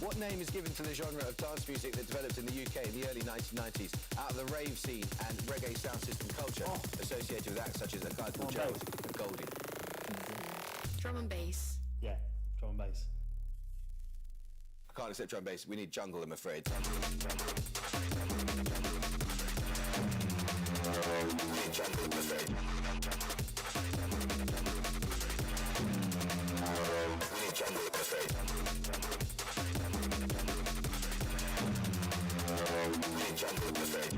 What name is given to the genre of dance music that developed in the UK in the early 1990s out of the rave scene and reggae sound system culture associated with acts such as a guy called Joe and Goldie? Drum and bass. Yeah, drum and bass. I can't accept drum and bass. We need jungle, I'm afraid. We need jungle, I'm afraid. We need jungle, I'm afraid. We need jungle, I'm afraid. We need jungle, I'm afraid.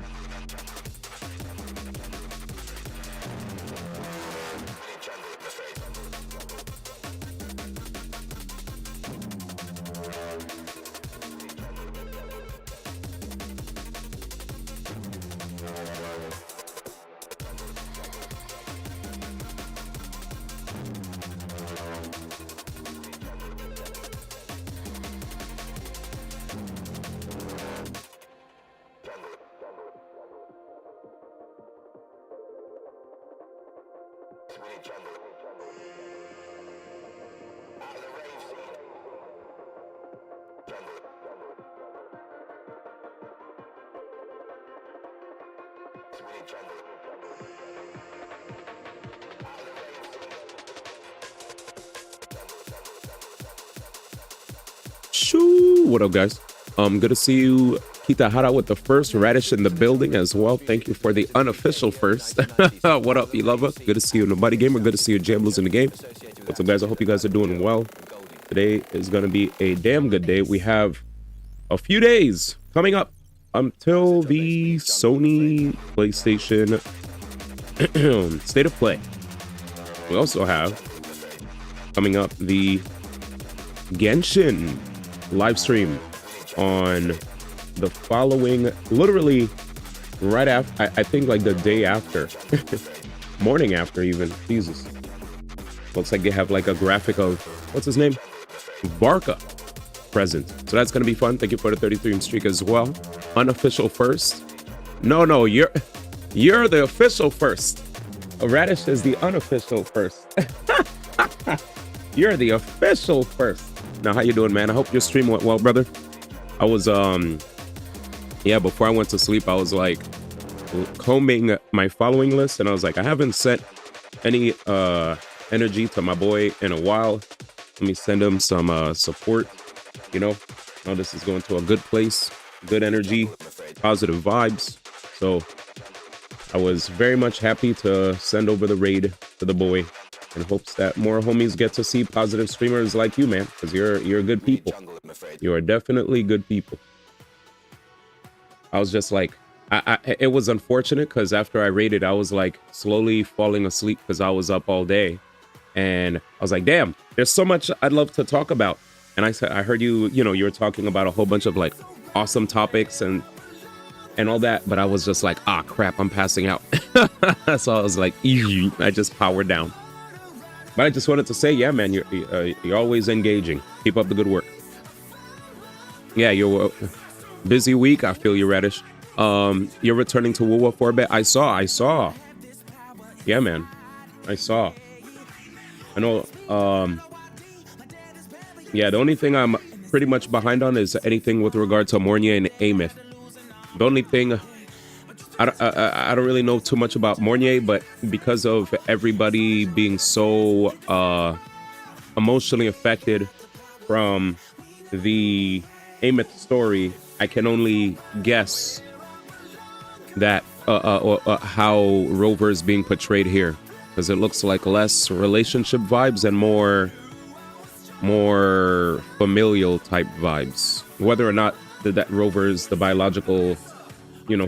Shoo! What up, guys? Good to see you. Kita Hara with the first Radish in the building as well. Thank you for the unofficial first. What up, you lover? Good to see you, Nobody Gamer. Good to see you, Jamblers in the game. What's up, guys? I hope you guys are doing well. Today is going to be a damn good day. We have a few days coming up until the Sony PlayStation State of Play. We also have coming up the Genshin live stream on the following, literally right after, I think like the day after, morning after even. Jesus. Looks like they have like a graphic of, what's his name? Barca present. So that's going to be fun. Thank you for the 33 streak as well. Unofficial first. No, you're the official first. Radish is the unofficial first. You're the official first. Now, how you doing, man? I hope your stream went well, brother. I was, yeah, before I went to sleep, I was like combing my following list, and I was like, I haven't sent any energy to my boy in a while. Let me send him some support, you know. Now this is going to a good place, good energy, positive vibes. So I was very much happy to send over the raid to the boy, in hopes that more homies get to see positive streamers like you, man, because you're good people. You are definitely good people. I was just like, it was unfortunate because after I raided, I was like slowly falling asleep because I was up all day, and I was like, damn, there's so much I'd love to talk about. And I said, I heard you were talking about a whole bunch of like awesome topics and all that, but I was just like, ah, crap, I'm passing out. So I was like, easy. I just powered down. But I just wanted to say, yeah, man, you're always engaging. Keep up the good work. Yeah, you're busy week. I feel you, Radish. You're returning to WoWa for a bit. I saw. Yeah, man, I saw. I know. Yeah, the only thing I'm pretty much behind on is anything with regard to Mornia and Amith. The only thing. I don't really know too much about Mornier, but because of everybody being so emotionally affected from the Amith story, I can only guess that how Rover is being portrayed here, because it looks like less relationship vibes and more familial type vibes. Whether or not that Rover is the biological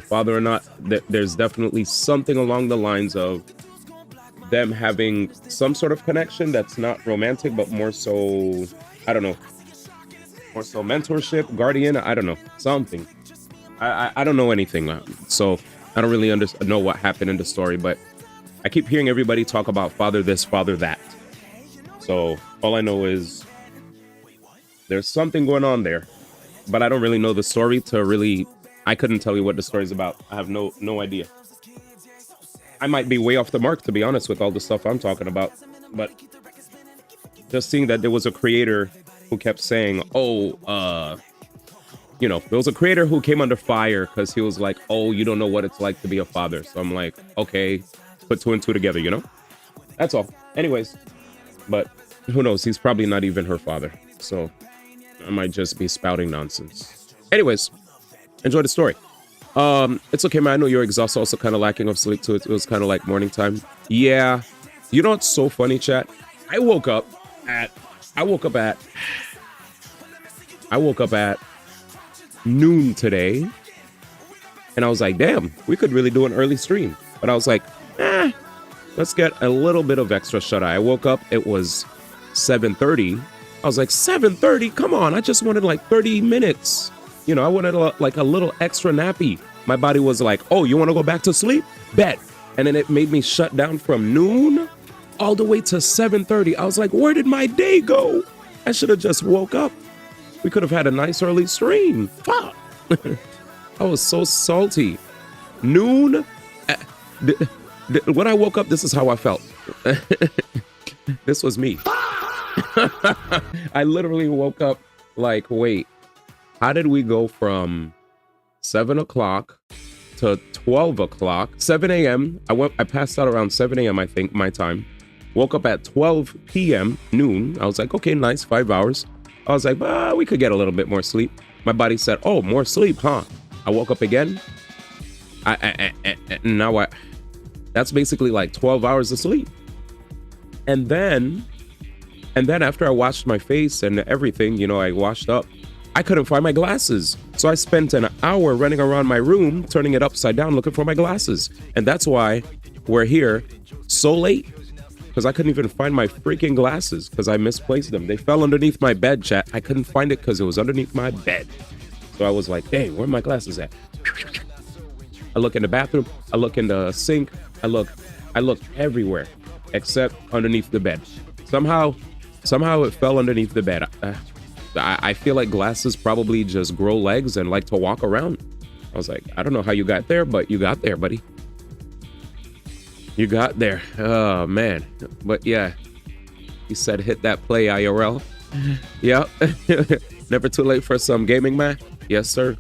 father or not, that there's definitely something along the lines of them having some sort of connection that's not romantic, but more so, I don't know, more so mentorship, guardian, I don't know, something. I don't know anything, so I don't really know what happened in the story, but I keep hearing everybody talk about father this, father that. So all I know is there's something going on there, but I don't really know the story to really. I couldn't tell you what the story's about. I have no idea. I might be way off the mark, to be honest, with all the stuff I'm talking about. But just seeing that there was a creator who kept saying, you know, there was a creator who came under fire because he was like, oh, you don't know what it's like to be a father. So I'm like, okay, put two and two together, you know? That's all. Anyways, but who knows? He's probably not even her father. So I might just be spouting nonsense. Anyways, enjoy the story. It's okay, man. I know you're exhausted, also kind of lacking of sleep too. It was kind of like morning time. Yeah. You know what's so funny, chat? I woke up at noon today, and I was like, damn, we could really do an early stream. But I was like, let's get a little bit of extra shut-eye. I woke up, it was 7:30. I was like, 7:30? Come on, I just wanted like 30 minutes. You know, I wanted like a little extra nappy. My body was like, oh, you want to go back to sleep? Bet. And then it made me shut down from noon all the way to 7:30. I was like, where did my day go? I should have just woke up. We could have had a nice early stream. Fuck. I was so salty. Noon. When I woke up, this is how I felt. This was me. I literally woke up like, wait, how did we go from 7 o'clock to 12 o'clock? 7 a.m. I passed out around 7 a.m. I think, my time. Woke up at 12 p.m. noon. I was like, okay, nice, 5 hours. I was like, we could get a little bit more sleep. My body said, oh, more sleep, huh? I woke up again. That's basically like 12 hours of sleep. And then after I washed my face and everything, you know, I washed up, I couldn't find my glasses. So I spent an hour running around my room, turning it upside down, looking for my glasses. And that's why we're here so late. Because I couldn't even find my freaking glasses because I misplaced them. They fell underneath my bed, chat. I couldn't find it because it was underneath my bed. So I was like, dang, where are my glasses at? I look in the bathroom. I look in the sink. I look everywhere except underneath the bed. Somehow it fell underneath the bed. I feel like glasses probably just grow legs and like to walk around. I was like, I don't know how you got there, but you got there, buddy. You got there. Oh, man. But yeah, he said hit that play IRL. Yep. Never too late for some gaming, man. Yes, sir.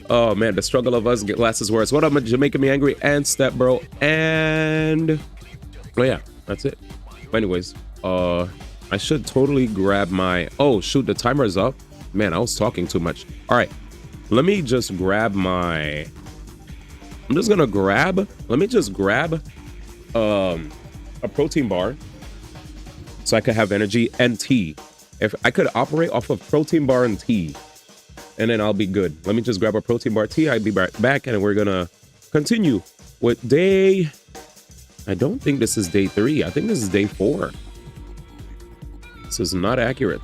Oh, man, the struggle of us get glasses worse. What up, Jamaica Me Angry and Step Bro? And oh, yeah, that's it. But anyways, I should totally grab my... Oh, shoot, the timer's up. Man, I was talking too much. All right, let me just grab my... Let me just grab a protein bar so I could have energy and tea. If I could operate off of protein bar and tea, and then I'll be good. Let me just grab a protein bar tea. I'll be right back, and we're gonna continue with day... I don't think this is day 3. I think this is day 4. This is not accurate.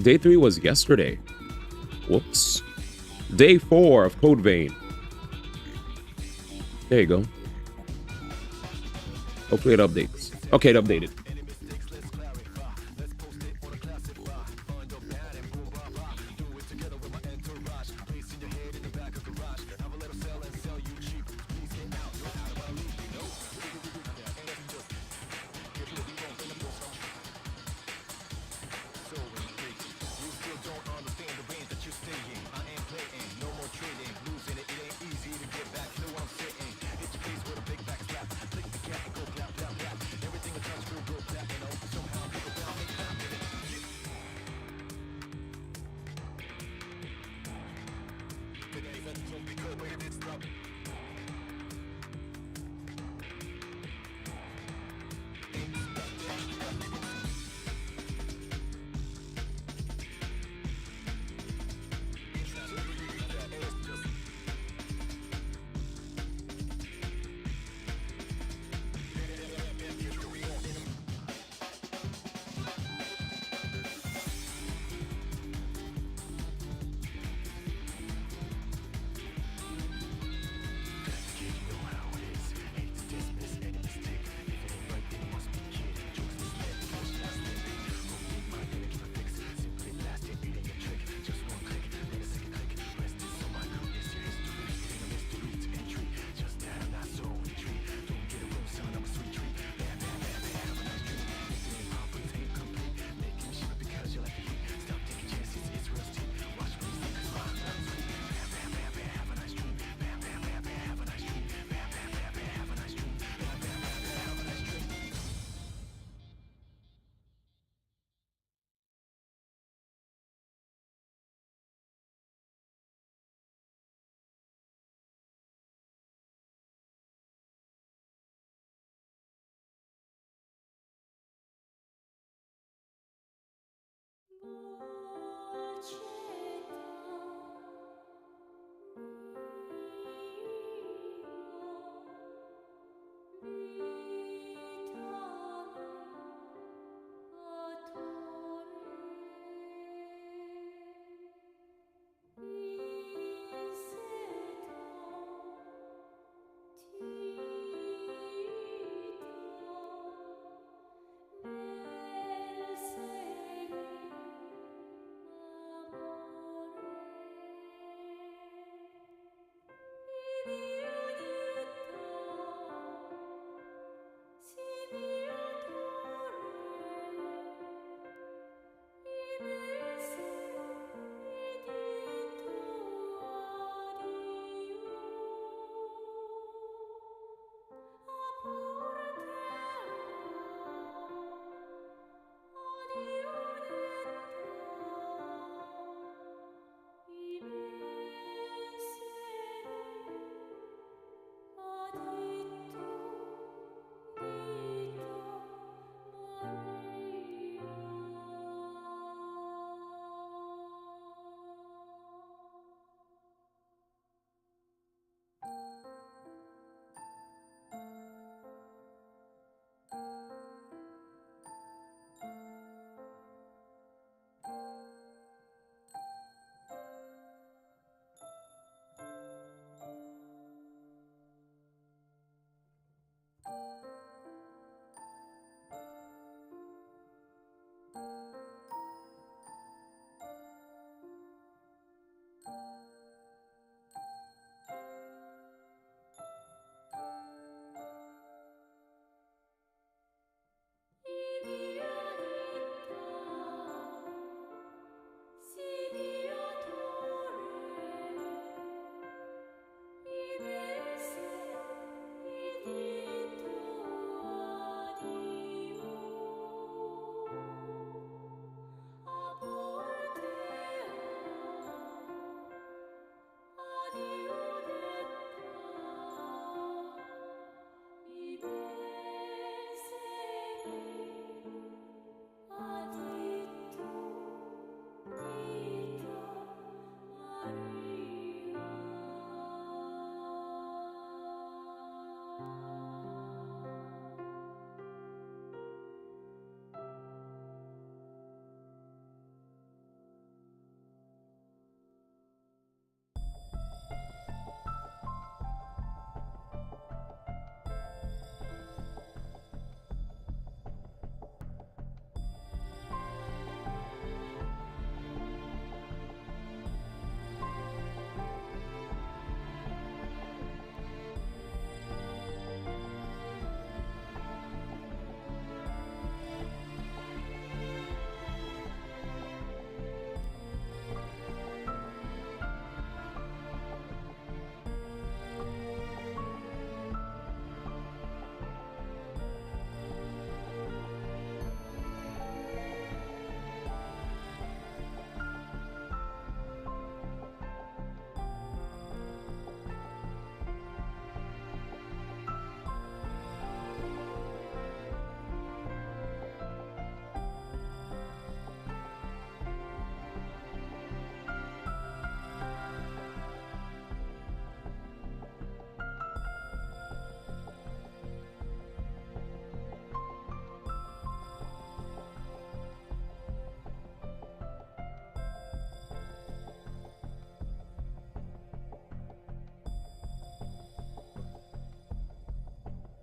Day 3 was yesterday. Whoops. Day 4 of Code Vein. There you go. Hopefully it updates. Okay, it updated.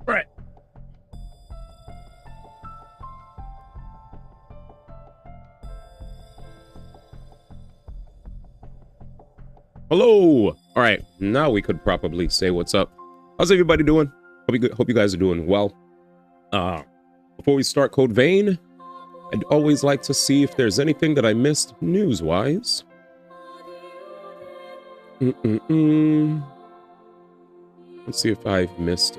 Right. Hello. All right. Now we could probably say what's up. How's everybody doing? Hope you guys are doing well. Before we start Code Vein, I'd always like to see if there's anything that I missed news-wise. Let's see if I've missed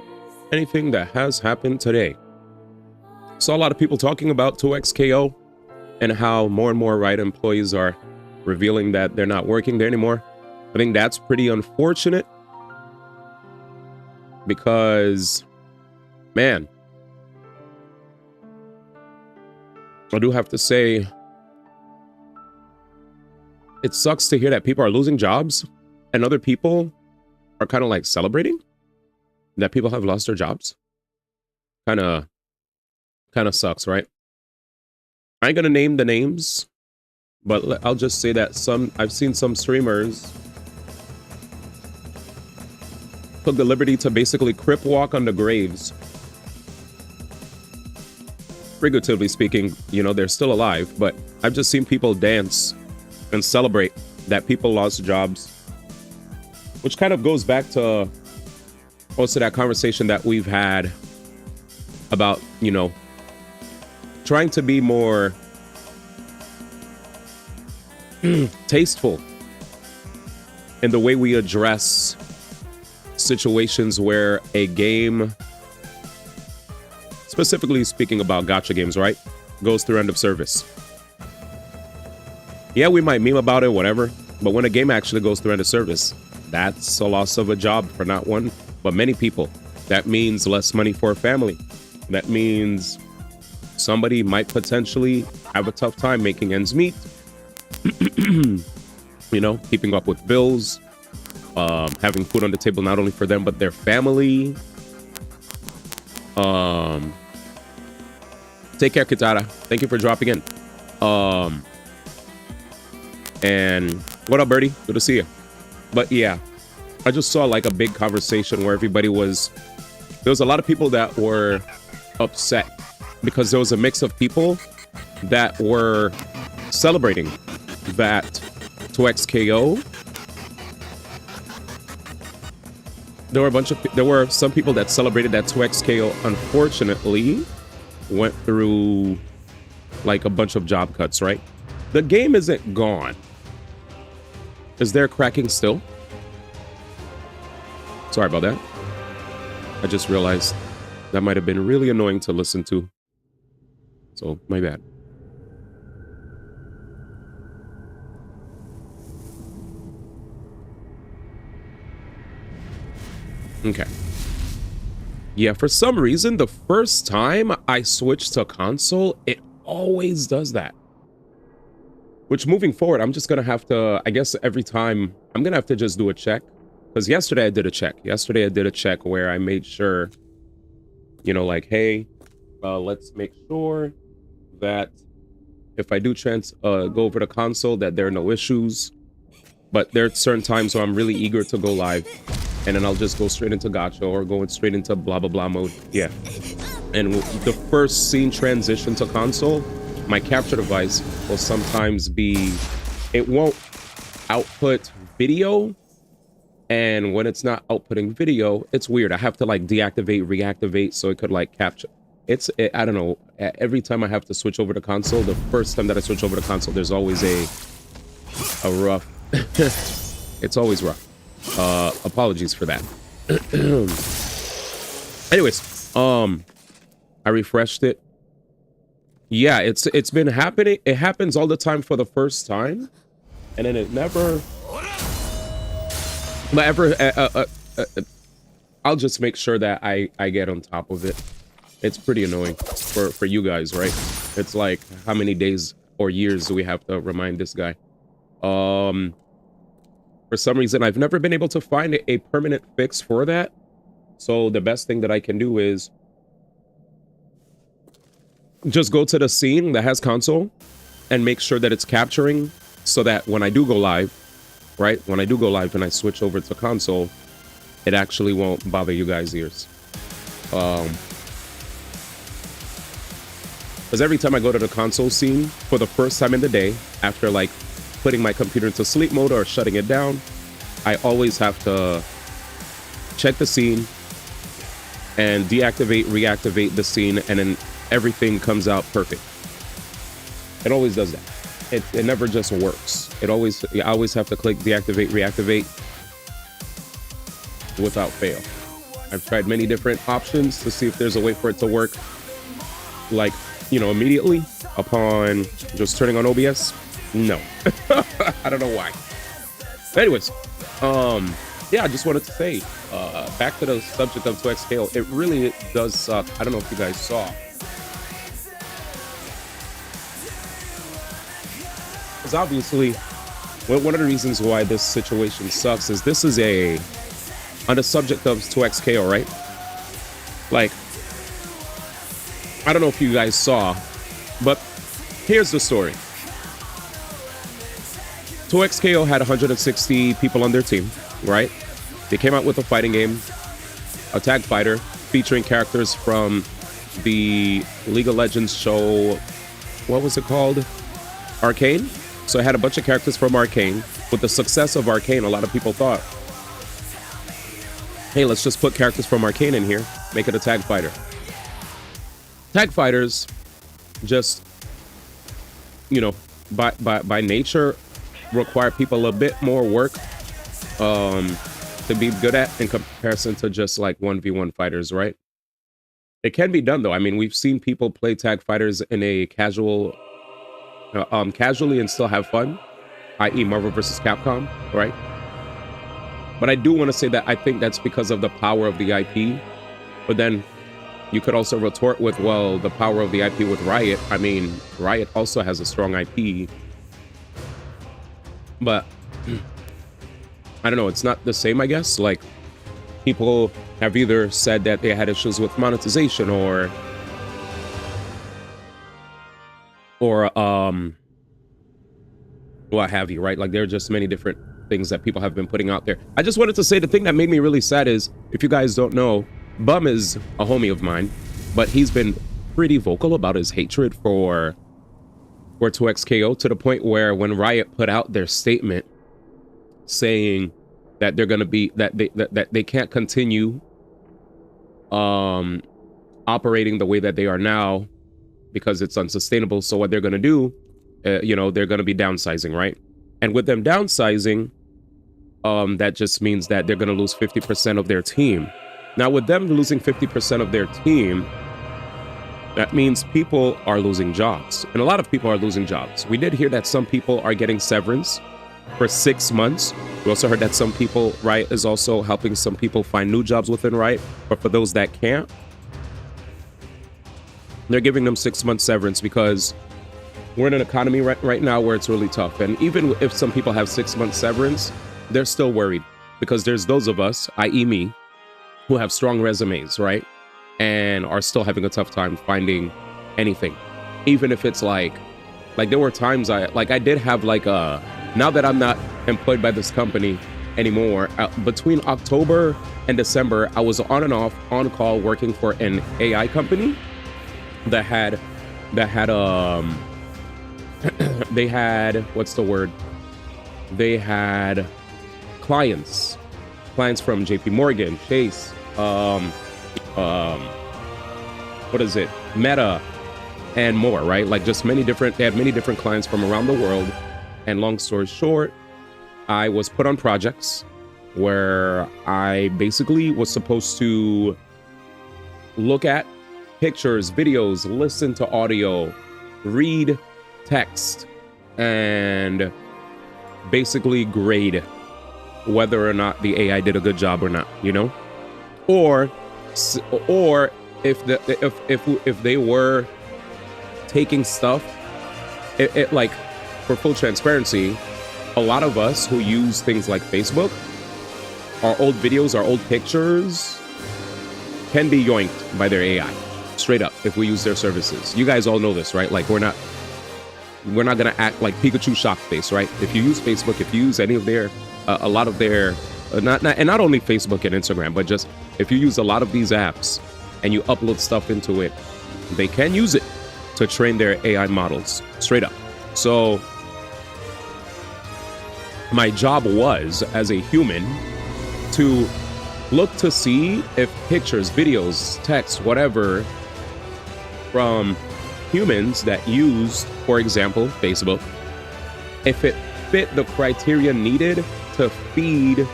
anything that has happened today. Saw a lot of people talking about 2XKO and how more and more Riot employees are revealing that they're not working there anymore. I think that's pretty unfortunate because, man, I do have to say it sucks to hear that people are losing jobs and other people are kind of like celebrating that people have lost their jobs. Kind of sucks, right? I ain't gonna name the names, but I'll just say that I've seen some streamers took the liberty to basically crip walk on the graves. Figuratively speaking, you know, they're still alive, but I've just seen people dance and celebrate that people lost jobs, which kind of goes back to also that conversation that we've had about, you know, trying to be more tasteful in the way we address situations where a game, specifically speaking about gacha games, right, goes through end of service. Yeah, we might meme about it, whatever, but when a game actually goes through end of service, that's a loss of a job for not one, but many people. That means less money for a family. That means somebody might potentially have a tough time making ends meet. You know, keeping up with bills, having food on the table not only for them but their family. Take care, Kitara. Thank you for dropping in. And what up, Birdie? Good to see you. But yeah, I just saw like a big conversation where there was a lot of people that were upset because there was a mix of people that were celebrating that 2XKO. There were some people that celebrated that 2XKO unfortunately went through like a bunch of job cuts, right? The game isn't gone. Is there cracking still? Sorry about that. I just realized that might have been really annoying to listen to. So, my bad. Okay. Yeah, for some reason, the first time I switched to console, it always does that. Which, moving forward, I'm just going to have to, I guess every time, I'm going to have to just do a check. Because yesterday I did a check. Yesterday I did a check where I made sure, you know, like, hey, let's make sure that if I do go over to console, that there are no issues. But there are certain times where I'm really eager to go live. And then I'll just go straight into gacha or going straight into blah, blah, blah mode. Yeah. And the first scene transition to console, my capture device will sometimes be, it won't output video. And when it's not outputting video, it's weird. I have to like deactivate, reactivate so it could like capture. I don't know. Every time I have to switch over to console, the first time that I switch over to console, there's always a rough, it's always rough. Apologies for that. Anyways, I refreshed it. Yeah, it's been happening. It happens all the time for the first time, and then it never. But I'll just make sure that I get on top of it. It's pretty annoying for you guys, right? It's like, how many days or years do we have to remind this guy? For some reason, I've never been able to find a permanent fix for that. So the best thing that I can do is just go to the scene that has console and make sure that it's capturing so that when I do go live, right? When I do go live and I switch over to console, it actually won't bother you guys' ears. Because every time I go to the console scene for the first time in the day, after like putting my computer into sleep mode or shutting it down, I always have to check the scene and deactivate, reactivate the scene, and then everything comes out perfect. It always does that. It never just works. I always have to click deactivate, reactivate without fail. I've tried many different options to see if there's a way for it to work, like, you know, immediately upon just turning on OBS. No. I don't know why. Anyways, yeah, I just wanted to say, back to the subject of 2XKO, it really does suck. I don't know if you guys saw. Because obviously, well, one of the reasons why this situation sucks is this is on the subject of 2XKO, right? Like, I don't know if you guys saw, but here's the story. 2XKO had 160 people on their team, right? They came out with a fighting game, a tag fighter, featuring characters from the League of Legends show, what was it called? Arcane? So it had a bunch of characters from Arcane. With the success of Arcane, a lot of people thought, hey, let's just put characters from Arcane in here, make it a tag fighter. Tag fighters just, you know, by nature, require people a bit more work to be good at in comparison to just like 1v1 fighters, right? It can be done though. I mean, we've seen people play tag fighters in a casually and still have fun, i.e. Marvel vs. Capcom, right? But I do want to say that I think that's because of the power of the IP. But then you could also retort with, well, the power of the IP with Riot. I mean, Riot also has a strong IP. But I don't know, it's not the same, I guess. Like, people have either said that they had issues with monetization or what have you, right? Like, there are just many different things that people have been putting out there. I just wanted to say the thing that made me really sad is, if you guys don't know, Bum is a homie of mine, but he's been pretty vocal about his hatred for 2XKO, to the point where when Riot put out their statement saying that they're going to be, that they can't continue operating the way that they are now because it's unsustainable. So what they're going to do, you know, they're going to be downsizing, right? And with them downsizing, that just means that they're going to lose 50% of their team. Now, with them losing 50% of their team, that means people are losing jobs. And a lot of people are losing jobs. We did hear that some people are getting severance for 6 months. We also heard that some people, Riot is also helping some people find new jobs within Riot. But for those that can't, they're giving them 6 months severance because we're in an economy right now where it's really tough. And even if some people have 6 months severance, they're still worried because there's those of us, i.e. me, who have strong resumes, right? And are still having a tough time finding anything. Even if it's like there were times I did have like now that I'm not employed by this company anymore, between October and December, I was on and off on call working for an AI company that had they had, what's the word? They had clients from JP Morgan, Chase, what is it? Meta, and more, right? Like just they had many different clients from around the world. And long story short, I was put on projects where I basically was supposed to look at pictures, videos, listen to audio, read text, and basically grade whether or not the AI did a good job or not, you know? Or if they were taking stuff, it like, for full transparency, a lot of us who use things like Facebook, our old videos, our old pictures can be yoinked by their AI, straight up, if we use their services. You guys all know this, right? Like, we're not gonna act like Pikachu shock face, right? If you use Facebook, if you use any of their a lot of their not only Facebook and Instagram, but just if you use a lot of these apps and you upload stuff into it, they can use it to train their AI models, straight up. So my job was, as a human, to look to see if pictures, videos, text, whatever, from humans that used, for example, Facebook, if it fit the criteria needed to feed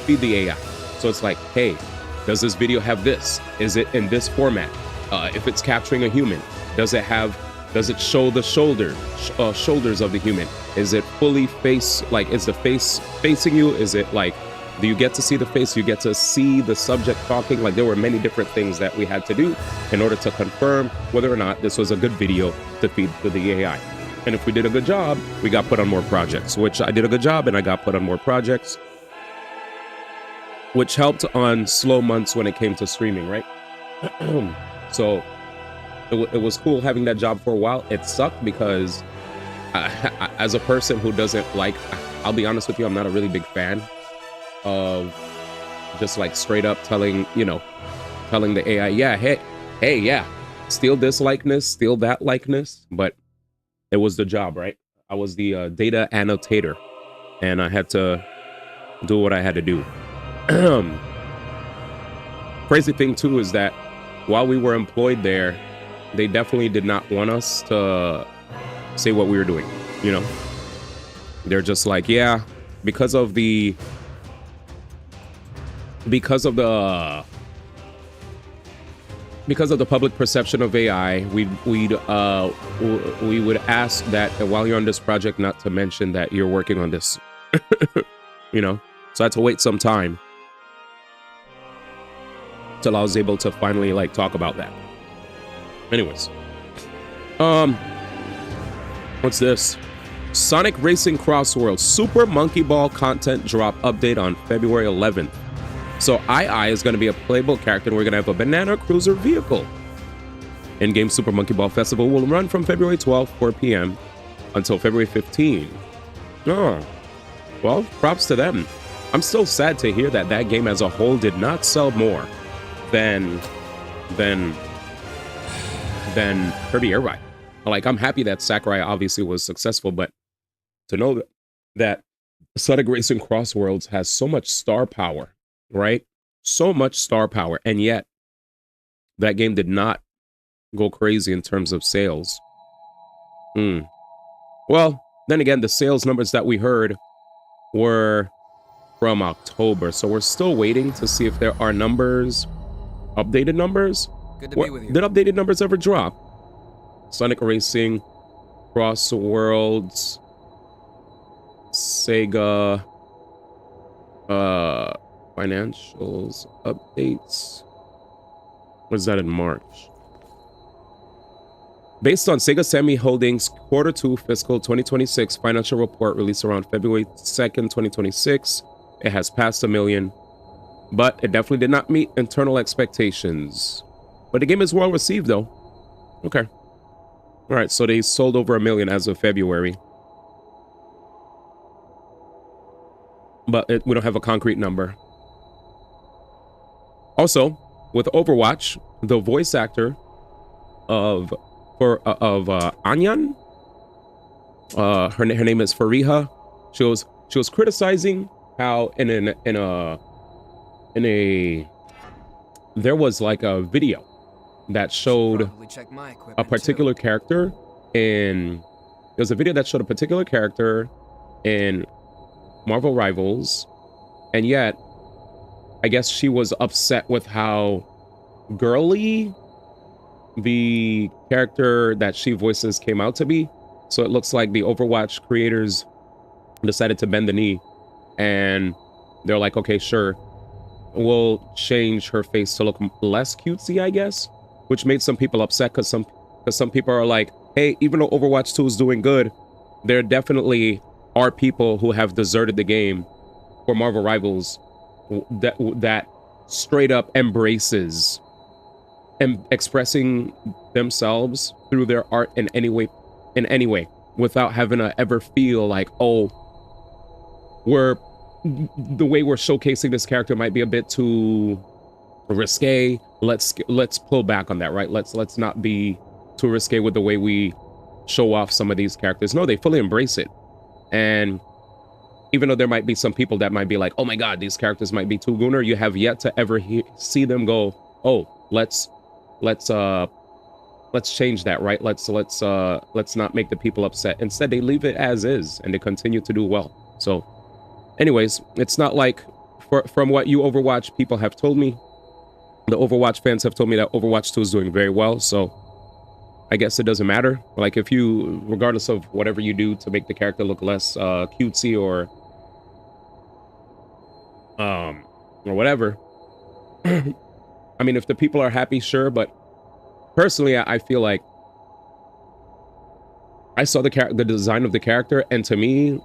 the AI. So it's like, hey, does this video have this? Is it in this format? If it's capturing a human, does it show the shoulders of the human? Is it fully face, like, is the face facing you? Is it like, do you get to see the face? You get to see the subject talking? Like, there were many different things that we had to do in order to confirm whether or not this was a good video to feed to the AI. And if we did a good job, we got put on more projects, which I did a good job and I got put on more projects, which helped on slow months when it came to streaming, right? So it was cool having that job for a while. It sucked because as a person who doesn't like, I'll be honest with you, I'm not a really big fan of just like straight up telling the AI, yeah, hey, yeah, steal this likeness, steal that likeness. But it was the job, right? I was the data annotator, and I had to do what I had to do. Crazy thing too is that while we were employed there, they definitely did not want us to say what we were doing. They're just like, yeah, because of the public perception of AI, we would ask that while you're on this project, not to mention that you're working on this. So I had to wait some time till I was able to finally like talk about that. Anyways, what's this? Sonic Racing Cross World Super Monkey Ball content drop update on February 11th. So II is going to be a playable character, and we're going to have a banana cruiser vehicle. In-game Super Monkey Ball Festival will run from February 12th, 4 p.m. until February 15th. Oh, well, props to them. I'm still sad to hear that that game as a whole did not sell more than Kirby Air Ride. Like, I'm happy that Sakurai obviously was successful, but to know that Sonic Racing Cross Worlds has so much star power, right? So much star power, and yet that game did not go crazy in terms of sales. Well, then again, the sales numbers that we heard were from October, so we're still waiting to see if there are numbers, updated numbers. Good to be with you. Did updated numbers ever drop? Sonic Racing Cross Worlds, Sega, financials updates. Was that in March? Based on Sega Sammy Holdings Q2 fiscal 2026 financial report released around February 2nd, 2026, it has passed 1 million, but it definitely did not meet internal expectations. But the game is well received though. Okay. All right, so they sold over 1 million as of February. But we don't have a concrete number. Also, with Overwatch, the voice actor of Anyan, her name is Fariha. She was criticizing how there was like a video that showed a particular character in. There was a video that showed a particular character in Marvel Rivals, and yet I guess she was upset with how girly the character that she voices came out to be. So it looks like the Overwatch creators decided to bend the knee, and they're like, okay, sure, we'll change her face to look less cutesy, I guess, which made some people upset because some people are like, hey, even though Overwatch 2 is doing good, there definitely are people who have deserted the game for Marvel Rivals that straight up embraces and expressing themselves through their art in any way without having to ever feel like, oh, the way we're showcasing this character might be a bit too risque. Let's pull back on that, right? Let's not be too risque with the way we show off some of these characters. No, they fully embrace it. And even though there might be some people that might be like, oh my god, these characters might be too gooner, you have yet to ever see them go, oh, let's change that, right? Let's not make the people upset. Instead, they leave it as is and they continue to do well. So anyways, it's not like, from what you Overwatch people have told me, the Overwatch fans have told me that Overwatch 2 is doing very well. So I guess it doesn't matter. Like, if you, regardless of whatever you do to make the character look less cutesy or whatever, I mean, if the people are happy, sure. But personally, I feel like I saw the design of the character, and to me,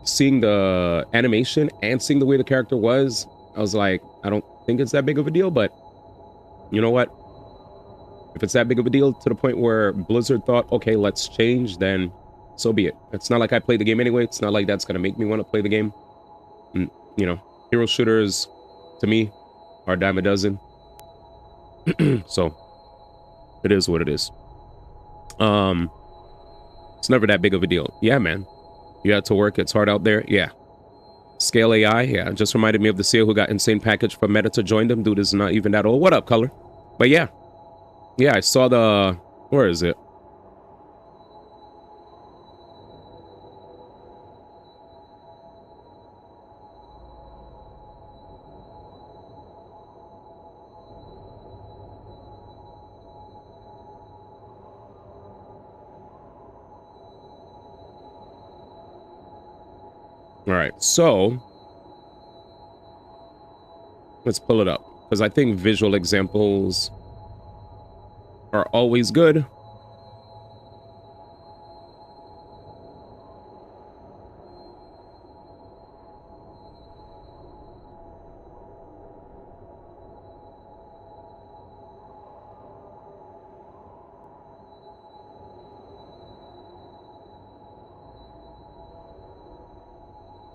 seeing the animation and seeing the way the character was, I was like, I don't think it's that big of a deal, but you know what? If it's that big of a deal to the point where Blizzard thought, okay, let's change, then so be it. It's not like I play the game anyway. It's not like that's going to make me want to play the game. And, you know, hero shooters, to me, are a dime a dozen. So, it is what it is. It's never that big of a deal. Yeah, man. You had to work. It's hard out there. Yeah. Scale AI. Yeah. Just reminded me of the CEO who got insane package from Meta to join them. Dude is not even that old. What up, Color? But yeah. Yeah, I saw the... Where is it? All right, so let's pull it up because I think visual examples are always good.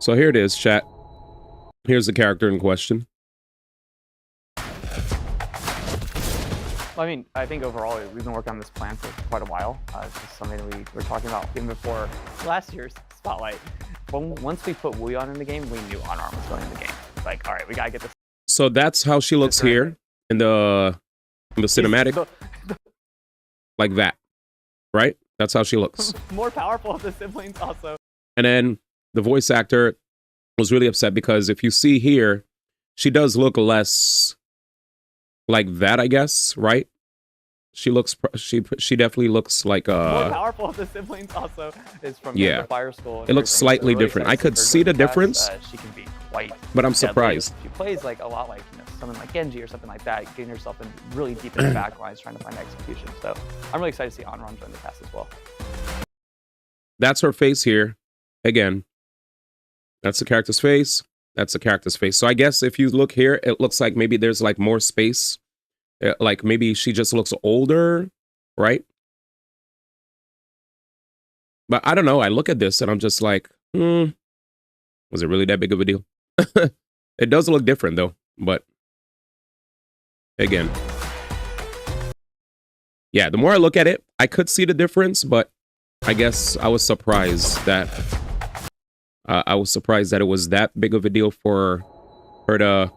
So here it is, chat. Here's the character in question. I mean, I think overall, we've been working on this plan for quite a while. It's just something we were talking about even before last year's Spotlight. Once we put Wuyon in the game, we knew Unarmed was going in the game. Like, all right, we gotta get this. So that's how she looks here in the cinematic. Like that, right? That's how she looks. More powerful of the siblings also. And then the voice actor was really upset because if you see here, she does look less like that, I guess, right? She looks, she definitely looks like more powerful of the siblings also is from yeah. Fire School. It looks slightly really different. I could see the difference. She can be quite. But I'm deadly. surprised. She plays like a lot like someone like Genji or something like that, getting herself in really deep in the back lines, trying to find execution. So I'm really excited to see Anran join the cast as well. That's her face here. Again, that's the character's face. That's the character's face. So I guess if you look here, it looks like maybe there's like more space. Like maybe she just looks older, right? But I don't know. I look at this and I'm just like, was it really that big of a deal? It does look different though, but again, yeah, the more I look at it, I could see the difference, but I guess I was surprised that it was that big of a deal for her to,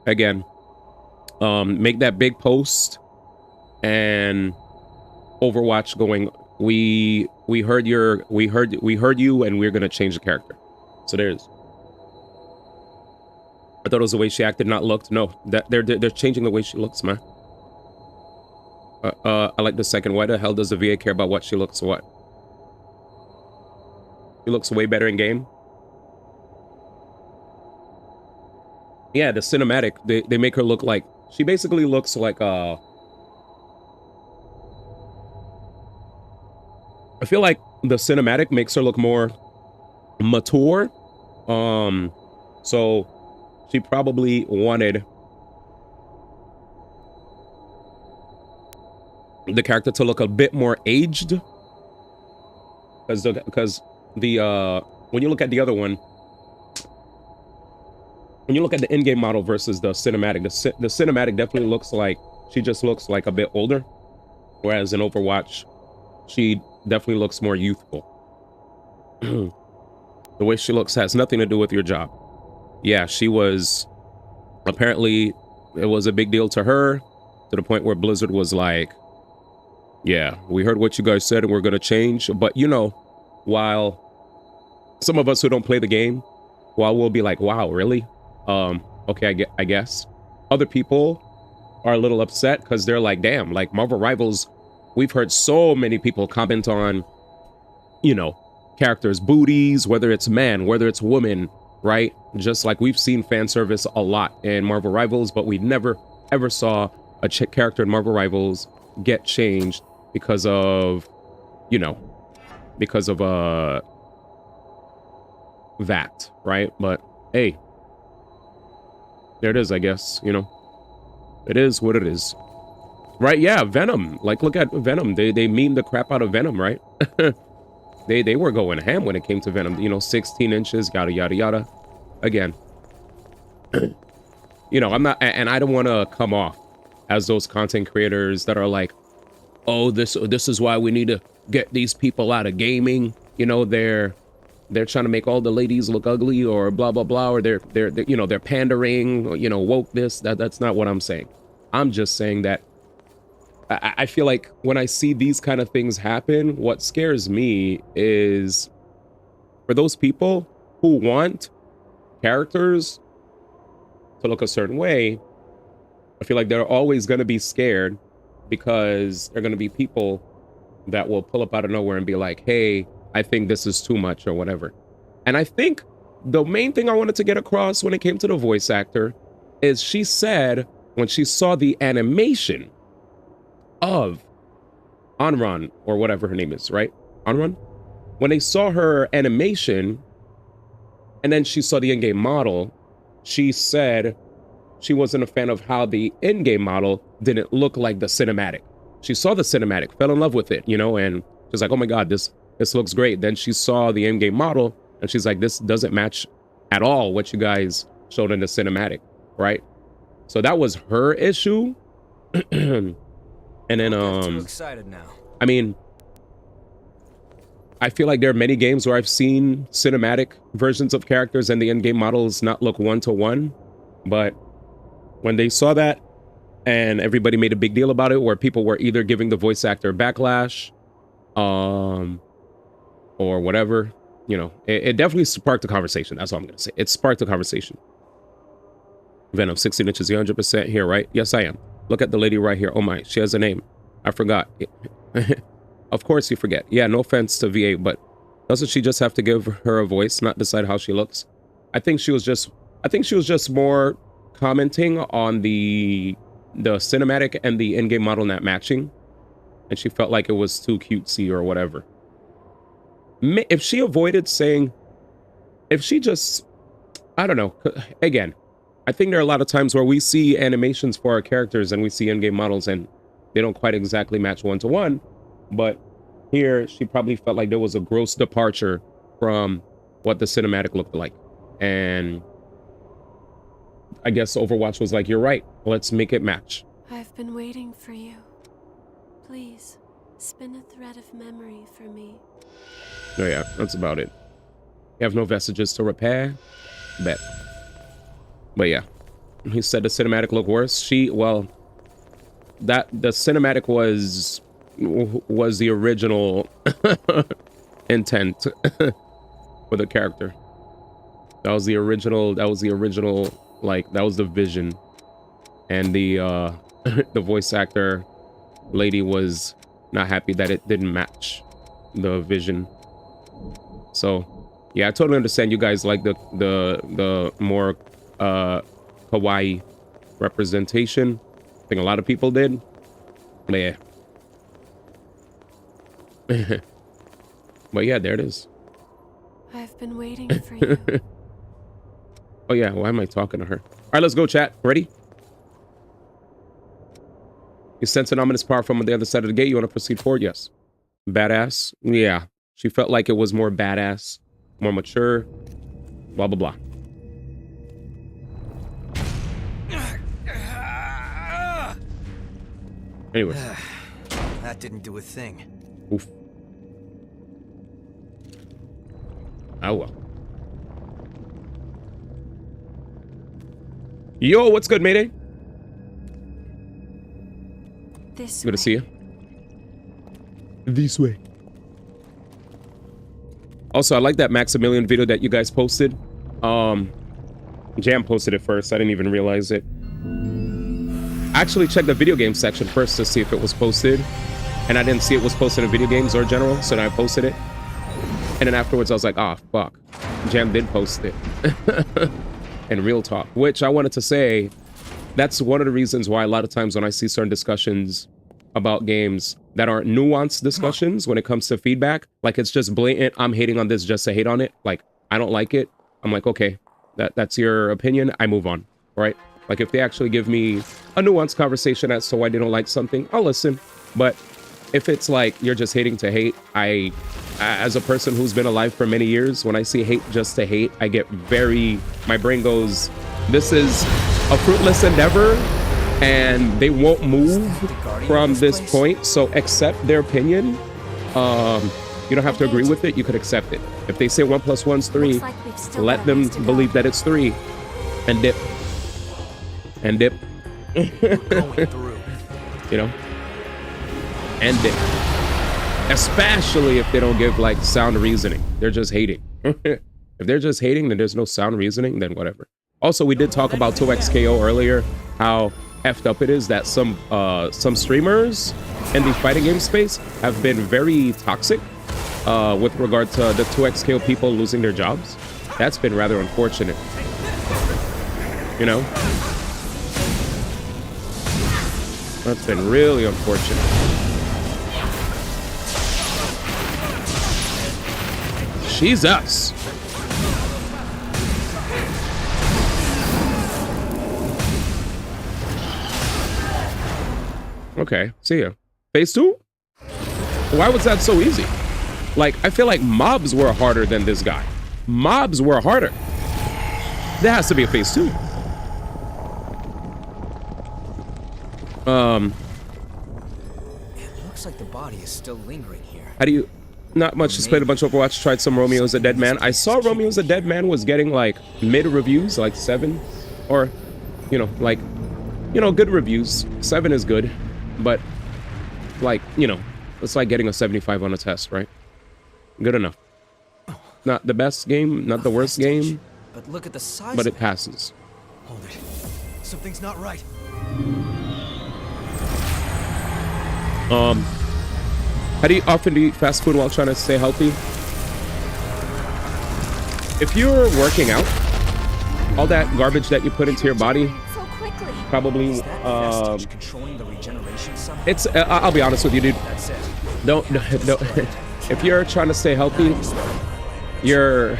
again, make that big post and Overwatch going, we heard you and we're gonna change the character. So there's. I thought it was the way she acted, not looked. No, that they're changing the way she looks, man. I like the second. Why the hell does the VA care about what she looks? What? She looks way better in game. Yeah, the cinematic, they make her look like, she basically looks like I feel like the cinematic makes her look more mature. So she probably wanted the character to look a bit more aged. Because when you look at the other one, when you look at the in-game model versus the cinematic, the cinematic definitely looks like, she just looks like a bit older. Whereas in Overwatch, she definitely looks more youthful. The way she looks has nothing to do with your job. Yeah, she was, apparently, it was a big deal to her, to the point where Blizzard was like, yeah, we heard what you guys said and we're going to change. But, you know, while some of us who don't play the game, while we'll be like, wow, really? Okay, I guess. Other people are a little upset because they're like, damn, like Marvel Rivals, we've heard so many people comment on, you know, characters' booties, whether it's man, whether it's woman, right? Just like we've seen fan service a lot in Marvel Rivals, but we never ever saw a character in Marvel Rivals get changed because of, you know, because of that, right? But hey, there it is, I guess, you know. It is what it is. Right, yeah, Venom. Like, look at Venom. They memed the crap out of Venom, right? They were going ham when it came to Venom. You know, 16 inches, yada, yada, yada. Again, you know, I'm not, and I don't want to come off as those content creators that are like, oh, this is why we need to get these people out of gaming. You know, they're trying to make all the ladies look ugly or blah, blah, blah, or they're you know, they're pandering, or, you know, woke this. That's not what I'm saying. I'm just saying that I feel like when I see these kind of things happen, what scares me is for those people who want characters to look a certain way, I feel like they're always going to be scared because they're going to be people that will pull up out of nowhere and be like, hey, I think this is too much or whatever. And I think the main thing I wanted to get across when it came to the voice actor is she said when she saw the animation of Anran, or whatever her name is, right? Anran? When they saw her animation and then she saw the in-game model, she said she wasn't a fan of how the in-game model didn't look like the cinematic. She saw the cinematic, fell in love with it, you know, and she's like, oh my God, this looks great. Then she saw the in-game model and she's like, this doesn't match at all what you guys showed in the cinematic, right? So that was her issue. And then, too excited now. I mean, I feel like there are many games where I've seen cinematic versions of characters and the in-game models not look one-to-one. But when they saw that and everybody made a big deal about it, where people were either giving the voice actor backlash, or whatever, you know, it definitely sparked a conversation. That's all I'm going to say. It sparked a conversation. Venom, 16 inches, 100% here, right? Yes, I am. Look at the lady right here. Oh my, she has a name. I forgot. Of course you forget. Yeah, no offense to V8, but doesn't she just have to give her a voice, not decide how she looks? I think she was just more commenting on the cinematic and the in-game model not matching. And she felt like it was too cutesy or whatever. If she avoided saying, if she just, I don't know, again, I think there are a lot of times where we see animations for our characters and we see in-game models and they don't quite exactly match one-to-one. But here, she probably felt like there was a gross departure from what the cinematic looked like. And I guess Overwatch was like, you're right, let's make it match. I've been waiting for you. Please, spin a thread of memory for me. Oh yeah, that's about it. You have no vestiges to repair? Bet. But yeah, he said the cinematic looked worse. Well, the cinematic was the original intent for the character. That was the original, like, that was the vision. And the the voice actor lady was not happy that it didn't match the vision. So yeah, I totally understand you guys like the more kawaii representation. I think a lot of people did. But yeah. But yeah, there it is. I've been waiting for you. Oh yeah, why am I talking to her? All right, let's go, chat. Ready? You sense an ominous power from the other side of the gate. You want to proceed forward? Yes. Badass? Yeah. She felt like it was more badass, more mature, blah, blah, blah. Anyways. That didn't do a thing. Oof. Oh well. Yo, what's good, Mayday? This Good to see you. This way. Also, I like that Maximilian video that you guys posted. Jam posted it first. I didn't even realize it. I actually checked the video game section first to see if it was posted. And I didn't see it was posted in video games or general, so then I posted it. And then afterwards, I was like, oh, fuck. Jam did post it. And real talk, which I wanted to say, that's one of the reasons why a lot of times when I see certain discussions about games that aren't nuanced discussions when it comes to feedback. Like it's just blatant, I'm hating on this just to hate on it. Like I don't like it. I'm like, okay, that's your opinion. I move on, right? Like if they actually give me a nuanced conversation as to why they don't like something, I'll listen. But if it's like you're just hating to hate, as a person who's been alive for many years, when I see hate just to hate, I get my brain goes, this is a fruitless endeavor and they won't move from this point. So accept their opinion. You don't have to agree with it. You could accept it. If they say 1 + 1 is 3, let them believe that it's 3 and dip. And dip. You know? And dip. Especially if they don't give like sound reasoning. They're just hating. If they're just hating, then there's no sound reasoning, then whatever. Also, we did talk about 2XKO earlier, how effed up it is that some streamers in the fighting game space have been very toxic with regard to the 2XKO people losing their jobs. That's been rather unfortunate. You know? That's been really unfortunate. Jesus. Okay, see ya. Phase 2? Why was that so easy? Like, I feel like mobs were harder than this guy. Mobs were harder. There has to be a phase 2. It looks like the body is still lingering here. How do you... Not much, just played a bunch of Overwatch, tried some Romeo's a Dead Man. I saw Romeo's a Dead Man was getting like mid reviews, like 7. Or, you know, like, you know, good reviews. 7 is good. But, like, you know, it's like getting a 75 on a test, right? Good enough. Not the best game, not the worst game. But look at the size. But it passes. Hold it. Something's not right. How do you often do you eat fast food while trying to stay healthy? If you're working out, all that garbage that you put into your body, probably, Controlling the regeneration somehow? it's, I'll be honest with you, dude. That's it. Don't. If you're trying to stay healthy, you're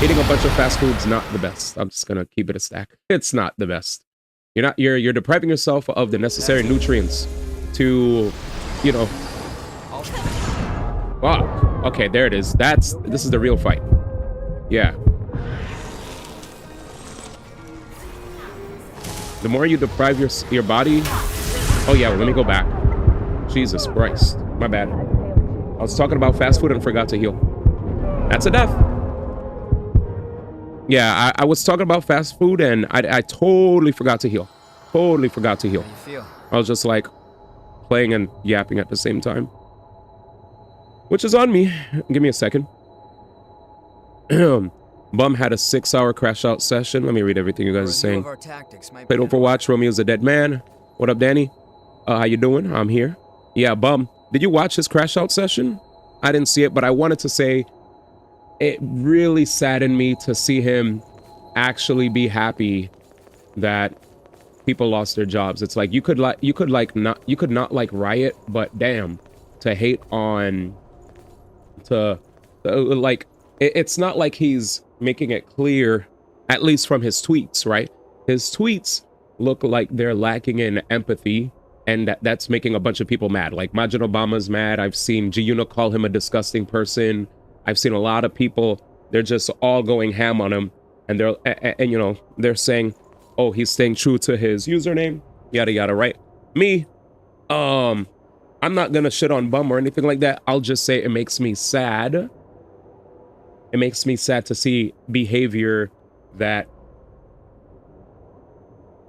eating a bunch of fast food's not the best. I'm just gonna keep it a stack. It's not the best. You're depriving yourself of the necessary nutrients to, you know. Wow. Okay, there it is. This is the real fight. Yeah. The more you deprive your body. Oh yeah, well, let me go back. Jesus Christ. My bad. I was talking about fast food and forgot to heal. That's a death. Yeah, I was talking about fast food and I totally forgot to heal. Totally forgot to heal. How do you feel? I was just like playing and yapping at the same time. Which is on me. Give me a second. Bum had a 6-hour crash out session. Let me read everything you guys are saying. Played Overwatch. Romeo's a Dead Man. What up, Danny? How you doing? I'm here. Yeah, Bum. Did you watch his crash out session? I didn't see it, but I wanted to say it really saddened me to see him actually be happy that people lost their jobs. It's like you could not like Riot, but damn, to hate on like it's not like he's making it clear, at least from his tweets, right? His tweets look like they're lacking in empathy, and that's making a bunch of people mad. Like Majid Obama's mad. I've seen G-Unit call him a disgusting person. I've seen a lot of people, they're just all going ham on him, and and you know, they're saying, oh, he's staying true to his username, yada yada, right? Me, I'm not gonna shit on Bum or anything like that. I'll just say it makes me sad. It makes me sad to see behavior that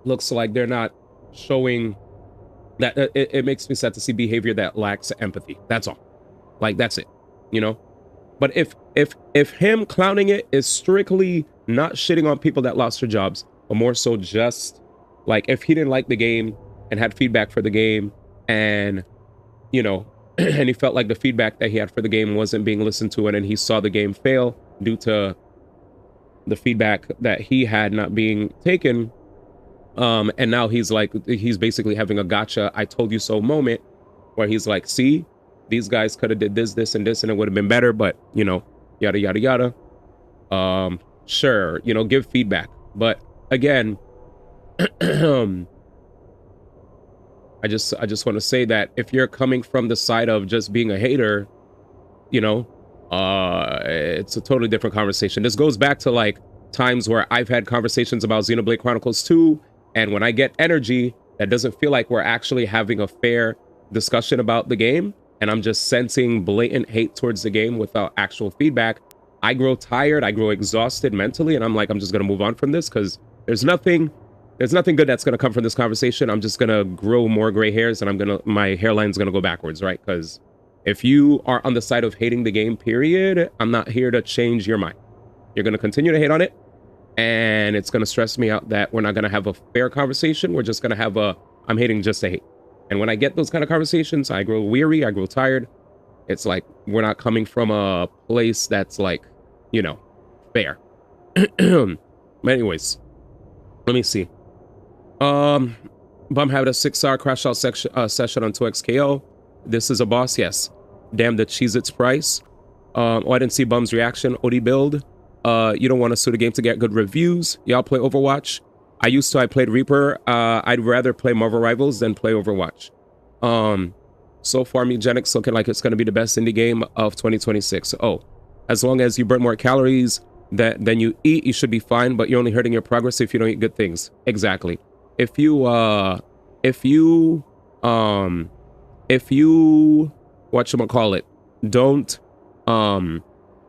looks like they're not showing that. It makes me sad to see behavior that lacks empathy. That's all. Like, that's it, you know? But if him clowning it is strictly not shitting on people that lost their jobs, but more so just like if he didn't like the game and had feedback for the game, and you know, and he felt like the feedback that he had for the game wasn't being listened to, and he saw the game fail due to the feedback that he had not being taken, And now he's like, he's basically having a gotcha, I told you so moment, where he's like, see, these guys could have did this, and it would have been better, but you know, yada, yada, yada. Sure, you know, give feedback. But again, I just want to say that if you're coming from the side of just being a hater, you know, it's a totally different conversation. This goes back to like times where I've had conversations about Xenoblade Chronicles 2, and when I get energy that doesn't feel like we're actually having a fair discussion about the game, and I'm just sensing blatant hate towards the game without actual feedback, I grow tired, I grow exhausted mentally, and I'm like, I'm just gonna move on from this because there's nothing good that's gonna come from this conversation. I'm just gonna grow more gray hairs, and my hairline's gonna go backwards, right? Because if you are on the side of hating the game, period, I'm not here to change your mind. You're gonna continue to hate on it, and it's gonna stress me out that we're not gonna have a fair conversation. We're just gonna have I'm hating just to hate. And when I get those kind of conversations, I grow weary, I grow tired. It's like we're not coming from a place that's like, you know, fair. But anyways, let me see. Bum having a 6-hour crash out session on 2XKO. This is a boss, yes. Damn the Cheez-Its price. Oh, I didn't see Bum's reaction. OD build. You don't want to sue the game to get good reviews. Y'all play Overwatch? I played Reaper. I'd rather play Marvel Rivals than play Overwatch. So far, Maingrette looking like it's going to be the best indie game of 2026. Oh, as long as you burn more calories than you eat, you should be fine, but you're only hurting your progress if you don't eat good things. Exactly. If you whatchamacallit, don't,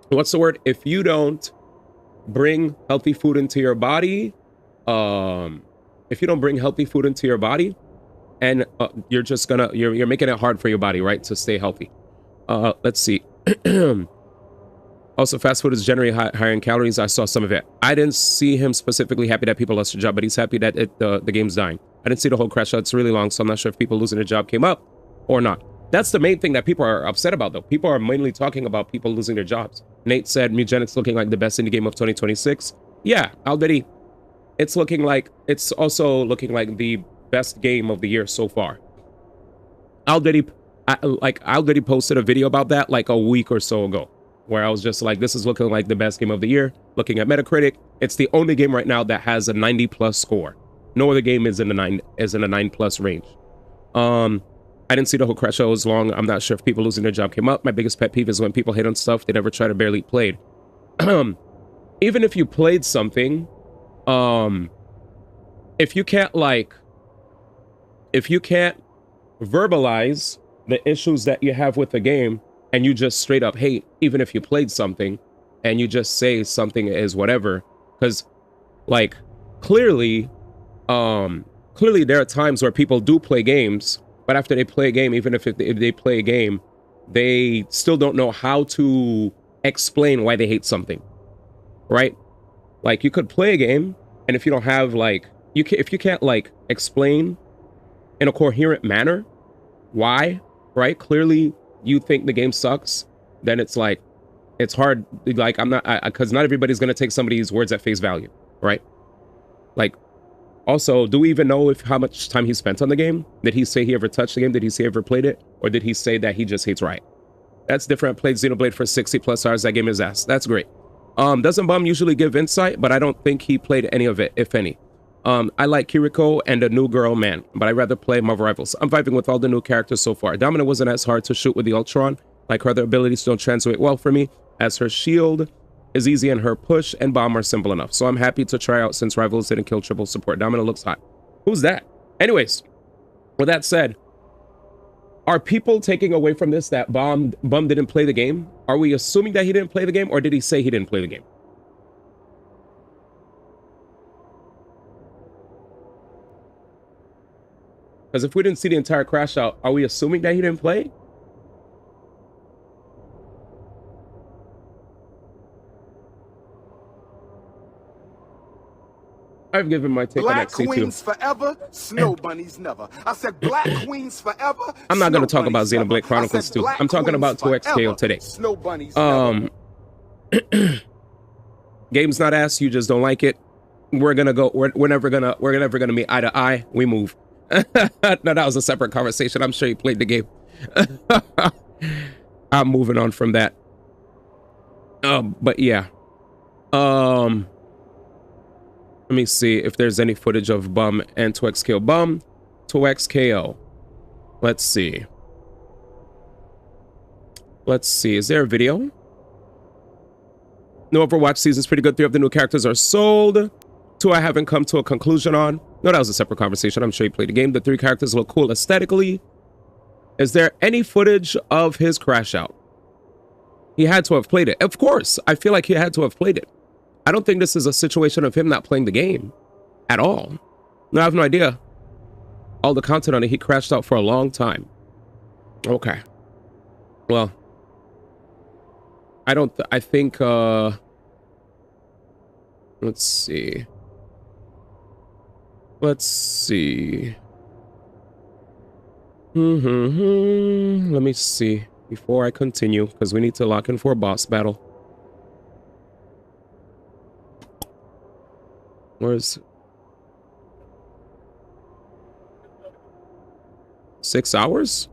what's the word? If you don't bring healthy food into your body, and you're just gonna, you're making it hard for your body, right, to stay healthy. Let's see. Also, fast food is generally higher in calories. I saw some of it. I didn't see him specifically happy that people lost their job, but he's happy that the game's dying. I didn't see the whole crash out. It's really long, so I'm not sure if people losing their job came up or not. That's the main thing that people are upset about, though. People are mainly talking about people losing their jobs. Nate said, Maingrette looking like the best indie game of 2026. Yeah, already. It's also looking like the best game of the year so far. Already posted a video about that like a week or so ago, where I was just like, this is looking like the best game of the year. Looking at Metacritic, it's the only game right now that has a 90+ score. No other game is in the 9+ range. I didn't see the whole crash show. It was long. I'm not sure if people losing their job came up. My biggest pet peeve is when people hate on stuff they never try to barely played. Even if you played something, if you can't verbalize the issues that you have with the game, and you just straight up hate, even if you played something, and you just say something is whatever, because like clearly there are times where people do play games, but after they play a game, even if they play a game, they still don't know how to explain why they hate something, right? Like, you could play a game, and if you don't have if you can't explain in a coherent manner why, right? Clearly you think the game sucks, then it's like, it's hard. Like, because not everybody's gonna take somebody's words at face value, right? Like, also, do we even know how much time he spent on the game? Did he say he ever touched the game? Did he say he ever played it? Or did he say that he just hates Riot? That's different. I played Xenoblade for 60+ hours. That game is ass. That's great. Doesn't Bum usually give insight, but I don't think he played any of it, if any. I like Kiriko and the new girl, man, but I'd rather play Marvel Rivals. I'm vibing with all the new characters so far. Domina wasn't as hard to shoot with the Ultron. Like, her other abilities don't translate well for me, as her shield is easy and her push and bomb are simple enough. So I'm happy to try out since Rivals didn't kill triple support. Domina looks hot. Who's that? Anyways, with that said, are people taking away from this that Bum didn't play the game? Are we assuming that he didn't play the game, or did he say he didn't play the game? Because if we didn't see the entire crash out, are we assuming that he didn't play? I've given my take on XC2. Black queens forever, snow bunnies never. I said black queens forever. I'm not going to talk about Xenoblade Chronicles 2. I'm talking about 2XKO today. Snow bunnies game's not ass, you just don't like it. we're never gonna meet eye to eye. We move. No, that was a separate conversation. I'm sure he played the game. I'm moving on from that. But yeah. Let me see if there's any footage of Bum and 2XKO. Bum, 2XKO. Let's see. Let's see. Is there a video? No, Overwatch season's pretty good. 3 of the new characters are sold. 2 I haven't come to a conclusion on. No, that was a separate conversation. I'm sure you played the game. The 3 characters look cool aesthetically. Is there any footage of his crash out? He had to have played it. Of course. I feel like he had to have played it. I don't think this is a situation of him not playing the game at all. No, I have no idea. All the content on it, he crashed out for a long time. Okay. Well, I think, let's see. Let's see. Let me see before I continue, because we need to lock in for a boss battle. Where's 6 hours?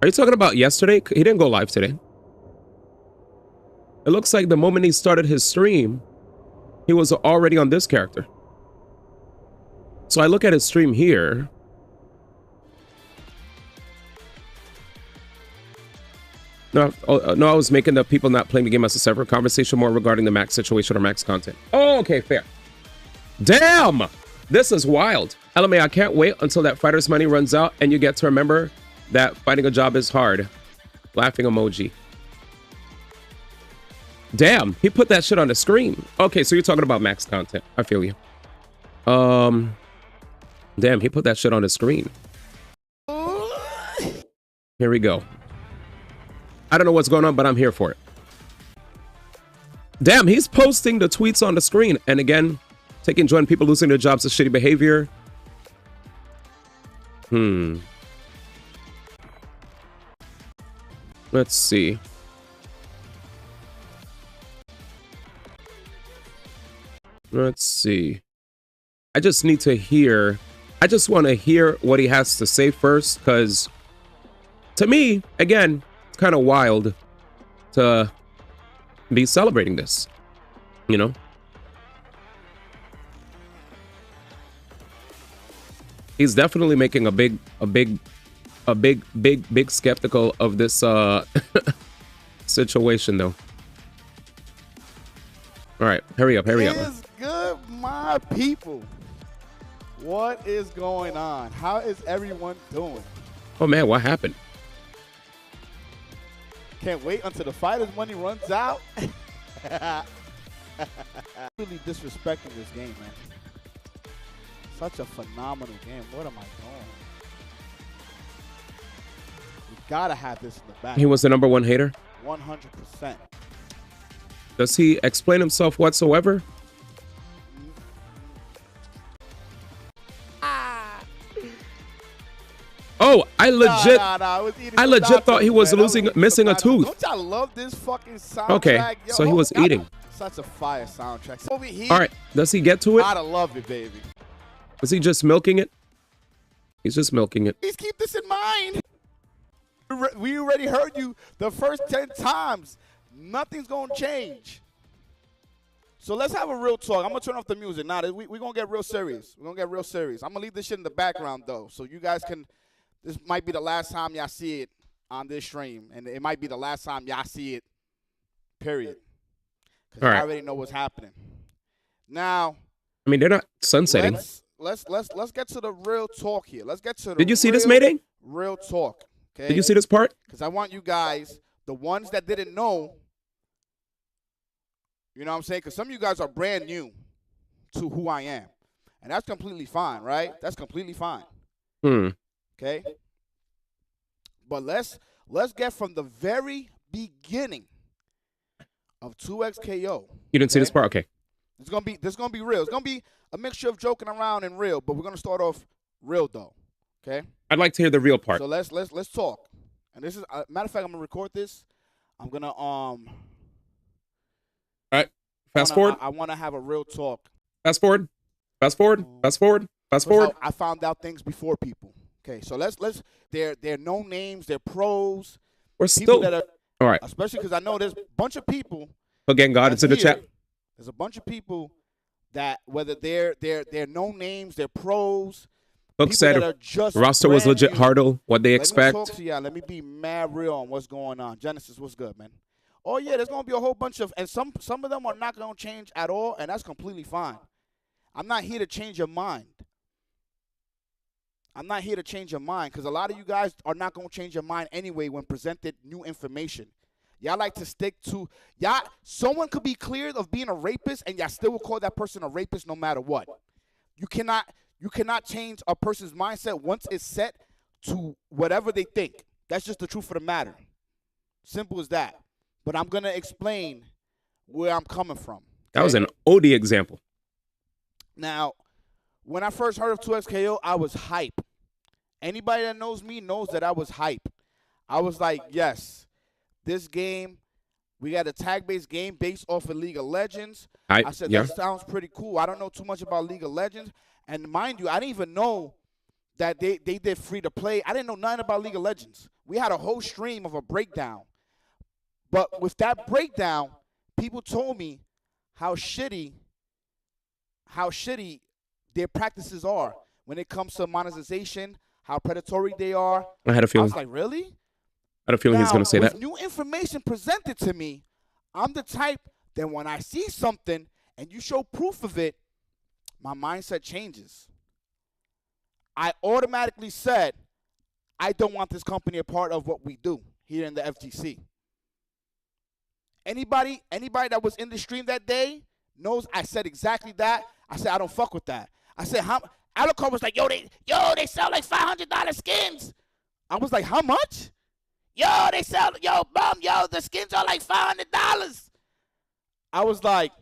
Are you talking about yesterday? He didn't go live today. It looks like the moment he started his stream, he was already on this character. So I look at his stream here. No, no, I was making the people not playing the game as a separate conversation more regarding the max situation or max content. Oh, okay, fair. Damn! This is wild. LMA, I can't wait until that fighter's money runs out and you get to remember that finding a job is hard. Laughing emoji. Damn, he put that shit on the screen. Okay, so you're talking about max content. I feel you. Damn, he put that shit on the screen. Here we go. I don't know what's going on, but I'm here for it. Damn, he's posting the tweets on the screen. And again, taking joy in people losing their jobs is shitty behavior. Let's see. Let's see. I just need to hear. I just want to hear what he has to say first, because to me, again, it's kind of wild to be celebrating this, you know? He's definitely making a big skeptical of this situation, though. All right, hurry up. Is good, my people. What is going on? How is everyone doing? Oh man, what happened? Can't wait until the fighter's money runs out. Really disrespecting this game, man. Such a phenomenal game. What am I doing? You gotta have this in the back. He was the #1 hater? 100%. Does he explain himself whatsoever? Oh, I legit, I legit thought he was missing a tooth. Don't y'all love this fucking soundtrack? Okay, Yo, so he was eating. Such a fire soundtrack. Over here, all right, does he get to it? Gotta love it, baby. Is he just milking it? He's just milking it. Please keep this in mind. We already heard you the first 10 times. Nothing's gonna change. So let's have a real talk. I'm gonna turn off the music. Now we're gonna get real serious. We're gonna get real serious. I'm gonna leave this shit in the background though, so you guys can. This might be the last time y'all see it on this stream, and it might be the last time y'all see it. Period. Because I already know what's happening. Now, I mean, they're not sunsetting. Let's get to the real talk here. Let's get to the. Did you see this, Mayday? Real talk. Okay. Did you see this part? Because I want you guys, the ones that didn't know, you know what I'm saying? Because some of you guys are brand new to who I am, and that's completely fine, right? That's completely fine. Okay. But let's get from the very beginning of 2XKO. You didn't see this part? Okay. This is gonna be real. It's gonna be a mixture of joking around and real, but we're gonna start off real though. Okay. I'd like to hear the real part. So let's talk. And this is matter of fact, I'm gonna record this. I'm gonna All right. Fast forward. I want to have a real talk. Fast forward. Fast forward. I found out things before people. Okay, so let's they're known names, they're pros. We're People still that are, all right. especially because I know there's a bunch of people. Again, God, it's in the chat. There's a bunch of people that whether they're known names, they're pros. Hook said roster was legit hurdle. What they expect. Let me be mad real on what's going on. Genesis, what's good, man? Oh yeah, there's gonna be a whole bunch of, and some of them are not gonna change at all, and that's completely fine. I'm not here to change your mind. I'm not here to change your mind because a lot of you guys are not gonna change your mind anyway when presented new information. Y'all like to stick to y'all. Someone could be cleared of being a rapist, and y'all still will call that person a rapist no matter what. You cannot change a person's mindset once it's set to whatever they think. That's just the truth of the matter. Simple as that. But I'm going to explain where I'm coming from. Okay? That was an OD example. Now, when I first heard of 2XKO, I was hype. Anybody that knows me knows that I was hype. I was like, yes, this game, we got a tag-based game based off of League of Legends. I said, that sounds pretty cool. I don't know too much about League of Legends. And mind you, I didn't even know that they did free-to-play. I didn't know nothing about League of Legends. We had a whole stream of a breakdown. But with that breakdown, people told me how shitty their practices are when it comes to monetization, how predatory they are. I had a feeling. I was like, really? I had a feeling he's going to say that. New information presented to me, I'm the type that when I see something and you show proof of it, my mindset changes. I automatically said, I don't want this company a part of what we do here in the FGC. Anybody that was in the stream that day knows I said exactly that. I said, I don't fuck with that. I said, Alucard was like, they sell like $500 skins. I was like, how much? The skins are like $500. I was like,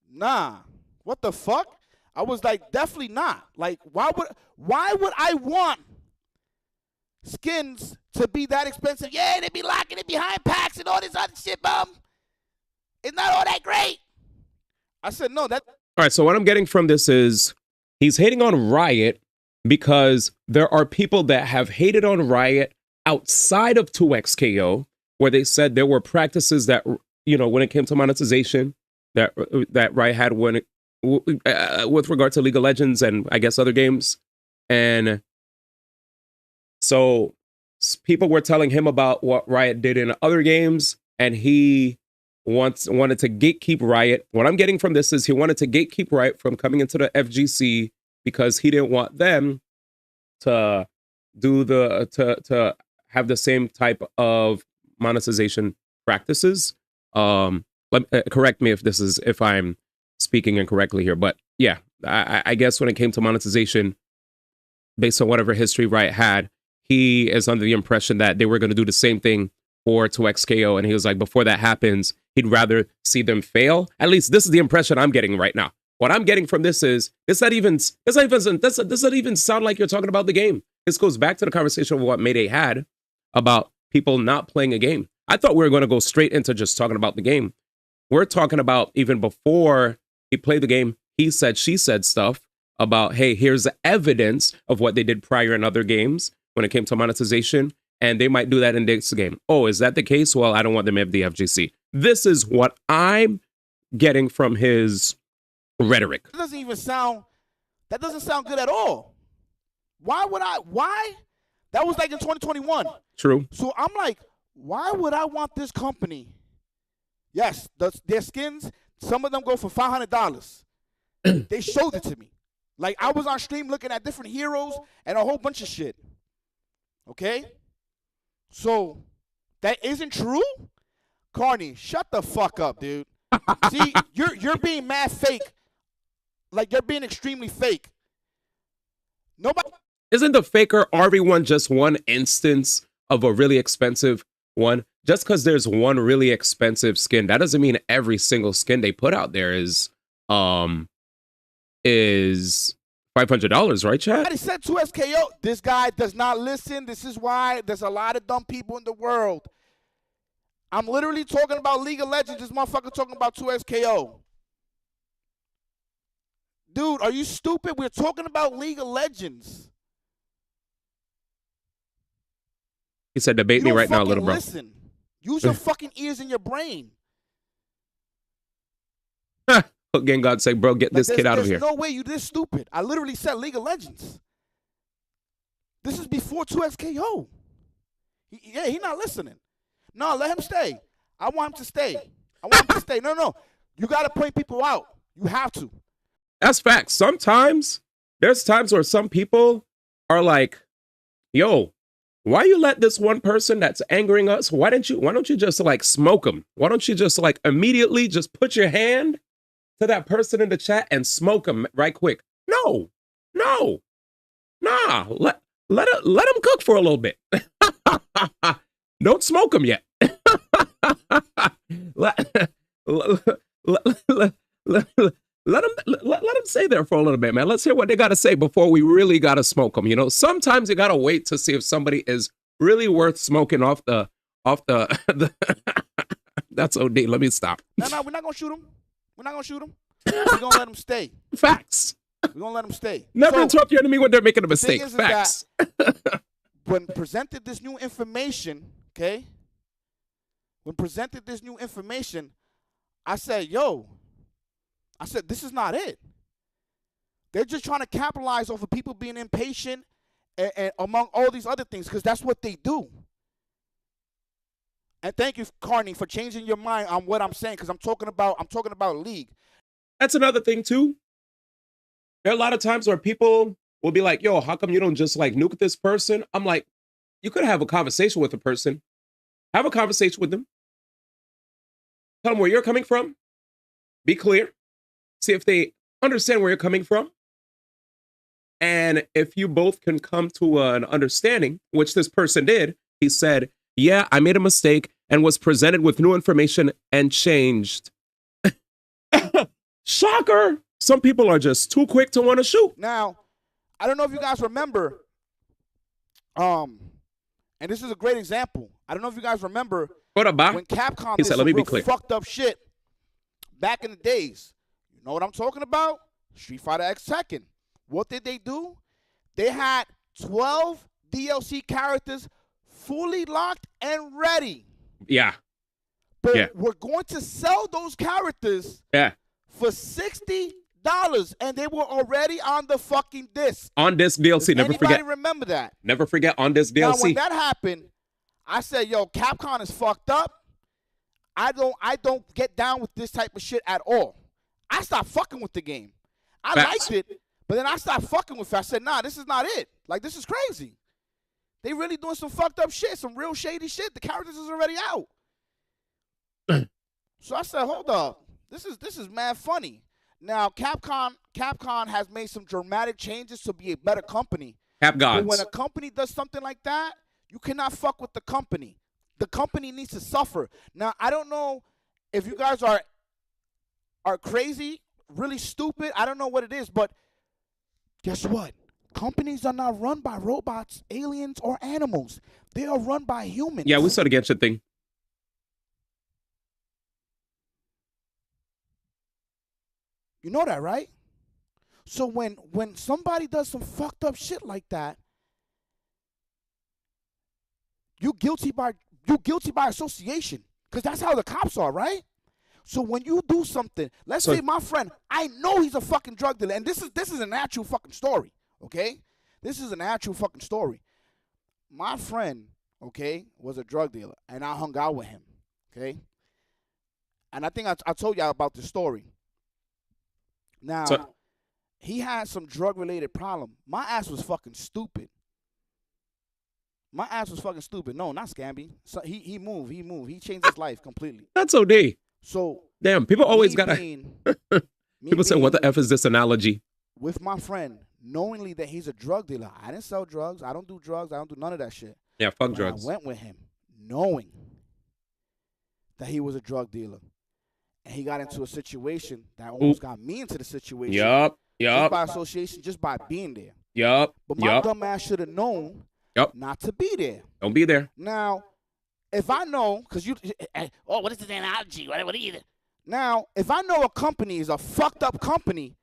nah. What the fuck? I was like, definitely not. Like, why would I want skins to be that expensive? Yeah, they be locking it behind packs and all this other shit, bum. It's not all that great. I said, no, that. All right, so what I'm getting from this is he's hating on Riot because there are people that have hated on Riot outside of 2XKO where they said there were practices that, when it came to monetization that Riot had with regard to League of Legends and I guess other games. And so people were telling him about what Riot did in other games, and he wanted to gatekeep Riot. What I'm getting from this is he wanted to gatekeep Riot from coming into the FGC because he didn't want them to do to have the same type of monetization practices. Correct me if I'm speaking incorrectly here, but yeah, I guess when it came to monetization, based on whatever history Riot had, he is under the impression that they were going to do the same thing for 2XKO, and he was like, before that happens, he'd rather see them fail. At least this is the impression I'm getting right now. What I'm getting from this is this doesn't even sound like you're talking about the game. This goes back to the conversation of what Mayday had about people not playing a game. I thought we were going to go straight into just talking about the game. We're talking about even before he played the game, he said, she said stuff about, hey, here's the evidence of what they did prior in other games when it came to monetization, and they might do that in this game. Oh, is that the case? Well, I don't want them to have the FGC. This is what I'm getting from his rhetoric. That doesn't sound good at all. Why? That was like in 2021. True. So I'm like, why would I want this company? Yes, their skins, some of them go for $500. They showed it to me. Like, I was on stream looking at different heroes and a whole bunch of shit. Okay? So, that isn't true? Carney, shut the fuck up, dude. See, you're being mad fake. Like, you're being extremely fake. Nobody. Isn't the faker RV1 just one instance of a really expensive one? Just because there's one really expensive skin, that doesn't mean every single skin they put out there is $500, right, Chad? I said 2SKO. This guy does not listen. This is why there's a lot of dumb people in the world. I'm literally talking about League of Legends. This motherfucker talking about 2SKO. Dude, are you stupid? We're talking about League of Legends. He said, debate You me don't right now, fucking little bro. listen. Use your fucking ears in your brain. Hook Gang God say, bro, get Like, this kid out of here. There's no way you this stupid. I literally said League of Legends. This is before 2XKO. He not listening. No, let him stay. I want him to stay. I want him to stay. No. You got to point people out. You have to. That's facts. Sometimes there's times where some people are like, yo, why you let this one person that's angering us? Why don't you just like smoke them? Why don't you just like immediately just put your hand to that person in the chat and smoke them right quick? No. Nah, let them cook for a little bit. Don't smoke them yet. Let them stay there for a little bit, man. Let's hear what they got to say before we really got to smoke them. You know, sometimes you got to wait to see if somebody is really worth smoking off the That's OD. Let me stop. No, we're not going to shoot him. We're not going to shoot him. We're going to let him stay. Facts. We're going to let him stay. Never interrupt your enemy when they're making a mistake. Is Facts. When presented this new information, okay? When presented this new information, I said, this is not it. They're just trying to capitalize off of people being impatient and among all these other things, because that's what they do. And thank you, Carney, for changing your mind on what I'm saying, because I'm talking about League. That's another thing too. There are a lot of times where people will be like, yo, how come you don't just like nuke this person? I'm like, you could have a conversation with a person. Have a conversation with them. Tell them where you're coming from. Be clear. See if they understand where you're coming from. And if you both can come to an understanding, which this person did, he said, yeah, I made a mistake and was presented with new information and changed. Shocker. Some people are just too quick to want to shoot. Now, I don't know if you guys remember, and this is a great example. I don't know if you guys remember when Capcom did some real fucked up shit back in the days. You know what I'm talking about? Street Fighter X Tekken. What did they do? They had 12 DLC characters fully locked and ready. Yeah. But we're going to sell those characters for $60, and they were already on the fucking disc. On disc DLC, never forget. Anybody remember that? Never forget on disc DLC. Now, when that happened, I said, yo, Capcom is fucked up. I don't get down with this type of shit at all. I stopped fucking with the game. I liked it, but then I stopped fucking with it. I said, nah, this is not it. Like, this is crazy. They really doing some fucked up shit, some real shady shit. The characters is already out. So I said, hold up. This is mad funny. Now, Capcom has made some dramatic changes to be a better company. But when a company does something like that, you cannot fuck with the company. The company needs to suffer. Now, I don't know if you guys are crazy, really stupid. I don't know what it is, but guess what? Companies are not run by robots, aliens, or animals. They are run by humans. Yeah, we saw the Genshin thing. You know that, right? So when somebody does some fucked up shit like that, you guilty by association, because that's how the cops are, right? So when you do something, let's say my friend, I know he's a fucking drug dealer, and this is an actual fucking story, okay? This is an actual fucking story. My friend, okay, was a drug dealer, and I hung out with him, okay? And I think I told y'all about this story. Now, he had some drug-related problem. My ass was fucking stupid. My ass was fucking stupid. No, not Scamby. So he moved. He changed his life completely. That's OD. So damn, people always gotta. People say, "What the f is this analogy?" With my friend, knowingly that he's a drug dealer. I didn't sell drugs. I don't do drugs. I don't do none of that shit. Yeah, fuck drugs. I went with him, knowing that he was a drug dealer, and he got into a situation that almost got me into the situation. Yup. Just by association, just by being there. Yup. But my dumb ass should have known. Not to be there. Don't be there. Now, if I know, because what is this analogy? What are you? Now, if I know a company is a fucked up company,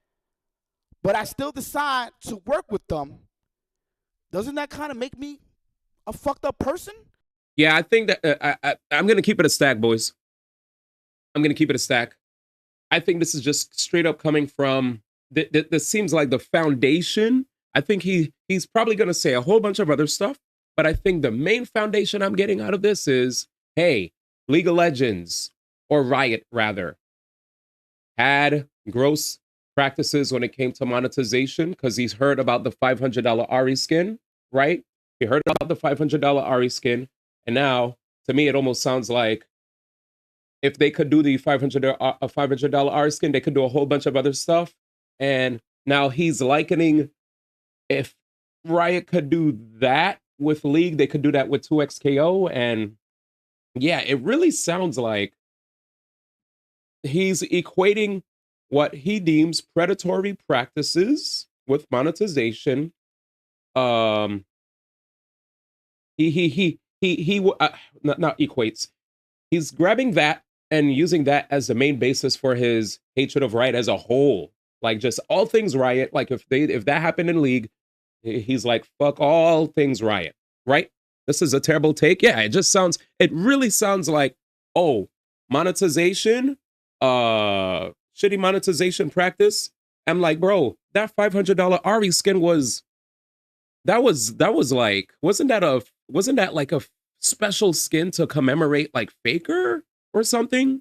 but I still decide to work with them, doesn't that kind of make me a fucked up person? Yeah, I think that I'm going to keep it a stack, boys. I'm going to keep it a stack. I think this is just straight up coming from, this seems like the foundation. I think he's probably going to say a whole bunch of other stuff, but I think the main foundation I'm getting out of this is, hey, League of Legends, or Riot rather, had gross practices when it came to monetization because he's heard about the $500 Ari skin, right? He heard about the $500 Ari skin, and now, to me, it almost sounds like if they could do the $500 Ari skin, they could do a whole bunch of other stuff. And now he's likening, if Riot could do that with League, they could do that with 2XKO. And yeah, it really sounds like he's equating what he deems predatory practices with monetization. Not equates. He's grabbing that and using that as the main basis for his hatred of Riot as a whole. Like just all things Riot. Like if that happened in League, he's like, fuck all things Riot, right? This is a terrible take. Yeah, it really sounds like, oh, monetization, shitty monetization practice. I'm like, bro, that $500 Ari skin wasn't that like a special skin to commemorate like Faker or something?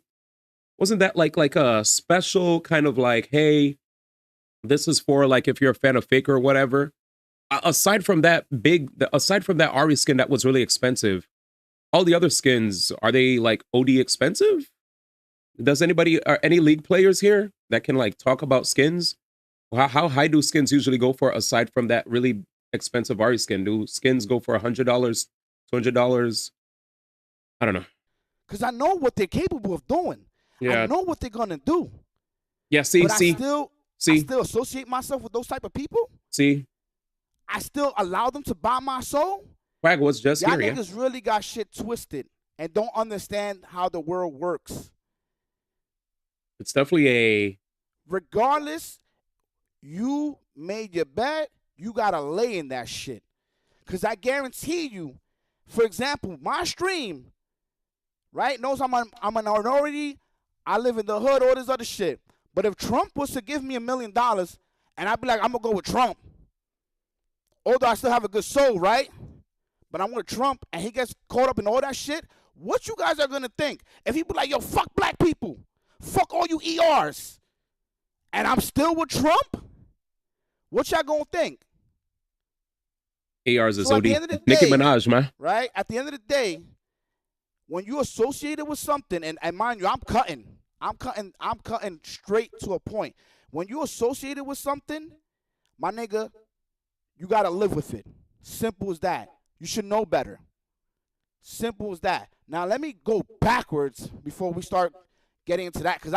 Wasn't that like a special kind of like, hey, this is for like if you're a fan of Faker or whatever? Aside from that Ari skin that was really expensive, all the other skins, are they like OD expensive? Does any League players here that can like talk about skins? How high do skins usually go for aside from that really expensive Ari skin? Do skins go for $100, $200? I don't know. Because I know what they're capable of doing. Yeah. I know what they're gonna do. Yeah, I still associate myself with those type of people. See? I still allow them to buy my soul. Quag was just Y'all here, niggas really got shit twisted and don't understand how the world works. It's definitely regardless, you made your bet, you gotta lay in that shit. Cause I guarantee you, for example, my stream, right, knows I'm a minority, I live in the hood, all this other shit. But if Trump was to give me $1 million and I'd be like, I'm gonna go with Trump. Although I still have a good soul, right? But I'm with Trump and he gets caught up in all that shit, what you guys are gonna think? If he be like, yo, fuck black people, fuck all you ERs, and I'm still with Trump, what y'all gonna think? ERs is OD. Nicki Minaj, man. Right? At the end of the day, when you associate it with something, and mind you, I'm cutting straight to a point. When you associate it with something, my nigga, you gotta live with it. Simple as that. You should know better. Simple as that. Now let me go backwards before we start getting into that, because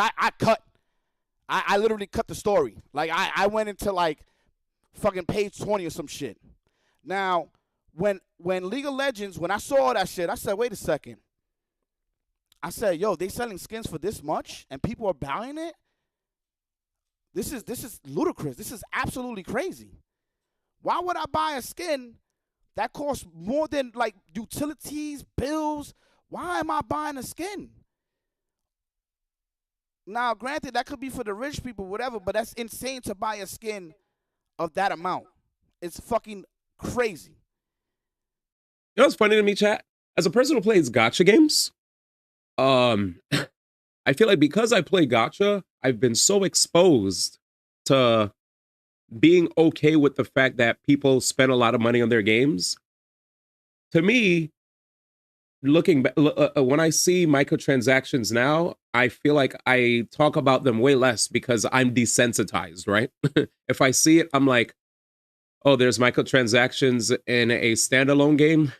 I literally cut the story. Like I went into like fucking page 20 or some shit. Now, when League of Legends, when I saw that shit, I said, wait a second. I said, yo, they selling skins for this much and people are buying it? This is ludicrous. This is absolutely crazy. Why would I buy a skin that costs more than like utilities, bills? Why am I buying a skin? Now, granted, that could be for the rich people, whatever, but that's insane to buy a skin of that amount. It's fucking crazy. You know what's funny to me, chat? As a person who plays gacha games, I feel like because I play gacha, I've been so exposed to being okay with the fact that people spend a lot of money on their games. To me, looking back, when I see microtransactions now, I feel like I talk about them way less because I'm desensitized, right? If I see it, I'm like, oh, there's microtransactions in a standalone game.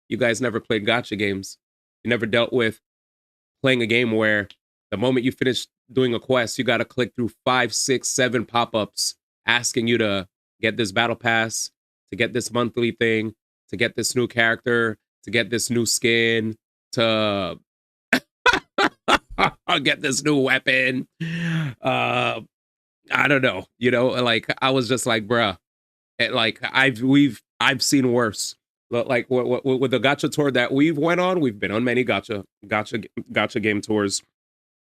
You guys never played gacha games. You never dealt with playing a game where the moment you finish doing a quest, you got to click through 5, 6, 7 pop-ups asking you to get this battle pass, to get this monthly thing, to get this new character, to get this new skin, to get this new weapon. I don't know, you know, like I was just like, bruh, like I've seen worse. Like with the gacha tour that we've went on, we've been on many gacha game tours.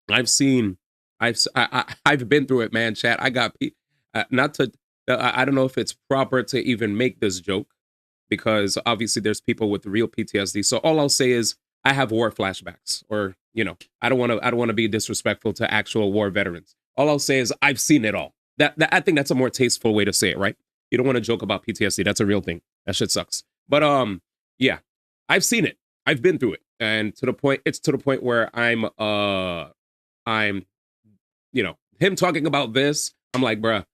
I've seen, I've been through it, man. Chat. I got not to. I don't know if it's proper to even make this joke because obviously there's people with real PTSD. So all I'll say is I have war flashbacks, or you know, I don't want to be disrespectful to actual war veterans. All I'll say is I've seen it all. That I think that's a more tasteful way to say it, right? You don't want to joke about PTSD. That's a real thing. That shit sucks. But yeah, I've seen it. I've been through it, and it's to the point where I'm, you know, him talking about this. I'm like, bruh,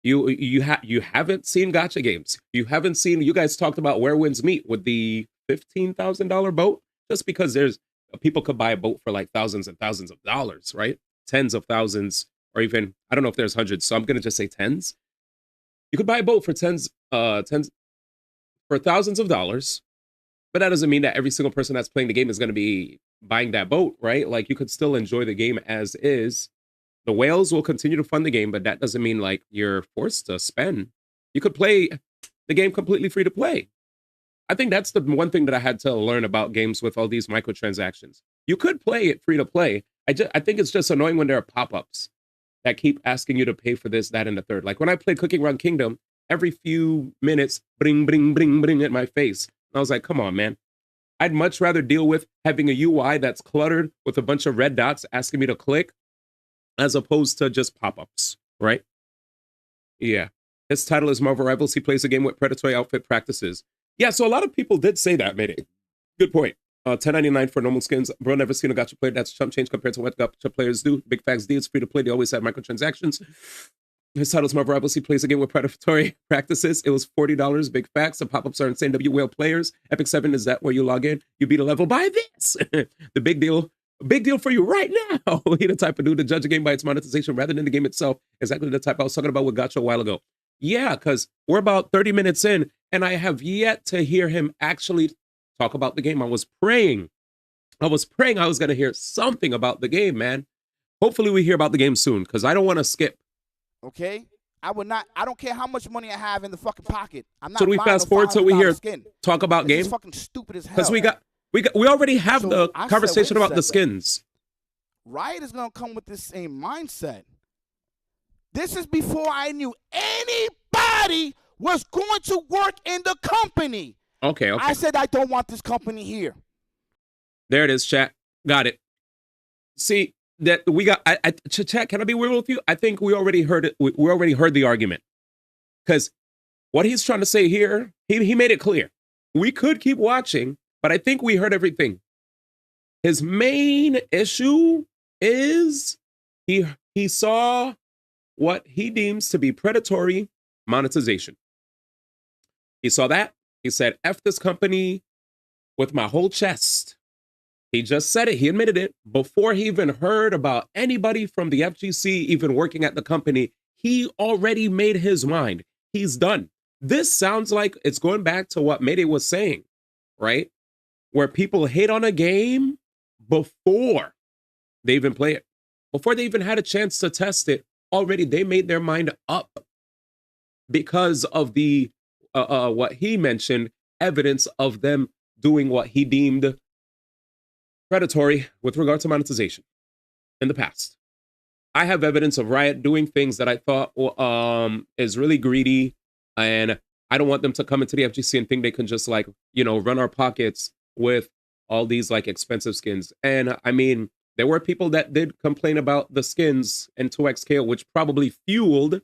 you haven't seen gacha games. You haven't seen. You guys talked about where winds meet with the $15,000 boat. Just because there's people could buy a boat for like thousands and thousands of dollars, right? Tens of thousands, or even I don't know if there's hundreds. So I'm gonna just say tens. You could buy a boat for tens for thousands of dollars, but that doesn't mean that every single person that's playing the game is going to be buying that boat, right? Like you could still enjoy the game as is. The whales will continue to fund the game, but that doesn't mean like you're forced to spend. You could play the game completely free to play. I think that's the one thing that I had to learn about games with all these microtransactions. You could play it free to play. I think it's just annoying when there are pop-ups that keep asking you to pay for this, that, and the third. Like when I played Cooking Run Kingdom, every few minutes, bring, bring, bring, bring at my face. And I was like, come on, man. I'd much rather deal with having a UI that's cluttered with a bunch of red dots asking me to click as opposed to just pop-ups, right? Yeah. His title is Marvel Rivals. He plays a game with predatory outfit practices. Yeah, so a lot of people did say that, Mayday. Good point. $10.99 for normal skins. Bro, never seen a gacha player that's chump change compared to what gacha players do. Big facts D, it's free to play. They always have microtransactions. His title's Marvel Rivals. He plays a game with predatory practices. It was $40. Big facts. The pop-ups are insane. W-Whale players. Epic 7 is that where you log in. You beat a level by this. The big deal for you right now. He the type of dude to judge a game by its monetization rather than the game itself. Exactly the type I was talking about with gacha a while ago. Yeah, because we're about 30 minutes in, and I have yet to hear him actually talk about the game. I was praying I was going to hear something about the game, man. Hopefully we hear about the game soon, because I don't want to skip. Okay? I don't care how much money I have in the fucking pocket. I'm not. So we fast forward till we hear talk about game? It's fucking stupid as hell. Because we already have the conversation about the skins. Riot is going to come with this same mindset. This is before I knew anybody was going to work in the company. Okay. I said I don't want this company here. There it is, chat. Got it. See that we got. Chat. Can I be real with you? I think we already heard it. We already heard the argument. Because what he's trying to say here, he made it clear. We could keep watching, but I think we heard everything. His main issue is he saw what he deems to be predatory monetization. He saw that. He said, F this company with my whole chest. He just said it. He admitted it. Before he even heard about anybody from the FGC even working at the company, he already made his mind. He's done. This sounds like it's going back to what Mayday was saying, right? Where people hate on a game before they even play it. Before they even had a chance to test it, already they made their mind up because of the what he mentioned, evidence of them doing what he deemed predatory with regard to monetization in the past. I have evidence of Riot doing things that I thought is really greedy, and I don't want them to come into the FGC and think they can just like, you know, run our pockets with all these like expensive skins. And I mean, there were people that did complain about the skins in 2XK, which probably fueled,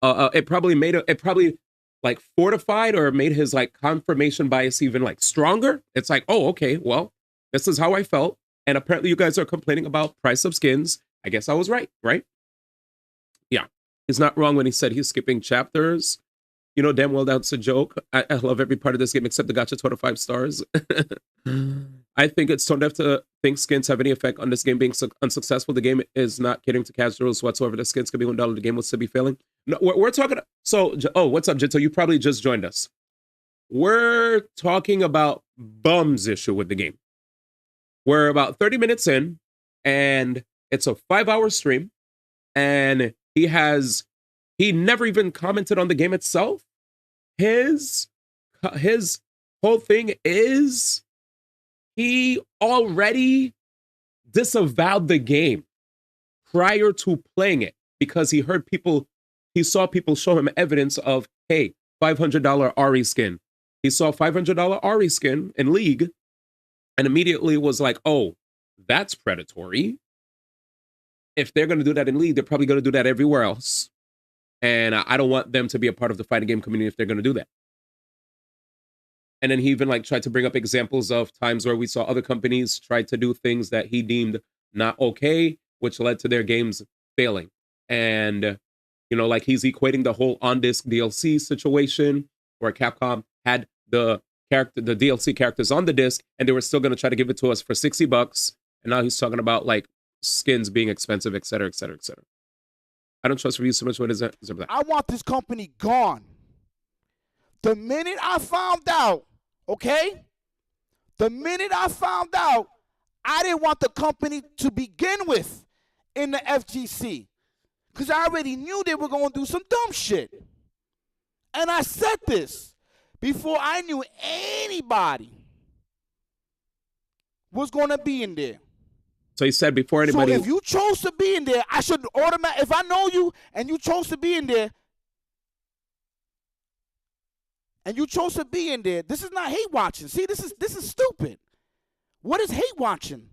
it probably like fortified or made his like confirmation bias even like stronger. It's like, oh, okay, well, this is how I felt. And apparently you guys are complaining about price of skins. I guess I was right? Yeah. He's not wrong when he said he's skipping chapters. You know damn well that's a joke. I love every part of this game except the gacha 25 stars. I think it's tone deaf to think skins have any effect on this game being unsuccessful. The game is not catering to casuals whatsoever. The skins could be $1. The game will still be failing. No, we're talking. So, what's up, Jito? You probably just joined us. We're talking about Bum's issue with the game. We're about 30 minutes in, and it's a 5-hour stream, and He never even commented on the game itself. His whole thing is he already disavowed the game prior to playing it because he saw people show him evidence of, hey, $500 Ari skin. He saw $500 Ari skin in League and immediately was like, oh, that's predatory. If they're going to do that in League, they're probably going to do that everywhere else. And I don't want them to be a part of the fighting game community if they're going to do that. And then he even like tried to bring up examples of times where we saw other companies try to do things that he deemed not okay, which led to their games failing. And, you know, like he's equating the whole on-disc DLC situation where Capcom had the DLC characters on the disc and they were still going to try to give it to us for $60. And now he's talking about like skins being expensive, et cetera, et cetera, et cetera. I don't trust reviews so much. What is that? I want this company gone. The minute I found out, okay? The minute I found out, I didn't want the company to begin with in the FGC. Because I already knew they were going to do some dumb shit. And I said this before I knew anybody was going to be in there. So he said before anybody... So if you chose to be in there, I should automatically... If I know you and you chose to be in there, this is not hate watching. See, this is stupid. What is hate watching?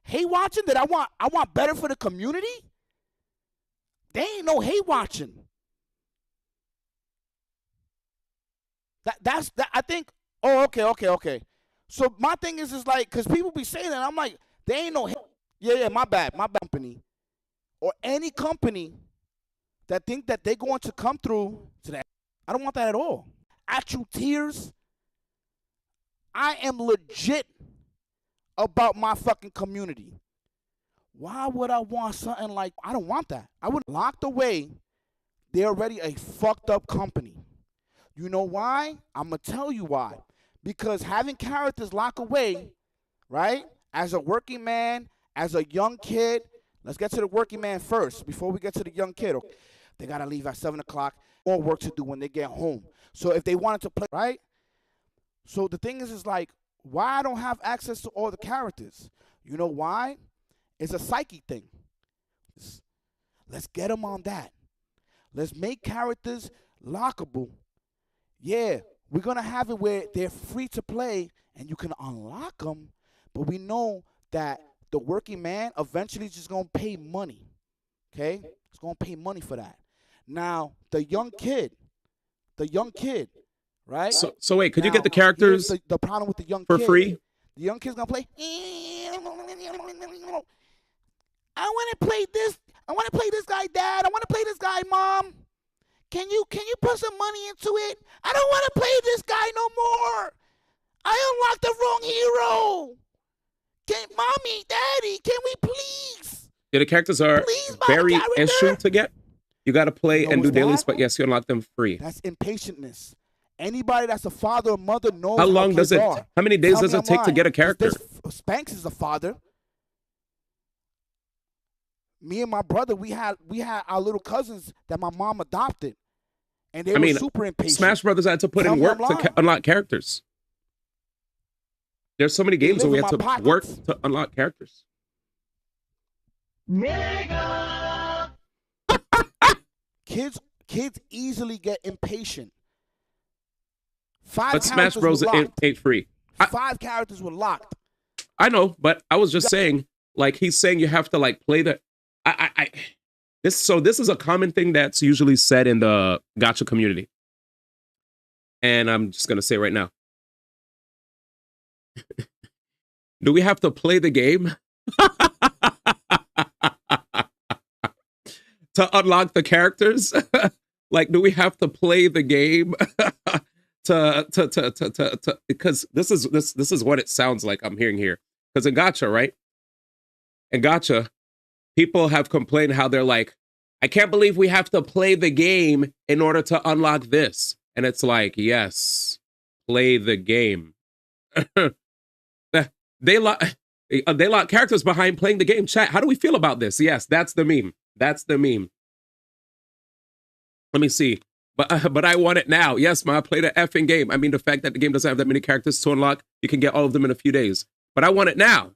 Hate watching that I want better for the community? They ain't no hate watching. That's I think. Oh, okay. So my thing is like, because people be saying that, I'm like, they ain't no hate. Yeah, my bad company, or any company that think that they're going to come through to that. I don't want that at all. Actual tears. I am legit about my fucking community. Why would I want something like, I don't want that. I would locked away. They're already a fucked up company. You know why? I'm going to tell you why. Because having characters locked away, right, as a working man, as a young kid, let's get to the working man first before we get to the young kid. Okay. They got to leave at 7 o'clock, more work to do when they get home. So if they wanted to play, right? So the thing is like, why I don't have access to all the characters? You know why? It's a psyche thing. Let's get them on that. Let's make characters lockable. Yeah, we're going to have it where they're free to play and you can unlock them, but we know that the working man eventually is just going to pay money, okay? It's going to pay money for that. Now, the young kid, right? So wait, could you get the characters the problem with the young for kid, free? The young kid's going to play, I want to play this. I want to play this guy, Dad. I want to play this guy, Mom. Can you put some money into it? I don't want to play this guy no more. I unlocked the wrong hero. Mommy, Daddy, can we please? Yeah, the characters are very issue to get. You got to play and do dailies, but yes, you unlock them free. That's impatientness. Anybody that's a father or mother knows how long does it? How many days does it take to get a character? Spanx is a father. Me and my brother, we had our little cousins that my mom adopted, and they were super impatient. Smash Brothers had to put in work to unlock characters. There's so many games where we had to work to unlock characters. Kids easily get impatient. But Smash Bros. Ain't free. 5 characters were locked. I know, but I was just saying, like he's saying you have to like play the. This is a common thing that's usually said in the gacha community, and I'm just gonna say right now. Do we have to play the game to unlock the characters? Like, do we have to play the game to because this is what it sounds like I'm hearing here. Because in gacha, right? In gacha, people have complained how they're like, I can't believe we have to play the game in order to unlock this. And it's like, yes, play the game. They lock characters behind playing the game. Chat, how do we feel about this? Yes, that's the meme. That's the meme. Let me see. But I want it now. Yes, man, I played an effing game. I mean, the fact that the game doesn't have that many characters to unlock, you can get all of them in a few days. But I want it now.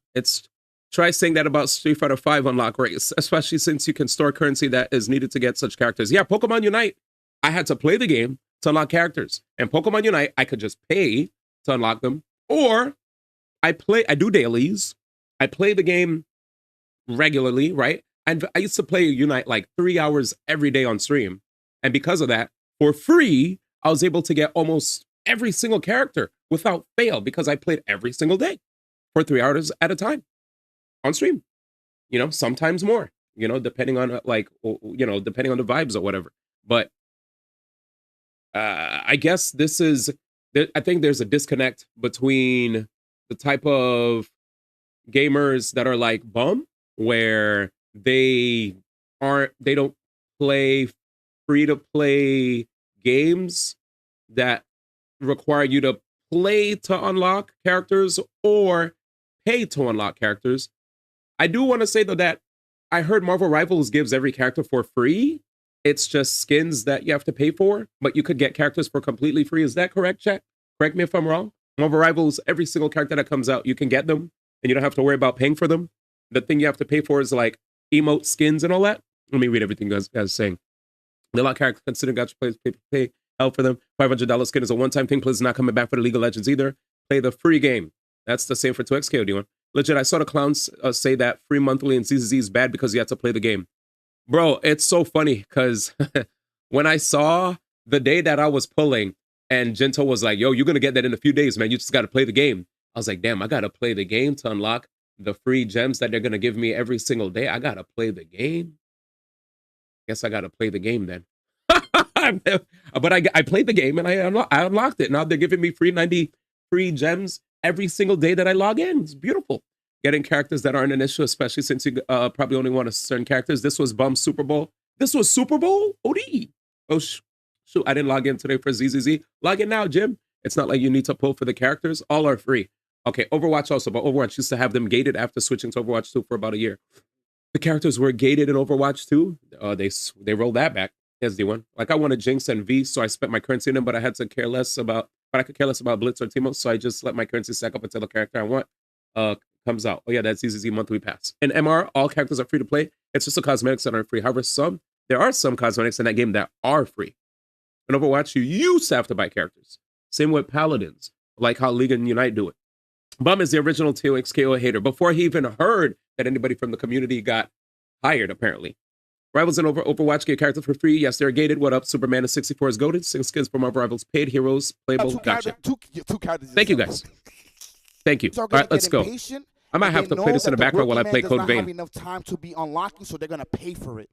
Try saying that about Street Fighter 5 unlock rates, especially since you can store currency that is needed to get such characters. Yeah, Pokemon Unite, I had to play the game to unlock characters. And Pokemon Unite, I could just pay to unlock them. Or I do dailies. I play the game regularly, right? And I used to play Unite like 3 hours every day on stream. And because of that, for free, I was able to get almost every single character without fail because I played every single day for 3 hours at a time on stream. You know, sometimes more, you know, depending on depending on the vibes or whatever. But I guess I think there's a disconnect between the type of gamers that are like Bum, where they don't play free to play games that require you to play to unlock characters or pay to unlock characters. I do want to say though that I heard Marvel Rivals gives every character for free. It's just skins that you have to pay for, but you could get characters for completely free. Is that correct, chat? Correct me if I'm wrong. Marvel Rivals, every single character that comes out, you can get them and you don't have to worry about paying for them. The thing you have to pay for is like emote skins and all that. Let me read everything you guys are saying. The lot character consider gotcha players pay hell for them. $500 skin is a one-time thing. Please not coming back for the League of Legends either. Play the free game. That's the same for 2X KOD1. Legit, I saw the clowns say that free monthly in ZZZ is bad because you have to play the game. Bro, it's so funny because when I saw the day that I was pulling and Gento was like, yo, you're going to get that in a few days, man. You just got to play the game. I was like, damn, I got to play the game to unlock the free gems that they're going to give me every single day. I got to play the game. Guess I got to play the game then. But I played the game and I unlocked it. Now they're giving me free 90 free gems every single day that I log in. It's beautiful. Getting characters that aren't an issue, especially since you probably only want certain characters. This was Bum Super Bowl. This was Super Bowl? OD. Oh, shoot. I didn't log in today for ZZZ. Log in now, Jim. It's not like you need to pull for the characters. All are free. Okay, Overwatch also. But Overwatch used to have them gated after switching to Overwatch 2 for about a year. The characters were gated in Overwatch 2. They rolled that back. XD1. Like I wanted Jinx and V, so I spent my currency in them, but I could care less about Blitz or Teemo, so I just let my currency stack up until the character I want comes out. Oh yeah, that's ZZZ monthly pass. In MR, all characters are free to play. It's just the cosmetics that aren't free. However, there are some cosmetics in that game that are free. In Overwatch, you used to have to buy characters. Same with Paladins, like how League and Unite do it. Bum is the original TOXKO hater before he even heard that anybody from the community got hired, apparently. Rivals in Overwatch get characters for free. Yes, they're gated. What up? Superman is 64 is goated. 6 skins for Marvel Rivals. Paid heroes. Playable. Gotcha. Two characters. Thank you, guys. Thank you. All right, let's go. I might have to play this in the background while I play Code Vein. Have enough time to be unlocking, so they're gonna pay for it.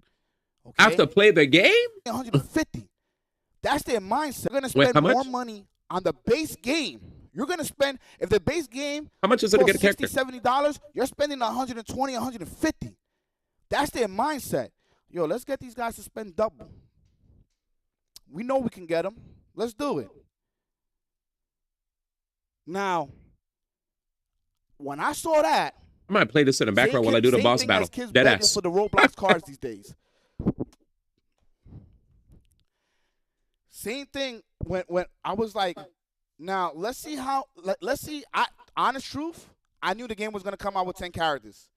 Okay? I have to play the game? 150. That's their mindset. They're gonna spend more money on the base game. You're gonna spend if the base game. How much is it to get a character? $60-$70. You're spending 120, 150. That's their mindset. Yo, let's get these guys to spend double. We know we can get them. Let's do it. Now, when I saw that, I might play this in the background while I do the boss battle. Dead ass. For the Roblox cards these days. Same thing when I was like, now let's see how. Let's see. Honest truth, I knew the game was gonna come out with 10 characters.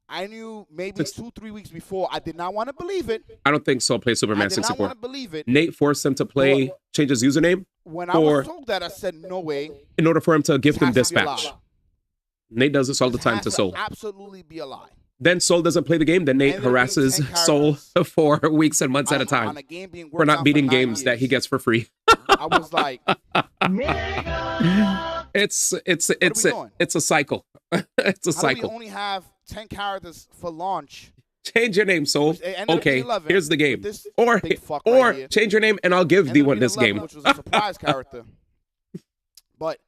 I knew maybe 2-3 weeks before. I did not want to believe it. I don't think so. Play Superman 64. I did not want to believe it. Nate forced him to play, change his username. When I was told that, I said, no way. In order for him to give him dispatch. Nate does this all the time to Soul. Absolutely be a lie. Then Soul doesn't play the game. Then Nate harasses Soul for weeks and months at a time for not beating games that he gets for free. I was like, it's a cycle. It's a cycle. We only have 10 characters for launch. Change your name, Soul. Okay, here's the game. Or change your name and I'll give D1 this game. Which was a surprise character. But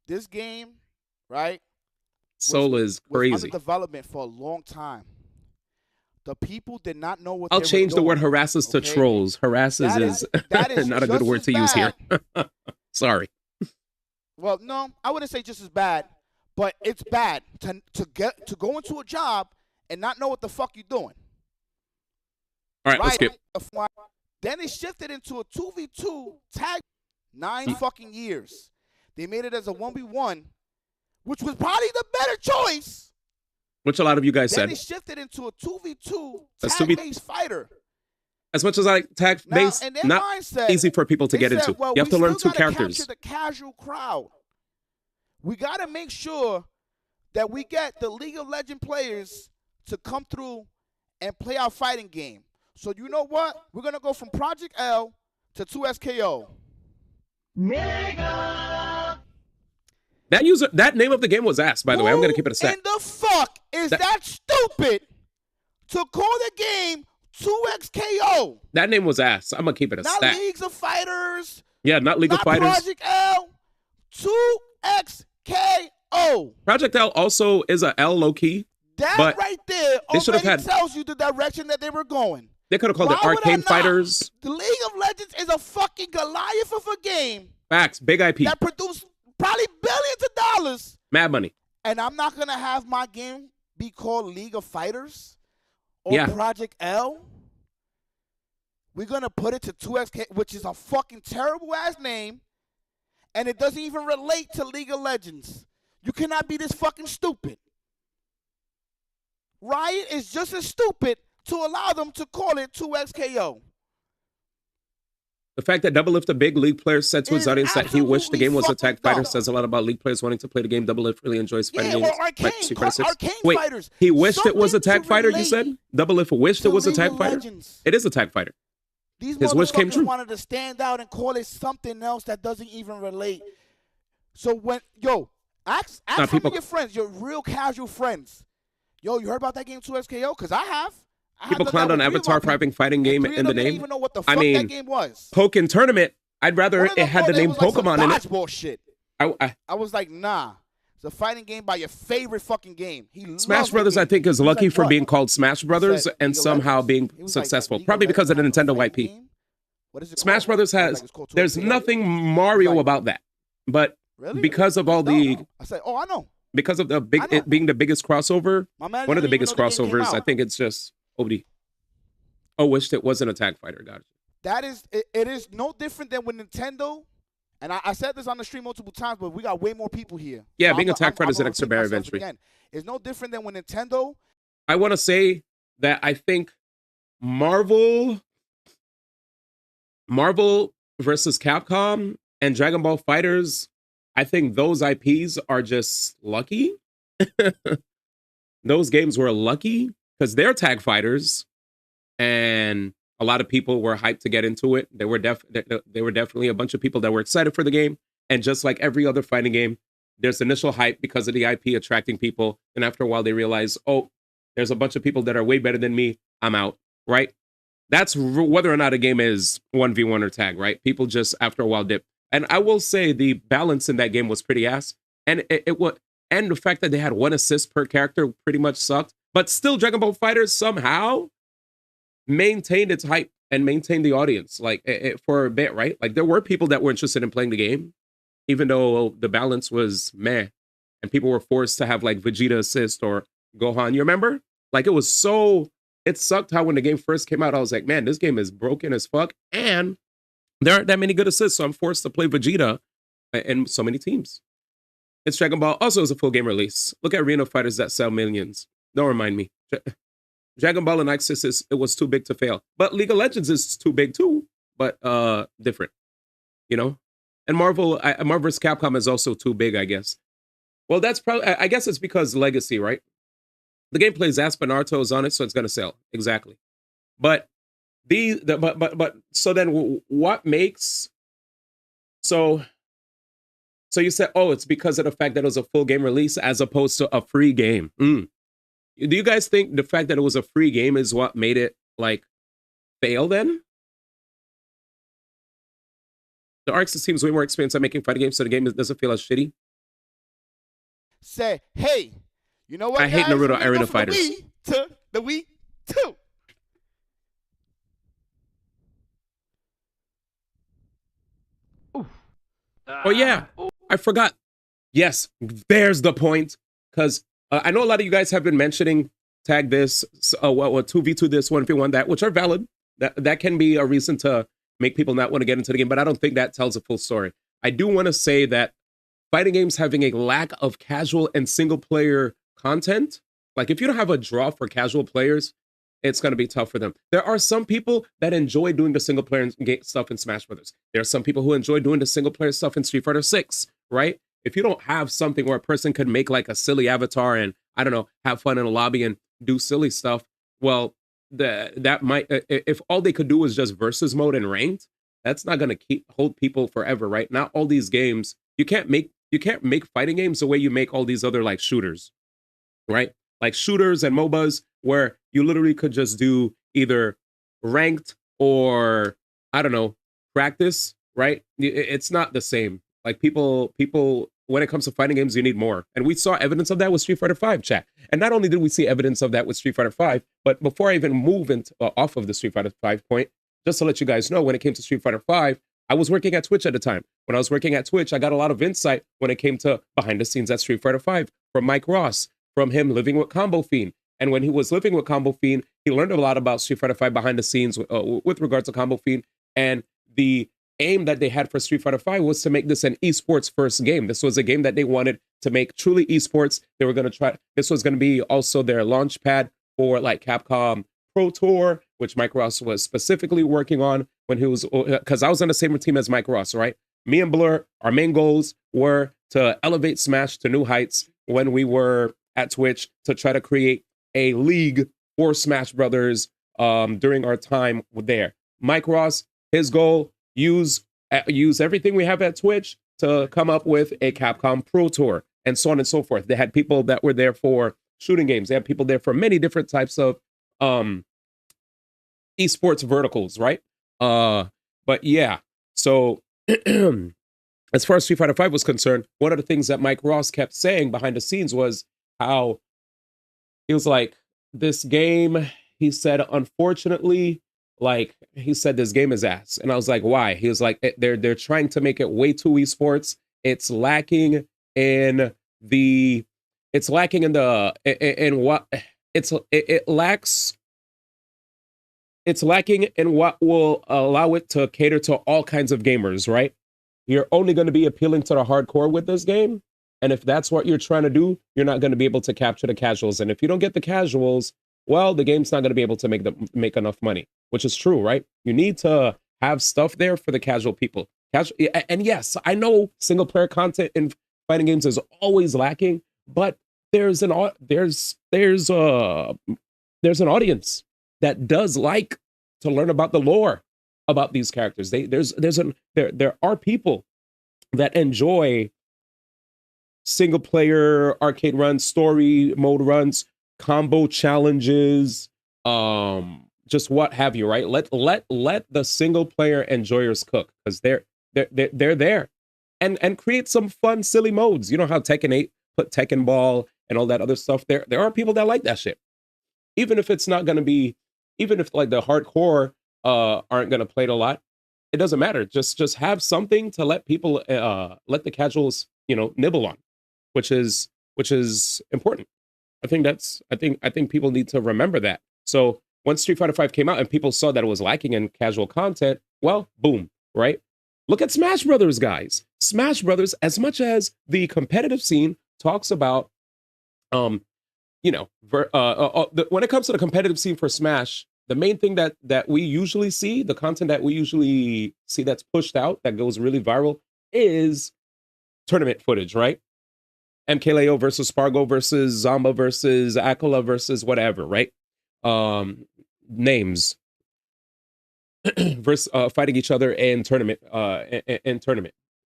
this game, right? Soul is crazy. Was under development for a long time. The people did not know what. I'll change the word harasses to trolls. Harasses is not a good word to use here. Sorry. Well, no, I wouldn't say just as bad, but it's bad to go into a job and not know what the fuck you're doing. All right, let's skip. Then it shifted into a 2v2 tag 9 fucking years. They made it as a 1v1, which was probably the better choice. Which a lot of you guys Then said. it shifted into a 2v2 That's tag-based fighter. As much as I like tag based, in their not mindset, easy for people to they get said, into. well, You have to we learn still 2 gotta characters. capture the casual crowd. We got to make sure that we get the League of Legends players to come through and play our fighting game. So you know what? We're going to go from Project L to 2SKO. That name of the game was ass, by the way. I'm going to keep it a sec. In the fuck is that stupid to call the game 2XKO? That name was ass. I'm going to keep it a Not stat. Leagues of Fighters. Yeah, not League of Fighters. Project L. 2XKO. Project L also is a L low key. That but right there they should have already had. tells you the direction that they were going. They could have called it Why would I Arcane not? Fighters. The League of Legends is a fucking Goliath of a game Facts. Big IP. that produced probably billions of dollars. Mad money. And I'm not going to have my game be called League of Fighters or Yeah. Project L. We're going to put it to 2XK, which is a fucking terrible ass name. And it doesn't even relate to League of Legends. You cannot be this fucking stupid. Riot is just as stupid to allow them to call it 2XKO. The fact that Double Lift, a big League player, said to his audience that he wished the game was a tag absolutely fighter fucking says a lot about League players wanting to play the game. Double Lift really enjoys fighting Yeah, games. or Arcane, like Super 6. Arcane Wait, Fighters. he wished it was a Something tag to fighter, you relate said? Double Lift wished to it was a League tag of fighter? Legends. It is a tag fighter. These His wish came motherfuckers true. wanted to stand out and call it something else that doesn't even relate. So when, ask Nah, some people- of your friends, your real casual friends. Yo, you heard about that game 2XKO? Because I have. People clowned on Avatar for having fighting game in the Didn't name. even know what the I fuck mean, that game was. Pokken Tournament, I'd rather One of it them had the thought it name was like some Pokemon in it. dodgeball shit. I I was like, nah. It's a fighting game by your favorite fucking game. Smash loves the Brothers, I game. think, is He was lucky like, for what? being called Smash Brothers said, and League of somehow Legends. being He was like, successful. League of Probably because of the Legends has a Nintendo fighting IP. game? What is it Smash called? Brothers I was has, like, it's called there's 2XKO. nothing Mario Like, about that. But Really? because of all No. the, I said, oh, I know. because of the I big, know. it being the biggest crossover, My man one of the didn't even biggest know the game came crossovers, I out. think it's just OD. Oh, wished it wasn't a tag fighter. Got it. That is, it is no different than when Nintendo, and I said this on the stream multiple times, but we got way more people here. Yeah, So being a tag fighter I'm is an gonna extra repeat barrier of myself entry. again. It's no different than when Nintendo. I want to say that I think Marvel versus Capcom and Dragon Ball Fighters, I think those IPs are just lucky. Those games were lucky because they're tag fighters, and a lot of people were hyped to get into it. There were definitely a bunch of people that were excited for the game, and just like every other fighting game, there's initial hype because of the IP attracting people, and after a while they realize, oh, there's a bunch of people that are way better than me. I'm out, right? That's whether or not a game is 1v1 or tag, right? People just after a while dip. And I will say the balance in that game was pretty ass, and it was. And the fact that they had 1 assist per character pretty much sucked. But still, Dragon Ball FighterZ somehow maintained its hype and maintained the audience, like for a bit, right? Like there were people that were interested in playing the game, even though the balance was meh, and people were forced to have like Vegeta assist or Gohan. You remember? Like it sucked how when the game first came out, I was like, man, this game is broken as fuck, and there aren't that many good assists, so I'm forced to play Vegeta in so many teams. It's Dragon Ball. Also, is a full game release. Look at Arena Fighters that sell millions. Don't remind me. Dragon Ball and Axis it was too big to fail. But League of Legends is too big too, but different, you know. And Marvel vs. Capcom is also too big, I guess. Well, that's probably. I guess it's because legacy, right? The game plays Naruto's on it, so it's gonna sell exactly. But so then what makes so? So you said, oh, it's because of the fact that it was a full game release as opposed to a free game. Do you guys think the fact that it was a free game is what made it, like, fail then? The Arcs seems way more experienced at making fighting games, so the game doesn't feel as shitty. Say, hey, you know what, I hate guys? Naruto We're gonna Arena go from Fighters. The Wii to the Wii 2. Oh, yeah. I forgot. Yes, there's the point. Because I know a lot of you guys have been mentioning tag this, 2v2 this, 1v1 that, which are valid. That can be a reason to make people not want to get into the game, but I don't think that tells a full story. I do want to say that fighting games having a lack of casual and single player content, like if you don't have a draw for casual players, it's going to be tough for them. There are some people that enjoy doing the single player stuff in Smash Brothers. There are some people who enjoy doing the single player stuff in Street Fighter 6, right? If you don't have something where a person could make like a silly avatar and, I don't know, have fun in a lobby and do silly stuff, well, that might, if all they could do was just versus mode and ranked, that's not going to hold people forever, right? Not all these games, you can't make fighting games the way you make all these other like shooters, right? Like shooters and MOBAs where you literally could just do either ranked or, I don't know, practice, right? It's not the same. Like people, when it comes to fighting games, you need more. And we saw evidence of that with Street Fighter V, chat. And not only did we see evidence of that with Street Fighter V, but before I even move into, off of the Street Fighter V point, just to let you guys know, when it came to Street Fighter V, I was working at Twitch at the time. When I was working at Twitch, I got a lot of insight when it came to behind the scenes at Street Fighter V from Mike Ross, from him living with Combo Fiend. And when he was living with Combo Fiend, he learned a lot about Street Fighter V behind the scenes with regards to Combo Fiend. And the aim that they had for Street Fighter V was to make this an esports first game. This was a game that they wanted to make truly esports. They were going to try, this was going to be also their launch pad for like Capcom Pro Tour, which Mike Ross was specifically working on when he was, because I was on the same team as Mike Ross, right? Me and Blur, our main goals were to elevate Smash to new heights when we were at Twitch, to try to create a league for Smash Brothers during our time there. Mike Ross, his goal, use everything we have at Twitch to come up with a Capcom Pro Tour, and so on and so forth. They had people that were there for shooting games. They had people there for many different types of esports verticals, right? But yeah, so as far as Street Fighter V was concerned, one of the things that Mike Ross kept saying behind the scenes was how he was like, this game, he said, unfortunately, like, he said, this game is ass. And I was like, why? He was like, they're trying to make it way too esports. It's lacking in the, it lacking in what will allow it to cater to all kinds of gamers, right? You're only going to be appealing to the hardcore with this game. And if that's what you're trying to do, you're not going to be able to capture the casuals. And if you don't get the casuals, well, the game's not going to be able to make enough money, which is true, right? You need to have stuff there for the casual people. And yes, I know single player content in fighting games is always lacking, but there's an audience that does like to learn about the lore about these characters. There are people that enjoy single player arcade runs, story mode runs, combo challenges, just what have you, right? Let the single player enjoyers cook, because they're there, and create some fun silly modes. You know how Tekken 8 put Tekken Ball and all that other stuff there. There are people that like that shit, even if it's not going to be, even if like the hardcore aren't going to play it a lot. It doesn't matter. Just have something to let people let the casuals, nibble on, which is important. I think people need to remember that. So once Street Fighter V came out and people saw that it was lacking in casual content, well, boom, right? Look at Smash Brothers, guys. Smash Brothers, as much as the competitive scene talks about, when it comes to the competitive scene for Smash, the main thing that we usually see, the content that we usually see that's pushed out, that goes really viral, is tournament footage, right? MKLeo versus Spargo versus Zamba versus Aquila versus whatever, right? Names versus fighting each other in tournament.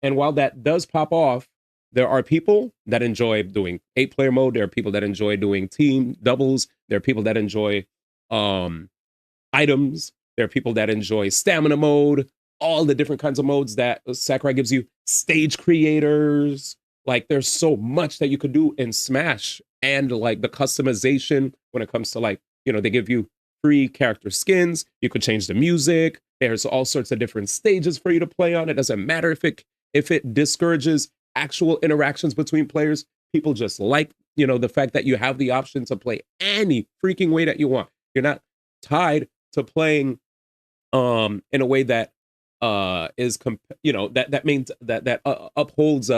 And while that does pop off, there are people that enjoy doing 8-player mode. There are people that enjoy doing team doubles. There are people that enjoy items. There are people that enjoy stamina mode. All the different kinds of modes that Sakurai gives you. Stage creators. Like, there's so much that you could do in Smash, and like the customization when it comes to like, they give you free character skins. You could change the music. There's all sorts of different stages for you to play on. It doesn't matter if it discourages actual interactions between players. People just like you know, the fact that you have the option to play any freaking way that you want. You're not tied to playing in a way that is you know, that means that upholds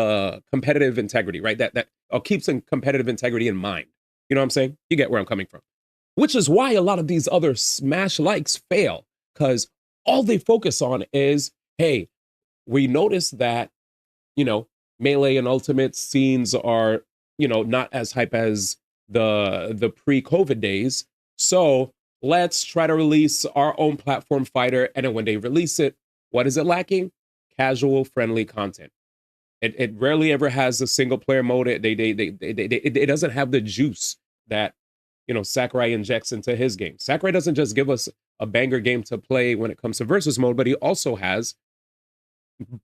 competitive integrity, right? That keeps in competitive integrity in mind. You know what I'm saying? You get where I'm coming from. Which is why a lot of these other Smash likes fail, because all they focus on is, hey, we noticed that, you know, Melee and Ultimate scenes are, you know, not as hype as the pre-COVID days. So let's try to release our own platform fighter. And then when they release it, what is it lacking? Casual, friendly content. It rarely ever has a single player mode. It doesn't have the juice that, you know, Sakurai injects into his game. Sakurai doesn't just give us a banger game to play when it comes to versus mode, but he also has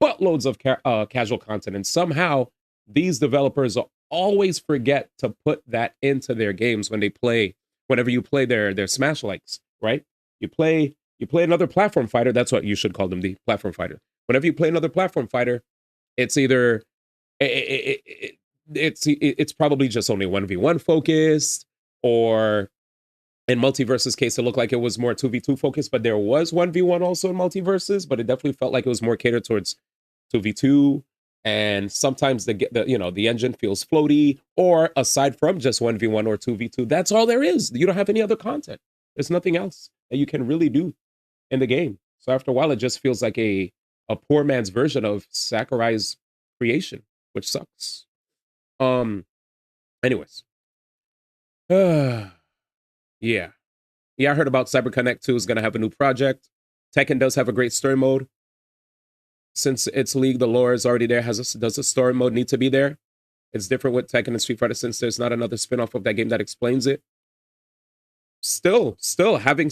buttloads of casual content. And somehow these developers always forget to put that into their games when they play, whenever you play their Smash likes, right? You play another platform fighter. That's what you should call them, the platform fighter. Whenever you play another platform fighter, it's either it's probably just only 1v1 focused, or in Multiverse's case, it looked like it was more 2v2 focused, but there was 1v1 also in Multiverses, but it definitely felt like it was more catered towards 2v2. And sometimes the engine feels floaty, or aside from just 1v1 or 2v2, that's all there is. You don't have any other content. There's nothing else that you can really do in the game. So after a while, it just feels like a poor man's version of Sakurai's creation, which sucks. Anyways. Yeah. I heard about CyberConnect 2 is going to have a new project. Tekken does have a great story mode. Since its League, the lore is already there. Does a story mode need to be there? It's different with Tekken and Street Fighter since there's not another spin-off of that game that explains it. Still having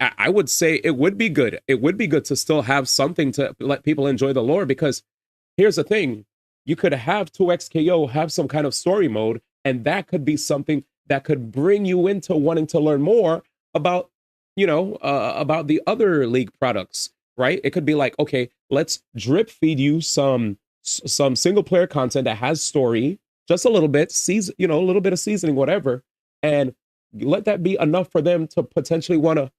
I would say it would be good. It would be good to still have something to let people enjoy the lore, because here's the thing. You could have 2XKO have some kind of story mode, and that could be something that could bring you into wanting to learn more about, you know, about the other League products, right? It could be like, okay, let's drip feed you some single player content that has story, just a little bit, a little bit of seasoning, whatever, and let that be enough for them to potentially want to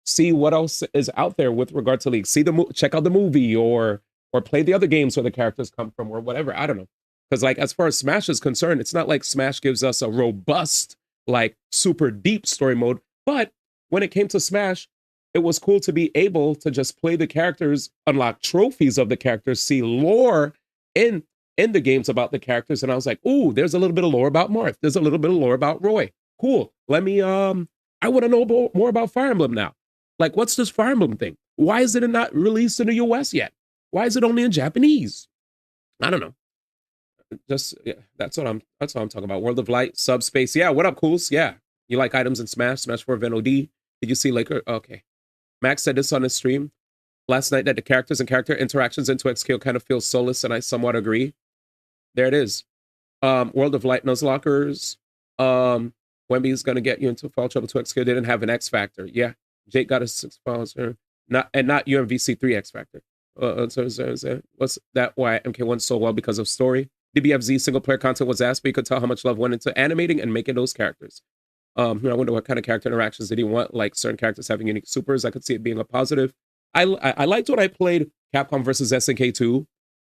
see what else is out there with regard to League. Check out the movie, or play the other games where the characters come from, or whatever. I don't know. Because like, as far as Smash is concerned, it's not like Smash gives us a robust, like super deep story mode. But when it came to Smash, it was cool to be able to just play the characters, unlock trophies of the characters, see lore in the games about the characters. And I was like, ooh, there's a little bit of lore about Marth. There's a little bit of lore about Roy. Cool. Let me, I want to know more about Fire Emblem now. Like, what's this Fire Emblem thing? Why is it not released in the US yet? Why is it only in Japanese? I don't know. Just, yeah, that's what I'm talking about. World of Light, Subspace. Yeah, what up, Cools? Yeah. You like items in Smash 4 Event OD? Did you see Laker? Okay. Max said this on his stream last night, that the characters and character interactions in 2XKO kind of feel soulless, and I somewhat agree. There it is. World of Light Nuzlockers. Wemby's gonna get you into fall trouble. 2XKO didn't have an X Factor. Yeah. Jake got a 6 falls. Not UMVC 3 X Factor. What's that? Why MK1 so well? Because of story. DBFZ single player content was asked, but you could tell how much love went into animating and making those characters. I wonder what kind of character interactions did he want? Like certain characters having unique supers. I could see it being a positive. I liked when I played Capcom versus SNK 2,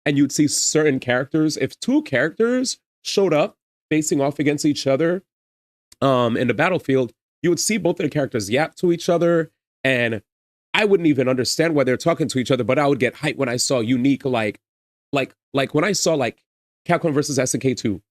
and you'd see certain characters. If two characters showed up facing off against each other in the battlefield, you would see both of the characters yap to each other, and I wouldn't even understand why they're talking to each other, but I would get hyped when I saw unique, like when I saw like Capcom versus SNK 2,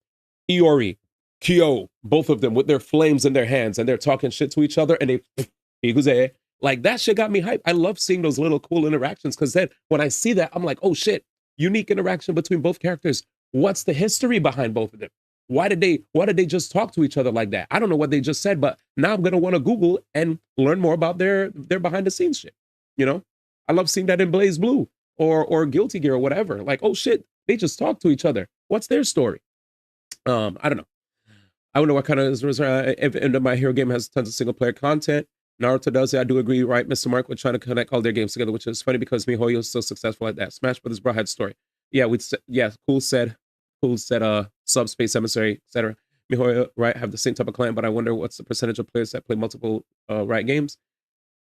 Iori, Kyo, both of them with their flames in their hands, and they're talking shit to each other, and they like, that shit got me hyped. I love seeing those little cool interactions, because then when I see that, I'm like, oh shit, unique interaction between both characters. What's the history behind both of them? Why did they just talk to each other like that? I don't know what they just said, but now I'm gonna want to Google and learn more about their behind the scenes shit. You know, I love seeing that in Blaze Blue or Guilty Gear or whatever. Like, oh shit, they just talk to each other. What's their story? I don't know. I wonder what kind of if My Hero game has tons of single player content. Naruto does it. I do agree, right, Mr. Mark? We're trying to connect all their games together, which is funny because MiHoYo is so successful at that. Smash Brothers Bro had story. Yeah, Cool said Subspace Emissary, etc. MiHoYo, right, have the same type of client, but I wonder what's the percentage of players that play multiple Riot games.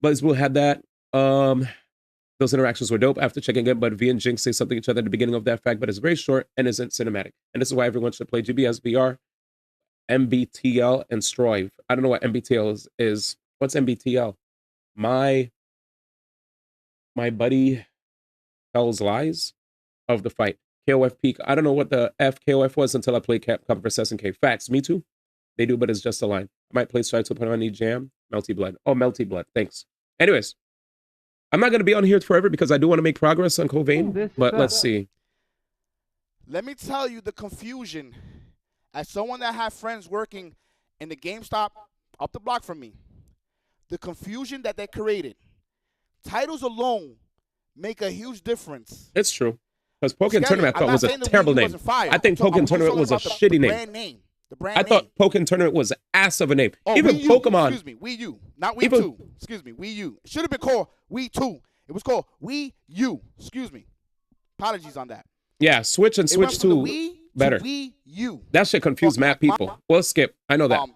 BlazBlue had that. Those interactions were dope after checking it, but V and Jinx say something to each other at the beginning of that fact, but it's very short and isn't cinematic. And this is why everyone should play GBS VR, MBTL, and Strive. I don't know what MBTL is. What's MBTL? My buddy tells lies of the fight. KOF peak. I don't know what the F KOF was until I played Capcom vs. SNK. Facts. Me too. They do, but it's just a line. I might play Strive to put on any jam. Melty Blood. Oh, Melty Blood. Thanks. Anyways, I'm not going to be on here forever because I do want to make progress on Covain, but let's see. Let me tell you the confusion. As someone that had friends working in the GameStop up the block from me, the confusion that they created. Titles alone make a huge difference. It's true. Because Pokken Tournament I thought was a terrible name. I think Pokken Tournament was a shitty name. The brand I thought Pokken Tournament was ass of a name. Oh, even Wii U, Pokemon. Excuse me, Wii U. Not Wii 2. Excuse me, Wii U. It should have been called Wii 2. It was called Wii U. Excuse me. Apologies on that. Yeah, Switch and Switch 2 better. Wii U. That shit confused mad people. Well, Skip, I know that.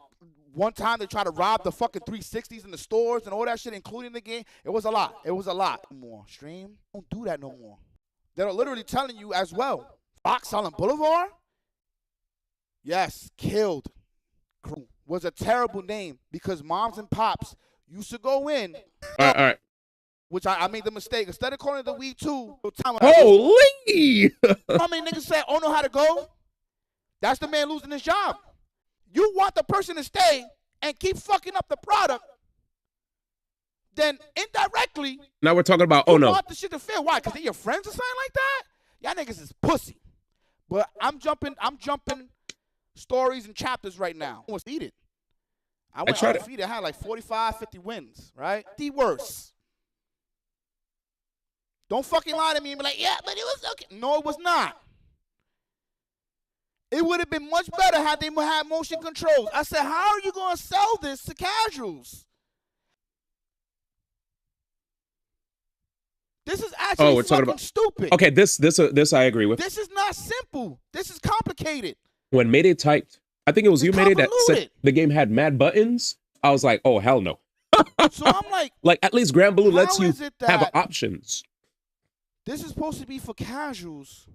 One time they tried to rob the fucking 360s in the stores and all that shit, including the game. It was a lot. It was a lot. More stream. Don't do that no more. They're literally telling you as well. Fox Island Boulevard? Yes, killed. Was a terrible name because moms and pops used to go in. All right. Which I made the mistake. Instead of calling it the Wii 2. Holy! How many niggas said, oh, know how to go? That's the man losing his job. You want the person to stay and keep fucking up the product, then indirectly, now we're talking about, you want the shit to fail. Why? Because they're your friends or something like that? Y'all niggas is pussy. But I'm jumping stories and chapters right now. I was defeated. I went undefeated. I had like 45, 50 wins, right? The worst. Don't fucking lie to me and be like, yeah, but it was okay. No, it was not. It would have been much better had they had motion controls. I said, how are you going to sell this to casuals? This is actually fucking stupid. Okay, this I agree with. This is not simple. This is complicated. When Mayday typed, I think it was you, Mayday, that said the game had mad buttons. I was like, oh, hell no. So I'm like, at least Grand Blue lets you have options. This is supposed to be for casuals.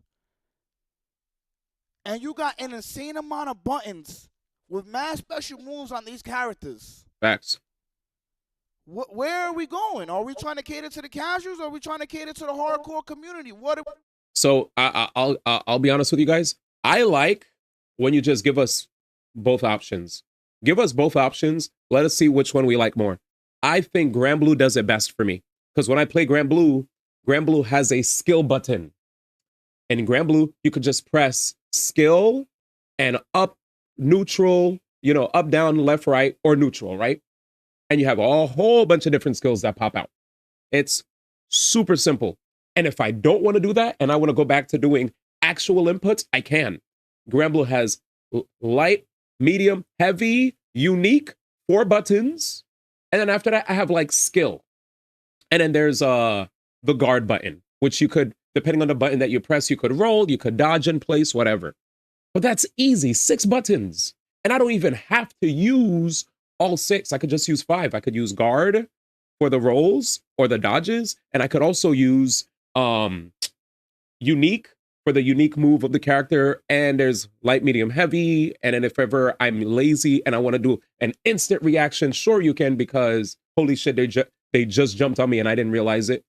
And you got an insane amount of buttons with mad special moves on these characters. Facts. Where are we going? Are we trying to cater to the casuals or are we trying to cater to the hardcore community? So I'll be honest with you guys. I like when you just give us both options. Give us both options. Let us see which one we like more. I think Grand Blue does it best for me. Because when I play Grand Blue has a skill button. And in Grand Blue, you could just press skill and up, neutral, up, down, left, right, or neutral, right? And you have a whole bunch of different skills that pop out. It's super simple. And if I don't want to do that and I want to go back to doing actual inputs, I can. Grand Blue has light, medium, heavy, unique, 4 buttons. And then after that, I have like skill. And then there's the guard button, which you could, depending on the button that you press, you could roll, you could dodge in place, whatever. But that's easy, 6 buttons. And I don't even have to use all 6. I could just use 5. I could use guard for the rolls or the dodges. And I could also use unique for the unique move of the character. And there's light, medium, heavy. And then if ever I'm lazy and I want to do an instant reaction, sure you can, because holy shit, they just jumped on me and I didn't realize it.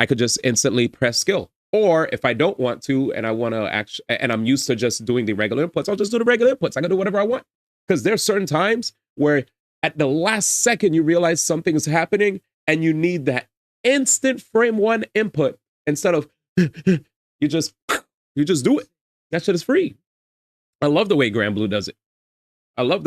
I could just instantly press skill. Or if I don't want to and I want to and I'm used to just doing the regular inputs, I'll just do the regular inputs. I can do whatever I want. Because there's certain times where at the last second you realize something is happening and you need that instant frame 1 input instead of you just do it. That shit is free. I love the way Grand Blue does it. Not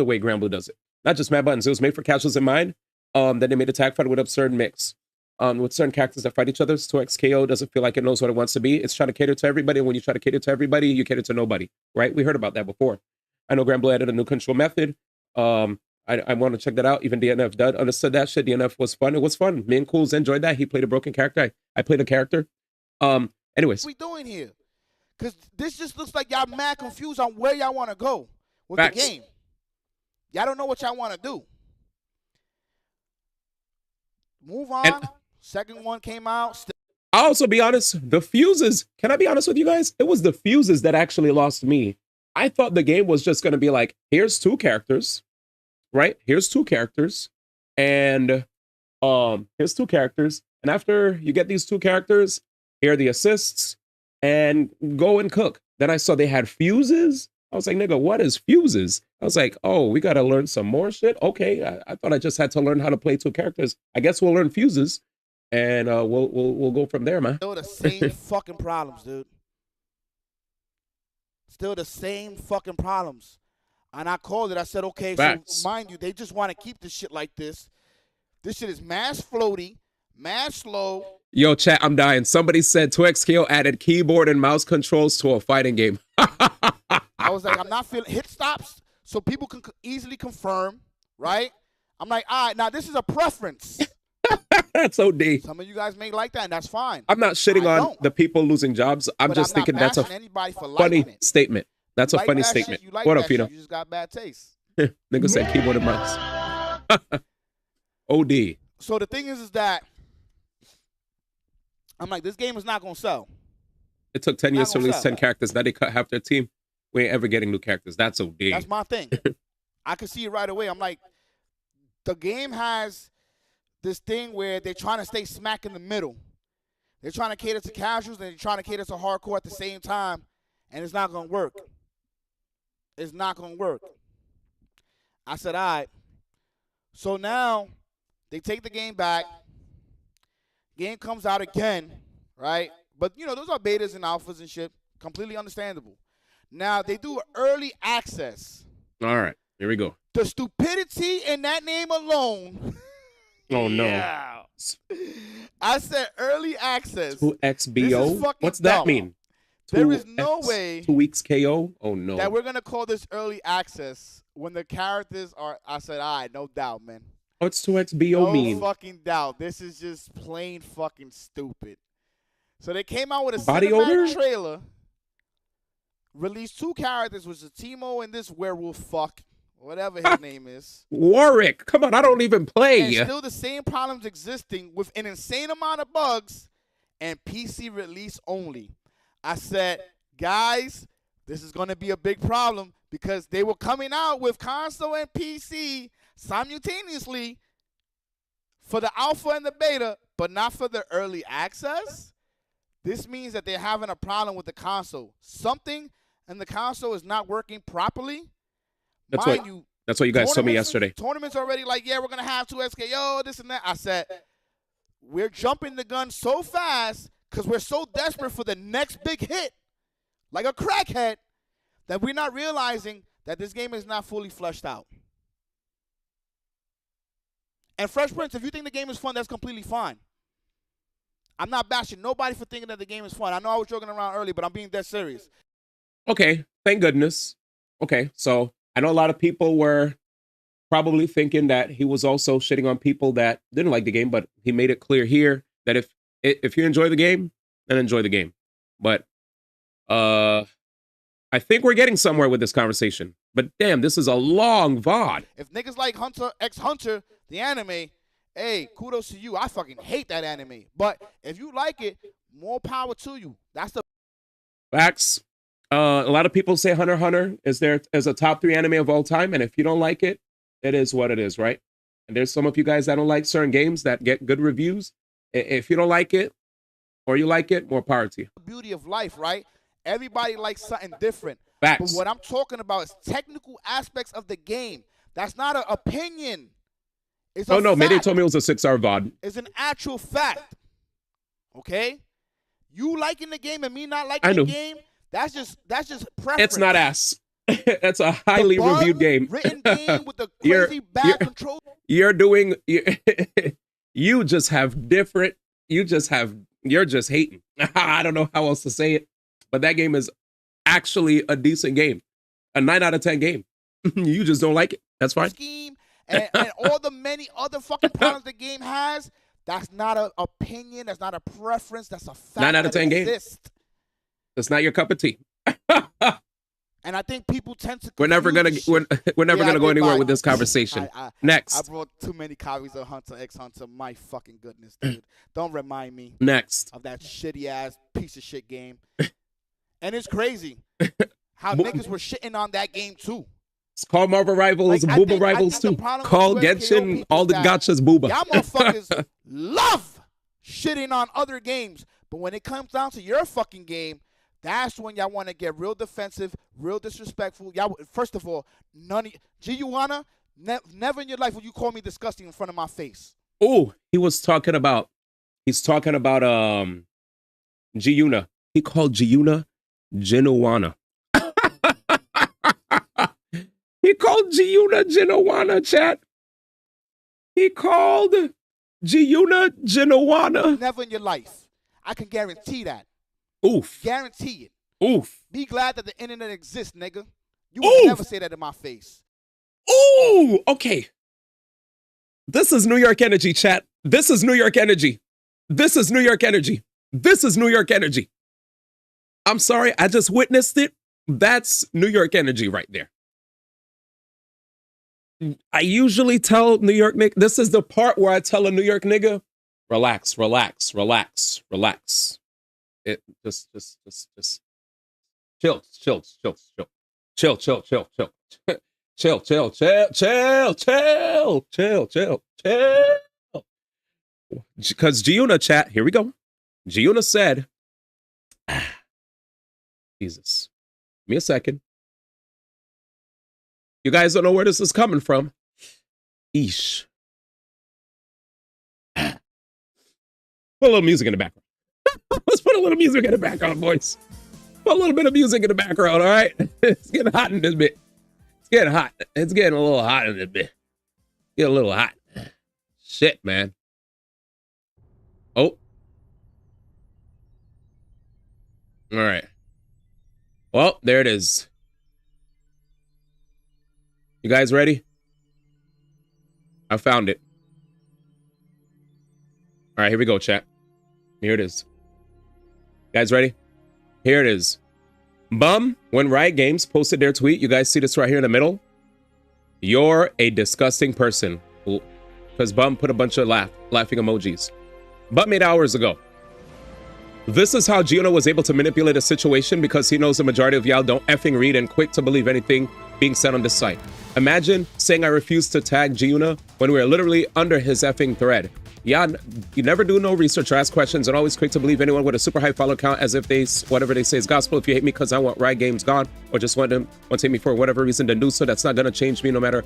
just mad buttons. It was made for casuals in mind. Then they made a tag fight with absurd mix. With certain characters that fight each other. So XKO doesn't feel like it knows what it wants to be. It's trying to cater to everybody. And when you try to cater to everybody, you cater to nobody, right? We heard about that before. I know Grand Blue added a new control method. I want to check that out. Even DNF Dud understood that shit. DNF was fun. It was fun. Me and Cools enjoyed that. He played a broken character. I played a character. Anyways. What are we doing here? Because this just looks like y'all mad confused on where y'all want to go with Facts. the game. Y'all don't know what y'all want to do. Move on. And Second one came out. I'll also be honest, the fuses, can I be honest with you guys? It was the fuses that actually lost me. I thought the game was just going to be like, here's 2 characters, right? Here's 2 characters. And here's 2 characters. And after you get these 2 characters, here are the assists and go and cook. Then I saw they had fuses. I was like, nigga, what is fuses? I was like, oh, we got to learn some more shit. Okay. I thought I just had to learn how to play 2 characters. I guess we'll learn fuses. And we'll go from there, man. Still the same fucking problems, dude. Still the same fucking problems. And I called it. I said, okay, Facts. so mind you, they just want to keep this shit like this. This shit is mass floaty, mass slow. Yo, chat, I'm dying. Somebody said 2XKO added keyboard and mouse controls to a fighting game. I was like, I'm not feeling hit stops so people can easily confirm, right? I'm like, all right, now this is a preference. That's OD. Some of you guys may like that, and that's fine. I'm not shitting I on don't. the people losing jobs. I'm But just I'm not thinking that's a bashing anybody for funny liking it. statement. That's a Like funny that shit, statement. you like What that up, Fino? shit, you just got bad taste. Nigga said keyboard and mouse. OD. So the thing is that I'm like, this game is not going to sell. It took 10 years to gonna release sell. 10 characters. Now they cut half their team. We ain't ever getting new characters. That's OD. That's my thing. I can see it right away. I'm like, the game has this thing where they're trying to stay smack in the middle. They're trying to cater to casuals and they're trying to cater to hardcore at the same time, and it's not going to work. It's not going to work. I said, all right. So now they take the game back. Game comes out again, right? But, you know, those are betas and alphas and shit. Completely understandable. Now, they do early access. All right. Here we go. The stupidity in that name alone. Oh, no. Yeah. I said early access. 2XBO? This is fucking What's that dumb. mean? There is no 2X, way 2 weeks KO? Oh, no. that we're going to call this early access when the characters are, I said, all right, no doubt, man. What's 2XBO No mean? fucking doubt. This is just plain fucking stupid. So they came out with a Body cinematic odor? trailer, released 2 characters, which is Timo and this werewolf fuck, whatever his name is. Warwick. Come on. I don't even play. And still the same problems existing with an insane amount of bugs and PC release only. I said, guys, this is going to be a big problem because they were coming out with console and PC simultaneously for the alpha and the beta, but not for the early access. This means that they're having a problem with the console. Something in the console is not working properly. That's Mind what- you, That's what you guys told me tournaments- yesterday. Tournaments already like, yeah, we're going to have 2 SKO, this and that. I said, we're jumping the gun so fast because we're so desperate for the next big hit, like a crackhead, that we're not realizing that this game is not fully fleshed out. And Fresh Prince, if you think the game is fun, that's completely fine. I'm not bashing nobody for thinking that the game is fun. I know I was joking around early, but I'm being dead serious. Okay. Thank goodness. Okay. So I know a lot of people were probably thinking that he was also shitting on people that didn't like the game, but he made it clear here that if you enjoy the game, then enjoy the game. But I think we're getting somewhere with this conversation. But damn, this is a long VOD. If niggas like Hunter x Hunter, the anime, hey, kudos to you. I fucking hate that anime. But if you like it, more power to you. That's the Facts. A lot of people say Hunter x Hunter is a top 3 anime of all time, and if you don't like it, it is what it is, right? And there's some of you guys that don't like certain games that get good reviews. If you don't like it, or you like it, more power to you. beauty of life, right? Everybody likes something different. Facts. But what I'm talking about is technical aspects of the game. That's not an opinion. It's a Oh no, Mayday fact. told me it was a 6-hour VOD. It's an actual fact. Okay? You liking the game and me not I liking know. the game, that's just preference. It's not ass. It's a The highly reviewed game. Written game with the You're- crazy bad you're- control. You're doing. You just have different. You're just hating. I don't know how else to say it, but that game is actually a decent game, a 9 out of 10 game. You just don't like it. That's fine. Scheme and all the many other fucking problems the game has. That's not an opinion. That's not a preference. That's a fact. 9 out of that 10 game. exists. That's not your cup of tea. And I think people tend to. We're never gonna we're never gonna go anywhere with this conversation. Next. I brought too many copies of Hunter x Hunter. My fucking goodness, dude. Don't remind me. Next. Of that shitty ass piece of shit game. And it's crazy how niggas were shitting on that game too. It's called Marvel Rivals, Like, Booba Rivals too. Call Genshin, all the gotchas, Booba. Y'all motherfuckers love shitting on other games, but when it comes down to your fucking game, that's when y'all want to get real defensive, real disrespectful. Y'all, first of all, G-Uana, never in your life will you call me disgusting in front of my face. Oh, he's talking about G-Una. He called G-Una Genuana. He called G-Una Genuana, chat. He called G-Una Genuana. Never in your life. I can guarantee that. Oof. Guarantee it. Oof. Be glad that the internet exists, nigga. You would never say that in my face. Ooh, okay. This is New York energy, chat. This is New York energy. This is New York energy. This is New York energy. I'm sorry, I just witnessed it. That's New York energy right there. I usually tell New York nigga, this is the part where I tell a New York nigga, relax, relax, relax, relax. It just chill. Chill. Because Giuna chat, here we go. Giuna said, Jesus, give me a second. You guys don't know where this is coming from. Eesh. Put a little music in the background. Let's put a little music in the background, boys. Put a little bit of music in the background, all right? It's getting hot in this bit. It's getting hot. It's getting a little hot in this bit. Get a little hot. Shit, man. Oh. All right. Well, there it is. You guys ready? I found it. All right, here we go, chat. Here it is. You guys ready? Here it is. Bum, when Riot Games posted their tweet, you guys see this right here in the middle? You're a disgusting person. Because Bum put a bunch of laughing emojis. But made hours ago. This is how Giuna was able to manipulate a situation because he knows the majority of y'all don't effing read and quick to believe anything being said on this site. Imagine saying I refuse to tag Giuna when we are literally under his effing thread. Yeah, you never do no research or ask questions and always quick to believe anyone with a super high follow count as if whatever they say is gospel. If you hate me because I want Riot Games gone or just want to hate me for whatever reason, then do so. That's not going to change me no matter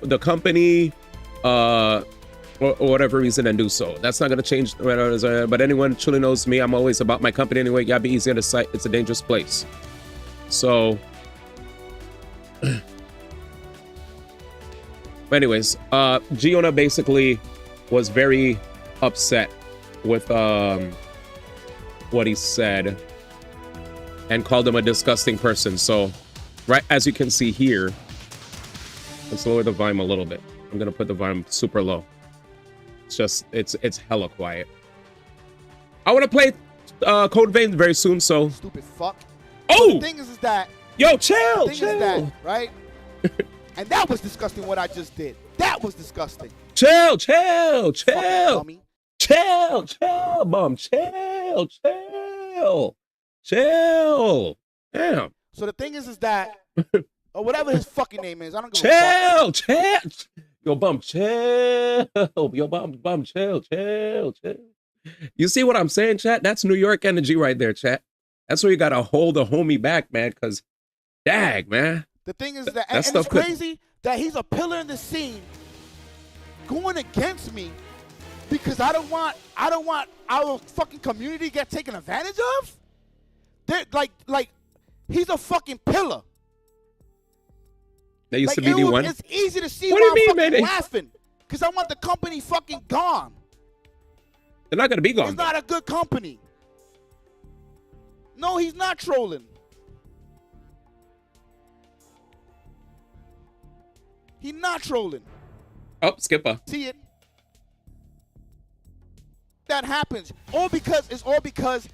the company or whatever reason, then do so. That's not going to change. But anyone truly knows me, I'm always about my company anyway. Yeah, be easy on the site. It's a dangerous place. So anyways, Giuna basically was very upset with what he said and called him a disgusting person. So right as you can see here, let's lower the volume a little bit. I'm gonna put the volume super low. It's just it's hella quiet. I want to play Code Vein very soon, so stupid fuck. Oh, so the thing is that yo, chill, the thing is that, right? And that was disgusting what I just did. That was disgusting. Chill. Bum. Chill. Damn. So the thing is that, or whatever his fucking name is, I don't give a fuck. Chill. Yo, Bum, chill. Yo, Bum, chill. You see what I'm saying, chat? That's New York energy right there, chat. That's where you gotta hold a homie back, man, because, dag, man. The thing is that, and it's crazy that he's a pillar in the scene going against me because I don't want our fucking community to get taken advantage of. They're like he's a fucking pillar. That used to be the one. It's easy to see what why do you I'm mean, fucking man? laughing because I want the company fucking gone. They're not gonna be gone. It's not a good company. No, he's not trolling. He's not trolling. Oh, Skipper. See it? That happens. It's all because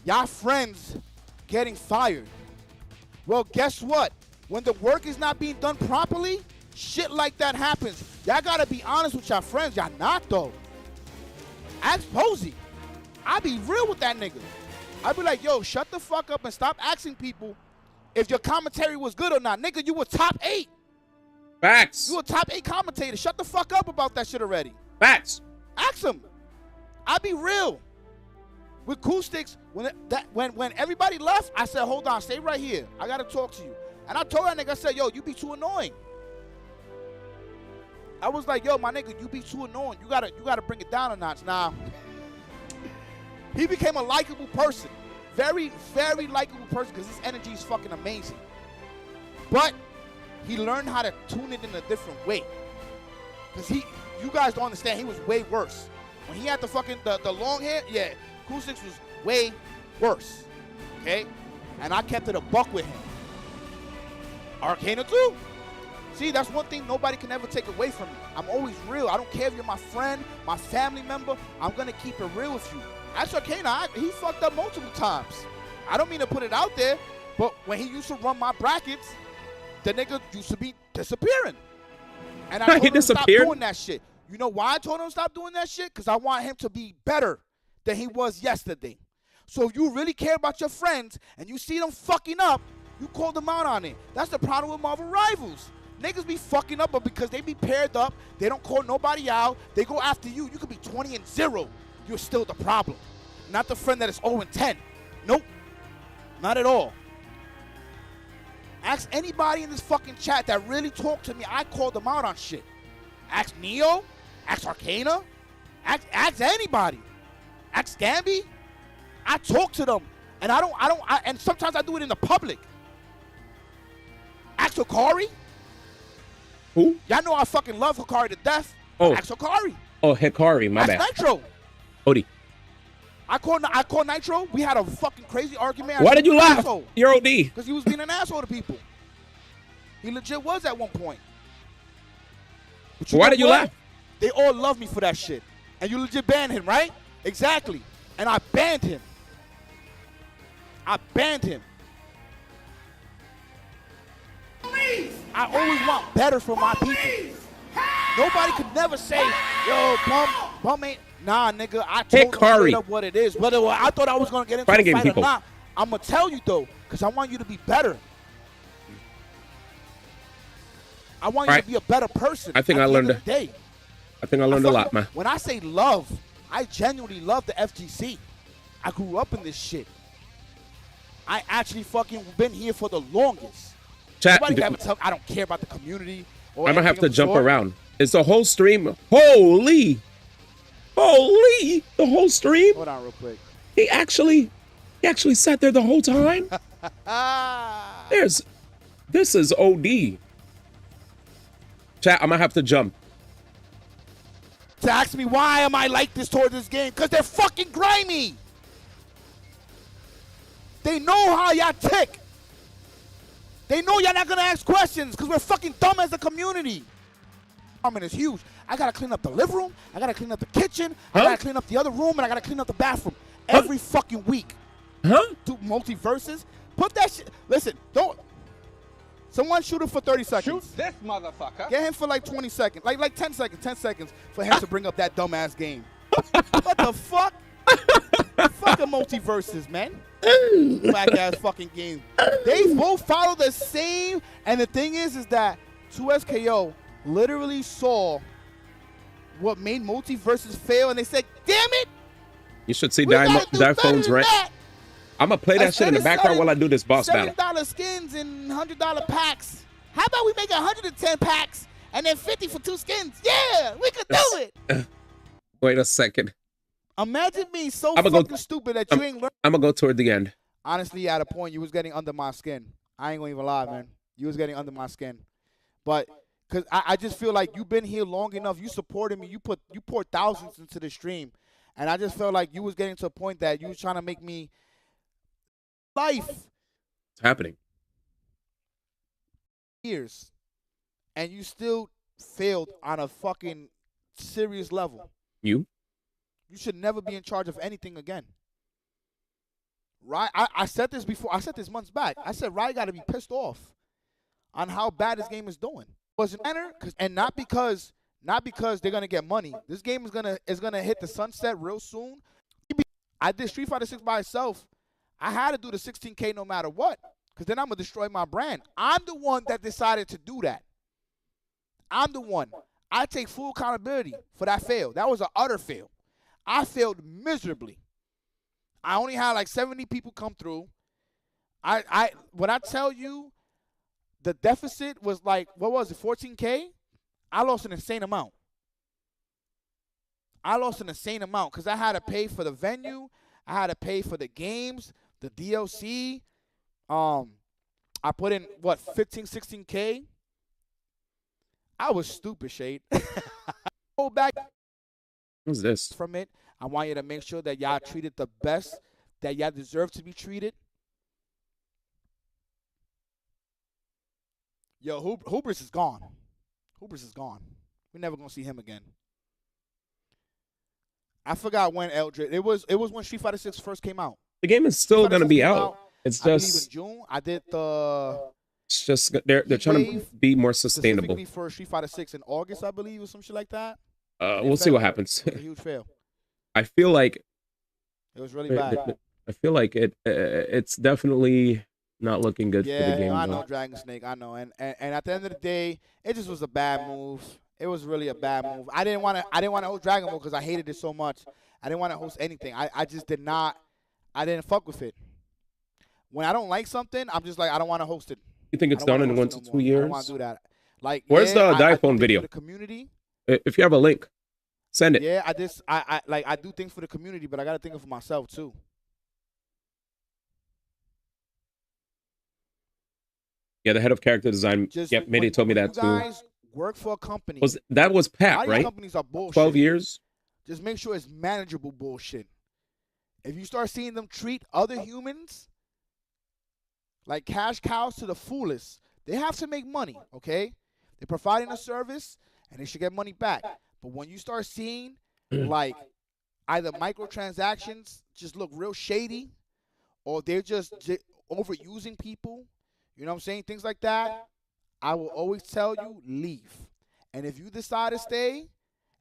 y'all friends getting fired. Well, guess what? When the work is not being done properly, shit like that happens. Y'all gotta be honest with y'all friends. Y'all not though. Ask Posey. I be real with that nigga. I be like, yo, shut the fuck up and stop asking people if your commentary was good or not. Nigga, you were top 8. Facts. You a top 8 commentator. Shut the fuck up about that shit already. Facts. Ask him. I be real. With Acoustics, when everybody left, I said, hold on, stay right here. I gotta talk to you. And I told that nigga, I said, yo, you be too annoying. I was like, yo, my nigga, you be too annoying. You gotta bring it down a notch. Now, he became a likable person. Very, very likable person because his energy is fucking amazing. But he learned how to tune it in a different way. Because you guys don't understand, he was way worse. When he had the fucking, the long hair, yeah, Acoustics was way worse. Okay? And I kept it a buck with him. Arcana too. See, that's one thing nobody can ever take away from me. I'm always real. I don't care if you're my friend, my family member. I'm going to keep it real with you. As Arcana, he fucked up multiple times. I don't mean to put it out there, but when he used to run my brackets, the nigga used to be disappearing. And I told him to stop doing that shit. You know why I told him to stop doing that shit? Because I want him to be better than he was yesterday. So if you really care about your friends and you see them fucking up, you call them out on it. That's the problem with Marvel Rivals. Niggas be fucking up, but because they be paired up, they don't call nobody out. They go after you. You could be 20-0. You're still the problem. Not the friend that is 0-10. Nope. Not at all. Ask anybody in this fucking chat that really talked to me. I called them out on shit. Ask Neo. Ask Arcana. Ask anybody. Ask Gamby. I talk to them. And and sometimes I do it in the public. Ask Hikari. Who? Y'all know I fucking love Hikari to death. Oh. Ask Hikari. Oh, Hikari, my bad. Ask Nitro. Odie. I called Nitro. We had a fucking crazy argument. Why did you laugh? You're OD. Because he was being an asshole to people. He legit was at one point. Why did you laugh? They all love me for that shit. And you legit banned him, right? Exactly. And I banned him. I banned him. I always want better for my people. Nobody could never say, yo, bum ain't. Nah, nigga, I told you straight up what it is. Whether I thought I was going to get into a fight or not, I'm going to tell you, though, because I want you to be better. I want you to be a better person. I think I learned a lot, man. When I say love, I genuinely love the FGC. I grew up in this shit. I actually fucking been here for the longest. Chat, nobody can ever tell me I don't care about the community. Or I'm going to have to jump around. It's the whole stream. Holy, the whole stream. Hold on real quick. He actually sat there the whole time. This is OD. Chat, I'm going to have to jump. To ask me why am I like this toward this game? Because they're fucking grimy. They know how y'all tick. They know y'all not going to ask questions because we're fucking dumb as a community. I mean, it's huge. I got to clean up the living room. I got to clean up the kitchen. I got to clean up the other room. And I got to clean up the bathroom every fucking week. Do multiverses. Put that shit. Listen, don't. Someone shoot him for 30 seconds. Shoot this motherfucker. Get him for like 20 seconds. Like 10 seconds. 10 seconds for him to bring up that dumbass game. What the fuck? Fuck the multiverses, man. Black ass fucking game. They both follow the same. And the thing is that 2SKO literally saw what made multiverses fail. And they said, damn it. You should see Phone's rent. I'm going to play that shit in the background while I do this boss battle. $7 skins and $100 packs. How about we make 110 packs and then 50 for 2 skins? Yeah, we could do it. Wait a second. Imagine being so fucking stupid that you ain't learned. I'm going to go toward the end. Honestly, at a point, you was getting under my skin. I ain't going to even lie, man. You was getting under my skin. But because I just feel like you've been here long enough. You supported me. You poured thousands into the stream. And I just felt like you was getting to a point that you was trying to make me life. It's happening. Years. And you still failed on a fucking serious level. You should never be in charge of anything again. Right? I said this before. I said this months back. I said Ryan got to be pissed off. on how bad this game is doing. Wasn't matter, and not because they're gonna get money. This game is gonna hit the sunset real soon. I did Street Fighter 6 by itself. I had to do the 16K no matter what, because then I'm gonna destroy my brand. I'm the one that decided to do that. I'm the one. I take full accountability for that fail. That was an utter fail. I failed miserably. I only had like 70 people come through. When I tell you the deficit was like, what was it, 14K? I lost an insane amount. Because I had to pay for the venue. I had to pay for the games, the DLC. I put in, 15, 16K? I was stupid, Shade. Go back. Who's this? From it. I want you to make sure that y'all treated the best that y'all deserve to be treated. Yo, Hubris is gone. Hubris is gone. We're never gonna see him again. I forgot when Eldred. It was when Street Fighter 6 first came out. The game is still gonna be out. It's I believe just in June. I did the. it's just they're trying to be more sustainable. Specifically for Street Fighter 6 in August, I believe, or some shit like that. We'll see what happens. It was a huge fail. I feel like It was really bad. I feel like it's definitely not looking good for the game. I know, Dragon Snake. I know, and at the end of the day, it just was a bad move. It was really a bad move. I didn't want to host Dragon Ball because I hated it so much. I didn't want to host anything. I just did not. I didn't fuck with it. When I don't like something, I'm just like, I don't want to host it. You think it's done in 1 to 2 years? I don't want to do that. Like, where's the iPhone video? The community. If you have a link, send it. Yeah, I do things for the community, but I gotta think of for myself too. Yeah, the head of character design. Yep, Mayday told me that too. You guys work for a company. That was Pat, right? Companies are bullshit. 12 years. Just make sure it's manageable bullshit. If you start seeing them treat other humans like cash cows to the fullest, they have to make money, okay? They're providing a service, and they should get money back. But when you start seeing, like, either microtransactions just look real shady, or they're just overusing people, you know what I'm saying? Things like that, I will always tell you, leave. And if you decide to stay,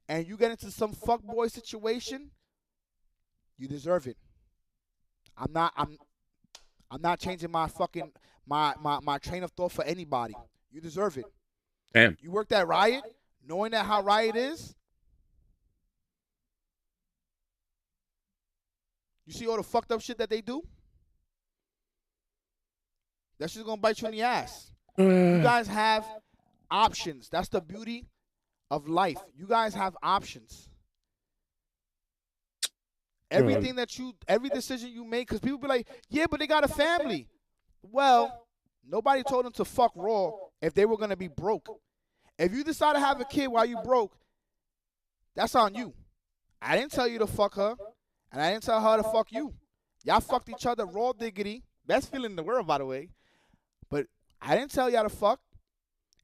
and you get into some fuckboy situation, you deserve it. I'm not changing my fucking my train of thought for anybody. You deserve it. Damn. You worked at Riot, knowing that how Riot is. You see all the fucked up shit that they do? That shit's gonna bite you in the ass. You guys have options. That's the beauty of life. You guys have options. Every decision you make, because people be like, yeah, but they got a family. Well, nobody told them to fuck Raw if they were going to be broke. If you decide to have a kid while you broke, that's on you. I didn't tell you to fuck her, and I didn't tell her to fuck you. Y'all fucked each other raw diggity. Best feeling in the world, by the way. But I didn't tell y'all to fuck.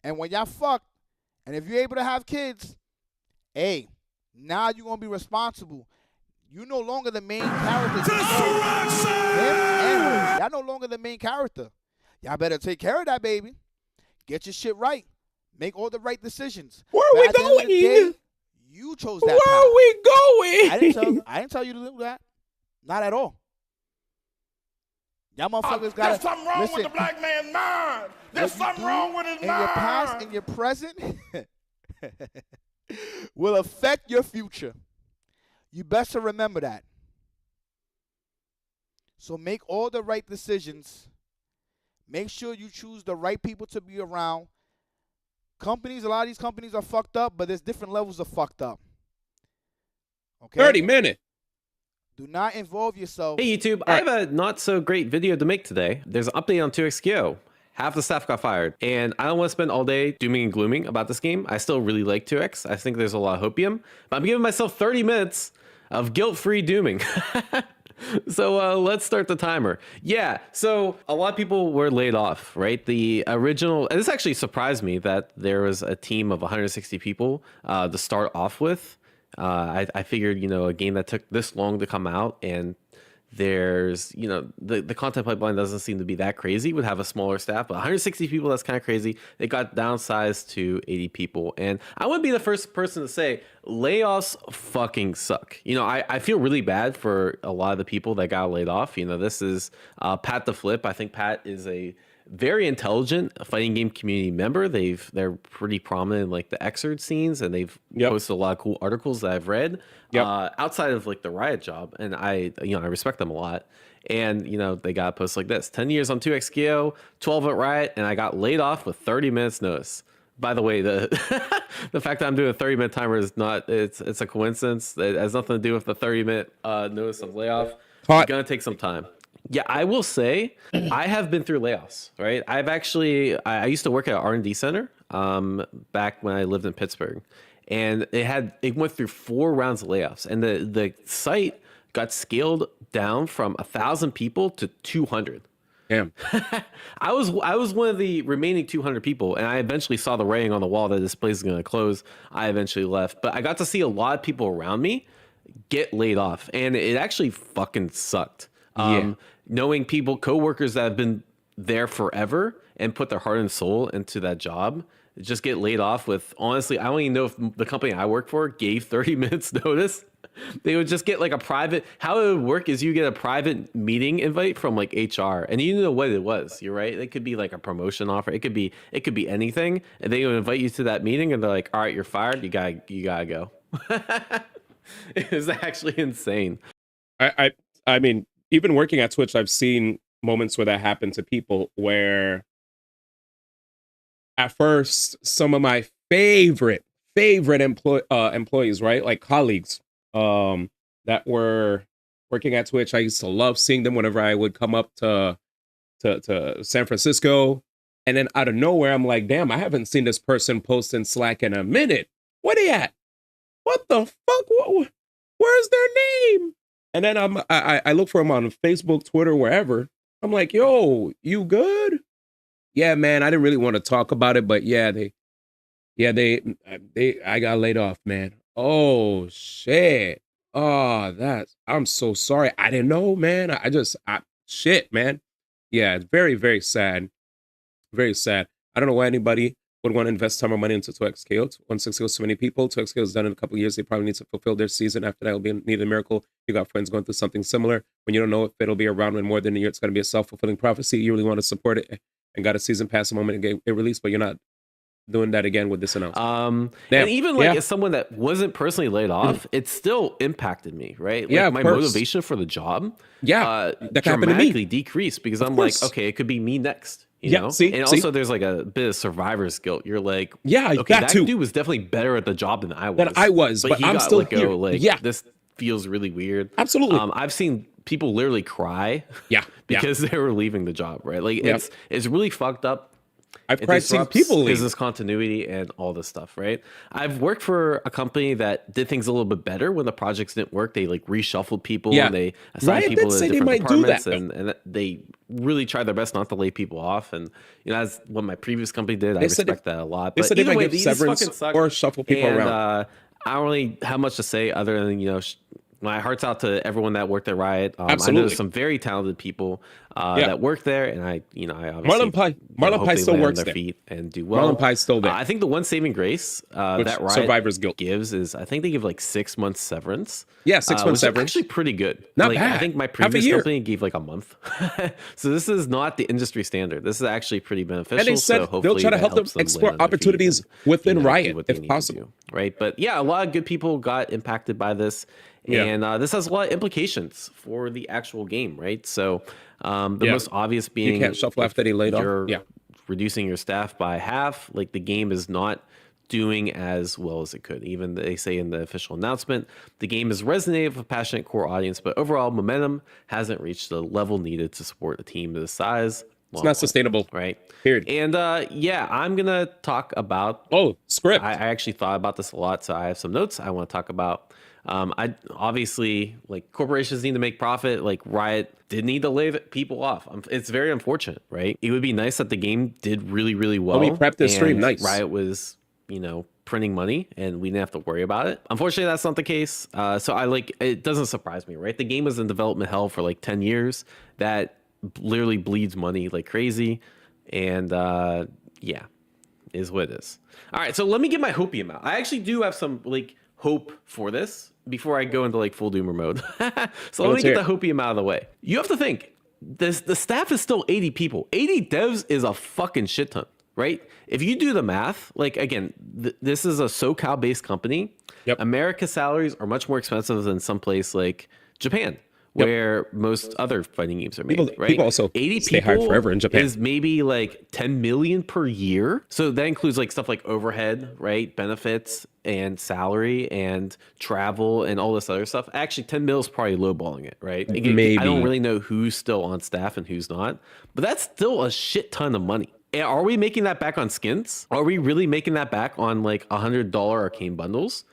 And when y'all fuck, and if you're able to have kids, hey, now you're going to be responsible. You no longer the main character. Y'all no longer the main character. Y'all better take care of that baby. Get your shit right. Make all the right decisions. Where are we going? Day, you chose that path. Where are we going? I didn't tell you to do that. Not at all. Y'all motherfuckers got There's something wrong with the black man's mind. There's something wrong with his mind. In your past and your present will affect your future. You best to remember that. So make all the right decisions. Make sure you choose the right people to be around. Companies, a lot of these companies are fucked up, but there's different levels of fucked up. Okay? 30 minutes. Do not involve yourself. Hey YouTube, I have a not so great video to make today. There's an update on 2XQ. Half the staff got fired, and I don't want to spend all day dooming and glooming about this game. I still really like 2X. I think there's a lot of hopium, but I'm giving myself 30 minutes of guilt-free dooming. So let's start the timer. Yeah, so a lot of people were laid off, right? The original, and this actually surprised me that there was a team of 160 people to start off with. I figured, you know, a game that took this long to come out and There's, you know, the content pipeline doesn't seem to be that crazy. Would have a smaller staff, but 160 people, that's kind of crazy. It got downsized to 80 people. And I would be the first person to say layoffs fucking suck. You know, I feel really bad for a lot of the people that got laid off. You know, this is Pat the Flip. I think Pat is a very intelligent fighting game community member. They're pretty prominent in like the Xrd scenes, and they've posted a lot of cool articles that I've read outside of like the Riot job, and I respect them a lot. And you know, they got posts like this: 10 years on 2XKO, 12 at Riot, and I got laid off with 30 minutes notice. By the way, the the fact that I'm doing a 30-minute timer is not, it's a coincidence. It has nothing to do with the 30-minute notice of layoff. It's gonna take some time. Yeah, I will say I have been through layoffs, right? I used to work at an R&D center back when I lived in Pittsburgh, and it went through 4 rounds of layoffs, and the site got scaled down from 1,000 people to 200. Damn. I was one of the remaining 200 people, and I eventually saw the writing on the wall that this place is going to close. I eventually left, but I got to see a lot of people around me get laid off, and it actually fucking sucked. Knowing people, coworkers that have been there forever and put their heart and soul into that job, just get laid off with, honestly, I don't even know if the company I work for gave 30 minutes notice. They would just get like a private, how it would work is you get a private meeting invite from like HR, and you know what it was. You're right. It could be like a promotion offer. It could be anything. And they would invite you to that meeting, and they're like, all right, you're fired. You gotta go. It was actually insane. I mean, even working at Twitch, I've seen moments where that happened to people where at first some of my favorite employees, right? Like colleagues that were working at Twitch. I used to love seeing them whenever I would come up to San Francisco. And then out of nowhere, I'm like, damn, I haven't seen this person post in Slack in a minute. Where they at? What the fuck? Where's their name? And then I look for them on Facebook, Twitter, wherever. I'm like, yo, you good? Yeah, man, I didn't really want to talk about it, but I got laid off, man. Oh shit. Oh, I'm so sorry. I didn't know, man. Shit, man. Yeah, it's very, very sad. Very sad. I don't know why anybody would want to invest time or money into 2XKO. 160 so many people. 2XKO is done in a couple of years. They probably need to fulfill their season. After that, it'll need a miracle. You got friends going through something similar. When you don't know if it'll be around in more than a year, it's going to be a self-fulfilling prophecy. You really want to support it and got a season pass the moment it released, but you're not doing that again with this announcement. And even like as someone that wasn't personally laid off, it still impacted me, right? Like my motivation for the job that dramatically decreased because I'm like, okay, it could be me next. You know? And also there's like a bit of survivor's guilt. You're like, okay, that dude was definitely better at the job than I was. But I'm still here. Like, this feels really weird. Absolutely. I've seen people literally cry because they were leaving the job, right? Like it's really fucked up. I've cried seeing people leave. Business continuity and all this stuff, right? I've worked for a company that did things a little bit better when the projects didn't work. They like reshuffled people and they assigned people to different departments, and they really tried their best not to lay people off. And you know, that's what my previous company did. I respect that a lot. But either way, these fucking suck or shuffle people around. I don't really have much to say other than, you know, my heart's out to everyone that worked at Riot. I know some very talented people that work there, and I obviously Marlon Pie still works there. Feet and do well. Marlon Pie's still there. I think the one saving grace that Riot survivor's guilt gives is I think they give like 6 months severance. Yeah, 6 months severance. Actually, pretty good. Not bad. I think my previous company gave like a month. So this is not the industry standard. This is actually pretty beneficial. And they said they'll try to help them explore opportunities within Riot if possible. Right, but yeah, a lot of good people got impacted by this. And this has a lot of implications for the actual game, right? So the most obvious being you can't shuffle after they laid off. You're reducing your staff by half. Like the game is not doing as well as it could. Even they say in the official announcement, the game has resonated with a passionate core audience, but overall momentum hasn't reached the level needed to support a team this size. It's not sustainable, right? Period. And I'm gonna talk about script. I actually thought about this a lot, so I have some notes I want to talk about. I obviously, like, corporations need to make profit. Like Riot did need to lay people off. It's very unfortunate, right? It would be nice that the game did really, really well. We prepped this stream, nice. Riot was, you know, printing money and we didn't have to worry about it. Unfortunately, that's not the case. So it doesn't surprise me, right? The game was in development hell for like 10 years. That literally bleeds money like crazy. And yeah, is what it is. All right, so let me get my hopium out. I actually do have some like hope for this before I go into like full doomer mode. So let me get the hopium out of the way. You have to think, the staff is still 80 people. 80 devs is a fucking shit ton, right? If you do the math, like again, this is a SoCal based company. Yep. America's salaries are much more expensive than someplace like Japan, where most other fighting games are made, right? People also 80 stay people high forever in Japan. is maybe like 10 million per year. So that includes like stuff like overhead, right? Benefits and salary and travel and all this other stuff. Actually, 10 mil is probably lowballing it, right? Again, Maybe. I don't really know who's still on staff and who's not, but that's still a shit ton of money. And are we making that back on skins? Are we really making that back on like $100 arcane bundles?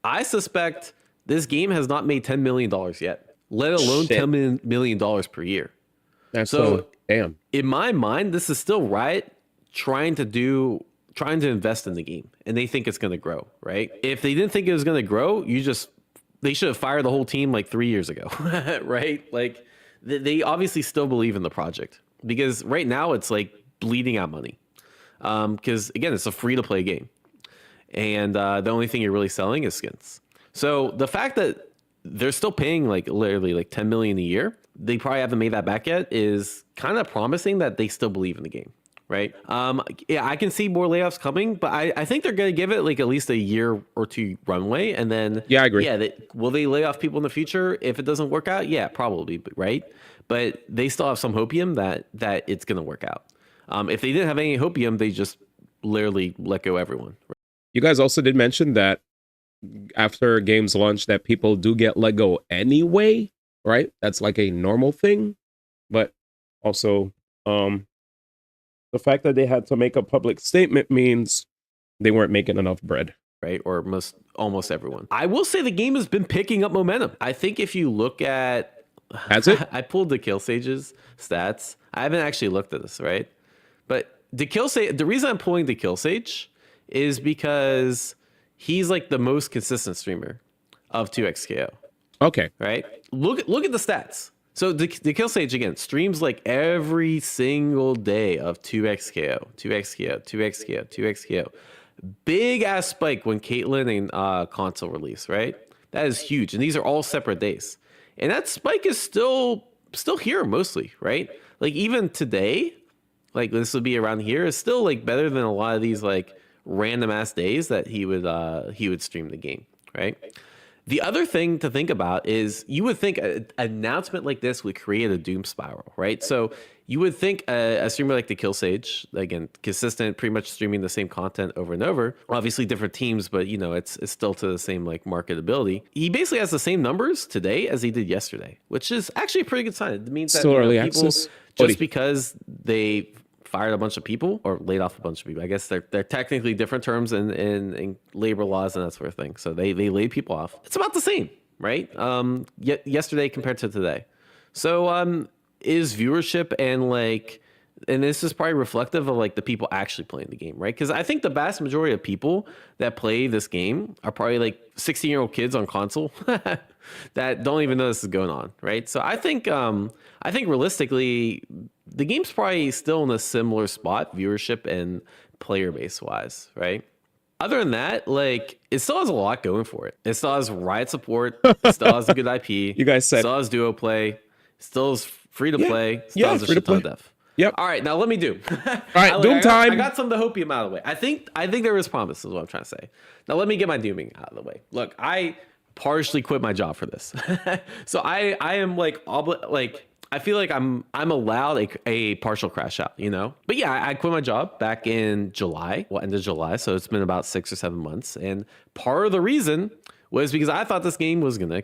I suspect this game has not made $10 million yet, let alone $10 million per year. That's so damn. In my mind, this is still Riot trying to invest in the game, and they think it's going to grow, right? If they didn't think it was going to grow, they should have fired the whole team like 3 years ago, right? Like they obviously still believe in the project, because right now it's like bleeding out money. Because again, it's a free to play game, and the only thing you're really selling is skins. So the fact that they're still paying like literally like 10 million a year, they probably haven't made that back yet, is kind of promising that they still believe in the game, right? Yeah, I can see more layoffs coming, but I think they're going to give it like at least a year or two runway, and then I agree. Yeah, will they lay off people in the future if it doesn't work out? Yeah, probably, right? But they still have some hopium that it's going to work out. If they didn't have any hopium, they just literally let go everyone. You guys also did mention that after games launch that people do get let go anyway, right? That's like a normal thing. But also the fact that they had to make a public statement means they weren't making enough bread, right? Or almost everyone. I will say the game has been picking up momentum. I think if you look at, has it? I pulled the Kill Sage's stats. I haven't actually looked at this, right? But the reason I'm pulling the Kill Sage is because he's like the most consistent streamer of 2XKO. Okay. Right? Look at the stats. So the Kill Sage, again, streams like every single day of 2XKO, 2XKO, 2XKO, 2XKO. Big ass spike when Caitlyn and console release, right? That is huge. And these are all separate days. And that spike is still here mostly, right? Like even today, like this would be around here, is still like better than a lot of these like random ass days that he would stream the game, right? The other thing to think about is you would think an announcement like this would create a doom spiral, right? So you would think a streamer like the Kill Sage, again, consistent, pretty much streaming the same content over and over, obviously different teams, but you know, it's still to the same like marketability. He basically has the same numbers today as he did yesterday, which is actually a pretty good sign. It means that still early people, access. just because they fired a bunch of people or laid off a bunch of people. I guess they're technically different terms in labor laws and that sort of thing. So they laid people off. It's about the same, right? Yesterday compared to today. So is viewership and this is probably reflective of like the people actually playing the game, right? Because I think the vast majority of people that play this game are probably like 16-year-old kids on console that don't even know this is going on, right? So I think realistically, the game's probably still in a similar spot, viewership and player base wise, right? Other than that, like it still has a lot going for it. It still has Riot support. It still has a good IP. You guys said. It still has duo play. Still is free to play. Still Yeah, has a free to shit ton of play. def. Yep. All right, now let me do. All right, doom time. I got some of the hopium out of the way. I think there is promise, is what I'm trying to say. Now let me get my dooming out of the way. Look, I partially quit my job for this, so I am like I feel like I'm allowed a partial crash out, you know. But yeah, I quit my job back in July, end of July, so it's been about 6 or 7 months, and part of the reason was because I thought this game was gonna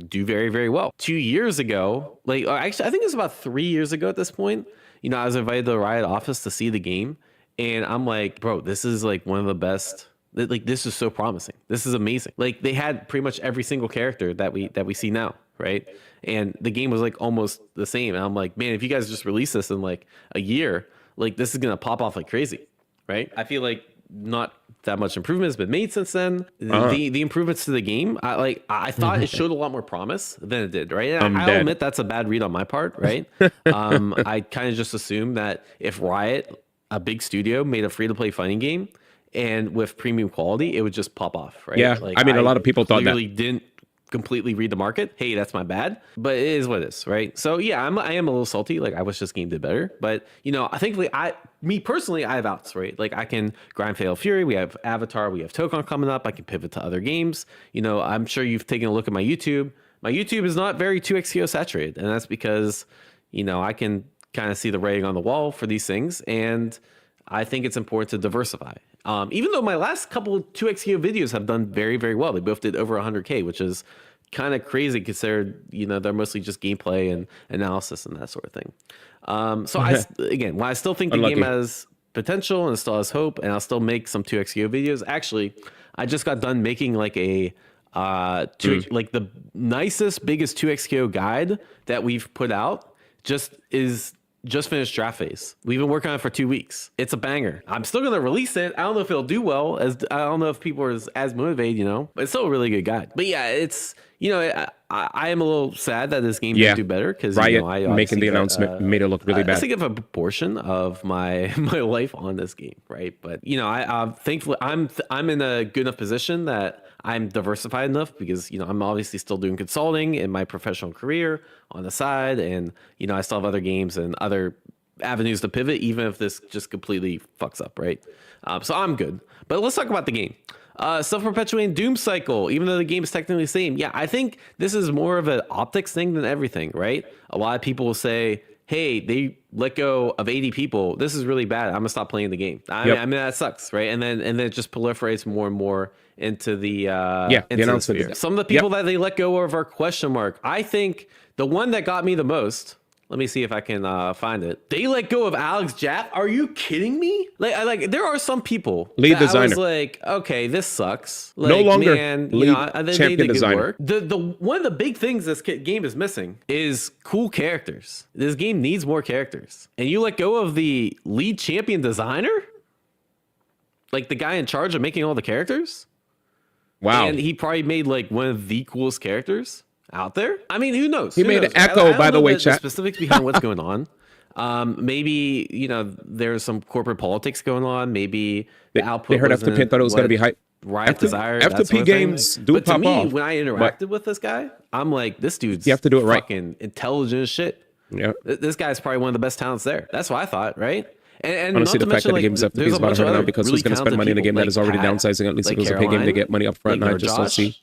do very, very well. 2 years ago, actually, I think it was about 3 years ago at this point, you know, I was invited to the Riot office to see the game, and I'm like, bro, this is like one of the best. Like, this is so promising. This is amazing. Like, they had pretty much every single character that we see now, right? And the game was like almost the same. And I'm like, man, if you guys just release this in like a year, like this is gonna pop off like crazy, right? I feel like not that much improvement has been made since then. The improvements to the game, I thought it showed a lot more promise than it did, right? And I'll admit that's a bad read on my part, right? I kind of just assumed that if Riot, a big studio, made a free-to-play fighting game and with premium quality, it would just pop off, right? Yeah, I mean, a lot of people thought that. Clearly didn't completely read the market. Hey, that's my bad, but it is what it is, right? So yeah, I am a little salty. Like, I wish this game did better, but you know, thankfully, me personally, I have outs, right? Like, I can grind Fatal Fury, we have Avatar, we have Tokon coming up, I can pivot to other games. You know, I'm sure you've taken a look at my YouTube. My YouTube is not very 2xKO saturated, and that's because, you know, I can kind of see the writing on the wall for these things, and I think it's important to diversify. Even though my last couple of 2xKO videos have done very, very well. They both did over 100K, which is kind of crazy considered, you know, they're mostly just gameplay and analysis and that sort of thing. So while I still think the game has potential and still has hope, and I'll still make some 2xKO videos. Actually, I just got done making like a like the nicest, biggest 2xKO guide that we've put out. Just finished draft phase. We've been working on it for 2 weeks. It's a banger. I'm still gonna release it. I don't know if it'll do well, I don't know if people are as motivated, you know, but it's still a really good guide. But yeah, it's, you know, I am a little sad that this game didn't do better, because Riot, you know, making the announcement made it look really bad. I think of a proportion of my life on this game, right? But you know, thankfully I'm in a good enough position that I'm diversified enough, because, you know, I'm obviously still doing consulting in my professional career on the side, and, you know, I still have other games and other avenues to pivot, even if this just completely fucks up, right? So I'm good. But let's talk about the game. Self-perpetuating doom cycle, even though the game is technically the same. Yeah, I think this is more of an optics thing than everything, right? A lot of people will say, hey, they let go of 80 people. This is really bad. I'm gonna stop playing the game. I mean that sucks, right? And then it just proliferates more and more into the the sphere. Some of the people that they let go of are question mark. I think the one that got me the most, let me see if I can find it. They let go of Alex Japp. Are you kidding me? Like there are some people. Lead that designer. I was like, okay, this sucks. Like, no longer man, lead you know, they champion did good designer. work. The one of the big things this game is missing is cool characters. This game needs more characters, and you let go of the lead champion designer, like the guy in charge of making all the characters. Wow. And he probably made like one of the coolest characters out there. I mean, who knows? He made an Echo, by the way, chat. The specifics behind what's going on. Maybe, you know, there's some corporate politics going on. Maybe the output. They heard FTP thought it was going to be hype. Riot desired. FTP games do but pop to me, off. when I interacted with this guy, I'm like, this dude's you have to do it right. Fucking intelligent as shit. Yeah. This guy's probably one of the best talents there. That's what I thought, right? And honestly, the fact that the game's FTP is about to hurt now because really who's going to spend money in a game that is already downsizing? At least if it was a pay game, they get money up front, and I just don't see.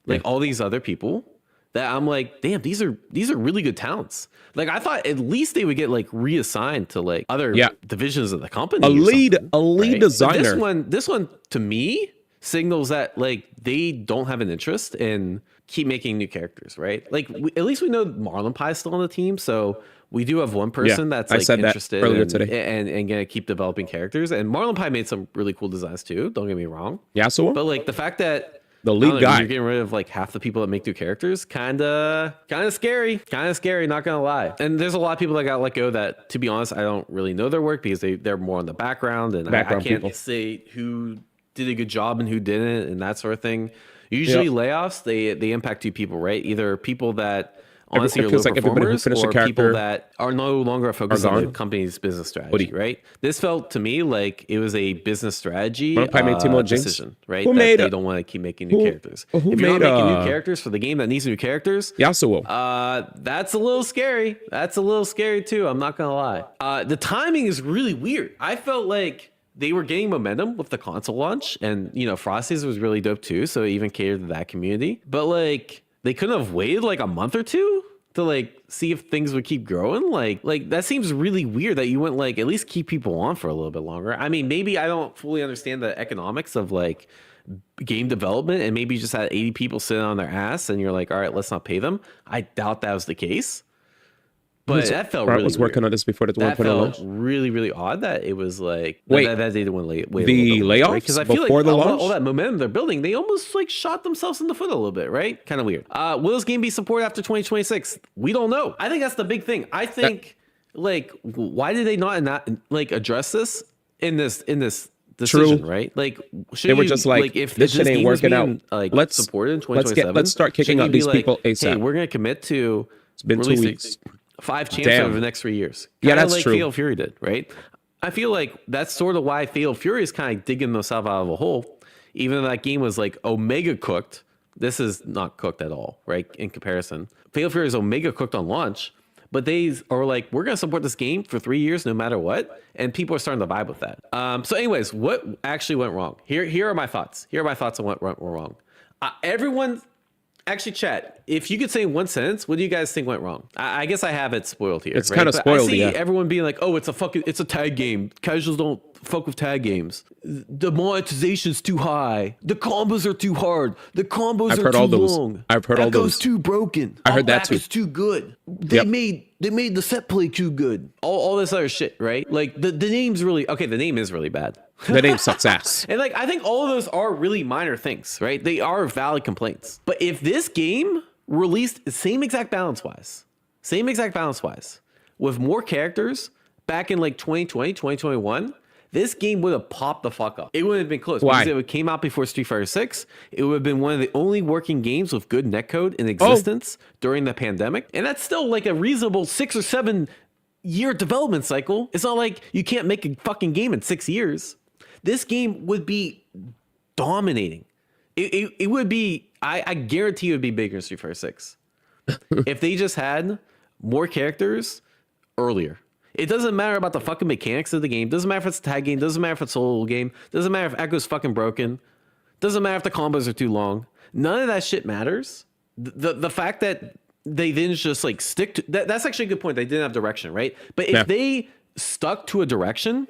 Like all these other people that I'm like, damn, these are really good talents. Like I thought at least they would get like reassigned to like other divisions of the company. A lead designer. This one to me signals that like they don't have an interest in keep making new characters, right? Like at least we know Marlon Pie is still on the team, so we do have one person that's like interested and gonna keep developing characters. And Marlon Pie made some really cool designs too. Don't get me wrong. Yeah, so but like the fact that the lead guy, you're getting rid of like half the people that make new characters, kind of scary. Not gonna lie. And there's a lot of people that got let go that, to be honest, I don't really know their work because they're more in the background, and I can't say who did a good job and who didn't and that sort of thing. Usually layoffs they impact two people, right? Either people that honestly are low performers, or people that are no longer focused on the company's business strategy, right? This felt to me like it was a business strategy decision, right? That they don't want to keep making new characters. If you're not making new characters for the game that needs new characters, that's a little scary. That's a little scary too. I'm not gonna lie. The timing is really weird. I felt like they were getting momentum with the console launch, and you know, Frosty's was really dope too, so it even catered to that community. But like, they couldn't have waited like a month or two to like see if things would keep growing. Like that seems really weird that you wouldn't like at least keep people on for a little bit longer. I mean, maybe I don't fully understand the economics of like game development, and maybe you just had 80 people sitting on their ass and you're like, all right, let's not pay them. I doubt that was the case. But that felt really was working on this before the 1.0 launch. Really, really odd that it was like that they didn't want to wait the layoffs because I feel before like the launch, all that momentum they're building, they almost like shot themselves in the foot a little bit, right? Kind of weird. Will this game be supported after 2026? We don't know. I think that's the big thing. I think like why did they not like address this in this decision, right? Like, they were just like, if this shit ain't working out. Like, Let's supported in 2027. let's start kicking out these people ASAP. Hey, we're gonna commit to It's been 2 weeks. 5 champs Damn. over the next 3 years. Yeah, Kinda that's like true. Fatal Fury did, right? I feel like that's sort of why Fatal Fury is kind of digging themselves out of a hole. Even though that game was like Omega cooked, this is not cooked at all, right? In comparison, Fatal Fury is Omega cooked on launch, but they are like, we're gonna support this game for 3 years no matter what, and people are starting to vibe with that. So, anyways, what actually went wrong? Here are my thoughts. Here are my thoughts on what went wrong. Everyone. Actually, chat, if you could say in one sentence, what do you guys think went wrong? I guess I have it spoiled here. It's right? kind of But spoiled, I see yeah. everyone being like, oh, it's a tag game. Casuals don't fuck with tag games. The monetization's too high. The combos are too hard. The combos I've are heard too all those. long. I've heard all Echo's those. too broken. I heard that Back too. is too good. They made the set play too good. All this other shit, right? Like the name's really okay. The name is really bad. The name sucks ass. And like, I think all of those are really minor things, right? They are valid complaints. But if this game released same exact balance wise, with more characters back in like 2020, 2021, this game would have popped the fuck up. It wouldn't have been close. Why? Because it came out before Street Fighter 6. It would have been one of the only working games with good netcode in existence during the pandemic. And that's still like a reasonable 6 or 7 year development cycle. It's not like you can't make a fucking game in 6 years. This game would be dominating. It would be, I guarantee it would be bigger than Street Fighter 6. If they just had more characters earlier. It doesn't matter about the fucking mechanics of the game. Doesn't matter if it's a tag game. Doesn't matter if it's a solo game. Doesn't matter if Echo's fucking broken. Doesn't matter if the combos are too long. None of that shit matters. The fact that they didn't just like stick to that's actually a good point. They didn't have direction, right? But if they stuck to a direction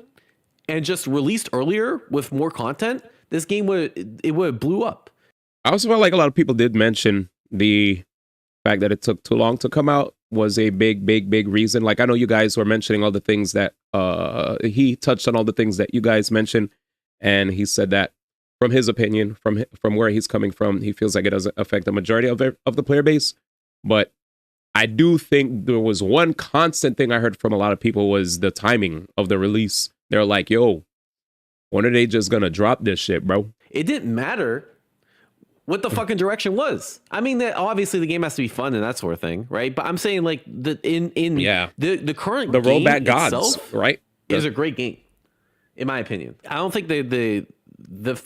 and just released earlier with more content, this game would have blew up. I also felt like a lot of people did mention the fact that it took too long to come out was a big reason. Like, I know you guys were mentioning all the things that he touched on, all the things that you guys mentioned, and he said that from his opinion, from where he's coming from, he feels like it doesn't affect the majority of the player base. But I do think there was one constant thing I heard from a lot of people was the timing of the release. They're like, yo, when are they just gonna drop this shit, bro? It didn't matter what the fucking direction was. I mean, that obviously the game has to be fun and that sort of thing, right? But I'm saying like the current the game rollback gods, itself, right? is a great game, in my opinion. I don't think the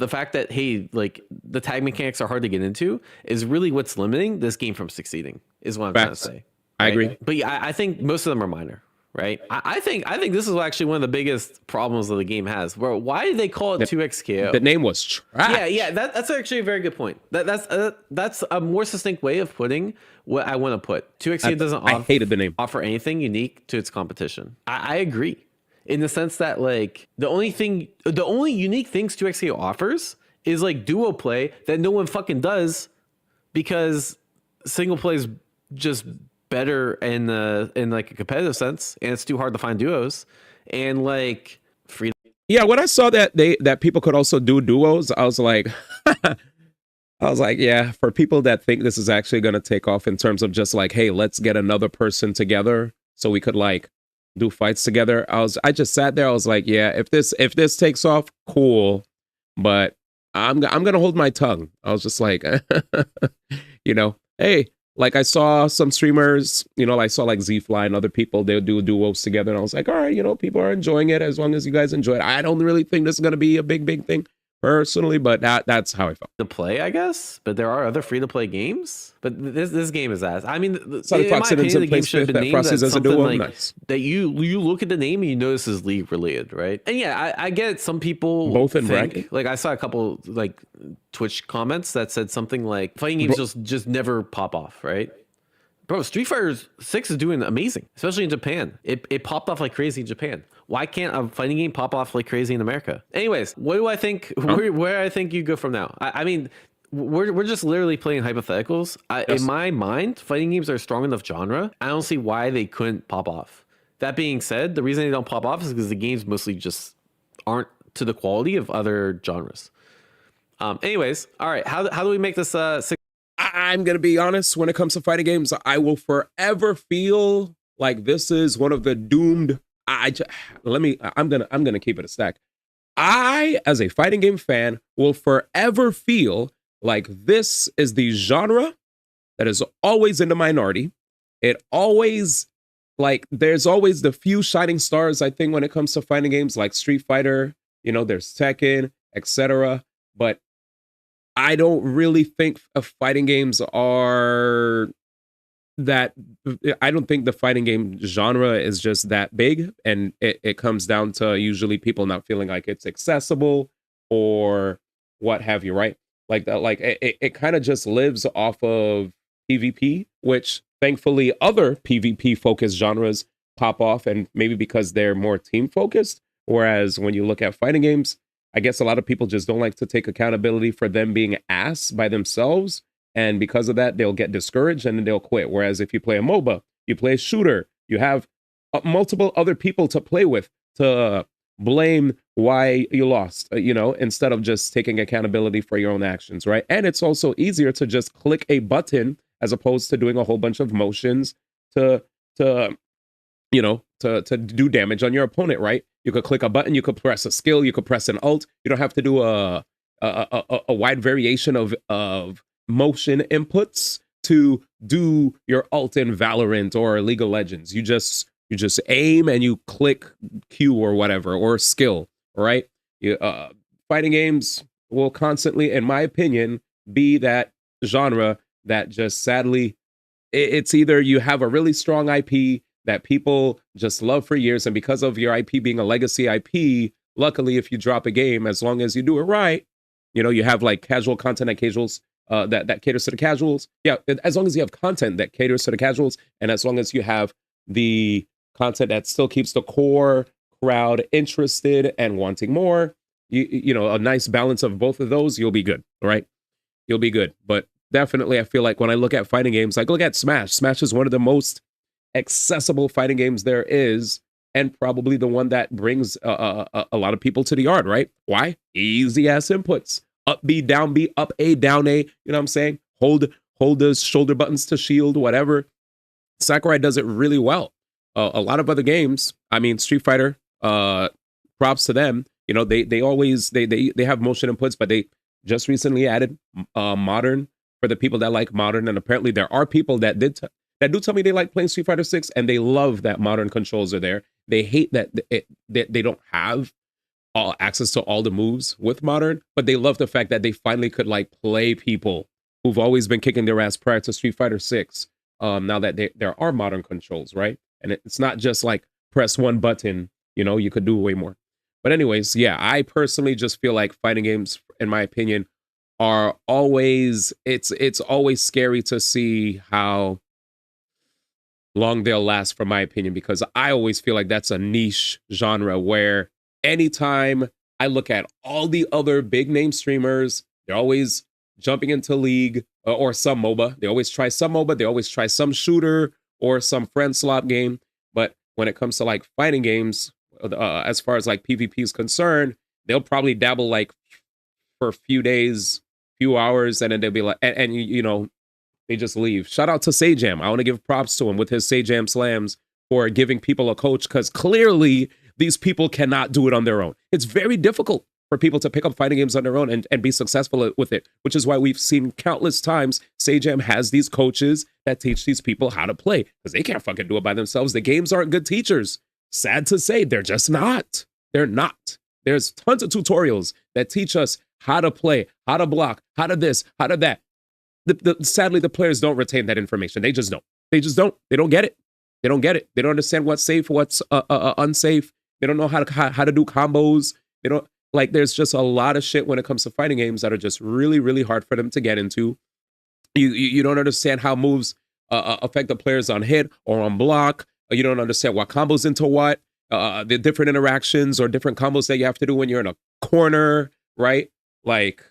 fact that hey, like the tag mechanics are hard to get into is really what's limiting this game from succeeding. Is what I'm trying to say. I right? agree. But yeah, I think most of them are minor. Right, I think this is actually one of the biggest problems that the game has. Bro, why did they call it 2XKO? The name was trash. Yeah, that's actually a very good point. That's a more succinct way of putting what I want to put. 2XKO doesn't I hated the name. offer anything unique to its competition. I agree, in the sense that like the only unique things 2XKO offers is like duo play that no one fucking does, because single play is just better in like a competitive sense, and it's too hard to find duos, and like free. Yeah, when I saw that people could also do duos, I was like, yeah, for people that think this is actually going to take off in terms of just like, hey, let's get another person together so we could like do fights together. I just sat there. I was like, yeah, if this takes off, cool, but I'm gonna hold my tongue. I was just like, you know, hey. Like I saw some streamers, you know, I saw like Z-Fly and other people, they'll do duos together. And I was like, all right, you know, people are enjoying it as long as you guys enjoy it. I don't really think this is going to be a big thing personally, but that's how I felt. To play, I guess, but there are other free-to-play games. But this game is ass. I mean, in my Fox opinion, the game should have been named as a something duo. like Nice. that. You look at the name and you know this is League related, right? And yeah, I get some people Both in think, bracket? like I saw a couple like Twitch comments that said something like fighting games just never pop off, right? Bro, Street Fighter 6 is doing amazing, especially in Japan. It popped off like crazy in Japan. Why can't a fighting game pop off like crazy in America? Anyways, what do I think? Where I think you go from now? I mean, we're just literally playing hypotheticals. In my mind, fighting games are a strong enough genre. I don't see why they couldn't pop off. That being said, the reason they don't pop off is because the games mostly just aren't to the quality of other genres. Anyways, all right. How do we make this? I'm gonna be honest. When it comes to fighting games, I will forever feel like this is one of the doomed. I'm gonna keep it a stack. I, as a fighting game fan, will forever feel like this is the genre that is always in the minority. It always, like, there's always the few shining stars, I think, when it comes to fighting games like Street Fighter, you know, there's Tekken, etc. But I don't really think fighting games are that. I don't think the fighting game genre is just that big. And it comes down to usually people not feeling like it's accessible or what have you, right? Like that, like it kind of just lives off of PvP, which thankfully other PvP focused genres pop off, and maybe because they're more team focused. Whereas when you look at fighting games, I guess a lot of people just don't like to take accountability for them being ass by themselves. And because of that, they'll get discouraged and then they'll quit. Whereas if you play a MOBA, you play a shooter, you have multiple other people to play with to blame why you lost, you know, instead of just taking accountability for your own actions, right? And it's also easier to just click a button as opposed to doing a whole bunch of motions to you know, to do damage on your opponent, right? You could click a button, you could press a skill, you could press an alt. You don't have to do a wide variation of motion inputs to do your alt in Valorant or League of Legends. You just aim and you click Q or whatever, or skill, right? Fighting games will constantly, in my opinion, be that genre that just sadly, it's either you have a really strong IP that people just love for years, and because of your IP being a legacy IP, luckily, if you drop a game, as long as you do it right, you know, you have like casual content that casuals that caters to the casuals. Yeah, as long as you have content that caters to the casuals, and as long as you have the content that still keeps the core crowd interested and wanting more, you know, a nice balance of both of those, you'll be good, right? You'll be good. But definitely, I feel like when I look at fighting games, like look at Smash. Smash is one of the most accessible fighting games there is, and probably the one that brings a lot of people to the yard, right? Why? Easy ass inputs. Up B, down B, up A, down A. You know what I'm saying? Hold the shoulder buttons to shield, whatever. Sakurai does it really well. A lot of other games, I mean, Street Fighter, props to them. You know, they always they have motion inputs, but they just recently added modern for the people that like modern. And apparently there are people that do tell me they like playing Street Fighter 6 and they love that modern controls are there. They hate that they don't have access to all the moves with modern, but they love the fact that they finally could like play people who've always been kicking their ass prior to Street Fighter 6. Now that there are modern controls, right? And it's not just like press one button, you know, you could do way more. But anyways, yeah, I personally just feel like fighting games, in my opinion, are always, it's always scary to see how long they'll last, from my opinion, because I always feel like that's a niche genre where anytime I look at all the other big name streamers, they're always jumping into League or some MOBA. They always try some MOBA. They always try some shooter or some friend slot game. But when it comes to like fighting games, as far as like PvP is concerned, they'll probably dabble like for a few days, few hours, and then they'll be like, and you know, they just leave. Shout out to Sajam. I want to give props to him with his Sajam slams for giving people a coach, because clearly these people cannot do it on their own. It's very difficult for people to pick up fighting games on their own and be successful with it, which is why we've seen countless times Sajam has these coaches that teach these people how to play, because they can't fucking do it by themselves. The games aren't good teachers. Sad to say, they're just not. They're not. There's tons of tutorials that teach us how to play, how to block, how to this, how to that. Sadly, the players don't retain that information. They just don't. They just don't. They don't get it. They don't get it. They don't understand what's safe, what's unsafe. They don't know how to do combos. They don't, like, there's just a lot of shit when it comes to fighting games that are just really, really hard for them to get into. You don't understand how moves affect the players on hit or on block. You don't understand what combos into what, the different interactions or different combos that you have to do when you're in a corner, right? Like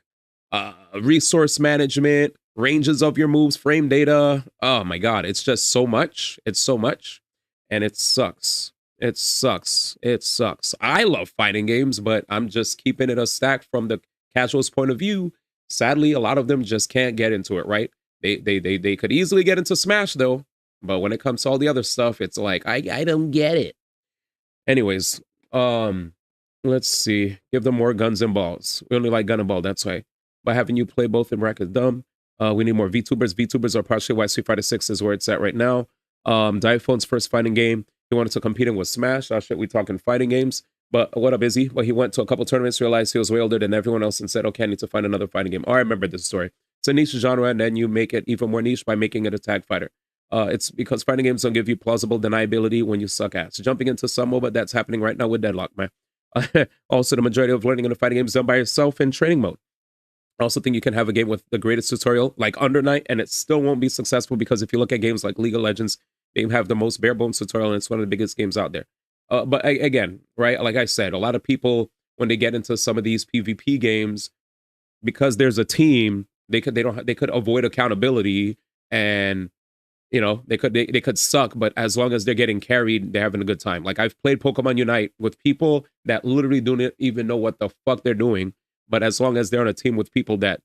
resource management, ranges of your moves, frame data. Oh my God, it's just so much. It's so much. And it sucks. It sucks. It sucks. I love fighting games, but I'm just keeping it a stack from the casual's point of view. Sadly, a lot of them just can't get into it, right? They could easily get into Smash though, but when it comes to all the other stuff, it's like I don't get it. Anyways, Let's see. Give them more guns and balls. We only like gun and ball. That's why. By having you play both in brackets dumb. We need more VTubers. VTubers are partially why Street Fighter 6 is where it's at right now. Diaphone's first fighting game. He wanted to compete in with Smash. Oh shit, we talking fighting games. But what up, Izzy? Well, he went to a couple tournaments, realized he was way older than everyone else, and said, okay, I need to find another fighting game. Oh, I remember this story. It's a niche genre, and then you make it even more niche by making it a tag fighter. It's because fighting games don't give you plausible deniability when you suck ass. Jumping into some MOBA, that's happening right now with Deadlock, man. Also, the majority of learning in a fighting game is done by yourself in training mode. I also think you can have a game with the greatest tutorial, like Under Night, and it still won't be successful because if you look at games like League of Legends, they have the most bare bones tutorial, and it's one of the biggest games out there. But again, right, like I said, a lot of people, when they get into some of these PvP games, because there's a team, they could avoid accountability, and you know, they could suck, but as long as they're getting carried, they're having a good time. Like, I've played Pokemon Unite with people that literally don't even know what the fuck they're doing, but as long as they're on a team with people that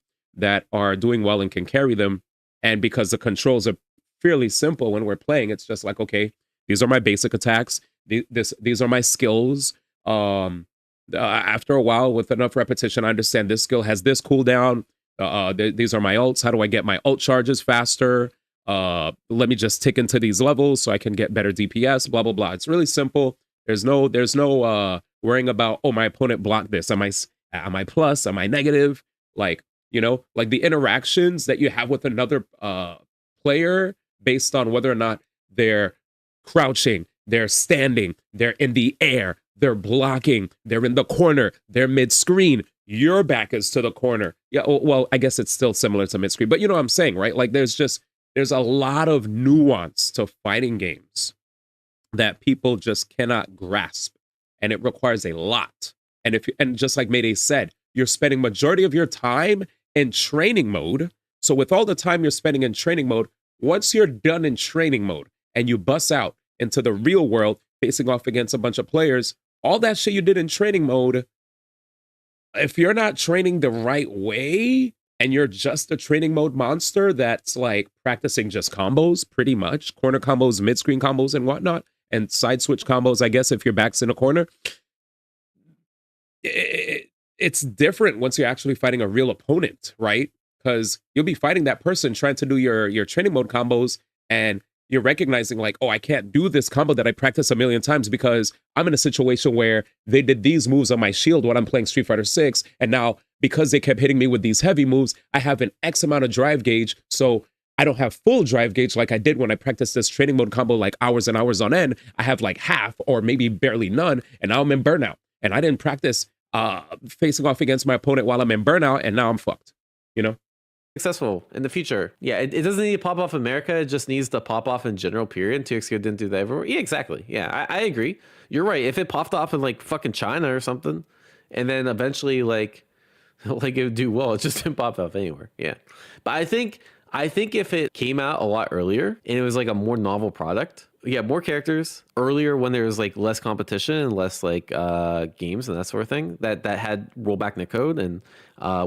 are doing well and can carry them, and because the controls are fairly simple when we're playing, it's just like, okay, these are my basic attacks, these are my skills. After a while, with enough repetition, I understand this skill has this cooldown. These are my ults. How do I get my ult charges faster? Let me just tick into these levels so I can get better DPS, blah, blah, blah. It's really simple. There's no worrying about, oh, my opponent blocked this. Am I plus? Am I negative? Like, you know, like the interactions that you have with another player based on whether or not they're crouching, they're standing, they're in the air, they're blocking, they're in the corner, they're mid-screen, your back is to the corner. Yeah, well, I guess it's still similar to mid-screen, but you know what I'm saying, right? Like, there's a lot of nuance to fighting games that people just cannot grasp, and it requires a lot. And just like Mayday said, you're spending majority of your time in training mode. So with all the time you're spending in training mode, once you're done in training mode and you bust out into the real world, facing off against a bunch of players, all that shit you did in training mode, if you're not training the right way, and you're just a training mode monster that's like practicing just combos, pretty much, corner combos, mid-screen combos, and whatnot, and side switch combos, I guess, if your back's in a corner, it's different once you're actually fighting a real opponent, right? Because you'll be fighting that person trying to do your training mode combos, and you're recognizing like, oh, I can't do this combo that I practiced a million times because I'm in a situation where they did these moves on my shield when I'm playing Street Fighter 6, and now because they kept hitting me with these heavy moves, I have an X amount of drive gauge, so I don't have full drive gauge like I did when I practiced this training mode combo like hours and hours on end. I have like half or maybe barely none, and now I'm in burnout. And I didn't practice facing off against my opponent while I'm in burnout, and now I'm fucked, you know? Successful in the future. Yeah, it doesn't need to pop off America. It just needs to pop off in general, period. 2XQ didn't do that everywhere. Yeah, exactly. Yeah, I agree. You're right. If it popped off in like fucking China or something, and then eventually like it would do well, it just didn't pop off anywhere. Yeah. But I think if it came out a lot earlier and it was like a more novel product, yeah, more characters earlier when there was like less competition and less like games and that sort of thing that had rollback netcode and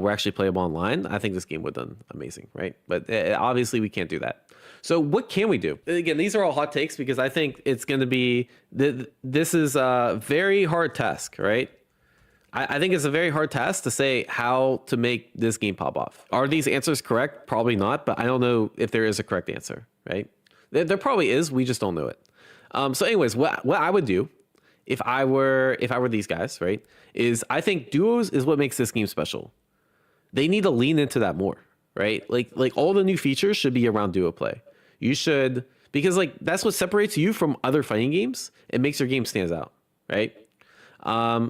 were actually playable online, I think this game would have done amazing, right? But obviously we can't do that. So what can we do? Again, these are all hot takes because I think it's going to be, this is a very hard task, right? I think it's a very hard task to say how to make this game pop off. Are these answers correct? Probably not, but I don't know if there is a correct answer, right? There probably is. We just don't know it. So anyways, what I would do if I were these guys, right, is I think duos is what makes this game special. They need to lean into that more, right? Like all the new features should be around duo play. You should, because like that's what separates you from other fighting games. It makes your game stands out, right?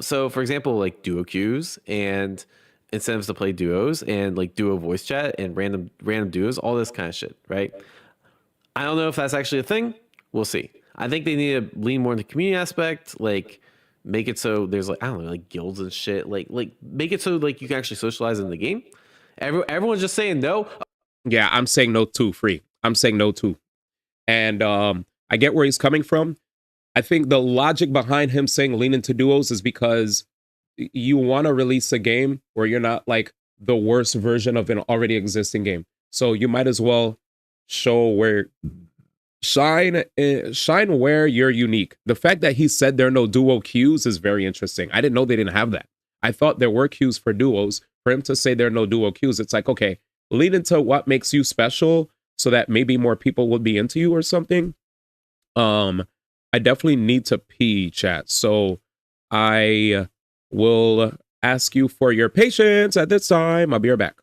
So for example, like duo queues and incentives to play duos and like duo voice chat and random duos, all this kind of shit, right? I don't know if that's actually a thing. We'll see. I think they need to lean more into the community aspect, like make it so there's like, I don't know, like guilds and shit, like make it so like you can actually socialize in the game. Everyone's just saying no. Yeah, I'm saying no too, Free. I'm saying no too. And I get where he's coming from. I think the logic behind him saying lean into duos is because you want to release a game where you're not like the worst version of an already existing game. So you might as well show where shine where you're unique. The fact that he said there are no duo queues is very interesting. I didn't know they didn't have that. I thought there were queues for duos. For him to say there are no duo queues, it's like, okay, lead into what makes you special so that maybe more people will be into you or something. I definitely need to pee, chat. So I will ask you for your patience at this time. I'll be right back.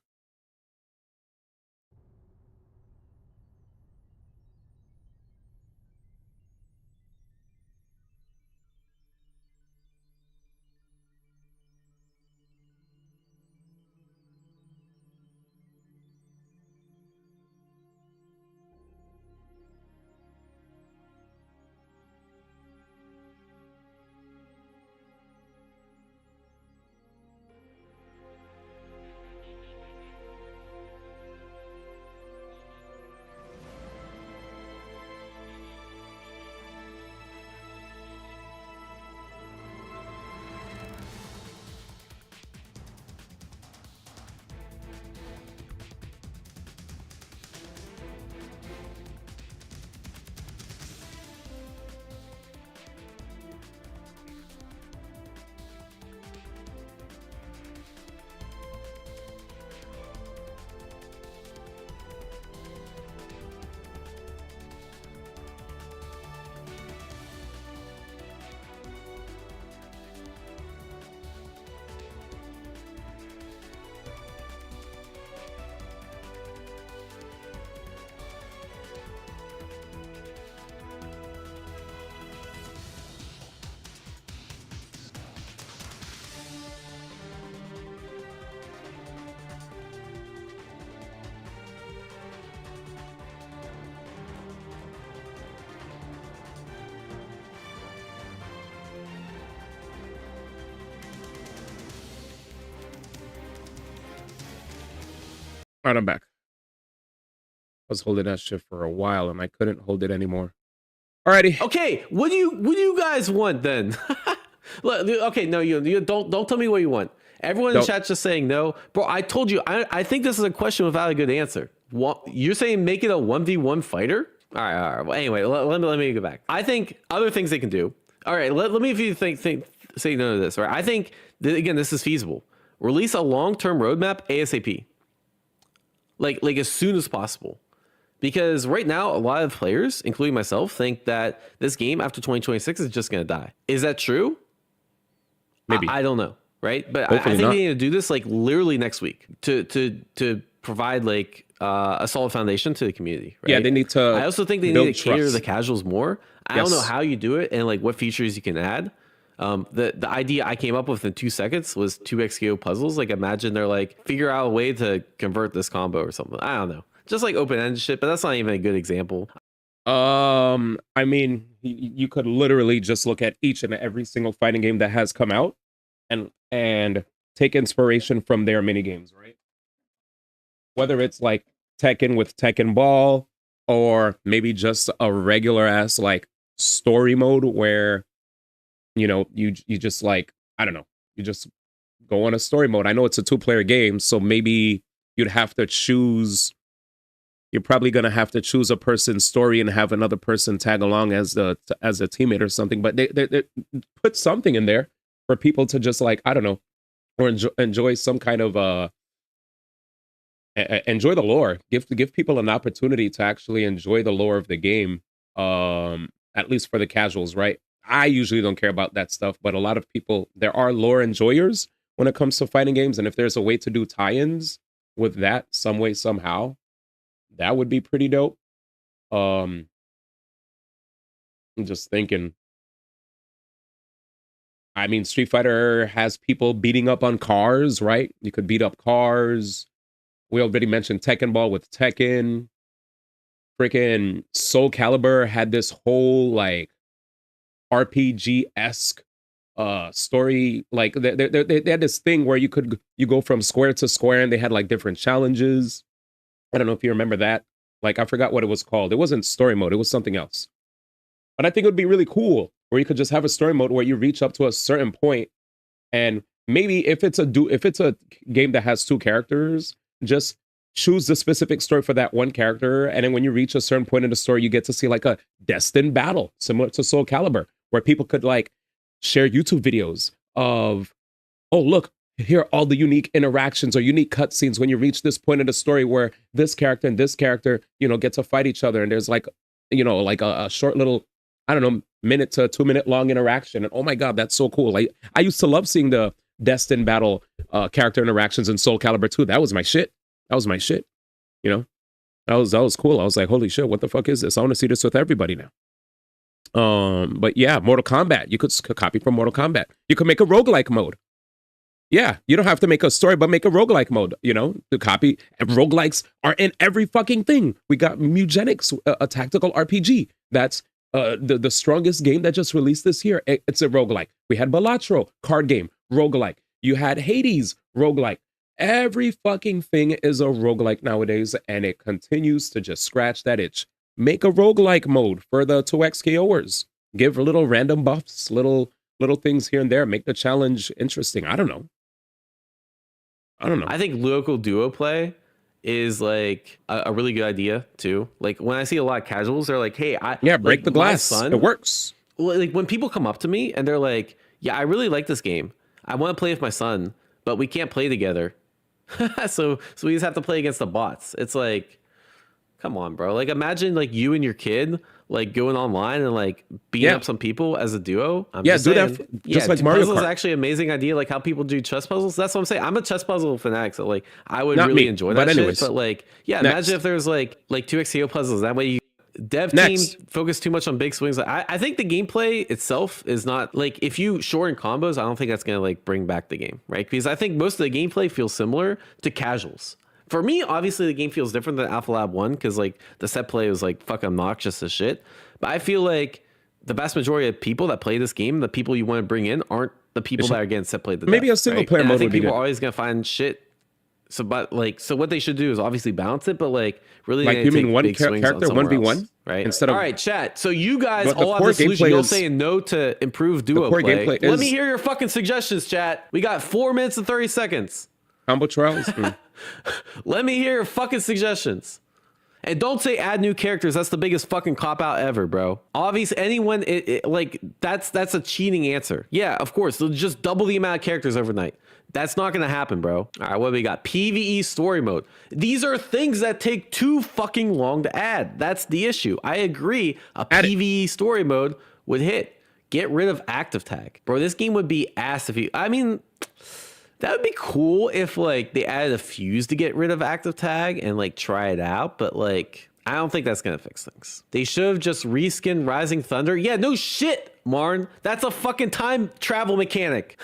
All right, I'm back. I was holding that shit for a while and I couldn't hold it anymore. Alrighty. Okay, what do you guys want then? Look, okay, no, you don't tell me what you want. Everyone in chat's just saying no, bro. I told you. I think this is a question without a good answer. What, you're saying make it a 1v1 fighter? All right. Well, anyway, let me go back. I think other things they can do. All right, let me if you say no to this. All right, I think again this is feasible. Release a long-term roadmap ASAP. Like as soon as possible. Because right now, a lot of players, including myself, think that this game after 2026 is just going to die. Is that true? Maybe. I don't know, right? But I think they need to do this like literally next week to provide like a solid foundation to the community. Right? Yeah, they need to. I also think they need to cater to the casuals more. I don't know how you do it and like what features you can add. The idea I came up with in 2 seconds was 2 XKO puzzles. Like imagine they're like figure out a way to convert this combo or something. I don't know. Just like open-ended shit, but that's not even a good example. I mean, you could literally just look at each and every single fighting game that has come out and take inspiration from their mini games, right? Whether it's like Tekken with Tekken Ball or maybe just a regular ass like story mode where you know you just like I don't know, you just go on a story mode. I know it's a 2-player game, so maybe you'd have to choose. You're probably going to have to choose a person's story and have another person tag along as a teammate or something. But they put something in there for people to just like, I don't know, or enjoy some kind of enjoy the lore. Give people an opportunity to actually enjoy the lore of the game. At least for the casuals, right? I usually don't care about that stuff, but a lot of people, there are lore enjoyers when it comes to fighting games. And if there's a way to do tie-ins with that some way, somehow, that would be pretty dope. I'm just thinking. I mean, Street Fighter has people beating up on cars, right? You could beat up cars. We already mentioned Tekken Ball with Tekken. Freaking Soul Calibur had this whole like RPG-esque story. Like they had this thing where you go from square to square and they had like different challenges. I don't know if you remember that. Like, I forgot what it was called. It wasn't story mode. It was something else. But I think it would be really cool where you could just have a story mode where you reach up to a certain point, and maybe if it's a game that has 2 characters, just choose the specific story for that one character, and then when you reach a certain point in the story, you get to see like a destined battle similar to Soul Calibur, where people could like share YouTube videos of, oh look, here are all the unique interactions or unique cutscenes when you reach this point in the story where this character and this character, you know, get to fight each other, and there's like, you know, like a short little, I don't know, minute to 2 minute long interaction, and oh my god, that's so cool. Like I used to love seeing the destined battle character interactions in Soul Calibur 2. That was my shit. That was my shit. You know, that was cool. I was like, holy shit, what the fuck is this? I want to see this with everybody now. But yeah, Mortal Kombat. You could copy from Mortal Kombat. You could make a roguelike mode. Yeah, you don't have to make a story, but make a roguelike mode, you know, to copy. And roguelikes are in every fucking thing. We got Mugenics, a tactical RPG. That's the strongest game that just released this year. It's a roguelike. We had Balatro, card game, roguelike. You had Hades, roguelike. Every fucking thing is a roguelike nowadays, and it continues to just scratch that itch. Make a roguelike mode for the 2XKOers. Give little random buffs, little things here and there. Make the challenge interesting. I don't know. I think local duo play is like a really good idea too. Like when I see a lot of casuals, they're like, "Hey, break the glass. It works." Like when people come up to me and they're like, "Yeah, I really like this game. I want to play with my son, but we can't play together." so we just have to play against the bots. It's like, come on, bro. Like imagine like you and your kid like going online and like beating up some people as a duo. I'm just saying, that just like Mario puzzles Kart. Is actually an amazing idea. Like how people do chess puzzles. That's what I'm saying. I'm a chess puzzle fanatic, so like I would Not really me, enjoy but that anyways. shit. But like, yeah, Next. imagine if there's like 2XKO puzzles. That way you dev Next. team focus too much on big swings. I think the gameplay itself is not like if you shorten combos, I don't think that's gonna like bring back the game, right? Because I think most of the gameplay feels similar to casuals. For me, obviously the game feels different than Alpha Lab 1 because like the set play was like fucking obnoxious as shit. But I feel like the vast majority of people that play this game, the people you want to bring in aren't the people that are getting set played to Maybe death, a single right? player And mode I think would be people good. are always gonna find shit. So what they should do is obviously balance it, but like really Like, they you mean take one big swings character, on somewhere 1v1? else, right? Instead of- all right, chat. So you guys But the all have core the solution. gameplay You're is- saying no to improve duo core play. gameplay Let is- me hear your fucking suggestions, chat. We got 4 minutes and 30 seconds. Combo trials. Let me hear your fucking suggestions. And don't say add new characters. That's the biggest fucking cop out ever, bro. Obviously, anyone like that's a cheating answer. Yeah, of course. They'll just double the amount of characters overnight. That's not gonna happen, bro. All right, what do we got? PvE story mode. These are things that take too fucking long to add. That's the issue. I agree. A PvE story mode would hit. Get rid of active tag, bro. This game would be ass if you. I mean. That would be cool if like they added a fuse to get rid of active tag and like try it out, but like I don't think that's gonna fix things. They should have just reskinned Rising Thunder. Yeah, no shit, Marn. That's a fucking time travel mechanic.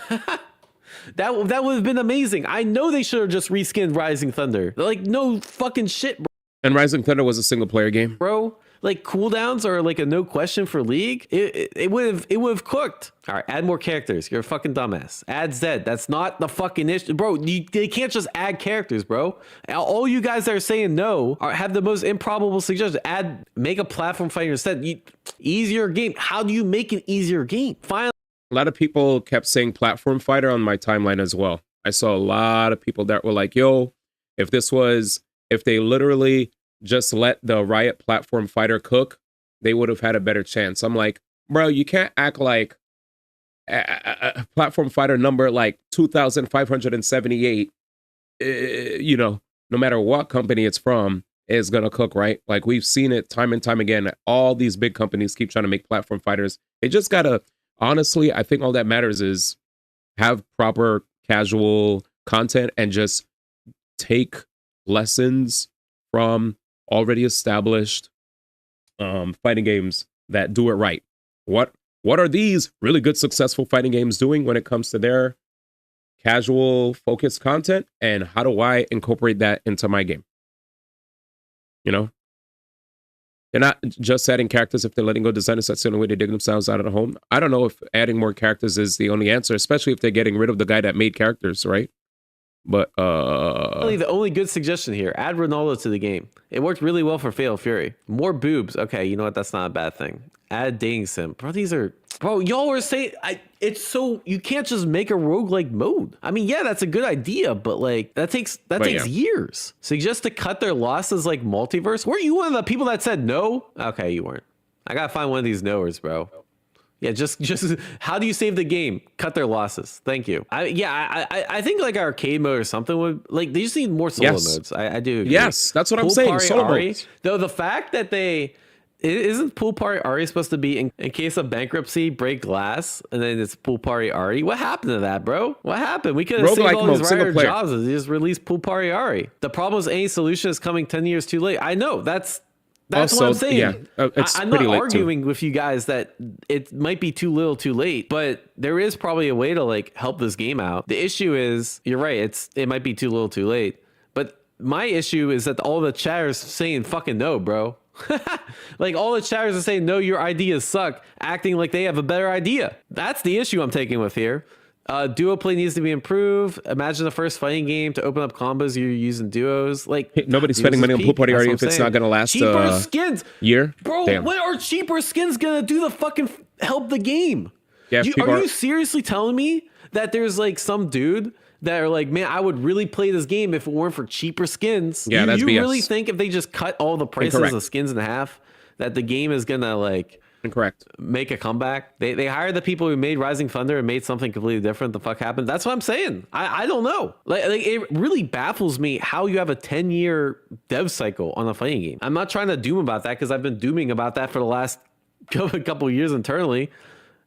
that would have been amazing. I know they should have just reskinned Rising Thunder. Like no fucking shit, bro. And Rising Thunder was a single player game. Bro, like cooldowns are like a no question for League. It would have cooked. All right, add more characters. You're a fucking dumbass. Add Zed. That's not the fucking issue, bro. They can't just add characters, bro. All you guys that are saying no have the most improbable suggestions. Make a platform fighter instead. Easier game. How do you make an easier game? Finally. A lot of people kept saying platform fighter on my timeline as well. I saw a lot of people that were like, yo, if they literally just let the Riot platform fighter cook, they would have had a better chance. I'm like, bro, you can't act like a platform fighter number like 2,578, you know, no matter what company it's from, is going to cook, right? Like we've seen it time and time again. All these big companies keep trying to make platform fighters. They just got to, honestly, I think all that matters is have proper casual content and just take lessons from already established fighting games that do it right. What are these really good, successful fighting games doing when it comes to their casual, focused content? And how do I incorporate that into my game? You know? They're not just adding characters if they're letting go designers. That's the only way they dig themselves out of the home. I don't know if adding more characters is the only answer, especially if they're getting rid of the guy that made characters, right? But Really, the only good suggestion here, add Ronaldo to the game. It worked really well for Fatal Fury. More boobs. Okay, you know what? That's not a bad thing. Add dating sim. Bro, these are Bro, y'all are saying it's so you can't just make a roguelike mode. I mean, yeah, that's a good idea, but like that takes years. So just to cut their losses like multiverse, weren't you one of the people that said no? Okay, you weren't. I gotta find one of these knowers, bro. Yeah, just how do you save the game? Cut their losses. Thank you. I think like arcade mode or something would like they just need more solo modes. I do agree. Yes, that's what I'm saying. Solo modes. Though the fact that isn't Pool Party Ari supposed to be in case of bankruptcy, break glass, and then it's Pool Party Ari? What happened to that, bro? What happened? We could have saved all these writer jobs and just released Pool Party Ari. The problem is any solution is coming 10 years too late. I know that's also, what I'm saying. Yeah, I'm not arguing with you guys that it might be too little too late, but there is probably a way to like help this game out. The issue is, you're right, it might be too little too late. But my issue is that all the chatters saying fucking no, bro. Like all the chatters are saying no, your ideas suck, acting like they have a better idea. That's the issue I'm taking with here. Duo play needs to be improved. Imagine the first fighting game to open up combos you're using duos. Like nobody's spending money on Pool Party Ari if it's not gonna last cheaper skins year. Bro, damn. What are cheaper skins gonna do to fucking help the game? Yeah, are you seriously telling me that there's like some dude that are like, man, I would really play this game if it weren't for cheaper skins? Yeah, that's BS. You really think if they just cut all the prices of skins in half that the game is gonna like Incorrect. Make a comeback? They hired the people who made Rising Thunder and made something completely different. The fuck happened? That's what I'm saying. I don't know. Like it really baffles me how you have a 10-year dev cycle on a fighting game. I'm not trying to doom about that because I've been dooming about that for the last couple of years internally.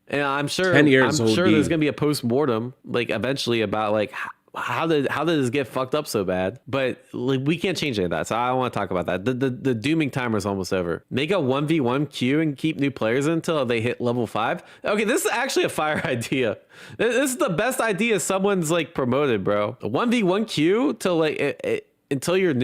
And I'm sure 10 years I'm sure there's gonna be a post-mortem like eventually about like how did this get fucked up so bad? But like, we can't change any of that, so I don't want to talk about that. The dooming timer is almost over. Make a 1v1 queue and keep new players until they hit level 5. Okay, this is actually a fire idea. This is the best idea someone's like promoted, bro. A 1v1 queue till like until you're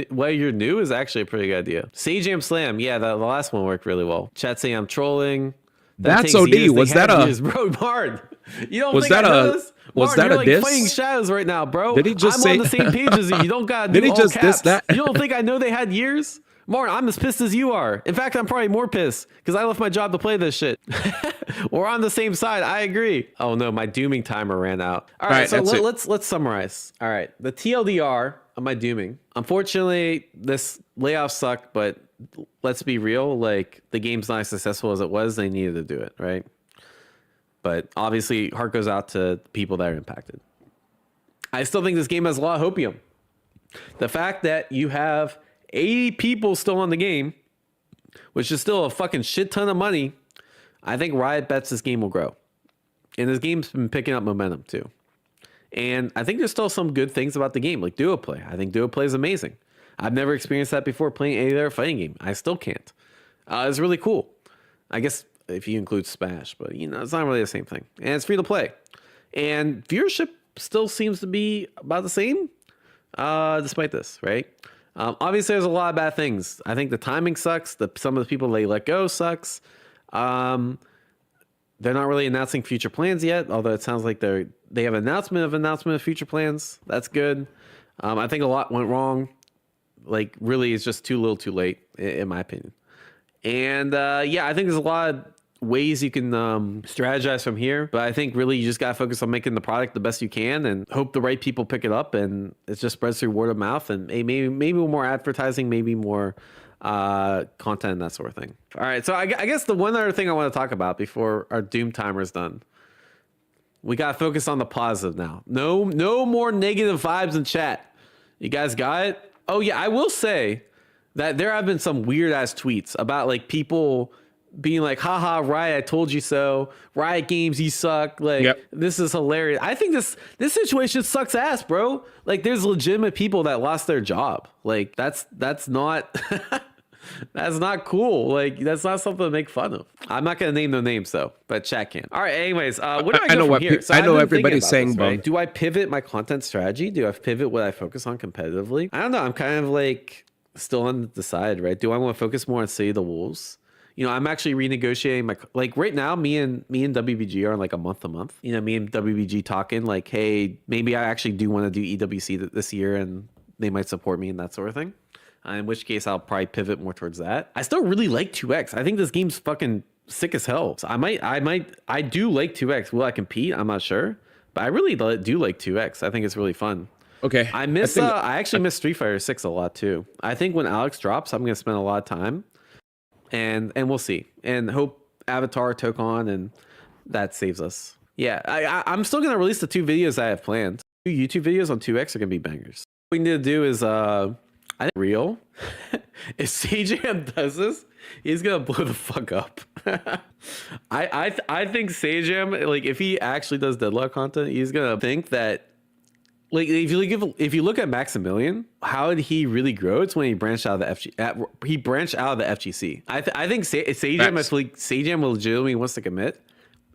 new is actually a pretty good idea. Sage Jam Slam, yeah, the last one worked really well. Chat saying I'm trolling. That's OD. Was that a bro, Bard? You don't think I know this? Was Martin, that you're a diss? like fighting shadows right now, bro. Did he just I'm say on the same page as you? You don't gotta Did do he all just caps. diss that? You don't think I know they had years? Martin, I'm as pissed as you are. In fact, I'm probably more pissed because I left my job to play this shit. We're on the same side. I agree. Oh no, my dooming timer ran out. All right, so let's summarize. All right, the TLDR of my dooming. Unfortunately, this layoff sucked, but let's be real. Like the game's not as successful as it was. They needed to do it, right? But obviously, heart goes out to people that are impacted. I still think this game has a lot of hopium. The fact that you have 80 people still on the game, which is still a fucking shit ton of money, I think Riot bets this game will grow. And this game's been picking up momentum too. And I think there's still some good things about the game, like duo play. I think duo play is amazing. I've never experienced that before playing any other fighting game. I still can't. It's really cool. I guess if you include Smash, but you know, it's not really the same thing. And it's free to play. And viewership still seems to be about the same, despite this, right? Obviously, there's a lot of bad things. I think the timing sucks. Some of the people they let go sucks. They're not really announcing future plans yet, although it sounds like they have announcement of future plans. That's good. I think a lot went wrong. Like, really, it's just too little too late, in my opinion. And yeah, I think there's a lot of ways you can strategize from here, but I think really you just gotta focus on making the product the best you can and hope the right people pick it up, and it just spreads through word of mouth, and maybe more advertising, maybe more content and that sort of thing. All right, so I guess the one other thing I want to talk about before our doom timer is done, we gotta focus on the positive now. No more negative vibes in chat. You guys got it? Oh yeah, I will say that there have been some weird ass tweets about like people being like, haha, Riot, I told you so. Riot Games, you suck. Like, This is hilarious. I think this situation sucks ass, bro. Like, there's legitimate people that lost their job. Like, that's not that's not cool. Like, that's not something to make fun of. I'm not gonna name no names though, but chat can. All right, anyways, what do I go from here? So I know everybody's saying, right? Do I pivot my content strategy? Do I pivot what I focus on competitively? I don't know. I'm kind of like still undecided, right? Do I want to focus more on City of the Wolves? You know, I'm actually renegotiating my, like right now, me and WBG are like a month. You know, me and WBG talking like, hey, maybe I actually do want to do EWC this year and they might support me and that sort of thing. In which case I'll probably pivot more towards that. I still really like 2X. I think this game's fucking sick as hell. So I do like 2X. Will I compete? I'm not sure, but I really do like 2X. I think it's really fun. Okay. I actually miss Street Fighter 6 a lot too. I think when Alex drops, I'm gonna spend a lot of time, and we'll see, and hope Avatar took on, and that saves us. Yeah, I'm still gonna release the 2 videos I have planned. 2 YouTube videos on 2X are gonna be bangers. What we need to do is I think real. If Sajam does this, he's gonna blow the fuck up. I think Sajam, like, if he actually does Deadlock content, he's gonna think that, like, if you look at Maximilian, how did he really grow? It's when he branched out of the FGC. I think Sajam, I feel like Sajam legitimately wants to commit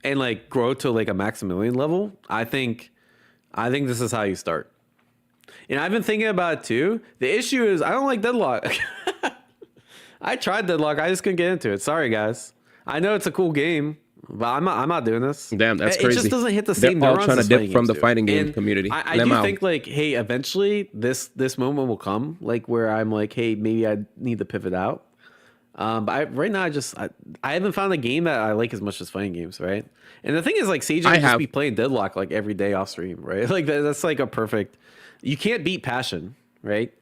and like grow to like a Maximilian level. I think this is how you start. And I've been thinking about it too. The issue is I don't like Deadlock. I tried Deadlock. I just couldn't get into it. Sorry, guys. I know it's a cool game, but I'm not doing this. Damn, that's crazy. It just doesn't hit the same They're all neurons trying to as dip fighting from the games do. fighting game And community. I do think, like, hey, eventually this moment will come, like, where I'm like, hey, maybe I need to pivot out. But right now, I haven't found a game that I like as much as fighting games, right? And the thing is, like, Sage just be playing Deadlock like every day off stream, right? Like that's like a perfect. You can't beat passion, right?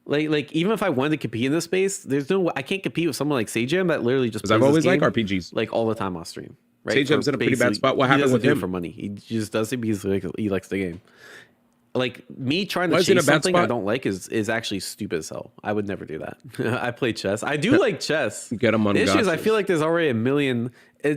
Like even if I wanted to compete in this space, I can't compete with someone like Sajam that literally just plays I've always this game, liked RPGs, like, all the time off stream. Right? Sajam's in a pretty bad spot. What happened with He him? doesn't do it for money. He just does it because he likes the game. Like, me trying to Was he in a chase bad something I spot? don't like is actually stupid as hell. I would never do that. I play chess. I do like chess. Get him on The issue is I gotchas. feel like there's already a million.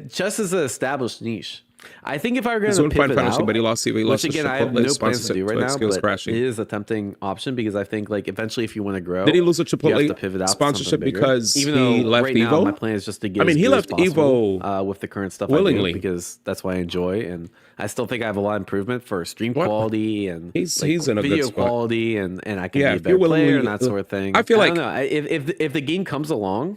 Chess is an established niche. I think if I were going He's to doing fine pivot financially, out, but he lost which again I have Chipotle no plans to do right now, skills but crashing. it is a tempting option because I think, like, eventually if you want to grow, Did he lose a you have to Chipotle pivot out to sponsorship something bigger. because Even he though left right now Evo? my plan is just to get. I mean, as he good as left possible, Evo with the current stuff willingly. I do, because that's what I enjoy, and I still think I have a lot of improvement for stream What? quality and He's like, in a good video spot. quality, and I can Yeah, be a if better you're willingly- player and that sort of thing. I feel like- don't know. If the game comes along.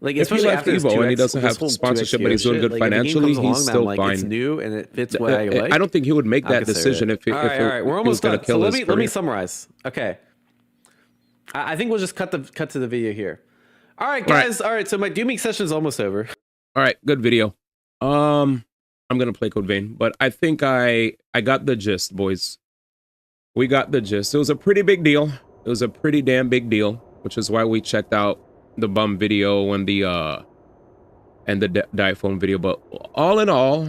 Like, If he especially left after this Evo and he 2X doesn't have this whole sponsorship, 2X but he's doing shit, good like, if the game financially, comes along he's that I'm still like, fine. It's new and it fits what I like. I don't think he would make I'll that consider decision it. if all right, we're almost going to done. kill So his let me career. summarize. Okay, I think we'll just cut to the video here. All right, All right. guys. All right, so my Dooming session is almost over. All right, good video. I'm gonna play Code Vein, but I think I got the gist, boys. We got the gist. It was a pretty big deal. It was a pretty damn big deal, which is why we checked out the bum video and the diphone video. But all in all,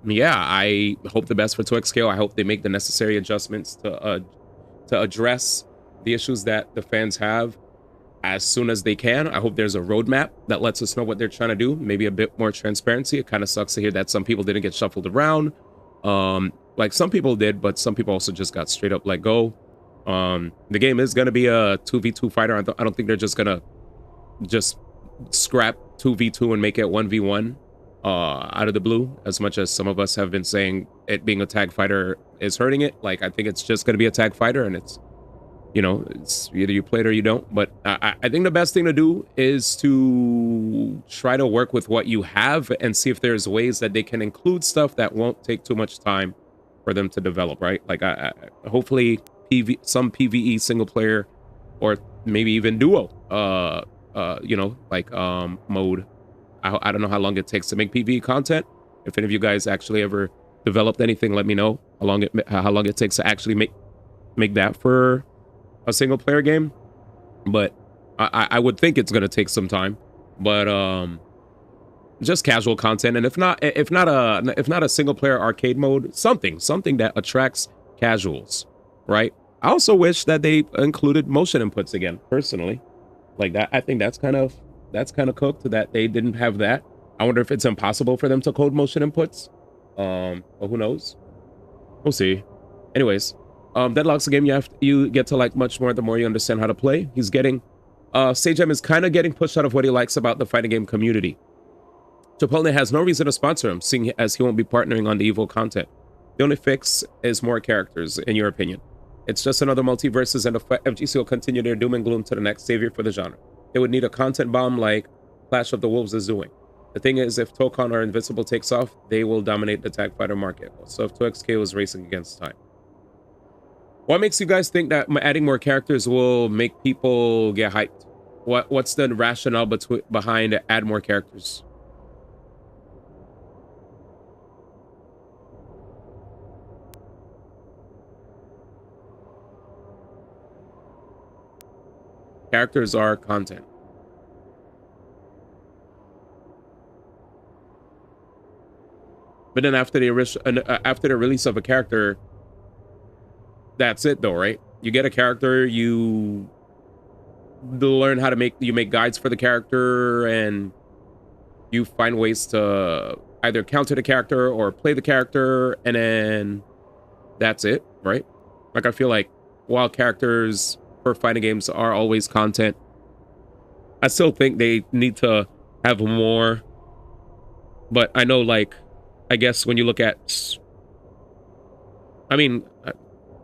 yeah, I hope the best for 2XKO. I hope they make the necessary adjustments to address the issues that the fans have as soon as they can. I hope there's a roadmap that lets us know what they're trying to do. Maybe a bit more transparency. It kind of sucks to hear that some people didn't get shuffled around. Like, some people did, but some people also just got straight up let go. The game is going to be a 2v2 fighter. I don't think they're just going to just scrap 2v2 and make it 1v1 out of the blue, as much as some of us have been saying it being a tag fighter is hurting it. Like, I think it's just going to be a tag fighter, and it's, you know, it's either you play it or you don't. But I think the best thing to do is to try to work with what you have and see if there's ways that they can include stuff that won't take too much time for them to develop, right? Like, hopefully some PvE single player, or maybe even duo, you know, like mode. I don't know how long it takes to make PvE content. If any of you guys actually ever developed anything, let me know how long it takes to actually make that for a single player game. But I would think it's gonna take some time. But just casual content, and if not a single player arcade mode, something that attracts casuals, right? I also wish that they included motion inputs again, personally. Like, that, I think that's kind of cooked that they didn't have that. I wonder if it's impossible for them to code motion inputs. But who knows? We'll see. Anyways, Deadlock's a game you get to like much more the more you understand how to play. He's getting Sajam is kind of getting pushed out of what he likes about the fighting game community. Chipotle has no reason to sponsor him, seeing as he won't be partnering on the Evo content. The only fix is more characters, in your opinion. It's just another multiverses, and the FGC will continue their doom and gloom to the next savior for the genre. They would need a content bomb like Clash of the Wolves is doing. The thing is, if Tokon or Invincible takes off, they will dominate the tag fighter market. So if 2XK is racing against time. What makes you guys think that adding more characters will make people get hyped? What's the rationale behind add more characters? Characters are content. But then after the release of a character, that's it though, right? You get a character, you learn how to make guides for the character, and you find ways to either counter the character or play the character, and then that's it, right? Like, I feel like while characters for fighting games are always content, I still think they need to have more. But I know, like, I guess when you look at, I mean,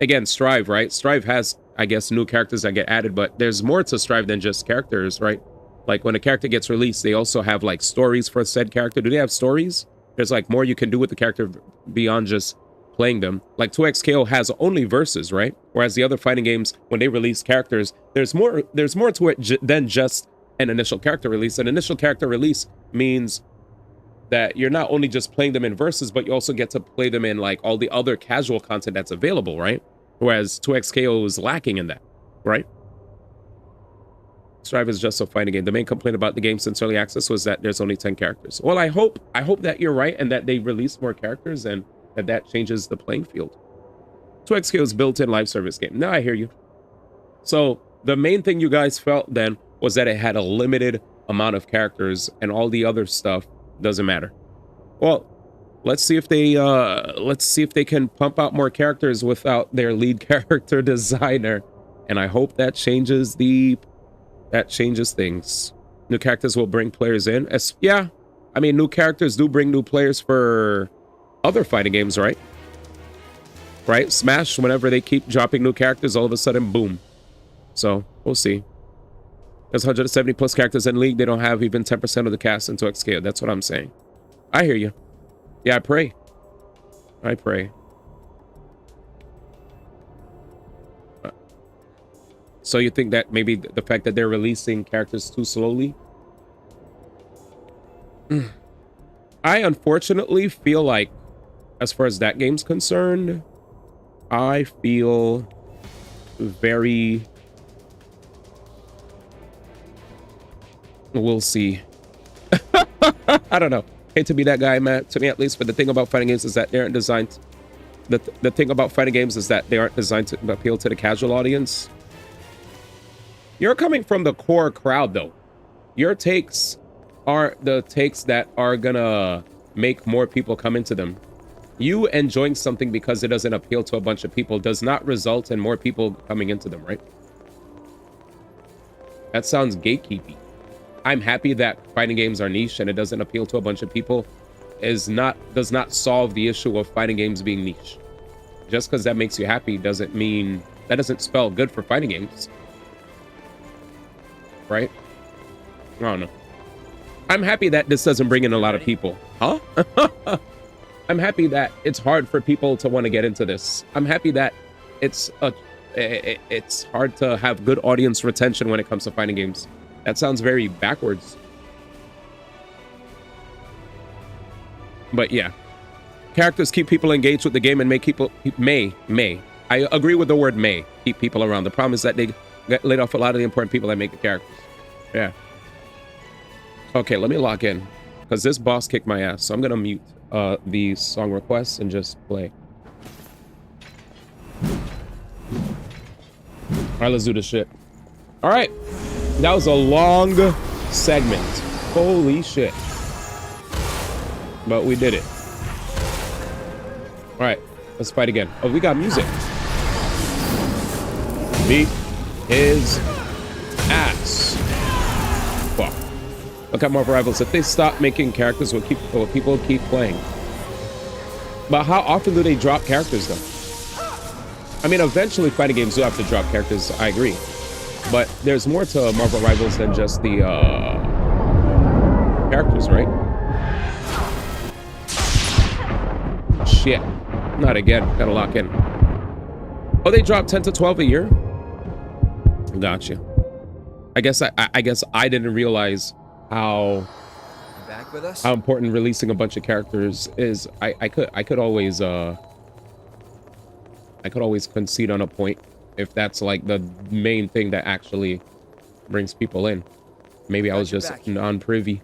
again, Strive, right? Strive has, I guess, new characters that get added, but there's more to Strive than just characters, right? Like, when a character gets released, they also have, like, stories for said character. Do they have stories? There's, like, more you can do with the character beyond just playing them. Like, 2XKO has only verses, right? Whereas the other fighting games, when they release characters, there's more to it than just an initial character release. An initial character release means that you're not only just playing them in verses, but you also get to play them in, like, all the other casual content that's available, right? Whereas 2XKO is lacking in that, right? Strive is just a fighting game. The main complaint about the game since early access was that there's only 10 characters. Well, I hope that you're right and that they release more characters and that changes the playing field. 2XKO's built-in live service game. Now I hear you. So the main thing you guys felt then was that it had a limited amount of characters and all the other stuff doesn't matter. Well, let's see if they can pump out more characters without their lead character designer, and I hope that changes things. New characters will bring players in. Yeah, I mean, new characters do bring new players for other fighting games, right? Right? Smash, whenever they keep dropping new characters, all of a sudden, boom. So we'll see. There's 170 plus characters in League. They don't have even 10% of the cast in 2XKO. That's what I'm saying. I hear you. Yeah, I pray. So you think that maybe the fact that they're releasing characters too slowly? I unfortunately feel like, as far as that game's concerned, I feel very... We'll see. I don't know. Hate to be that guy, man. To me, at least. But the thing about fighting games is that they aren't designed... The thing about fighting games is that they aren't designed to appeal to the casual audience. You're coming from the core crowd, though. Your takes are the takes that are gonna make more people come into them. You enjoying something because it doesn't appeal to a bunch of people does not result in more people coming into them, right? That sounds gatekeepy. I'm happy that fighting games are niche and it doesn't appeal to a bunch of people does not solve the issue of fighting games being niche. Just because that makes you happy doesn't mean, that doesn't spell good for fighting games. Right? I don't know. I'm happy that this doesn't bring in a lot of people. Huh? I'm happy that it's hard for people to want to get into this. I'm happy that it's hard to have good audience retention when it comes to fighting games. That sounds very backwards. But yeah. Characters keep people engaged with the game and make people... May. I agree with the word may. Keep people around. The problem is that they get laid off a lot of the important people that make the characters. Yeah. Okay, let me lock in. Because this boss kicked my ass. So I'm going to mute the song requests and just play. Alright, let's do this shit. Alright. That was a long segment. Holy shit. But we did it. Alright, let's fight again. Oh, we got music. Beat his ass. Fuck. Look at Marvel Rivals. If they stop making characters, people keep playing. But how often do they drop characters, though? I mean, eventually fighting games do have to drop characters. I agree. But there's more to Marvel Rivals than just the characters, right? Shit. Not again. Gotta lock in. Oh, they drop 10 to 12 a year? Gotcha. I guess I didn't realize how You back with us? how important releasing a bunch of characters is. I could always concede on a point if that's like the main thing that actually brings people in. Maybe I was just non-privy.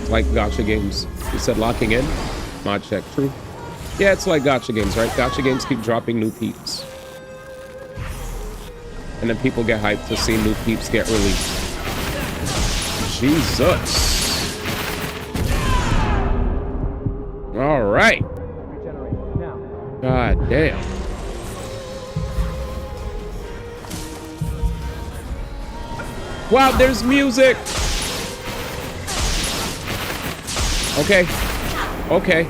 Like gacha games. You said locking in? Mod check, true. Yeah, it's like gacha games, right? Gacha games keep dropping new peeps. And then people get hyped to see new peeps get released. Jesus. All right. God damn. Wow, there's music. Okay. Okay.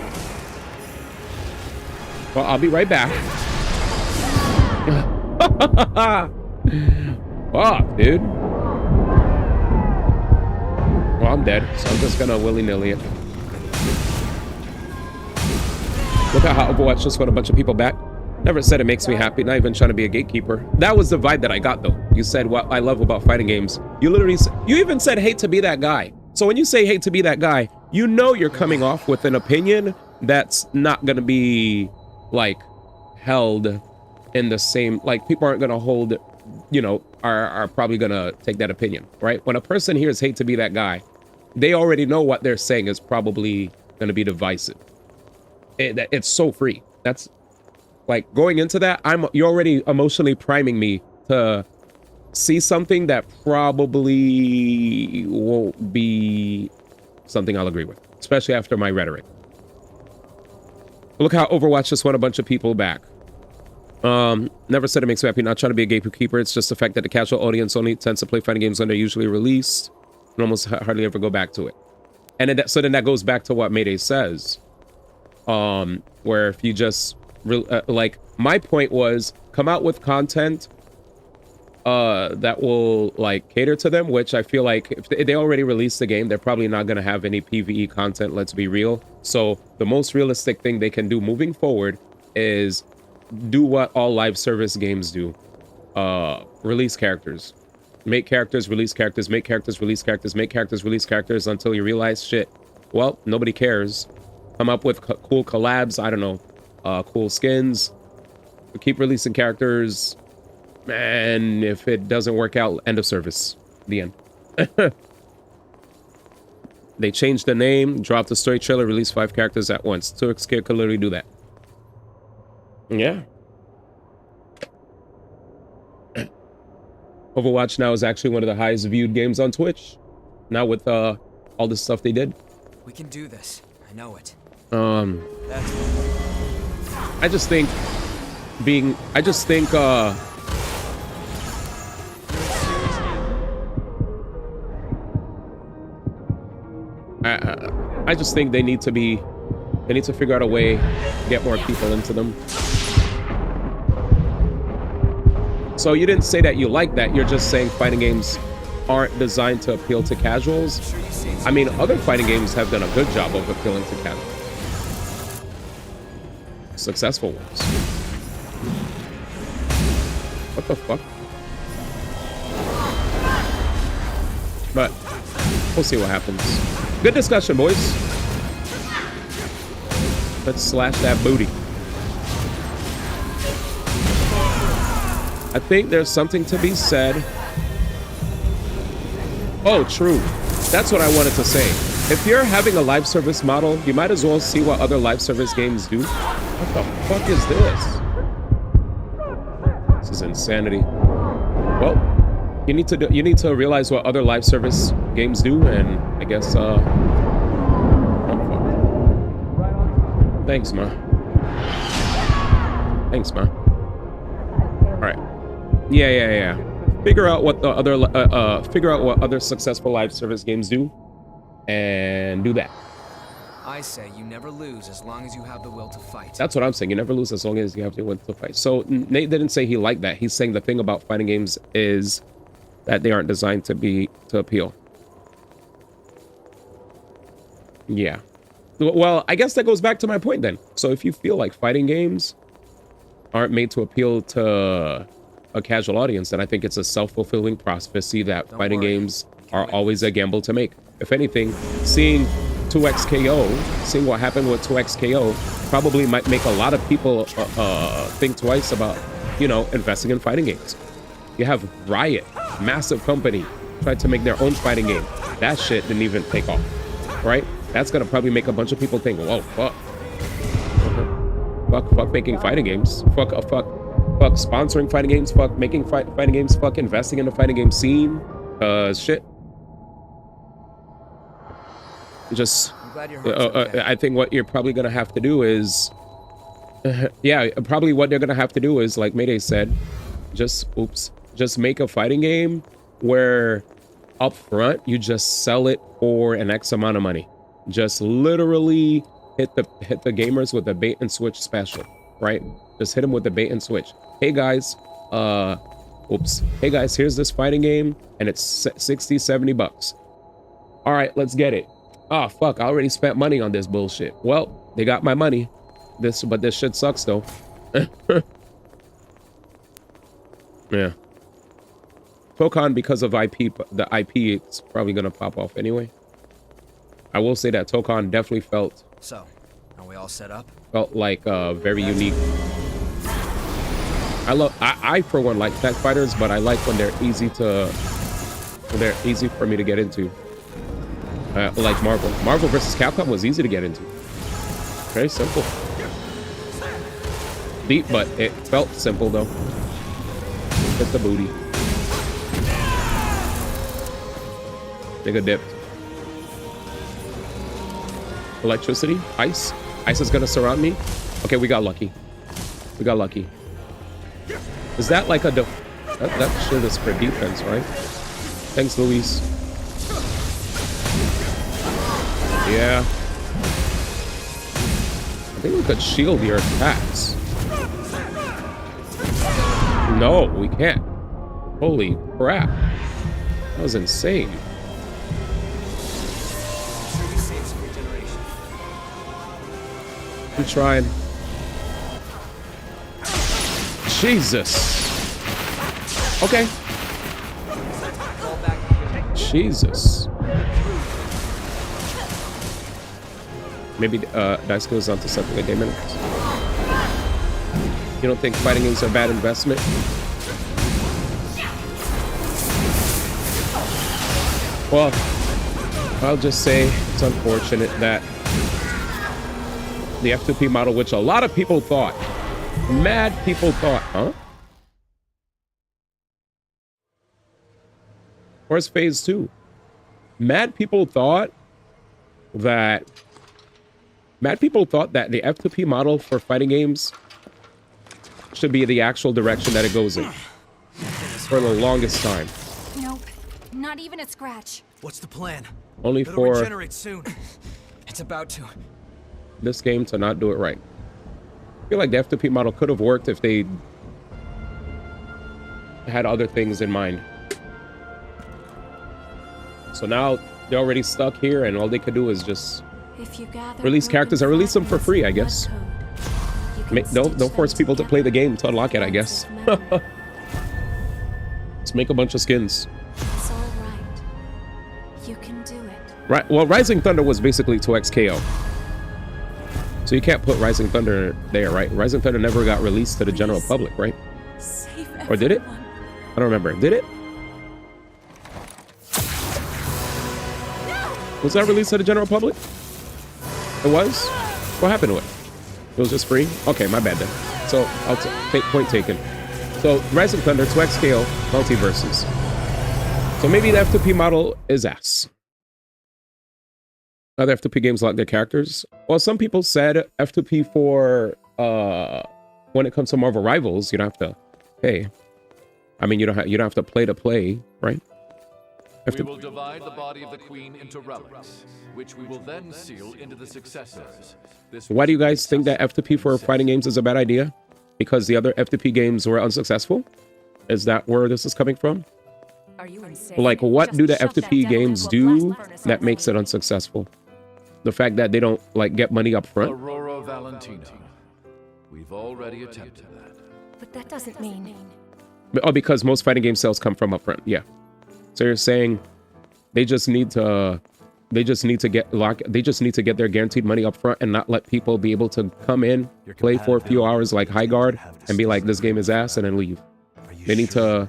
Well, I'll be right back. Fuck, dude. Well, I'm dead, so I'm just gonna willy-nilly it. Look at how Overwatch just got a bunch of people back. Never said it makes me happy, not even trying to be a gatekeeper. That was the vibe that I got, though. You said what I love about fighting games. You literally, you even said hate to be that guy. So when you say hate to be that guy, you know you're coming off with an opinion that's not gonna be, like, held in the same, like, people aren't gonna hold, you know, are probably gonna take that opinion, right? When a person hears hate to be that guy, they already know what they're saying is probably gonna be divisive. It's so free. That's like going into that, you're already emotionally priming me to see something that probably won't be something I'll agree with, especially after my rhetoric. Look how Overwatch just won a bunch of people back. Never said it makes me happy, not trying to be a gatekeeper. It's just the fact that the casual audience only tends to play fighting games when they're usually released and almost hardly ever go back to it. And then so then that goes back to what Mayday says. Where if you just like, my point was come out with content that will like cater to them, which I feel like if they already released the game, they're probably not going to have any PvE content, let's be real. So the most realistic thing they can do moving forward is do what all live service games do. Release characters. Make characters, release characters, make characters, release characters, make characters, release characters until you realize, shit, well, nobody cares. Come up with cool collabs, I don't know, cool skins. Keep releasing characters. And if it doesn't work out, end of service. The end. They changed the name, dropped the story trailer, released 5 characters at once. 2X could literally do that. Yeah. Overwatch now is actually one of the highest viewed games on Twitch. Now with all the stuff they did. We can do this. I know it. I just think I just think they need to figure out a way to get more people into them. So you didn't say that you like that, you're just saying fighting games aren't designed to appeal to casuals. I mean, other fighting games have done a good job of appealing to casuals. Successful ones. What the fuck? But we'll see what happens. Good discussion, boys. Let's slash that booty. I think there's something to be said. Oh, true. That's what I wanted to say. If you're having a live service model, you might as well see what other live service games do. What the fuck is this? This is insanity. Well, you need to realize what other live service games do, and I guess thanks, ma. Thanks, ma. All right. Yeah. Figure out what other successful live service games do, and do that. I say you never lose as long as you have the will to fight. That's what I'm saying. You never lose as long as you have the will to fight. So Nate didn't say he liked that. He's saying the thing about fighting games is that they aren't designed to appeal. Yeah. Well, I guess that goes back to my point then. So if you feel like fighting games aren't made to appeal to a casual audience, then I think it's a self-fulfilling prophecy that Don't fighting worry. games are always a gamble to make. If anything, seeing 2XKO, seeing what happened with 2XKO, probably might make a lot of people think twice about, you know, investing in fighting games. You have Riot, massive company, tried to make their own fighting game. That shit didn't even take off, right? That's gonna probably make a bunch of people think, whoa, fuck. Fuck making fighting games. Fuck sponsoring fighting games. Fuck making fighting games. Fuck investing in the fighting game scene. Shit. Just, I'm glad your heart's okay. I think what you're probably gonna have to do is, yeah, probably what they're gonna have to do is, like Mayday said, just make a fighting game where up front you just sell it for an X amount of money. Just literally hit the gamers with a bait and switch special, right? Just hit them with the bait and switch. Hey guys, hey guys, here's this fighting game and it's 60, 70 bucks. All right, let's get it. Oh fuck, I already spent money on this bullshit. Well, they got my money. But this shit sucks though. Yeah. Pokemon, because of the IP, it's probably gonna pop off anyway. I will say that Tokon definitely felt So, are we all set up? Felt like very unique. I for one like tech fighters, but I like when they're easy for me to get into. Like Marvel. Marvel vs. Capcom was easy to get into. Very simple. Deep, but it felt simple though. Hit the booty. Nigga dipped. Electricity? Ice? Ice is gonna surround me? Okay, we got lucky. We got lucky. Is that like a that shit is for defense, right? Thanks, Luis. Yeah. I think we could shield your attacks. No, we can't. Holy crap. That was insane. I'm trying. Jesus. Okay. Jesus. Maybe Dice goes on to something like Damon. You don't think fighting games are a bad investment? Well, I'll just say it's unfortunate that the F2P model, which a lot of people thought, mad people thought, huh? Where's phase 2? Mad people thought that the F2P model for fighting games should be the actual direction that it goes in for the longest time. Nope, not even a scratch. What's the plan? Only It'll for regenerate soon. It's about to. this game to not do it right. I feel like the F2P model could have worked if they had other things in mind. So now they're already stuck here, and all they could do is just release characters and release them for free, I guess. Don't force people to play the game to unlock it, I guess. Let's make a bunch of skins. It's all right. You can do it. Right. Well, Rising Thunder was basically 2XKO. So you can't put Rising Thunder there, right? Rising Thunder never got released to the general public, right? Or did it? I don't remember. Did it? Was that released to the general public? It was? What happened to it? It was just free? Okay, my bad then. So I'll take point taken. So Rising Thunder, 2XKO, multiverses. So maybe the F2P model is ass. Other F2P games like their characters. Well, some people said F2P for when it comes to Marvel Rivals, you don't have to pay. I mean, you don't have to play, right? We will divide the body of the queen into relics, which we will then seal into the successors. Why do you guys think that F2P for fighting games is a bad idea? Because the other F2P games were unsuccessful? Is that where this is coming from? Are you insane? Like, what do the F2P games do that makes it unsuccessful? The fact that they don't, like, get money up front? Aurora Valentina. We've already attempted that. But that doesn't mean... Oh, because most fighting game sales come from upfront. Yeah. So you're saying they just need to get their guaranteed money up front and not let people be able to come in, play for a few hours like High Guard and be like, this game is ass, and then leave. They need to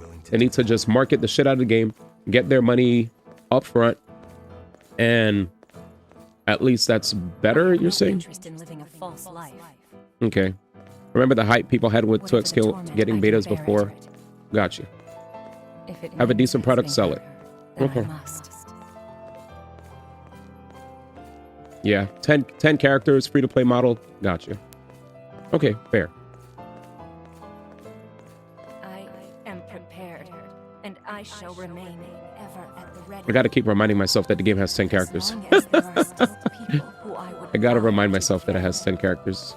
just market the shit out of the game, get their money up front, and at least that's better, you're saying? Okay. Remember the hype people had with 2XQ getting betas before? Gotcha. Have a decent product, sell it. Okay. Yeah, 10 characters, free-to-play model. Gotcha. Okay, fair. I am prepared, and I shall remain ever at the ready. I gotta keep reminding myself that the game has 10 characters. I gotta remind myself that it has 10 characters.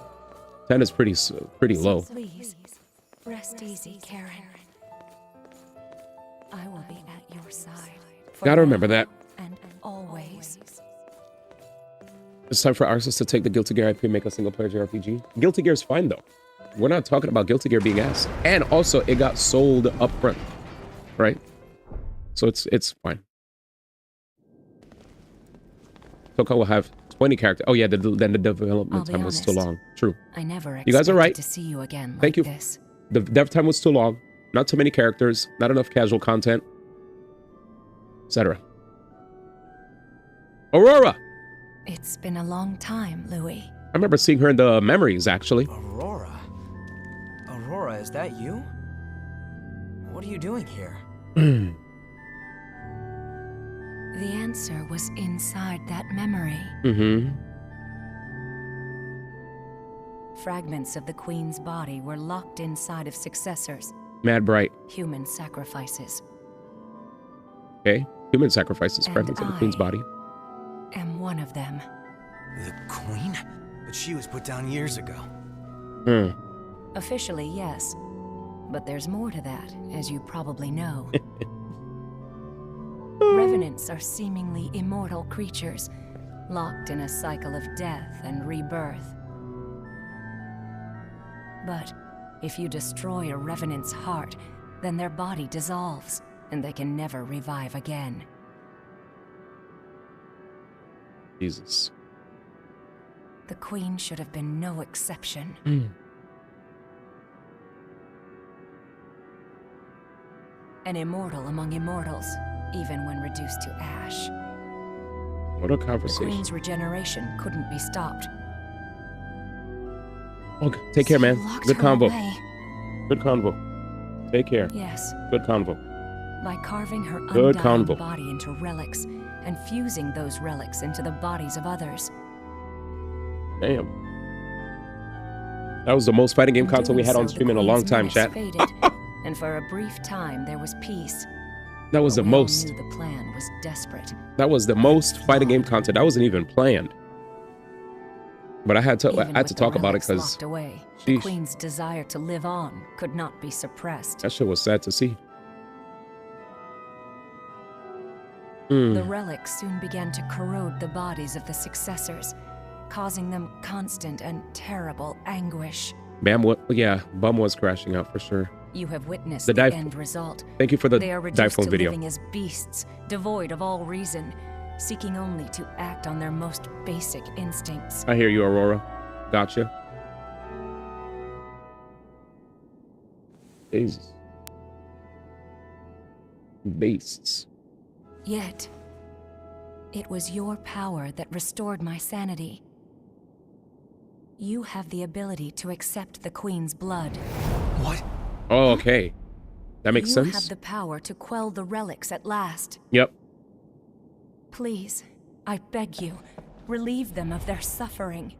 10 is pretty low. Please, rest easy, Karen. I will be at your side. Gotta remember that. And always. It's time for Arceus to take the Guilty Gear IP and make a single-player JRPG. Guilty Gear's fine, though. We're not talking about Guilty Gear being ass. And also, it got sold up front, right? So it's fine. Toka will have 20 characters. Oh, yeah, then the development time was too long. True. I never you guys are right. to see you again Thank you. This. The dev time was too long. Not too many characters. Not enough casual content. Etc. Aurora! It's been a long time, Louis. I remember seeing her in the memories, actually. Aurora? Aurora, is that you? What are you doing here? The answer was inside that memory. Mm-hmm. Fragments of the Queen's body were locked inside of successors. Mad bright. Human sacrifices. Okay. Human sacrifices, fragments of the Queen's body. Am one of them. The Queen? But she was put down years ago. Officially, yes. But there's more to that, as you probably know. Revenants are seemingly immortal creatures, locked in a cycle of death and rebirth. But if you destroy a Revenant's heart, then their body dissolves, and they can never revive again. Jesus. The Queen should have been no exception. An immortal among immortals, even when reduced to ash. What a The conversation. Queen's regeneration couldn't be stopped. Okay, take care, man. Locked Good her convo. away. Good convo. Take care. Yes. Good convo. By carving her Good undying convo. body into relics and fusing those relics into the bodies of others. Damn. That was the most fighting game content we had on stream in a long time, chat. Faded, and for a brief time there was peace. That was But the we all most. knew the plan was desperate. That was the most fighting game content. That wasn't even planned. But I had to Even with the talk about it relics because locked away, the sheesh, Queen's desire to live on could not be suppressed. that shit was sad to see. The relics soon began to corrode the bodies of the successors, causing them constant and terrible anguish. Bum was crashing out for sure. You have witnessed The the dive- end result. Thank you for the They are reduced dive phone to video. living as beasts, devoid of all reason, seeking only to act on their most basic instincts. I hear you, Aurora. Gotcha. Jesus. Beasts. Yet, it was your power that restored my sanity. You have the ability to accept the Queen's blood. What? Oh, okay. That makes You sense. have the power to quell the relics at last. Yep. Please, I beg you, relieve them of their suffering.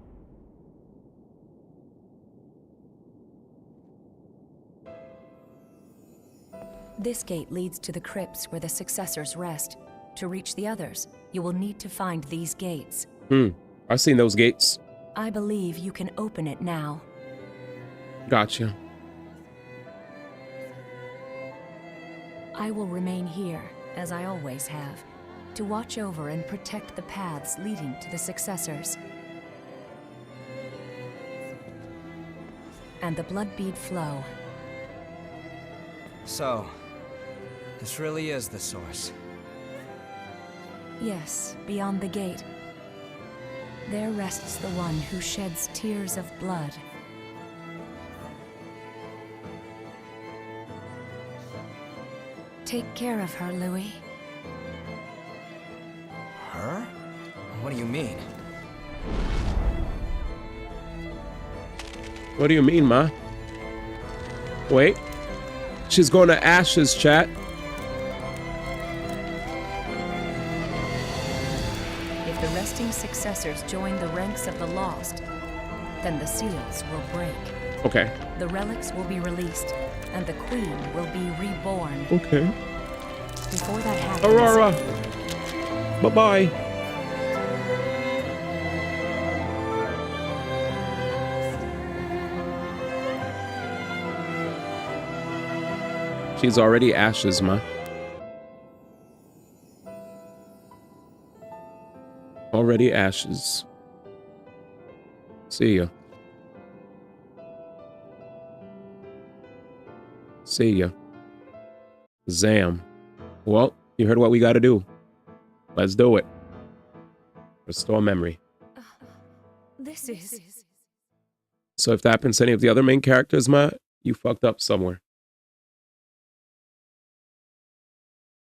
This gate leads to the crypts where the successors rest. To reach the others, you will need to find these gates. I've seen those gates. I believe you can open it now. Gotcha. I will remain here, as I always have, to watch over and protect the paths leading to the successors. And the blood bead flow. So, this really is the source. Yes, beyond the gate. There rests the one who sheds tears of blood. Take care of her, Louis. Her? What do you mean? What do you mean, Ma? Wait. She's going to Ashes, chat. If the resting successors join the ranks of the lost, then the seals will break. Okay. The relics will be released, and the queen will be reborn. Okay. Before that happens... Aurora! Bye-bye. She's already Ashes, Ma. Already Ashes. See ya. See ya. Zam. Well, you heard what we gotta do. Let's do it. Restore memory. This is... So if that happens to any of the other main characters, Ma, you fucked up somewhere.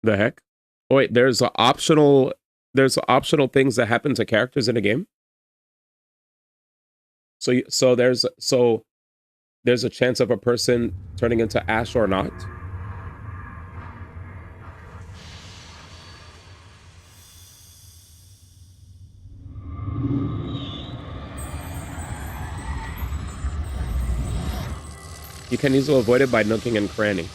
The heck? Oh, wait, there's optional things that happen to characters in the game. So there's a chance of a person turning into Ash or not. You can easily avoid it by nooking and cranning.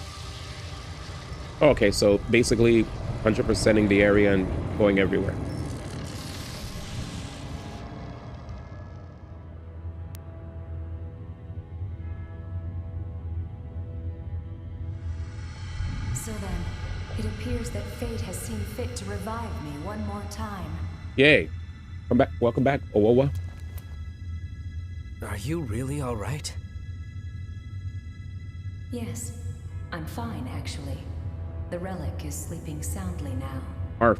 Okay, so basically 100%ing the area and going everywhere. So then, it appears that fate has seen fit to revive me one more time. Yay. Come back. Welcome back, Owowa. Are you really all right? Yes, I'm fine, actually. The relic is sleeping soundly now. Arf.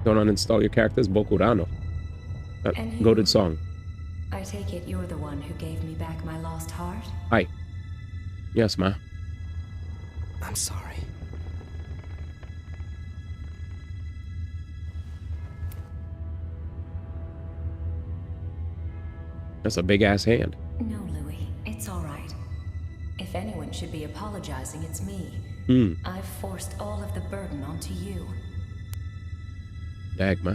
Don't uninstall your characters, Bokurano. That And you? goated song. I take it you're the one who gave me back my lost heart? Hi. Yes, Ma. I'm sorry. That's a big ass hand. No, Louis, it's all right. If anyone should be apologizing, it's me. I've forced all of the burden onto you. Dag, Ma.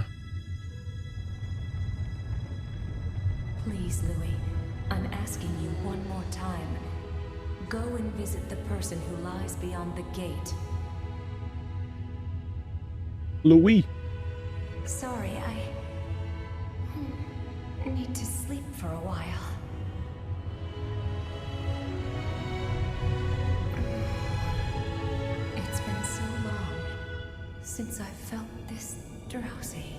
Please, Louis, I'm asking you one more time. Go and visit the person who lies beyond the gate. Louis. Sorry, I need to sleep for a while. It's been so long since I felt this drowsy.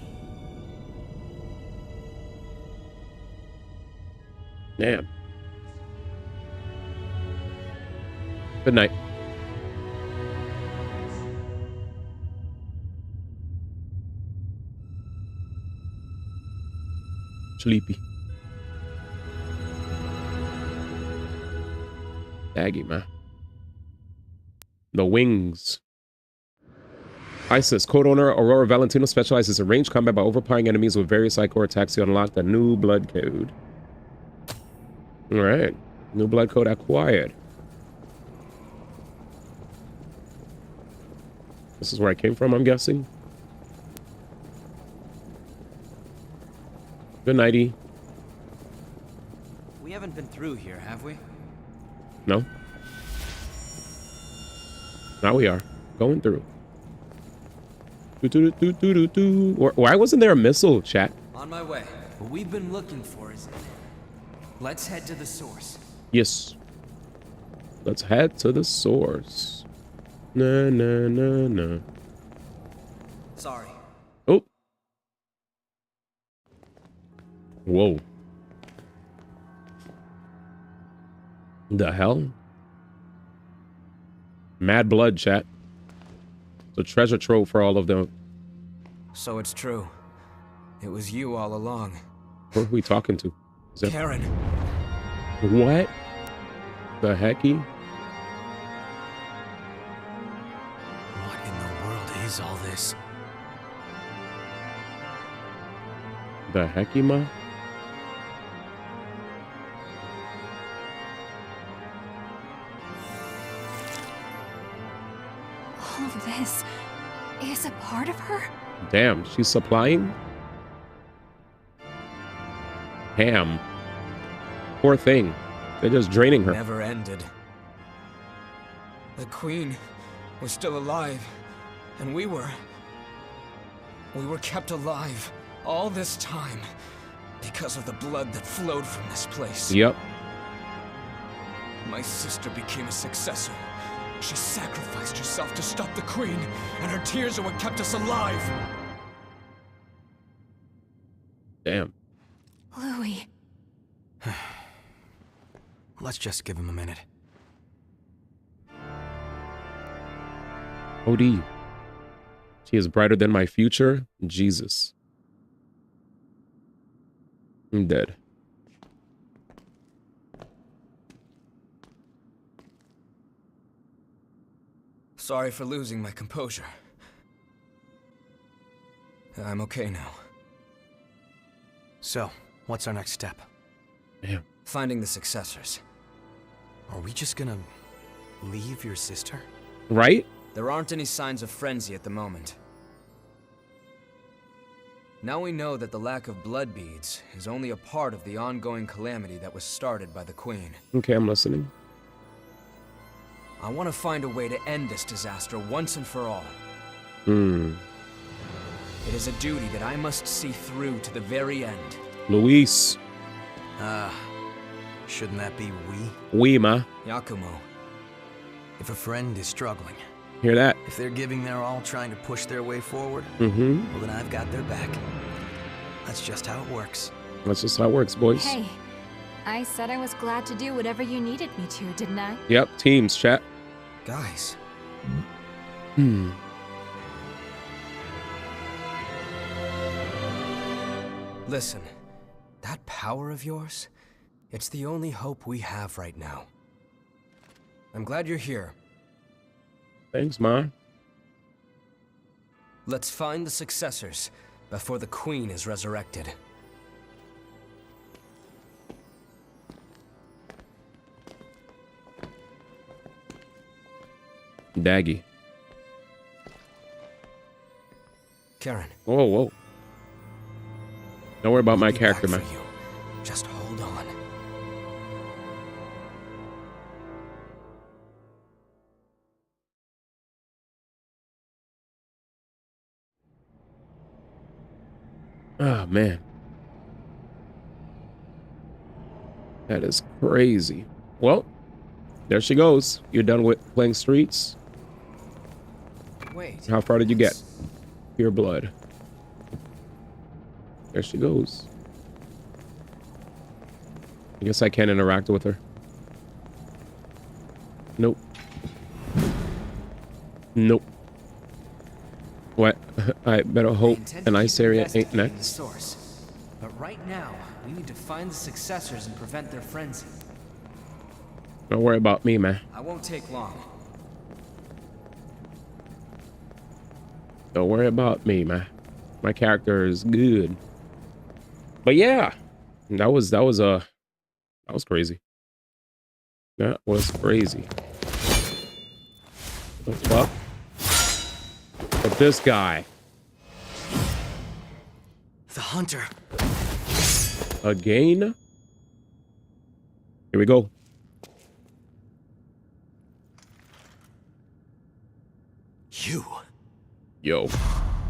Damn. Good night. Sleepy. Daggy, man. The wings. ISIS. Code owner Aurora Valentino specializes in ranged combat by overpowering enemies with various psycho attacks to unlock the new blood code. Alright. New blood code acquired. This is where I came from, I'm guessing. Good nighty. We haven't been through here, have we? No. Now we are. Going through. Why wasn't there a missile, chat? On my way. What we've been looking for is... Let's head to the source. Yes. Let's head to the source. Na na na na. Sorry. Oh. Whoa. The hell? Mad blood, chat. It's a treasure trove for all of them. So it's true. It was you all along. Who are we talking to? Is that... Karen. What the hecky? What in the world is all this? The hecky, ma? All of this is a part of her? Damn, she's supplying? Damn. Poor thing. They're just draining her. Never ended. The Queen was still alive, and we were kept alive all this time because of the blood that flowed from this place. Yep. My sister became a successor. She sacrificed herself to stop the Queen, and her tears are what kept us alive. Damn. Louis. Let's just give him a minute. OD. She is brighter than my future. Jesus. I'm dead. Sorry for losing my composure. I'm okay now. So, what's our next step? Damn. Finding the successors. Are we just gonna leave your sister? Right? There aren't any signs of frenzy at the moment. Now we know that the lack of blood beads is only a part of the ongoing calamity that was started by the Queen. Okay, I'm listening. I want to find a way to end this disaster once and for all. Hmm. It is a duty that I must see through to the very end. Luis. Shouldn't that be we? We, ma. Yakumo. If a friend is struggling, Hear that? if they're giving their all trying to push their way forward, Mm-hmm. well then I've got their back. That's just how it works. That's just how it works, boys. Hey, I said I was glad to do whatever you needed me to, didn't I? Yep, teams, chat. Guys. Hmm. Listen, that power of yours, it's the only hope we have right now. I'm glad you're here. Thanks, ma. Let's find the successors before the Queen is resurrected. Daggy. Karen. Whoa, whoa. Don't worry about my I'll be character, back man. for you. Just hold on. Oh, man. That is crazy. Well, there she goes. You're done with playing streets? Wait. How far did you get? Pure blood. There she goes. I guess I can't interact with her. Nope. Nope. What? I better hope an ice area ain't next. Source. But right now, we need to find the successors and prevent their frenzy. Don't worry about me, man. I won't take long. Don't worry about me, man. My character is good. But yeah, that was crazy. That was crazy. The fuck? But this guy. The hunter. Again? Here we go. You? Yo.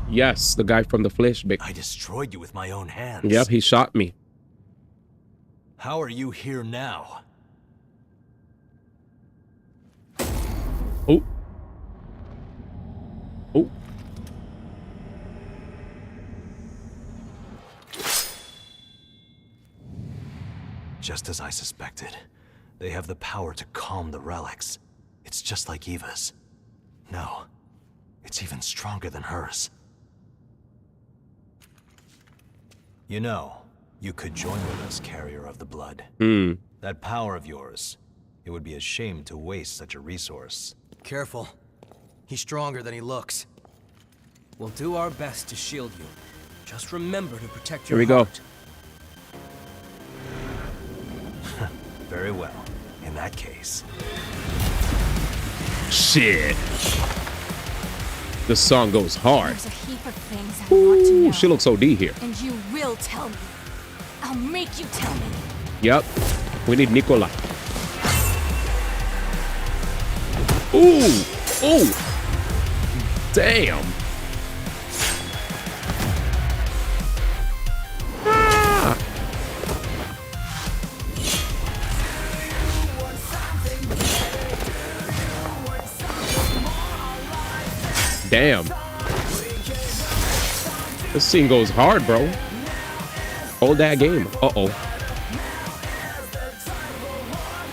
Yes, the guy from the flashback. I destroyed you with my own hands. Yep, he shot me. How are you here now? Oh. Oh. Just as I suspected. They have the power to calm the relics. It's just like Eva's. No, it's even stronger than hers. You know, you could join with us, carrier of the blood. That power of yours, it would be a shame to waste such a resource. Careful. He's stronger than he looks. We'll do our best to shield you. Just remember to protect your Here we heart. Go. Very well. In that case. Shit. The song goes hard. There's a heap of things I want to know. She looks OD here. And you will tell me. I'll make you tell me. Yep. We need Nicola. Ooh. Ooh. Damn. Ah. Damn. This scene goes hard, bro. Hold that game. Uh-oh.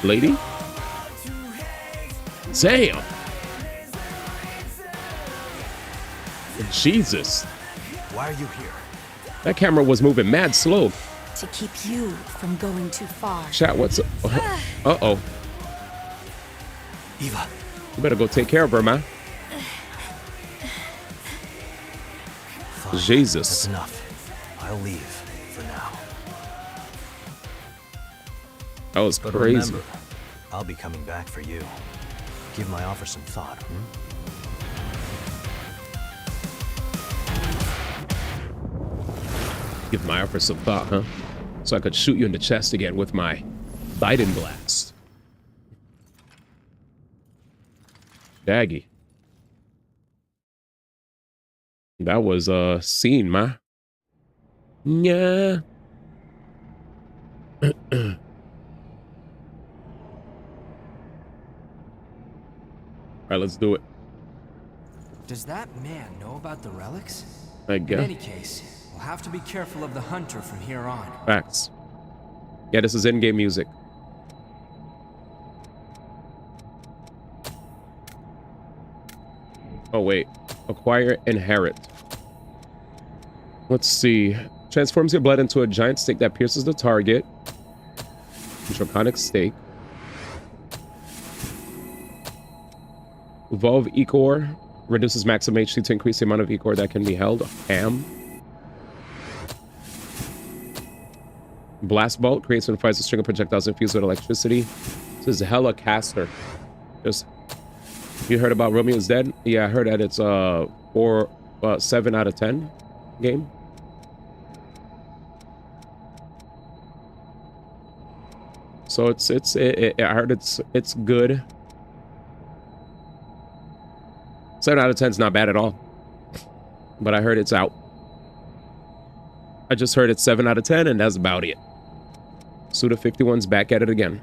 Lady? Damn. Jesus. Why are you here? That camera was moving mad slow. To keep you from going too far. Chat, what's up? Uh-oh. Eva. You better go take care of her, man. Fine. Jesus. That's enough. I'll leave for now. That was But crazy. remember, I'll be coming back for you. Give my offer some thought, Give my offer some thought, huh? So I could shoot you in the chest again with my Biden blast. Daggy. That was a scene, ma. Yeah. All right, let's do it. Does that man know about the relics? I guess. In any case, we'll have to be careful of the hunter from here on. Facts. Yeah, this is in-game music. Oh, wait. Acquire, inherit. Let's see. Transforms your blood into a giant stake that pierces the target. Draconic stake. Evolve Ecor. Reduces maximum HP to increase the amount of Ecor that can be held. Ham. Blast Bolt creates and fires a string of projectiles infused with electricity. This is hella caster. Just, you heard about Romeo's Dead? Yeah, I heard that it's 7 out of 10 game. So I heard it's good. 7 out of 10 is not bad at all. But I heard it's out. I just heard it's 7 out of 10 and that's about it. Suda 51's back at it again.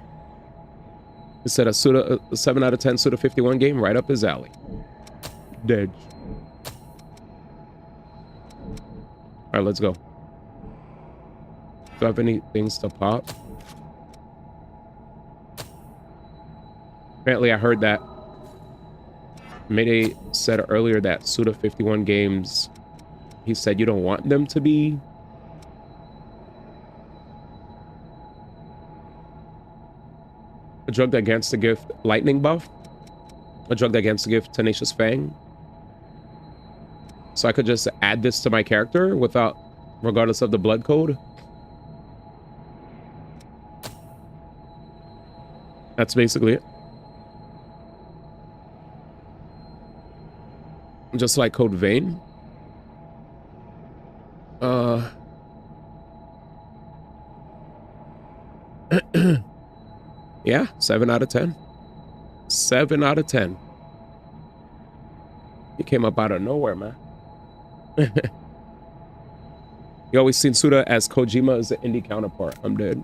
He said a 7 out of 10 Suda 51 game right up his alley. Dead. All right, let's go. Do I have any things to pop? Apparently I heard that Mayday said earlier that Suda 51 games, he said you don't want them to be a drug that grants the gift lightning buff, a drug that grants the gift tenacious fang. So I could just add this to my character without, regardless of the blood code. That's basically it. Just like Code Vein. Yeah, 7 out of 10. 7 out of 10. He came up out of nowhere, man. You always seen Suda as Kojima as the indie counterpart. I'm dead.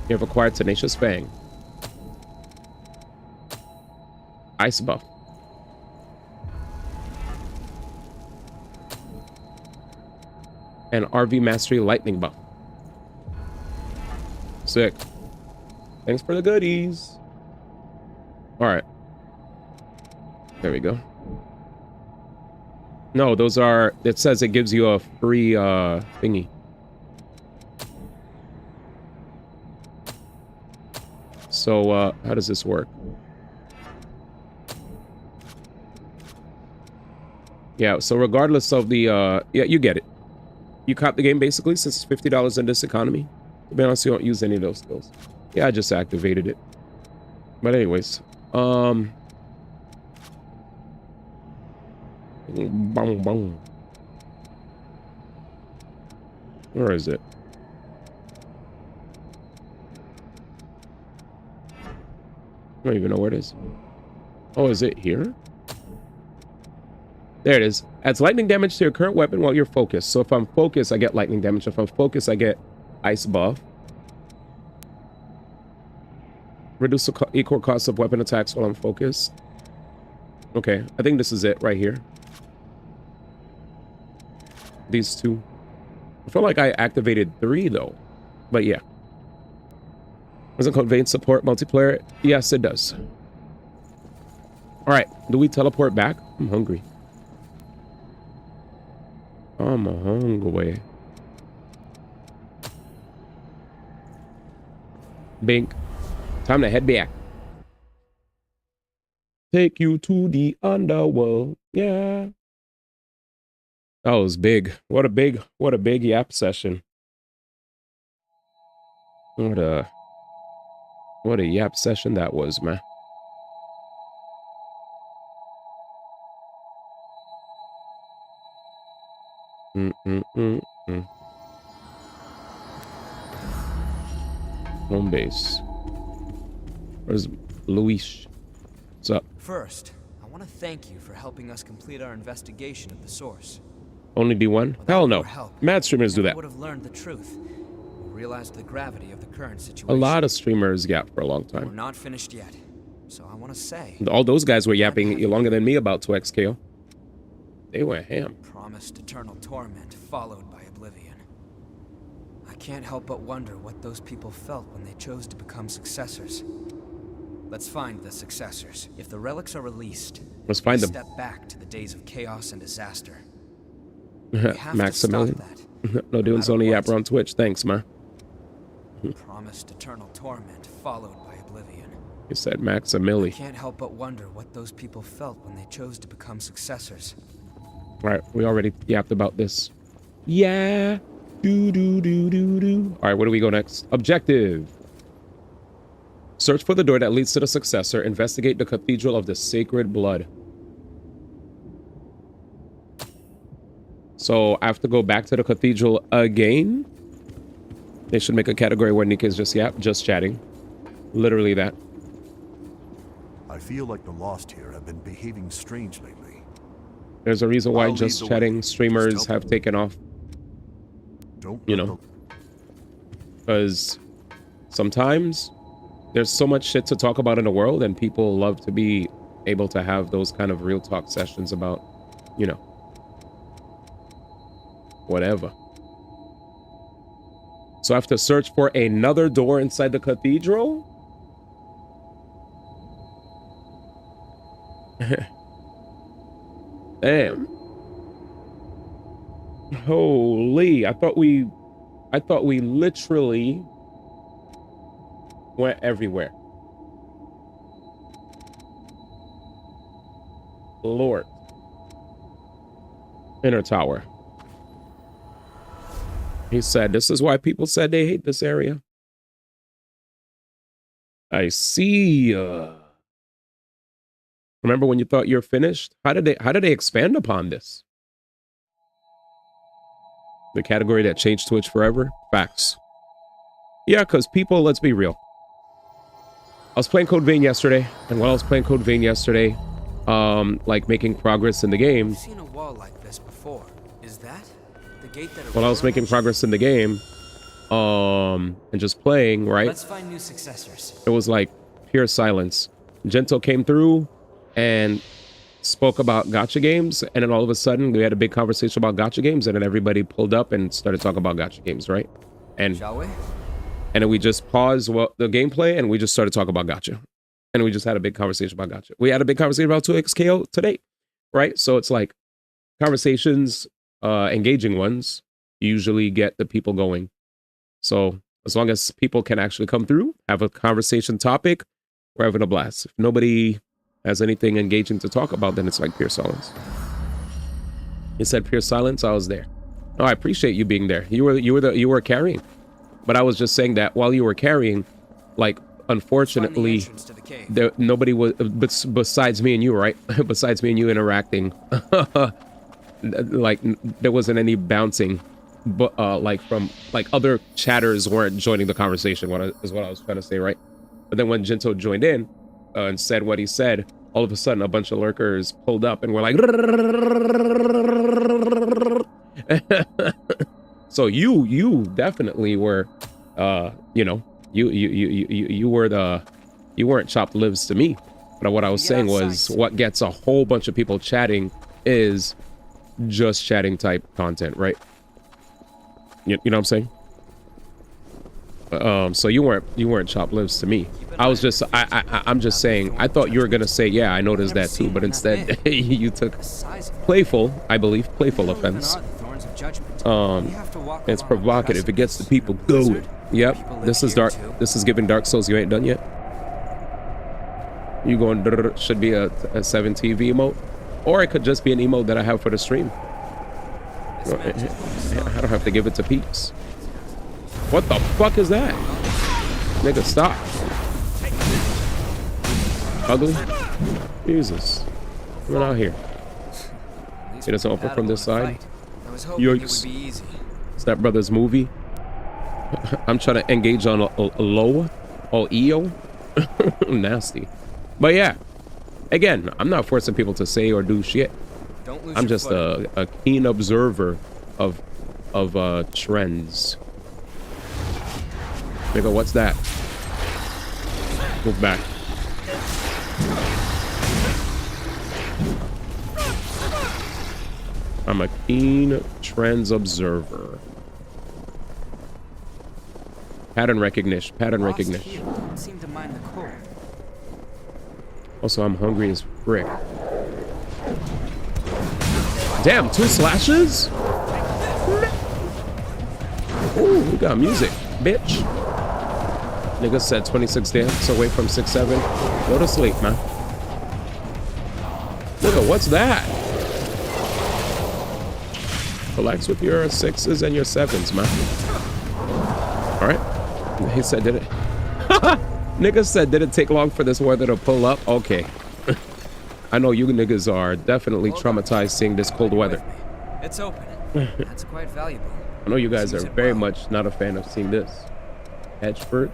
You have acquired Tenacious Fang. Ice buff. And RV Mastery Lightning buff. Sick. Thanks for the goodies. All right. There we go. No, those are, it says it gives you a free thingy. So how does this work? Yeah, so regardless of the yeah, you get it. You cop the game basically since it's $50 in this economy. To be honest, you don't use any of those skills. Yeah, I just activated it. But anyways, bang, bang. Where is it? I don't even know where it is. Oh, is it here? There it is. Adds lightning damage to your current weapon while you're focused. So if I'm focused, I get lightning damage. If I'm focused, I get ice buff. Reduce the equal cost of weapon attacks while I'm focused. Okay, I think this is it right here. These two. I feel like I activated 3 though. But yeah. Doesn't convey support multiplayer? Yes, it does. Alright, do we teleport back? I'm hungry. I'm hungry. Bink. Time to head back. Take you to the underworld. Yeah. That was big. What a big yap session. What a yap session that was, man. Home base. Where's Luis? What's up? First, I want to thank you for helping us complete our investigation of the source. Only D1? Hell no. Mad streamers do that. Would have learned the truth. Realized the gravity of the current situation. A lot of streamers yap for a long We're time. not finished yet. So I want to say, All those guys were yapping longer than me about 2XKO. They went ham. promised eternal torment followed by oblivion. I can't help but wonder what those people felt when they chose to become successors. Let's find the successors. If the relics are released, Let's find them. step back to the days of chaos and disaster. We have to stop Maximilian. that. No doing Sony yapper on Twitch. Thanks, man. Promised eternal torment followed by oblivion. You said Maximili. Can't help but wonder what those people felt when they chose to become successors. Right, we already yapped about this. Yeah. Do. All right, where do we go next? Objective. Search for the door that leads to the successor. Investigate the Cathedral of the Sacred Blood. So I have to go back to the cathedral again. They should make a category where Nick is just chatting. Literally that. I feel like the Lost here have been behaving strange lately. There's a reason why just chatting streamers have taken off. You know, because sometimes there's so much shit to talk about in the world, and people love to be able to have those kind of real talk sessions about, you know, whatever. So I have to search for another door inside the cathedral? Damn. Holy, I thought we literally went everywhere. Lord. Inner tower. He said, this is why people said they hate this area. I see. Remember when you thought you're finished? How did they expand upon this? The category that changed Twitch forever? Facts. Yeah, because people, let's be real. I was playing Code Vein yesterday, and while I was playing Code Vein yesterday, like making progress in the game. I've seen a wall like this before. Is that the gate that? While I was making progress in the game, and just playing, right? Let's find new successors. It was like pure silence. Gento came through and spoke about gacha games, and then all of a sudden we had a big conversation about gacha games, and then everybody pulled up and started talking about gacha games, right? And shall we? And then we just paused the gameplay and we just started talking about gacha. And we just had a big conversation about gacha. We had a big conversation about 2XKO today, right? So it's like conversations, engaging ones, usually get the people going. So as long as people can actually come through, have a conversation topic, we're having a blast. If nobody has anything engaging to talk about, then it's like pure silence. You said pure silence, I was there. No, I appreciate you being there. You were carrying. But I was just saying that while you were carrying, like, unfortunately, nobody was besides me and you, right? Besides me and you interacting, like there wasn't any bouncing, but like from like other chatters weren't joining the conversation. Is what I was trying to say, right? But then when Jinto joined in and said what he said, all of a sudden a bunch of lurkers pulled up and were like, so you definitely were, you know, you weren't chopped lives to me. But what I was saying was what gets a whole bunch of people chatting is just chatting type content, right? You know what I'm saying? So you weren't chopped lives to me. I was just I'm just saying I thought you were gonna say yeah, I noticed that too, but instead you took playful, I believe, playful offense. It's provocative. It gets the people going. Yep, this is dark. This is giving Dark Souls. You ain't done yet. You going should be a 7 TV emote, or it could just be an emote that I have for the stream. I don't have to give it to peeps. What the fuck is that? Nigga, stop. Ugly? Jesus. Coming out here. It doesn't open from this side. Yikes. Step Brothers movie. I'm trying to engage on a low or EO. Nasty. But yeah. Again, I'm not forcing people to say or do shit. I'm just a keen observer of trends. Nigga, what's that? Move back. I'm a keen trends observer. Pattern recognition. Pattern recognition. Seem to mind the cold. Also, I'm hungry as frick. Damn, 2 slashes? Ooh, we got music, bitch. Nigga said 26 dance away from 6-7. Go to sleep, man. Nigga, what's that? Relax with your 6s and your 7s, man. Alright. He said, did it? Nigga said, did it take long for this weather to pull up? Okay. I know you niggas are definitely traumatized seeing this cold weather. It's open. That's quite valuable. I know you guys are very much not a fan of seeing this. Edgeford.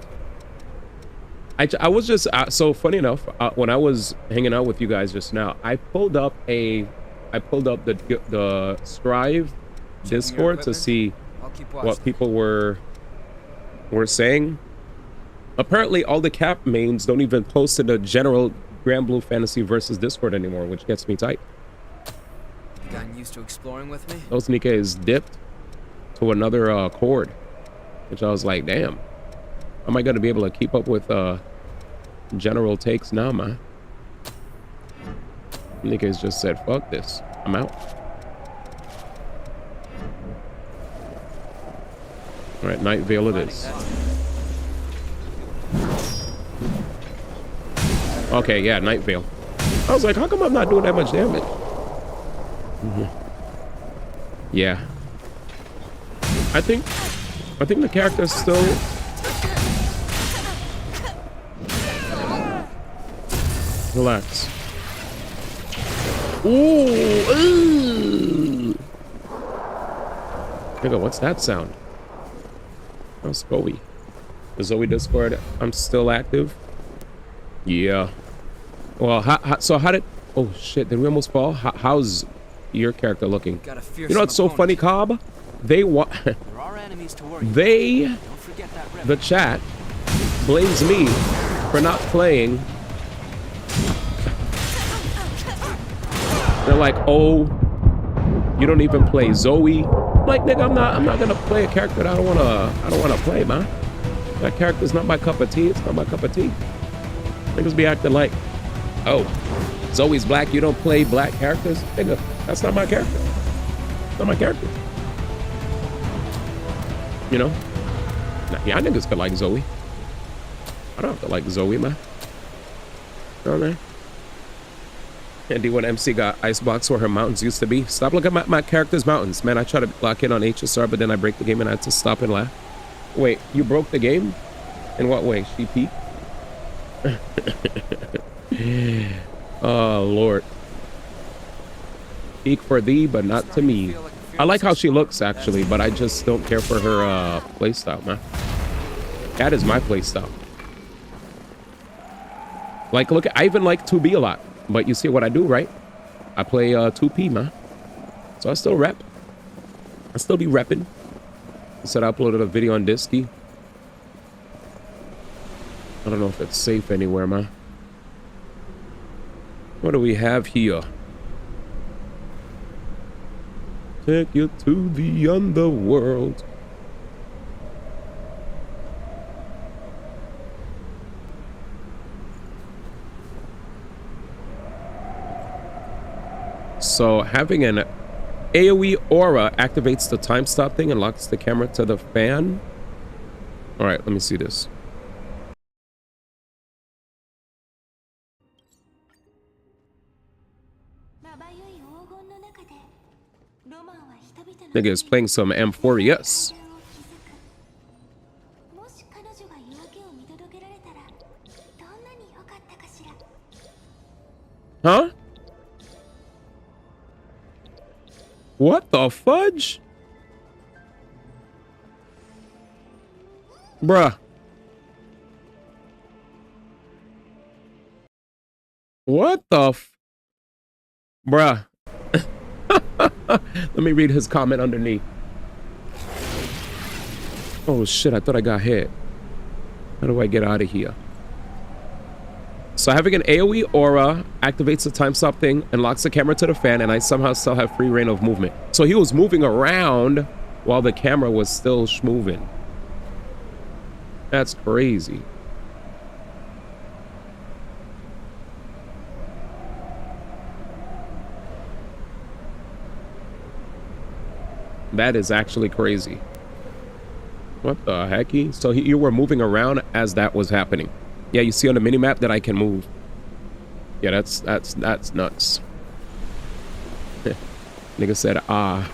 I was just so funny enough when I was hanging out with you guys just now, I pulled up the Strive Discord to see what people were saying. Apparently all the cap mains don't even post in the general Grand Blue Fantasy versus Discord anymore, which gets me tight. You gotten used to exploring with me? Those Nika is dipped to another chord, which I was like, damn, am I gonna be able to keep up with general takes now, man? Niggas just said, fuck this, I'm out. All right, Night Veil it is. Okay, yeah, Night Veil. I was like, how come I'm not doing that much damage? Yeah. I think the character's still... Relax. Ooh! Nigga, what's that sound? Oh, Zoe. The Zoe Discord, I'm still active. Yeah. Well, so how did... Oh, shit, did we almost fall? How's your character looking? You know what's so funny, Cobb? They the chat blames me for not playing. They're like, oh, you don't even play Zoe. I'm like, nigga, I'm not gonna play a character that I don't wanna play, man. That character's not my cup of tea. It's not my cup of tea. Niggas be acting like, oh, Zoe's black. You don't play black characters? Nigga, that's not my character. Not my character. You know? Nah, y'all niggas could like Zoe. I don't have to like Zoe, man. You know what I mean? XD1MC got icebox where her mountains used to be. Stop looking at my character's mountains. Man, I try to lock in on HSR, but then I break the game and I had to stop and laugh. Wait, you broke the game? In what way? She peeked? Oh, Lord. Peek for thee, but not to me. I like how she looks, actually, but I just don't care for her playstyle, man. That is my playstyle. Like, look, I even like 2B a lot. But you see what I do, right? I play 2P, man. So I still rep. I still be repping. I said I uploaded a video on Disky. I don't know if it's safe anywhere, man. What do we have here? Take you to the underworld. So having an AoE aura activates the time stop thing and locks the camera to the fan. All right, let me see this. Nigga is playing some M4, yes. Huh? What the fudge? Bruh. What the Bruh. Let me read his comment underneath. Oh shit, I thought I got hit. How do I get out of here? So having an AoE aura activates the time stop thing and locks the camera to the fan, and I somehow still have free reign of movement. So he was moving around while the camera was still moving. That's crazy. That is actually crazy. What the hecky? So you were moving around as that was happening. Yeah, you see on the minimap that I can move. Yeah, that's nuts. Nigga said, ah.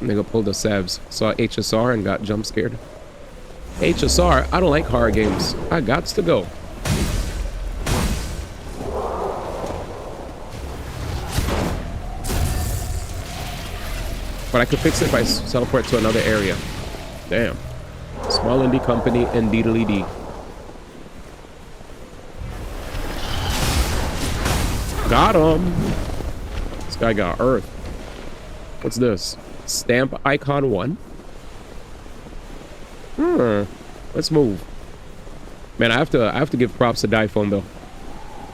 Nigga pulled the Sebs. Saw HSR and got jump scared. HSR, I don't like horror games. I gots to go. But I could fix it by teleport to another area. Damn. Small indie company, indeedly. Got him. This guy got Earth. What's this? Stamp icon 1. Let's move. Man, I have to give props to Diphone though,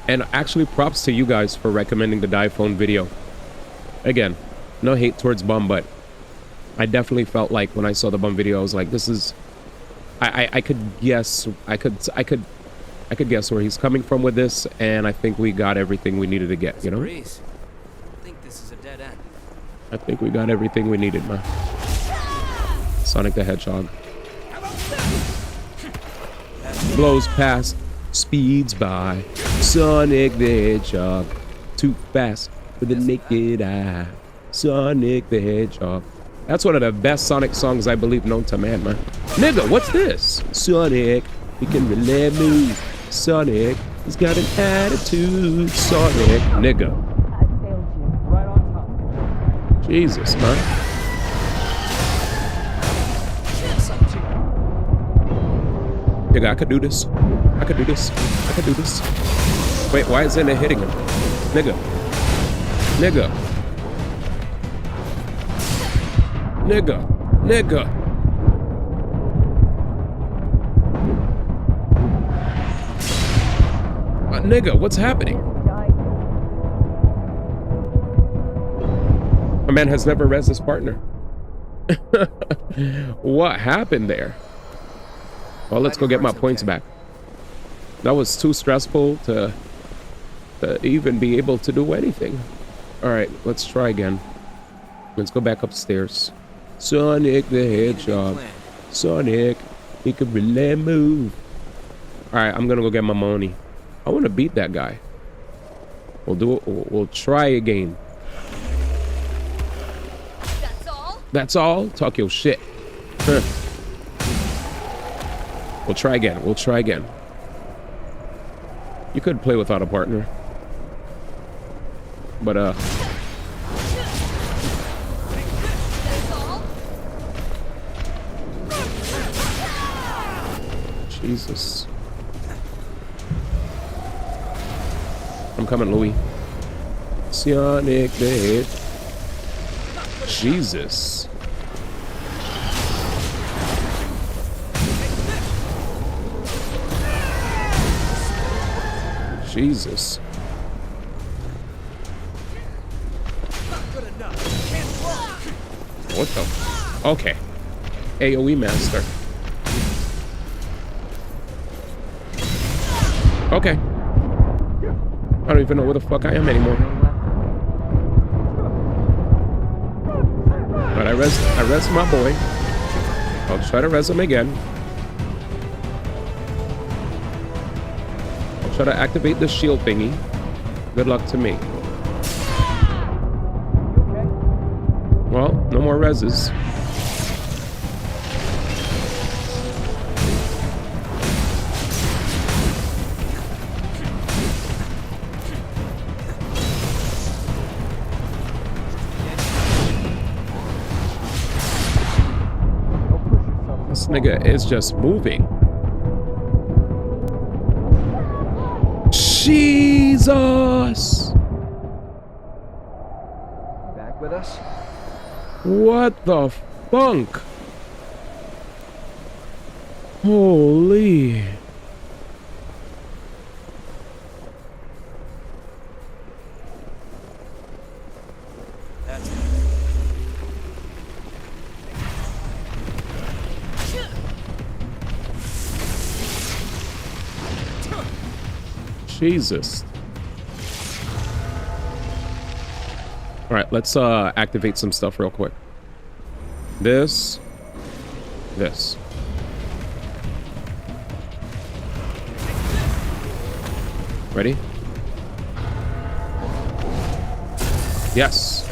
and actually props to you guys for recommending the Diphone video. Again, no hate towards Bum, but I definitely felt like when I saw the Bum video, I was like, this is. I could guess. I could guess where he's coming from with this, and I think we got everything we needed to get. You know. I think this is a dead end. I think we got everything we needed, man. Sonic the Hedgehog. Blows past, speeds by. Sonic the Hedgehog. Too fast for the naked eye. Sonic the Hedgehog. That's one of the best Sonic songs, I believe, known to man, man. Nigga, what's this? Sonic, he can really move. Sonic, he's got an attitude. Sonic, nigga. Jesus, man. Nigga, I could do this. I could do this. I could do this. Wait, why isn't it hitting him? Nigga. Nigga. Nigga. Nigga. Nigga, what's happening? A man has never rezzed his partner. What happened there? Well, let's go get my points back. That was too stressful to even be able to do anything. All right, let's try again. Let's go back upstairs. Sonic the Hedgehog. Sonic, he could really move. All right, I'm gonna go get my money. I want to beat that guy. We'll do it. We'll try again. That's all? That's all? Talk your shit. Huh. We'll try again. We'll try again. You could play without a partner. But, Jesus. I'm coming, Louis. Sonic the Hedgehog. Jesus. Jesus. What the? Okay. AoE master. Okay. I don't even know where the fuck I am anymore. But I rest my boy. I'll try to res him again. I'll try to activate the shield thingy. Good luck to me. Well, no more reses. This nigga is just moving. Jesus! Back with us? What the funk? Holy. Jesus. All right, let's activate some stuff real quick. This. Ready? Yes.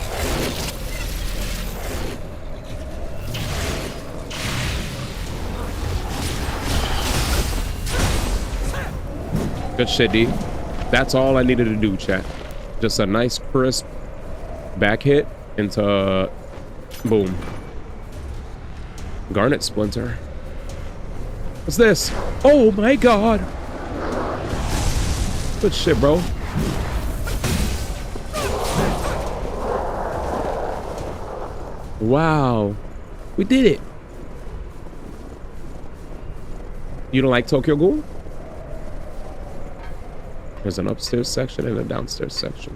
Good shit, D. That's all I needed to do, chat. Just a nice crisp back hit into boom. Garnet Splinter. What's this? Oh my god. Good shit, bro. Wow. We did it. You don't like Tokyo Ghoul? There's an upstairs section and a downstairs section.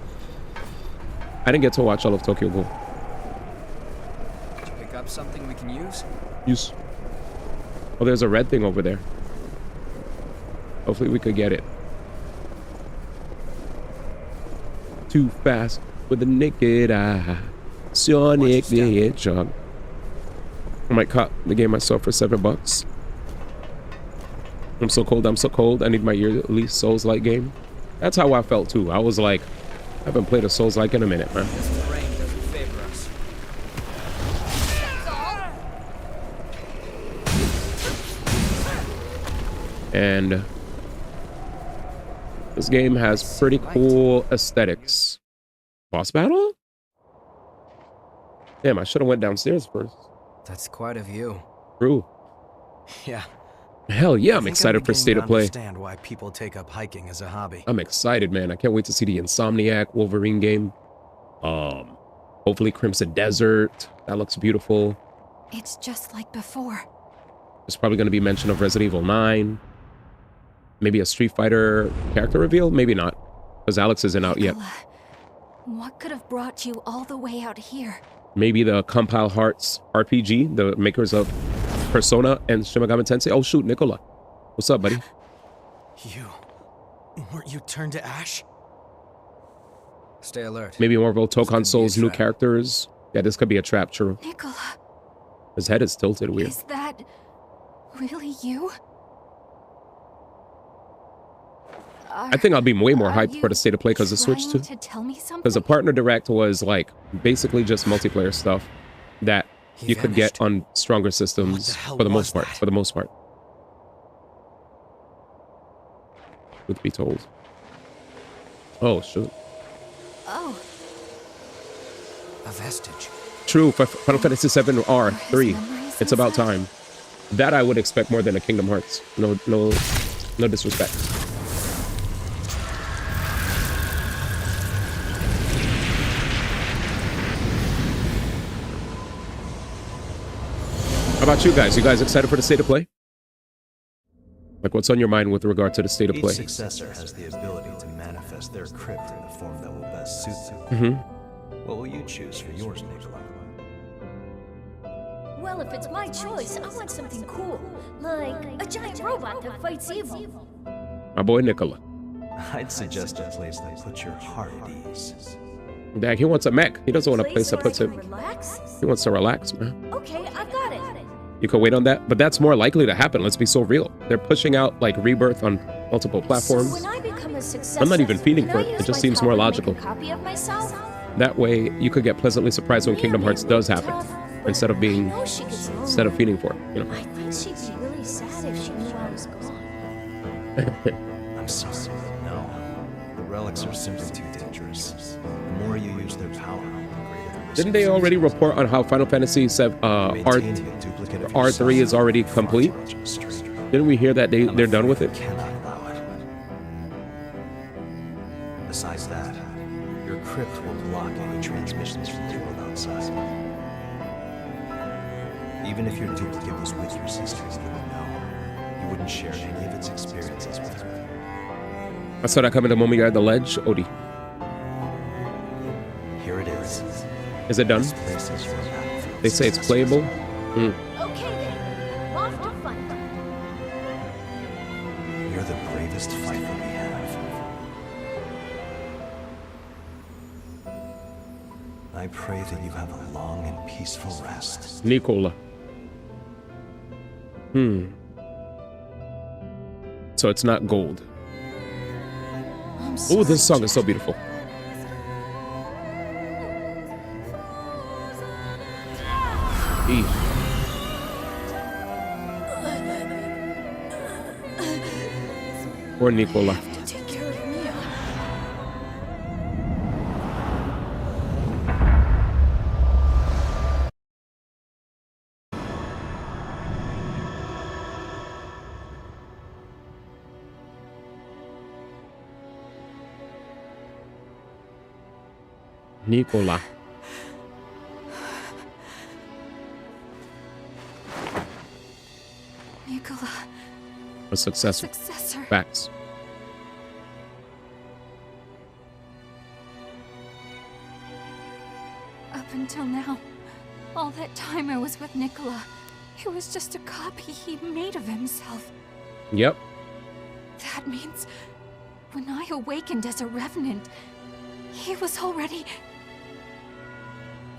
I didn't get to watch all of Tokyo Ghoul. Did you pick up something we can use? Use. Oh, there's a red thing over there. Hopefully we could get it. Too fast with the naked eye. Sonic the Hedgehog. I might cut the game myself for $7. I'm so cold, I'm so cold. I need my yearly Souls-like game. That's how I felt too. I was like, I haven't played a Souls-like in a minute, man. This terrain doesn't favor us. And this game has pretty cool aesthetics. Boss battle? Damn, I should have went downstairs first. That's quite a view. True. Yeah. Hell yeah, I'm excited for State of Play. I understand why people take up hiking as a hobby. I'm excited, man. I can't wait to see the Insomniac Wolverine game. Hopefully Crimson Desert. That looks beautiful. It's just like before. There's probably going to be mention of Resident Evil 9. Maybe a Street Fighter character reveal? Maybe not, because Alex isn't out yet. What could have brought you all the way out here? Maybe the Compile Hearts RPG, the makers of Persona and Shin Megami Tensei. Oh shoot, Nicola. What's up, buddy? Weren't you turned to ash? Stay alert. Maybe more Tokon Soul's new characters. Yeah, this could be a trap, true. Nicola. His head is tilted weird. Is that really you? I think I'll be way more hyped for the state of play because of Switch too. To tell me something? Because the partner direct was like basically just multiplayer stuff that you could get on stronger systems for the most part. For the most part. Truth be told. Oh shoot. Oh. A vestige. True, for Final Fantasy VII R3. It's about time. That I would expect more than a Kingdom Hearts. No disrespect. How about you guys? You guys excited for the state of play? Like, what's on your mind with regard to the state of play? Each successor has the ability to manifest their crypt in the form that will best suit them. Mm-hmm. What will you choose for yours, Nicola? Well, if it's my choice, I want something cool. Like a giant robot that fights evil. My boy Nicola. I'd suggest a place that puts your heart at ease. Dang, he wants a mech. He doesn't want a place that puts him. Relax? He wants to relax, man. Okay, I got it. You could wait on that, but that's more likely to happen. Let's be so real. They're pushing out like Rebirth on multiple platforms. So when I become a successor, I'm not even feeding for it. It just seems more logical. Copy of myself? That way, you could get pleasantly surprised when Kingdom Hearts does happen, instead of feeding for it. You know. I think she'd be really sad if she knew I was gone. I'm sorry. No. The relics are simply too dangerous. The more you use their power, the greater the risk. Didn't they already report on how Final Fantasy R3 is already complete? Didn't we hear that they're done with it? Cannot allow it. Besides that, your crypt will block any transmissions from the world outside. Even if your duplicate was with your sister, you wouldn't know. You wouldn't share any of its experiences with her. I saw that coming the moment you're at the ledge, Odie. Here it is. Is it done? They say it's playable. Okay then, off to fight. You're the bravest fighter we have. I pray that you have a long and peaceful rest. Nicola. So it's not gold. Oh, this song is so beautiful. Poor Nicola. Nicola. Nicola. A successor. Facts. Up until now, all that time I was with Nicola, it was just a copy he made of himself. Yep. That means when I awakened as a revenant, he was already...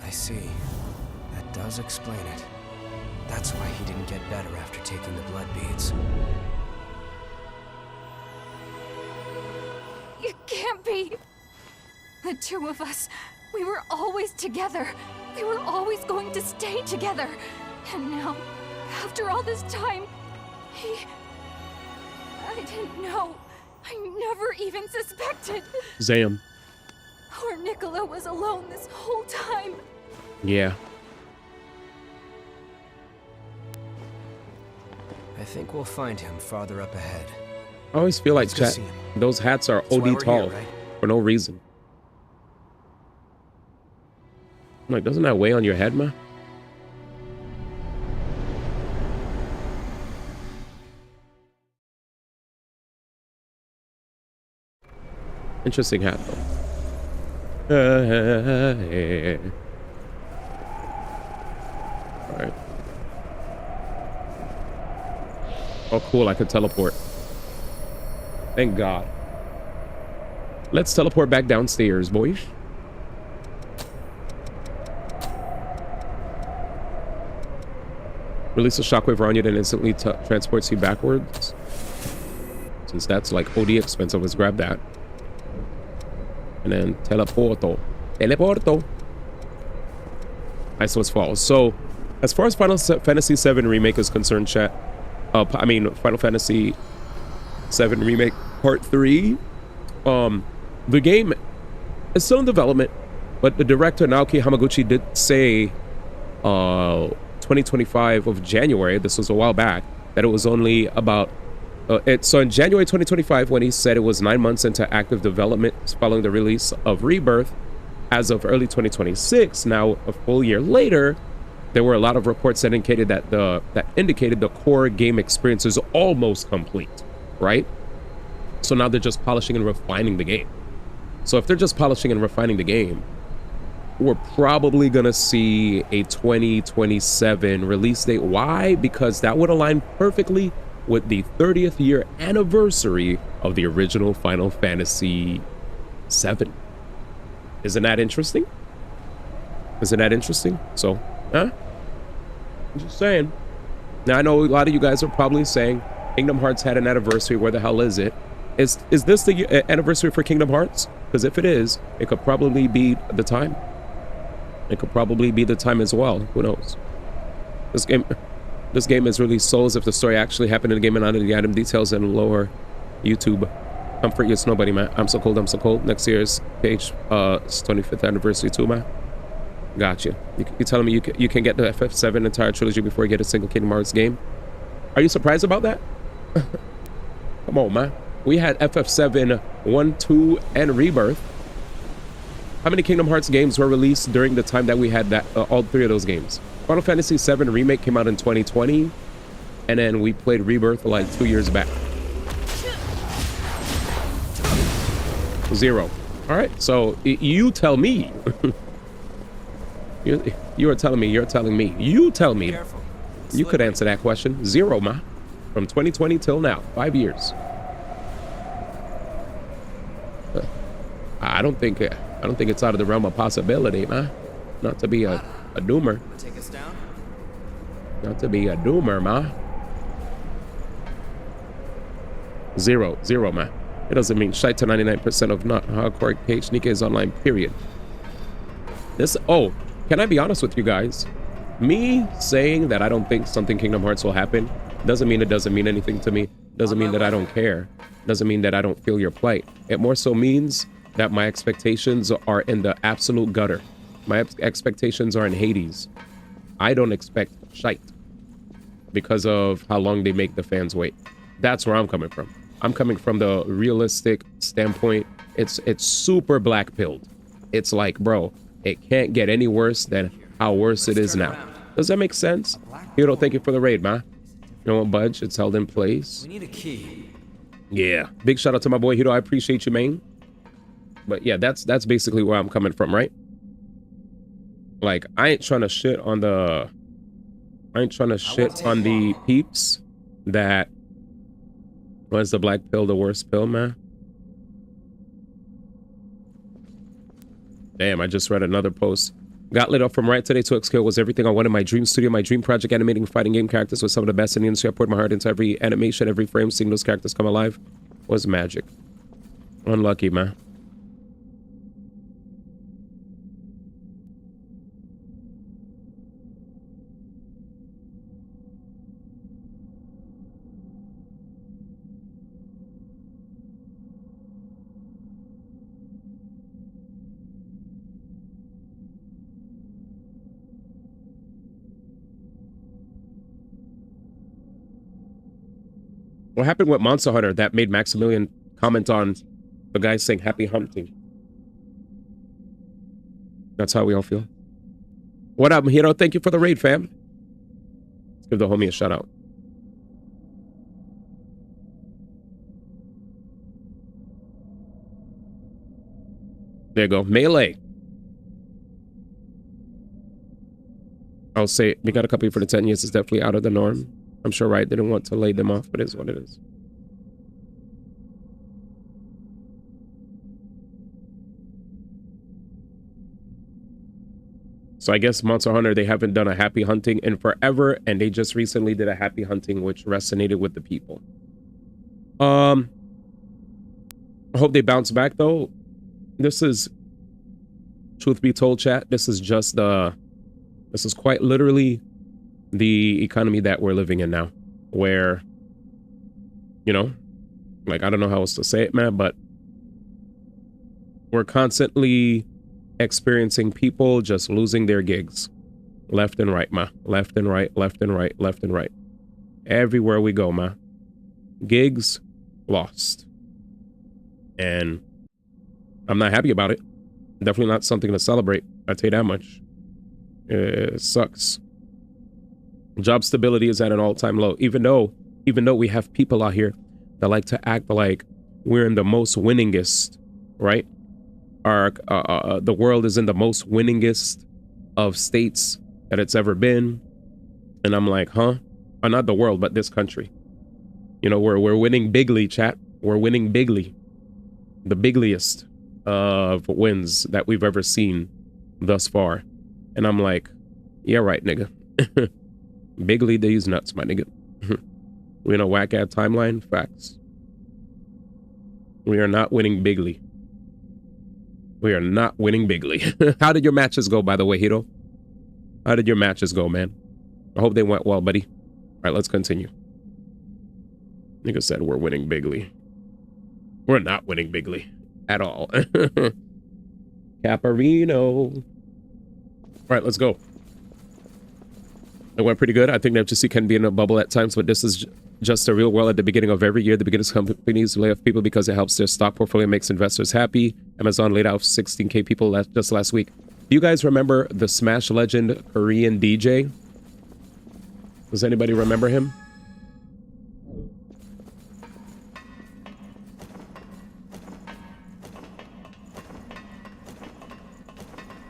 I see. That does explain it. That's why he didn't get better after taking the blood beads. It can't be! The two of us, we were always together. We were always going to stay together. And now, after all this time, I didn't know. I never even suspected. Zam. Poor Nicola was alone this whole time. Yeah. I think we'll find him farther up ahead. I always feel like Let's go chat. see him. Those hats are That's why OD we're tall here, right? for no reason. I'm like, doesn't that weigh on your head, man? Interesting hat, though. right. Oh, cool. I could teleport. Thank God. Let's teleport back downstairs, boys. Release a shockwave around you that instantly transports you backwards. Since that's like OD expensive, let's grab that. And then teleporto. Teleporto. Iceless Falls. So, as far as Final Fantasy VII Remake is concerned, chat, I mean, Final Fantasy VII Remake Part 3, the game is still in development, but the director, Naoki Hamaguchi, did say 2025 of January, this was a while back, that it was only about, so in January 2025, when he said it was 9 months into active development following the release of Rebirth, as of early 2026, now a full year later, there were a lot of reports that indicated that the core game experience is almost complete, right? So now they're just polishing and refining the game. So if they're just polishing and refining the game, we're probably gonna see a 2027 release date. Why? Because that would align perfectly with the 30th year anniversary of the original Final Fantasy VII. Isn't that interesting? Isn't that interesting? So, huh? I'm just saying. Now, I know a lot of you guys are probably saying, Kingdom Hearts had an anniversary. Where the hell is it? Is this the anniversary for Kingdom Hearts? Because if it is, it could probably be the time. It could probably be the time as well. Who knows? This game is really souls if the story actually happened in the game and not in the item details and lower YouTube. Comfort your snowbody, man. I'm so cold, I'm so cold. Next year's page, it's 25th anniversary too, man. Gotcha. You telling me you can get the FF7 entire trilogy before you get a single Kingdom Hearts game? Are you surprised about that? Come on, man. We had FF7, 1, 2, and Rebirth. How many Kingdom Hearts games were released during the time that we had that all three of those games? Final Fantasy VII Remake came out in 2020, and then we played Rebirth like 2 years back. 0. All right, so you tell me. You are telling me, you're telling me. You tell me. You could answer that question. 0, ma. From 2020 till now, 5 years. I don't think it's out of the realm of possibility, ma. Not to be a doomer. Take us down? Not to be a doomer, ma. 0, ma. It doesn't mean shite to 99% of not hardcore Cage Nikke is online, period. Can I be honest with you guys? Me saying that I don't think something Kingdom Hearts will happen doesn't mean it doesn't mean anything to me. Doesn't mean that I don't care. Doesn't mean that I don't feel your plight. It more so means that my expectations are in the absolute gutter. My expectations are in Hades. I don't expect shite because of how long they make the fans wait. That's where I'm coming from. I'm coming from the realistic standpoint. It's super black pilled. It's like, bro, it can't get any worse than how worse it is now. Does that make sense? Hiro, thank you for the raid, man. You know what, budge? It's held in place. We need a key. Yeah. Big shout out to my boy Hiro. I appreciate you, man. But yeah, that's basically where I'm coming from, right? Like, I ain't trying to shit on the peeps that was the black pill the worst pill, man. Damn, I just read another post. Got lit up from right today to XQ was everything I wanted. My dream studio, my dream project, animating fighting game characters was some of the best in the industry. I poured my heart into every animation, every frame, seeing those characters come alive was magic. Unlucky, man. What happened with Monster Hunter that made Maximilian comment on the guy saying happy hunting? That's how we all feel. What up, Hiro? Thank you for the raid, fam. Let's give the homie a shout out. There you go. Melee. I'll say it. We got a copy for the 10 years. It's definitely out of the norm. I'm sure Riot didn't want to lay them off, but it is what it is. So I guess Monster Hunter, they haven't done a happy hunting in forever, and they just recently did a happy hunting, which resonated with the people. I hope they bounce back, though. This is, truth be told, chat, this is just this is quite literally the economy that we're living in now, where, you know, like, I don't know how else to say it, man, but we're constantly experiencing people just losing their gigs left and right, ma. Left and right, left and right, left and right. Everywhere we go, ma. Gigs lost. And I'm not happy about it. Definitely not something to celebrate. I'll tell you that much. It sucks. Job stability is at an all-time low. Even though we have people out here that like to act like we're in the most winningest, right? The world is in the most winningest of states that it's ever been. And I'm like, huh? Not the world, but this country. You know, we're winning bigly, chat. We're winning bigly. The bigliest of wins that we've ever seen thus far. And I'm like, yeah, right, nigga. Bigly these nuts, my nigga. We in a whack-ass timeline? Facts. We are not winning bigly. We are not winning bigly. How did your matches go, by the way, Hiro? How did your matches go, man? I hope they went well, buddy. All right, let's continue. Nigga said we're winning bigly. We're not winning bigly at all. Caparino. All right, let's go. It went pretty good. I think the FGC can be in a bubble at times, but this is just the real world at the beginning of every year. The biggest companies lay off people because it helps their stock portfolio, makes investors happy. Amazon laid off 16K people just last week. Do you guys remember the Smash legend Korean DJ? Does anybody remember him?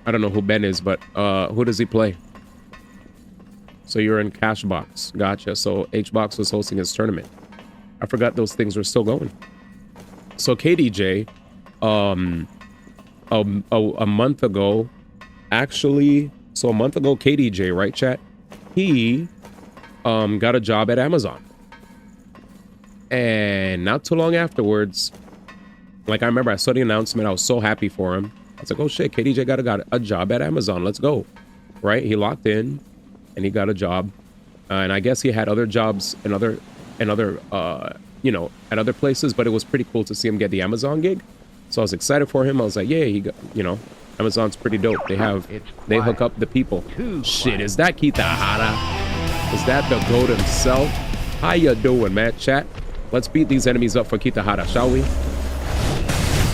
I don't know who Ben is, but who does he play? So you're in Cashbox. Gotcha. So HBox was hosting his tournament. I forgot those things were still going. So KDJ, a month ago, actually, so a month ago, KDJ, right, chat? He got a job at Amazon. And not too long afterwards, like I remember I saw the announcement, I was so happy for him. I was like, oh shit, KDJ got a job at Amazon. Let's go. Right? He locked in. And he got a job, and I guess he had other jobs and other, you know, at other places. But it was pretty cool to see him get the Amazon gig. So I was excited for him. I was like, yeah, he got, you know, Amazon's pretty dope. They hook up the people. Shit, is that Kitahara? Is that the goat himself? How you doing, man? Chat. Let's beat these enemies up for Kitahara, shall we?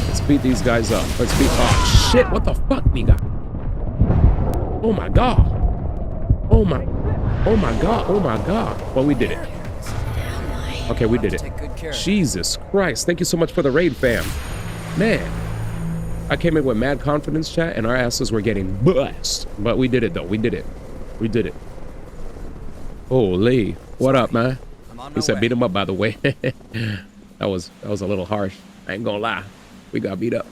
Let's beat these guys up. Let's beat. Oh shit! What the fuck, nigga? Oh my god. Oh my god, oh my god. Well, we did it. Okay, we did it. Jesus Christ, thank you so much for the raid, fam. Man, I came in with mad confidence, chat, and our asses were getting blessed. But we did it, though. We did it. We did it. Holy, what up, man? He said beat him up, by the way. that was a little harsh. I ain't gonna lie. We got beat up.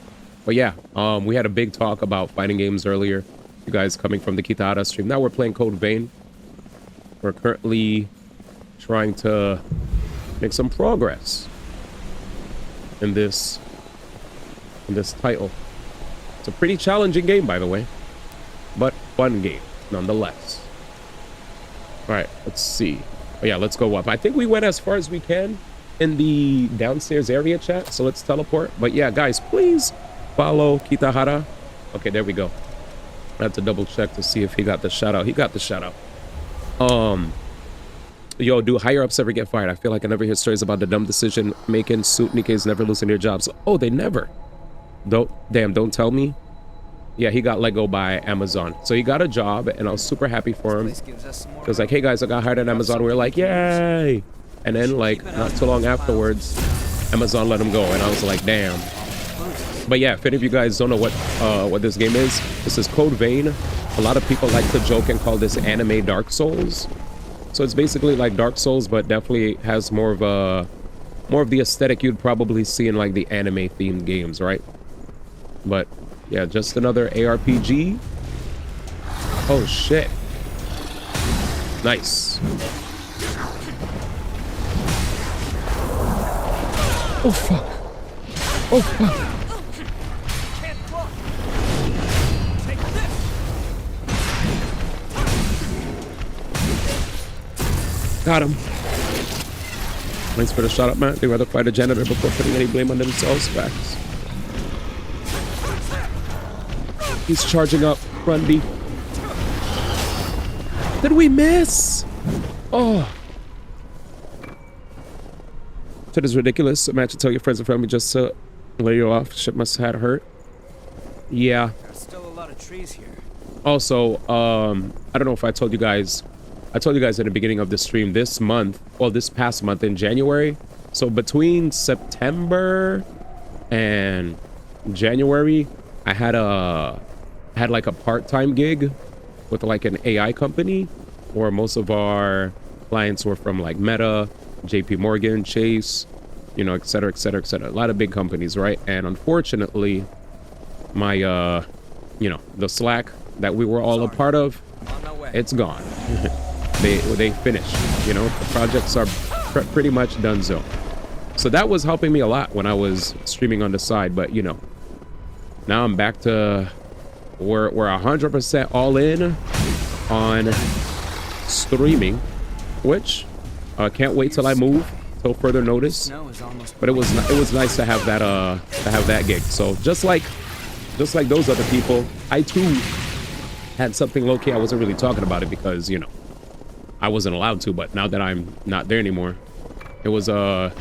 But yeah, we had a big talk about fighting games earlier. You guys coming from the Kitahara stream. Now we're playing Code Vein. We're currently trying to make some progress in this title. It's a pretty challenging game, by the way, but fun game nonetheless. All right, let's see. Oh, yeah, let's go up. I think we went as far as we can in the downstairs area, chat. So let's teleport. But yeah, guys, please follow Kitahara. Okay, there we go. I had to double check to see if he got the shout out. He got the shout out. Yo, do higher ups ever get fired? I feel like I never hear stories about the dumb decision making suit Nikke's never losing their jobs. Oh, they never. Don't tell me. Yeah, he got let go by Amazon. So he got a job, and I was super happy for him. It was like, hey guys, I got hired at Amazon. We were like, yay! And then like not too long afterwards, Amazon let him go, and I was like, damn. But yeah, if any of you guys don't know what this game is, this is Code Vein. a lot of people like to joke and call this anime Dark Souls. So it's basically like Dark Souls, but definitely has more of the aesthetic you'd probably see in like the anime themed games, right? But yeah, just another ARPG. Oh shit. Nice. Oh fuck. Oh fuck. Got him. Thanks for the shot up, man. They'd rather fight a janitor before putting any blame on themselves. Facts. He's charging up. Run, D. Did we miss? Oh. That is ridiculous. Imagine tell your friends and family just to lay you off. Shit must have hurt. Yeah. There's still a lot of trees here. Also, I don't know if I told you guys. I told you guys at the beginning of the stream this month, well, this past month in January. So between September and January, I had like a part-time gig with like an AI company where most of our clients were from like Meta, JP Morgan, Chase, you know, et cetera, et cetera, et cetera. A lot of big companies, right? And unfortunately, my, you know, the Slack that we were all a part of, it's gone. They finished, you know, the projects are pretty much done. So that was helping me a lot when I was streaming on the side. But, you know, now I'm back to we're 100% all in on streaming, which can't wait till I move till further notice. But it was nice to have that gig. So just like those other people, I too had something low key. I wasn't really talking about it because, you know, I wasn't allowed to, but now that I'm not there anymore, it was a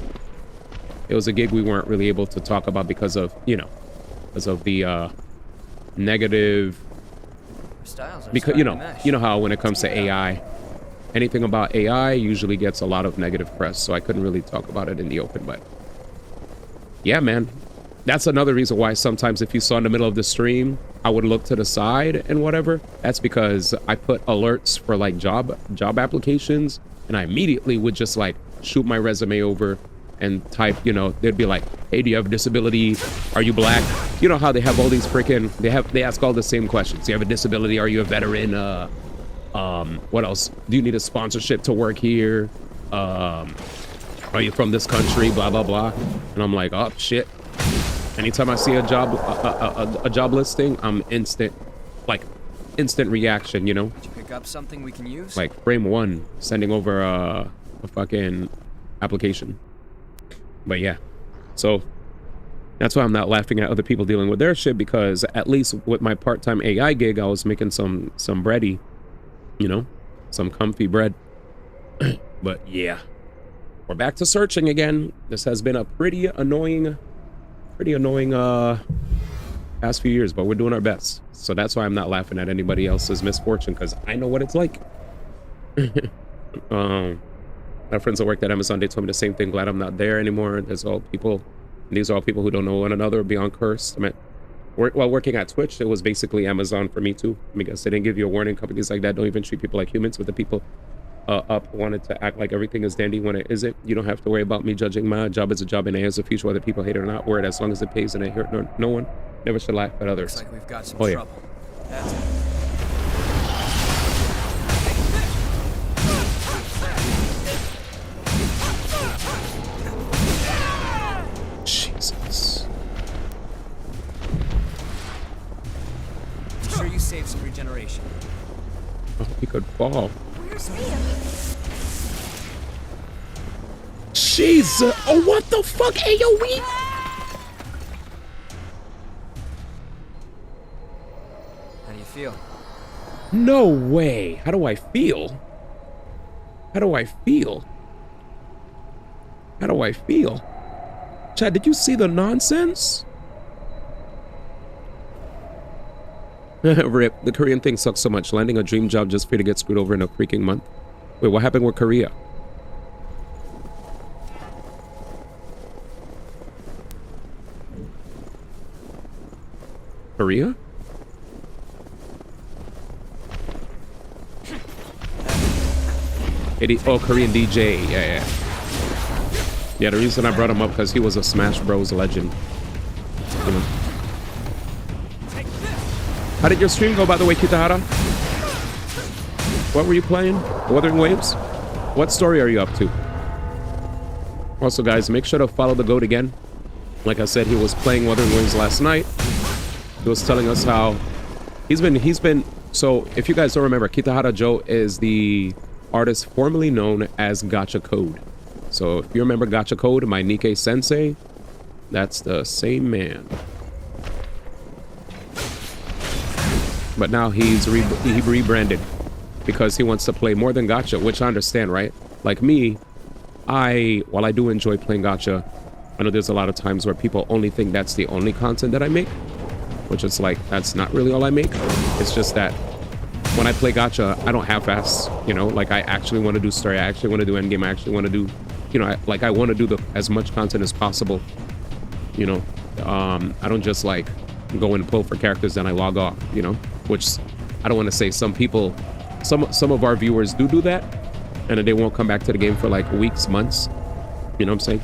gig we weren't really able to talk about because of, you know, because of the negative, because you know how when it comes to AI, anything about AI usually gets a lot of negative press, so I couldn't really talk about it in the open. But yeah, man, that's another reason why sometimes if you saw in the middle of the stream I would look to the side and whatever, that's because I put alerts for like job applications, and I immediately would just like shoot my resume over and type, you know, they'd be like, hey, do you have a disability? Are you black? You know how they have all these freaking, they ask all the same questions. Do you have a disability? Are you a veteran? What else? Do you need a sponsorship to work here? Are you from this country? Blah, blah, blah. And I'm like, oh shit. Anytime I see a job listing, I'm instant reaction, you know? Did you pick up something we can use? Like frame one, sending over a fucking application. But yeah, so that's why I'm not laughing at other people dealing with their shit, because at least with my part-time AI gig, I was making some bready, you know, some comfy bread. But yeah, we're back to searching again. This has been a pretty annoying past few years, but we're doing our best. So that's why I'm not laughing at anybody else's misfortune, because I know what it's like. My friends that worked at Amazon, they told me the same thing. Glad I'm not there anymore. These are all people who don't know one another, beyond cursed. I mean, while working at Twitch, it was basically Amazon for me too. I mean, because they didn't give you a warning. Companies like that don't even treat people like humans. With the people up wanted to act like everything is dandy when it isn't. You don't have to worry about me judging. My job is a job, and it has a future whether people hate it or not. Word, as long as it pays and it hurt no one. Never should laugh at others. Looks like we've got some trouble. Yeah. That's it. Jesus. I'm sure you saved some regeneration. Oh, he could fall. Where's Mia? Jesus. Oh, what the fuck? AoE? How do you feel? No way. How do I feel? How do I feel? How do I feel? Chad, did you see the nonsense? Rip, the Korean thing sucks so much. Landing a dream job just for you to get screwed over in a freaking month. Wait, what happened with Korea? Korea? Oh, Korean DJ. Yeah. Yeah, the reason I brought him up because he was a Smash Bros. Legend. You know. How did your stream go, by the way, Kitahara? What were you playing? Wuthering Waves? What story are you up to? Also, guys, make sure to follow the GOAT again. Like I said, he was playing Wuthering Waves last night. He was telling us how he's been. So, if you guys don't remember, Kitahara Joe is the artist formerly known as Gacha Code. So, if you remember Gacha Code, my Nikkei sensei, that's the same man. But now he rebranded because he wants to play more than gacha, which I understand, right? Like me, while I do enjoy playing gacha, I know there's a lot of times where people only think that's the only content that I make, which is like, that's not really all I make. It's just that when I play gacha, I don't half-ass, you know, like I actually want to do story, I actually want to do endgame, I actually want to do, you know, I want to do as much content as possible, you know. I don't just like go and pull for characters then I log off, you know, which I don't want to say some people, some of our viewers do that, and then they won't come back to the game for like weeks, months, you know what I'm saying?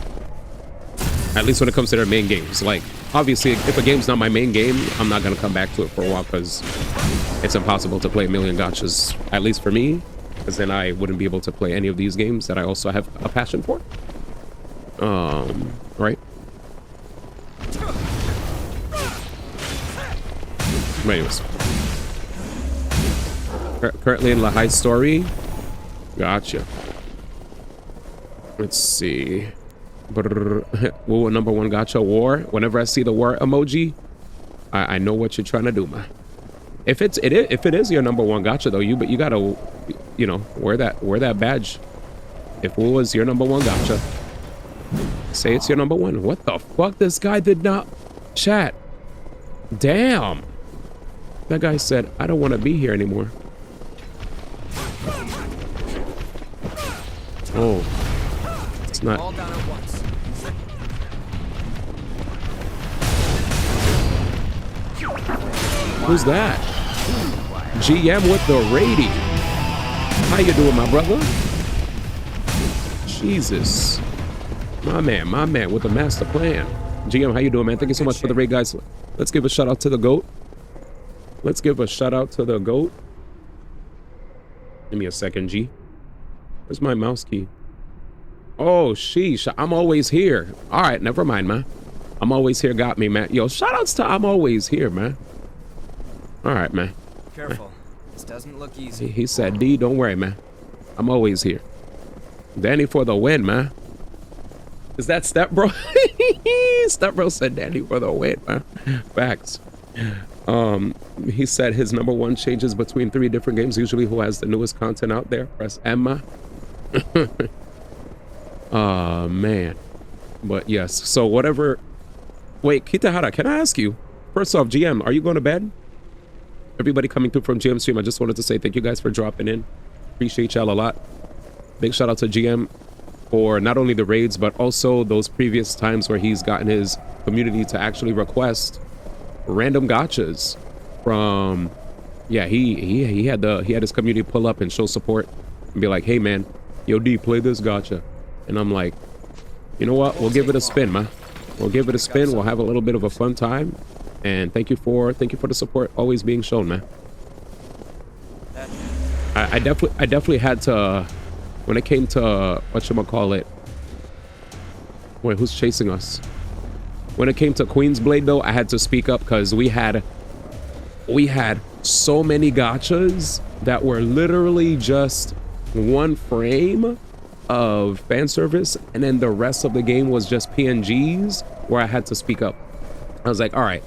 At least when it comes to their main games. Like, obviously, if a game's not my main game, I'm not going to come back to it for a while because it's impossible to play a million gachas, at least for me, because then I wouldn't be able to play any of these games that I also have a passion for. Right? But anyways. Currently in Lahai story. Gotcha. Let's see. Whoa, number one gacha war. Whenever I see the war emoji, I know what you're trying to do, man. If it is your number one gacha though, you gotta, you know, wear that badge. If it was your number one gacha, say it's your number one. What the fuck? This guy did not chat. Damn. That guy said, I don't want to be here anymore. Oh, it's not. All down at once. Who's that? GM with the rating. How you doing, my brother? Jesus. My man with the master plan. GM, how you doing, man? Thank you so much for the raid, guys. Let's give a shout out to the GOAT. Let's give a shout out to the GOAT. Give me a second, G. Where's my mouse key? Oh, sheesh. I'm always here. All right, never mind, man. I'm always here got me, man. Yo, shout outs to I'm always here, man. All right, man. Careful. This doesn't look easy. He said, D, don't worry, man. I'm always here. Danny for the win, man. Is that Step Bro? Step Bro said Danny for the win, man. Facts. He said his number one changes between 3 different games. Usually who has the newest content out there. Press Emma. Man. But yes, so whatever. Wait, Kitahara, can I ask you? First off, GM, are you going to bed? Everybody coming through from GM stream, I just wanted to say thank you guys for dropping in. Appreciate y'all a lot. Big shout out to GM for not only the raids, but also those previous times where he's gotten his community to actually request random gachas from, yeah, he had his community pull up and show support and be like, hey man, yo D, play this gacha. And I'm like, you know what, we'll give it a spin, man. We'll give it a spin. We'll have a little bit of a fun time. And thank you for the support always being shown, man. I definitely had to, when it came to whatchamacallit. Wait, who's chasing us? When it came to Queen's Blade though, I had to speak up because we had so many gachas that were literally just one frame of fan service, and then the rest of the game was just PNGs where I had to speak up. I was like, all right,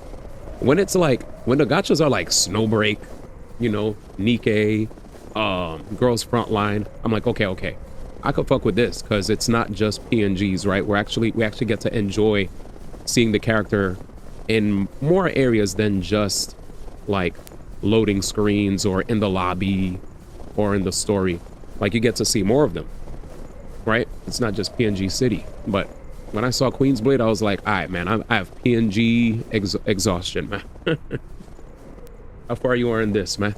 when it's like, when the gachas are like Snowbreak, you know, Nikkei, Girls Frontline, I'm like, okay, I could fuck with this because it's not just PNGs, right? We actually get to enjoy seeing the character in more areas than just like loading screens or in the lobby or in the story. Like you get to see more of them, right? It's not just PNG City. But when I saw Queen's Blade, I was like, all right, man, I have PNG exhaustion, man. How far you are in this, man?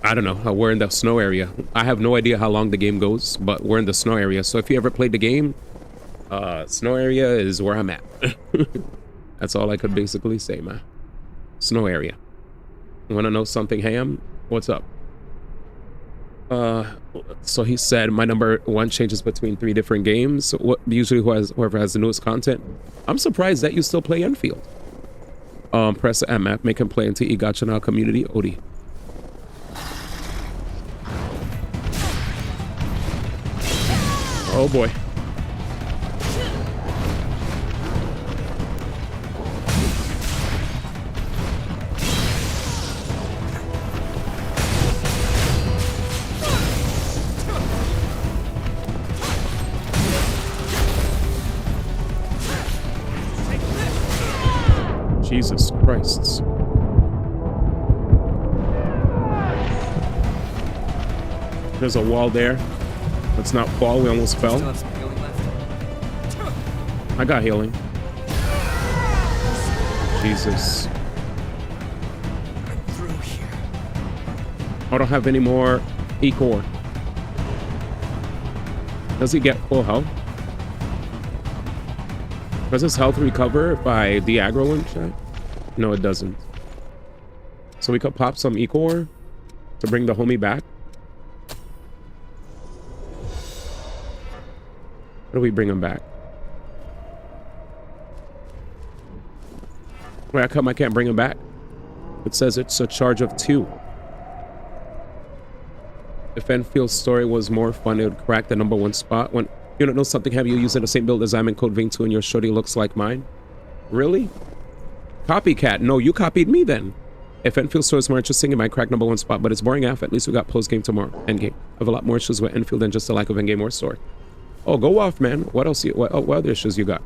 I don't know. We're in the snow area. I have no idea how long the game goes, but we're in the snow area. So if you ever played the game, snow area is where I'm at. That's all I could basically say, man. Snow area. Want to know something, Ham? What's up? So he said my number 1 changes between 3 different games. What usually whoever has the newest content. I'm surprised that you still play Enfield. Press the map, make him play into Gacha now community. Odie. Oh boy. Jesus Christ. There's a wall there. Let's not fall. We almost fell. I got healing. Jesus. I don't have any more E-core. Does he get full health? Does his health recover by the aggro and shit? No, it doesn't. So we could pop some E-core to bring the homie back. How do we bring him back? Wait, I can't bring him back. It says it's a charge of 2. If Enfield's story was more fun, it would crack the #1 spot. When you don't know something, have you using the same build as I'm in Code Vein 2 and your shorty looks like mine? Really? Copycat. No, you copied me then. If Enfield's story is more interesting, it might crack #1 spot, but it's boring AF. At least we got post-game tomorrow. Endgame. I have a lot more issues with Enfield than just the lack of endgame or story. Oh, go off, man. What else? What other issues you got?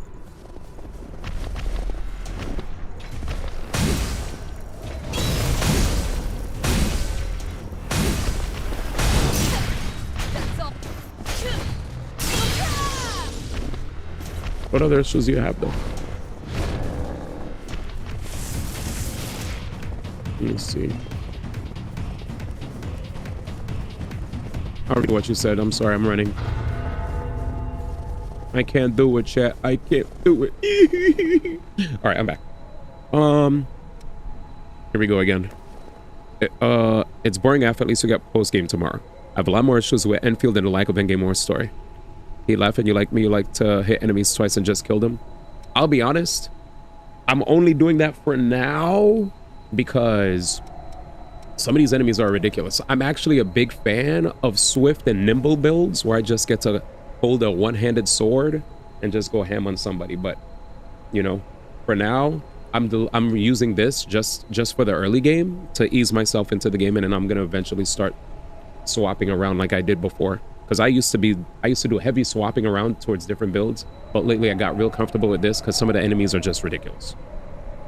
What other issues do you have, though? Let me see. I already what you said. I'm sorry. I'm running. I can't do it, chat. I can't do it. All right, I'm back. Here we go again. It's boring AF. At least we got post game tomorrow. I have a lot more issues with Enfield and the lack of endgame war story. He laughed and you like me. You like to hit enemies twice and just kill them. I'll be honest. I'm only doing that for now because some of these enemies are ridiculous. I'm actually a big fan of swift and nimble builds where I just get to hold a one-handed sword and just go ham on somebody. But you know, for now, I'm using this just for the early game to ease myself into the game, and then I'm gonna eventually start swapping around like I did before. Because I used to do heavy swapping around towards different builds, but lately I got real comfortable with this because some of the enemies are just ridiculous.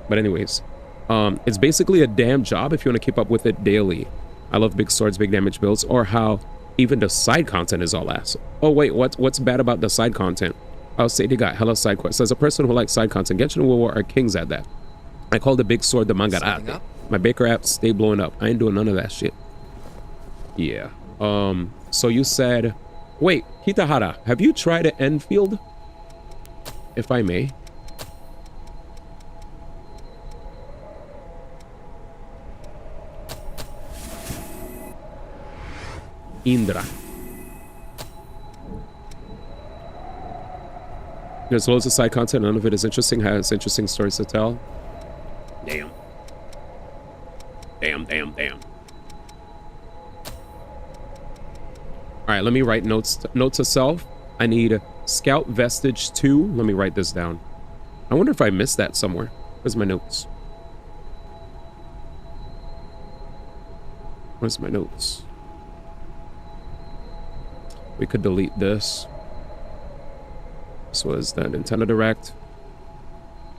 But anyways, it's basically a damn job if you want to keep up with it daily. I love big swords, big damage builds, or how even the side content is all ass. Oh wait, what's bad about the side content? I'll say they got hella side quests. As a person who likes side content, Genshin and War are kings at that. I call the big sword the Maingrette. My Baker apps stay blowing up. I ain't doing none of that shit. Yeah. So you said, wait, Kitahara, have you tried an Enfield? If I may. Indra. There's loads of side content. None of it is interesting. Has interesting stories to tell. Damn. Damn. All right, let me write notes to self. I need Scout Vestige 2. Let me write this down. I wonder if I missed that somewhere. Where's my notes? Where's my notes? We could delete this. This was the Nintendo Direct.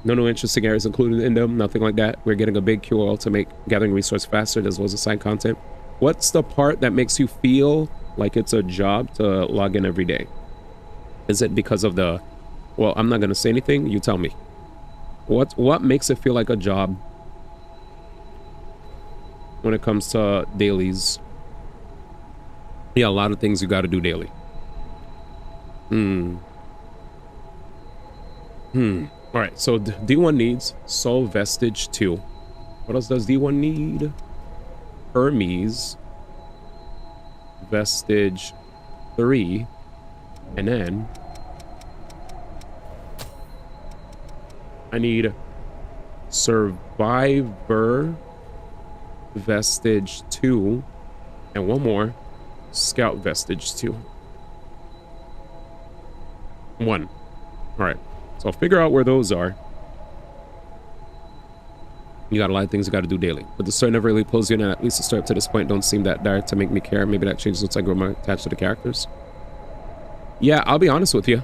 No new interesting areas included in them. Nothing like that. We're getting a big QOL to make gathering resource faster as well as the side content. What's the part that makes you feel like it's a job to log in every day? Is it because of the... Well, I'm not going to say anything. You tell me. What makes it feel like a job when it comes to dailies? Yeah, a lot of things you got to do daily. All right, so D1 needs Soul Vestige 2. What else does D1 need? Hermes Vestige 3. And then I need Survivor Vestige 2 and one more Scout Vestige 2. 1. All right, so I'll figure out where those are. You got a lot of things you got to do daily, but the story never really pulls you in, and at least the story up to this point don't seem that dire to make me care. Maybe that changes once I grow more attached to the characters. Yeah, I'll be honest with you.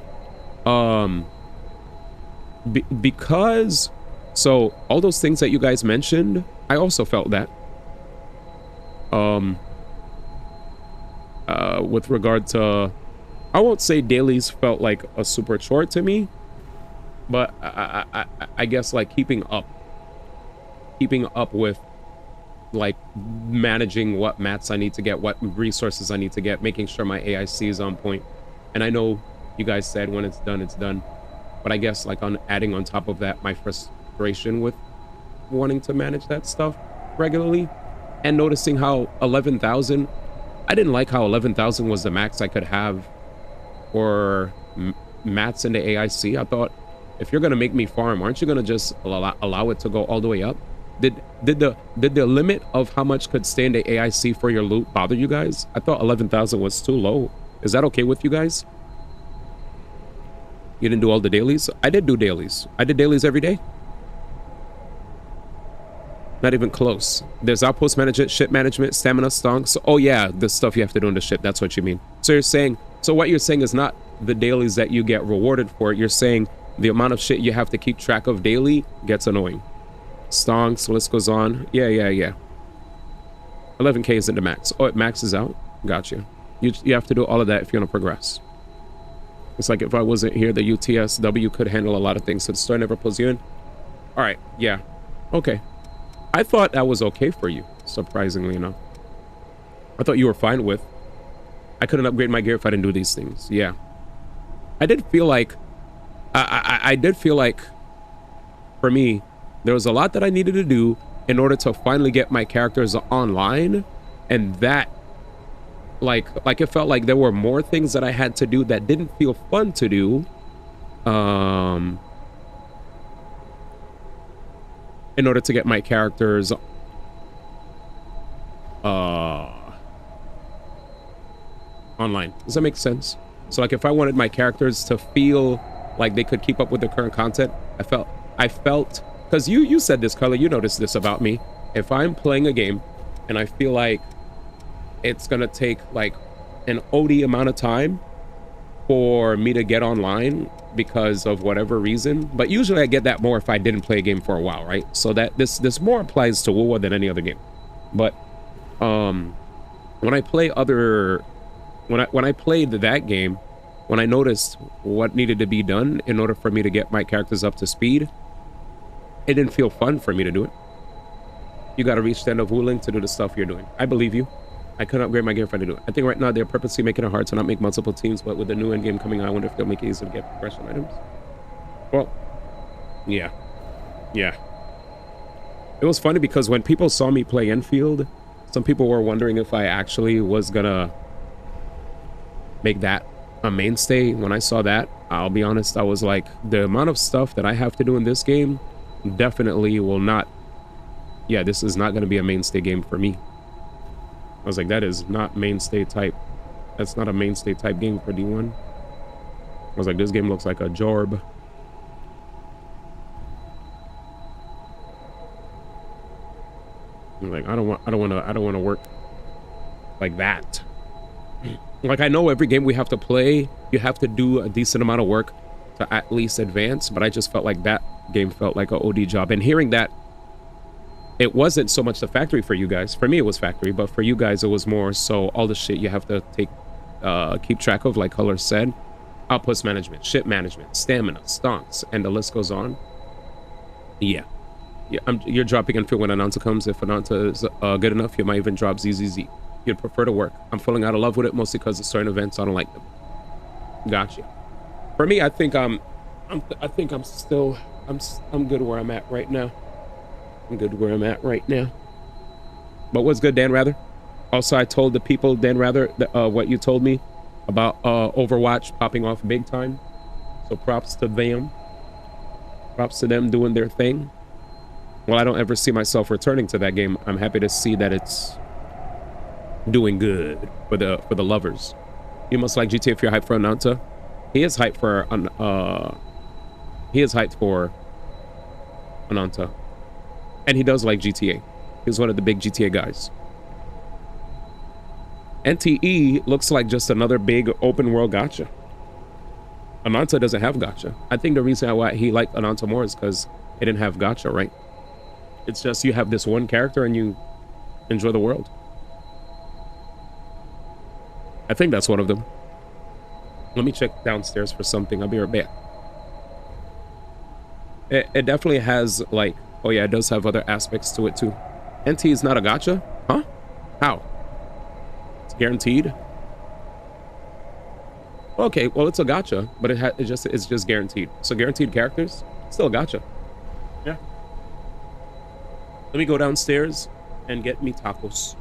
Because so all those things that you guys mentioned, I also felt that. With regard to, I won't say dailies felt like a super chore to me, but I guess like keeping up with like managing what mats I need to get, what resources I need to get, making sure my AIC is on point. And I know you guys said when it's done, it's done. But I guess like on adding on top of that, my frustration with wanting to manage that stuff regularly and noticing how 11,000, I didn't like how 11,000 was the max I could have for mats in the AIC. I thought, if you're going to make me farm, aren't you going to just allow it to go all the way up? Did the limit of how much could stay in the AIC for your loot bother you guys? I thought 11,000 was too low. Is that okay with you guys? You didn't do all the dailies? I did do dailies. I did dailies every day. Not even close. There's outpost management, ship management, stamina, stonks. Oh yeah, the stuff you have to do on the ship. That's what you mean. So you're saying, so what you're saying is not the dailies that you get rewarded for. You're saying the amount of shit you have to keep track of daily gets annoying. Stonks, list goes on. Yeah. 11K isn't the max. Oh, it maxes out. Gotcha. You have to do all of that if you want to progress. It's like if I wasn't here, the UTSW could handle a lot of things. So the story never pulls you in. All right. Yeah. Okay. I thought that was okay for you, surprisingly enough. I thought you were fine with, I couldn't upgrade my gear if I didn't do these things. Yeah. I did feel like, I did feel like, for me, there was a lot that I needed to do in order to finally get my characters online. And that, like it felt like there were more things that I had to do that didn't feel fun to do. In order to get my characters online. Does that make sense? So like if I wanted my characters to feel like they could keep up with the current content, I felt because you said this, Color, you noticed this about me. If I'm playing a game and I feel like it's gonna take like an OD amount of time for me to get online because of whatever reason, but usually I get that more if I didn't play a game for a while, right? So that this more applies to WoW than any other game. But when I play when I played that game, when I noticed what needed to be done in order for me to get my characters up to speed, it didn't feel fun for me to do it. You got to reach the end of Wuling to do the stuff you're doing. I believe you. I couldn't upgrade my gear if I didn't do it. I think right now they're purposely making it hard to not make multiple teams, but with the new endgame coming out, I wonder if they'll make it easier to get progression items. Well, yeah. It was funny because when people saw me play Enfield, some people were wondering if I actually was gonna make that a mainstay. When I saw that, I'll be honest, I was like, the amount of stuff that I have to do in this game definitely will not, yeah, this is not gonna be a mainstay game for me. I was like, that is not mainstay type. That's not a mainstay type game for D1. I was like, this game looks like a jorb. I'm like, I don't want to work like that. Like, I know every game we have to play, you have to do a decent amount of work to at least advance, but I just felt like that game felt like an OD job. And hearing that, it wasn't so much the factory for you guys. For me, it was factory, but for you guys, it was more so all the shit you have to keep track of, like Color said. Outpost management, ship management, stamina, stonks, and the list goes on. Yeah. You're dropping Enfield when Ananta comes. If Ananta is good enough, you might even drop ZZZ. you'd prefer to work. I'm falling out of love with it mostly because of certain events. I don't like them. Gotcha. For me, I think I'm good where I'm at right now. I'm good where I'm at right now. But what's good, Dan Rather? Also, I told the people, Dan Rather, what you told me about Overwatch popping off big time. So props to them. Props to them doing their thing. Well, I don't ever see myself returning to that game. I'm happy to see that it's doing good for the lovers. You must like GTA if you're hyped for Ananta. He is hyped for Ananta. And he does like GTA. He's one of the big GTA guys. NTE looks like just another big open world gacha. Ananta doesn't have gacha. I think the reason why he liked Ananta more is because it didn't have gacha, right? It's just you have this one character and you enjoy the world. I think that's one of them. Let me check downstairs for something. I'll be right back. It definitely has, like, oh yeah, it does have other aspects to it too. NT is not a gacha? Huh? How? It's guaranteed? Okay, well, it's a gacha, but it's just guaranteed. So guaranteed characters, still a gacha. Yeah. Let me go downstairs and get me tacos.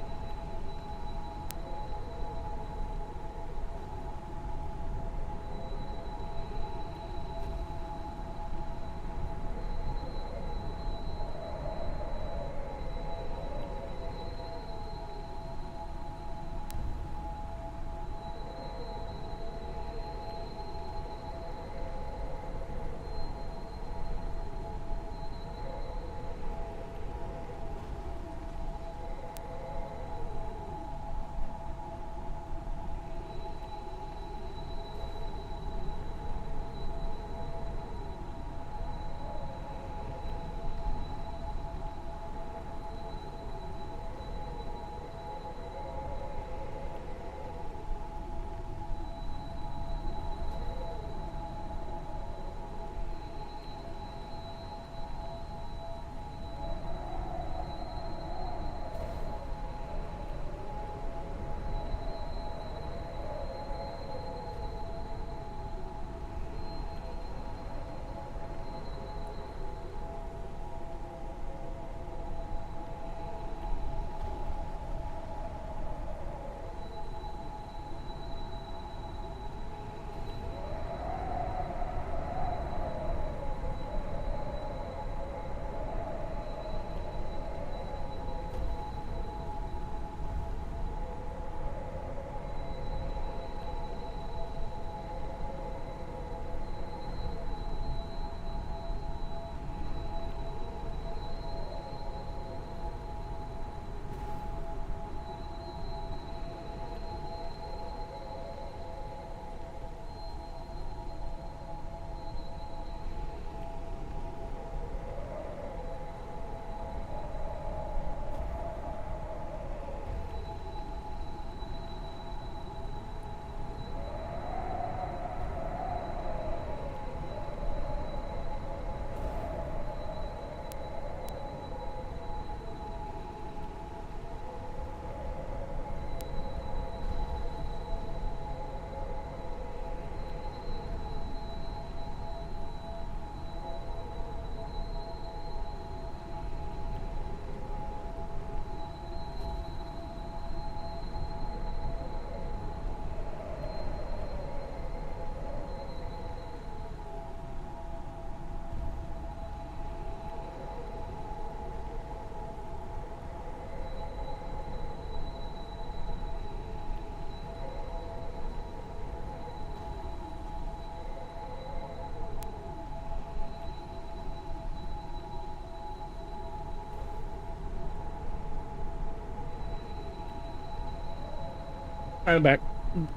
I'm back.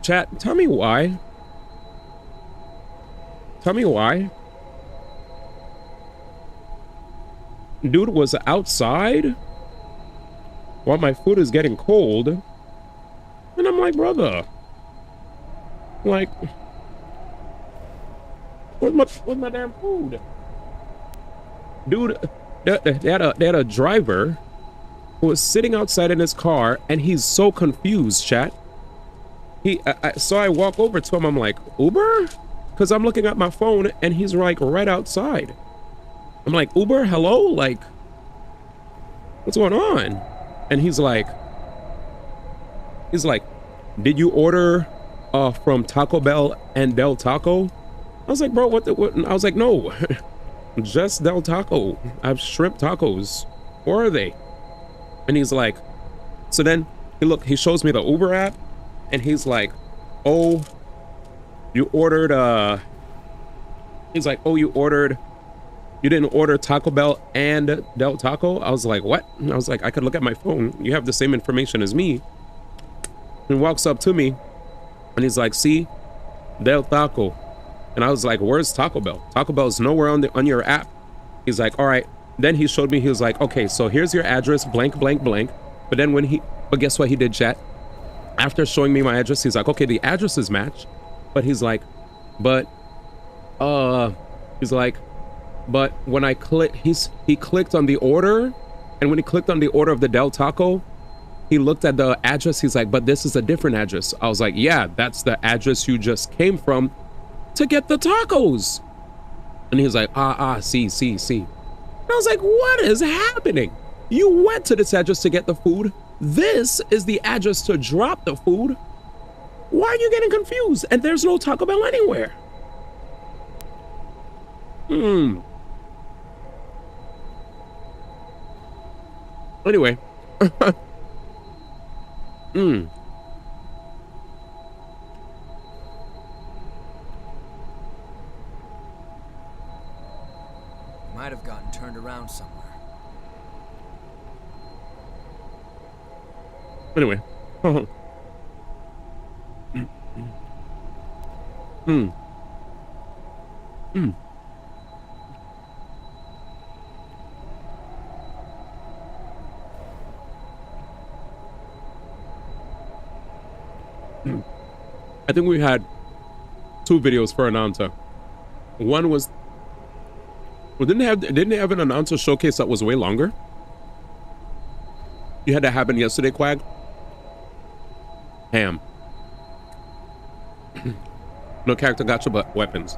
Chat, tell me why. Tell me why. Dude was outside while my food is getting cold. And I'm like, brother. Like, where's my damn food? Dude, they had a driver was sitting outside in his car, and he's so confused, chat. So I walk over to him. I'm like, Uber? Because I'm looking at my phone, and he's like right outside. I'm like, Uber, hello? Like, what's going on? And he's like, did you order from Taco Bell and Del Taco? I was like, bro, what? I was like, no, just Del Taco. I have shrimp tacos. Where are they? And he's like, so then he shows me the Uber app, and he's like, oh, you ordered, he's like, oh, you didn't order Taco Bell and Del Taco? I was like, what? And I was like, I could look at my phone. You have the same information as me. He walks up to me, and he's like, see, Del Taco. And I was like, where's Taco Bell? Taco Bell is nowhere on your app. He's like, all right. Then he showed me, he was like, okay, so here's your address, blank, blank, blank. But then but guess what he did, chat? After showing me my address, he's like, okay, the addresses match. But he's like, but when I click, he clicked on the order. And when he clicked on the order of the Del Taco, he looked at the address. He's like, but this is a different address. I was like, yeah, that's the address you just came from to get the tacos. And he was like, see. And I was like, what is happening? You went to this address to get the food. This is the address to drop the food. Why are you getting confused? And there's no Taco Bell anywhere. Anyway. Might have gotten turned around somewhere. Anyway. I think we had 2 videos for announcer. One was, well, didn't they have an announcer showcase that was way longer? You had that happen yesterday, Quag. Ham. No character gotcha, but weapons.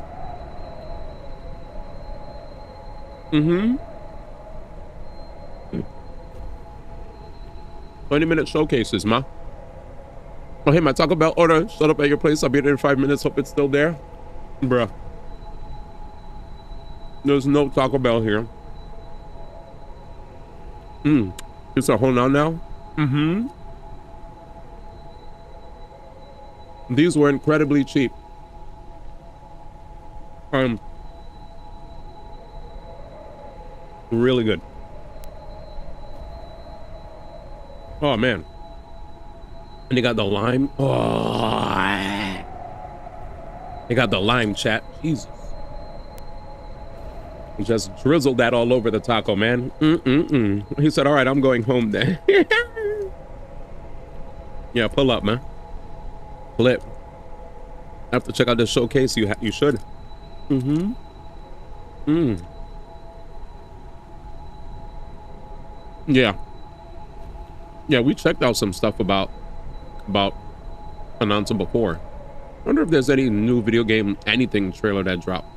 20-minute showcases, ma. Oh, hey, my Taco Bell order shut up at your place. I'll be there in 5 minutes. Hope it's still there. Bruh. There's no Taco Bell here. It's a hold on now. These were incredibly cheap. Really good. Oh man. And they got the lime. Oh, they got the lime, chat. Jesus. He just drizzled that all over the taco, man. He said, all right, I'm going home then. Yeah, pull up, man. Flip. Have to check out the showcase. You should. Yeah. Yeah, we checked out some stuff about announcing before. I wonder if there's any new video game anything trailer that dropped.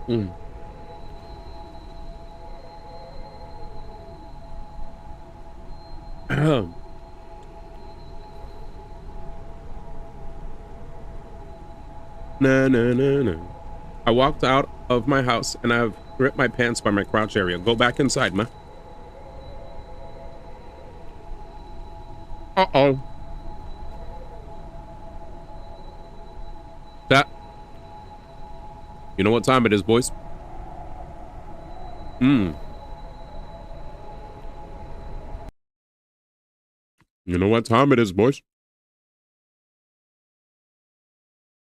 No. I walked out of my house and I've ripped my pants by my crotch area. Go back inside, man. Uh-oh. That. You know what time it is, boys? You know what time it is, boys?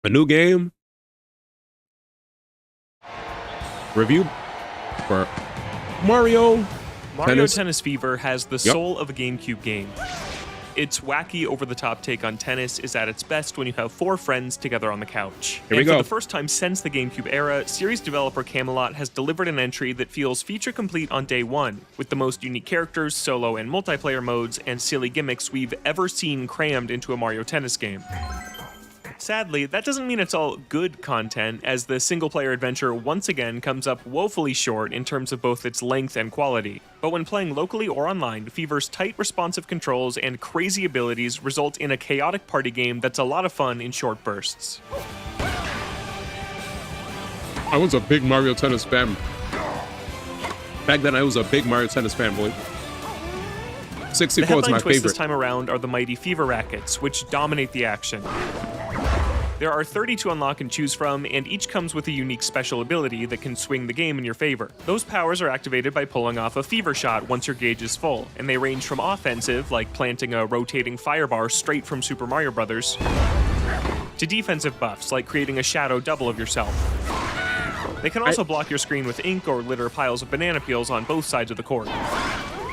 A new game review for Mario Tennis Fever has the soul of a GameCube game. its wacky, over-the-top take on tennis is at its best when you have 4 friends together on the couch. Here we and go. For the first time since the GameCube era, series developer Camelot has delivered an entry that feels feature-complete on day one, with the most unique characters, solo and multiplayer modes, and silly gimmicks we've ever seen crammed into a Mario Tennis game. Sadly, that doesn't mean it's all good content, as the single-player adventure once again comes up woefully short in terms of both its length and quality. But when playing locally or online, Fever's tight responsive controls and crazy abilities result in a chaotic party game that's a lot of fun in short bursts. I was a big Mario Tennis fan. Back then, I was a big Mario Tennis fanboy. 64 is the my headline twist favorite. this time around are the mighty Fever rackets, which dominate the action. There are 30 to unlock and choose from, and each comes with a unique special ability that can swing the game in your favor. Those powers are activated by pulling off a Fever shot once your gauge is full, and they range from offensive, like planting a rotating firebar straight from Super Mario Bros., to defensive buffs, like creating a shadow double of yourself. They can also block your screen with ink or litter piles of banana peels on both sides of the court.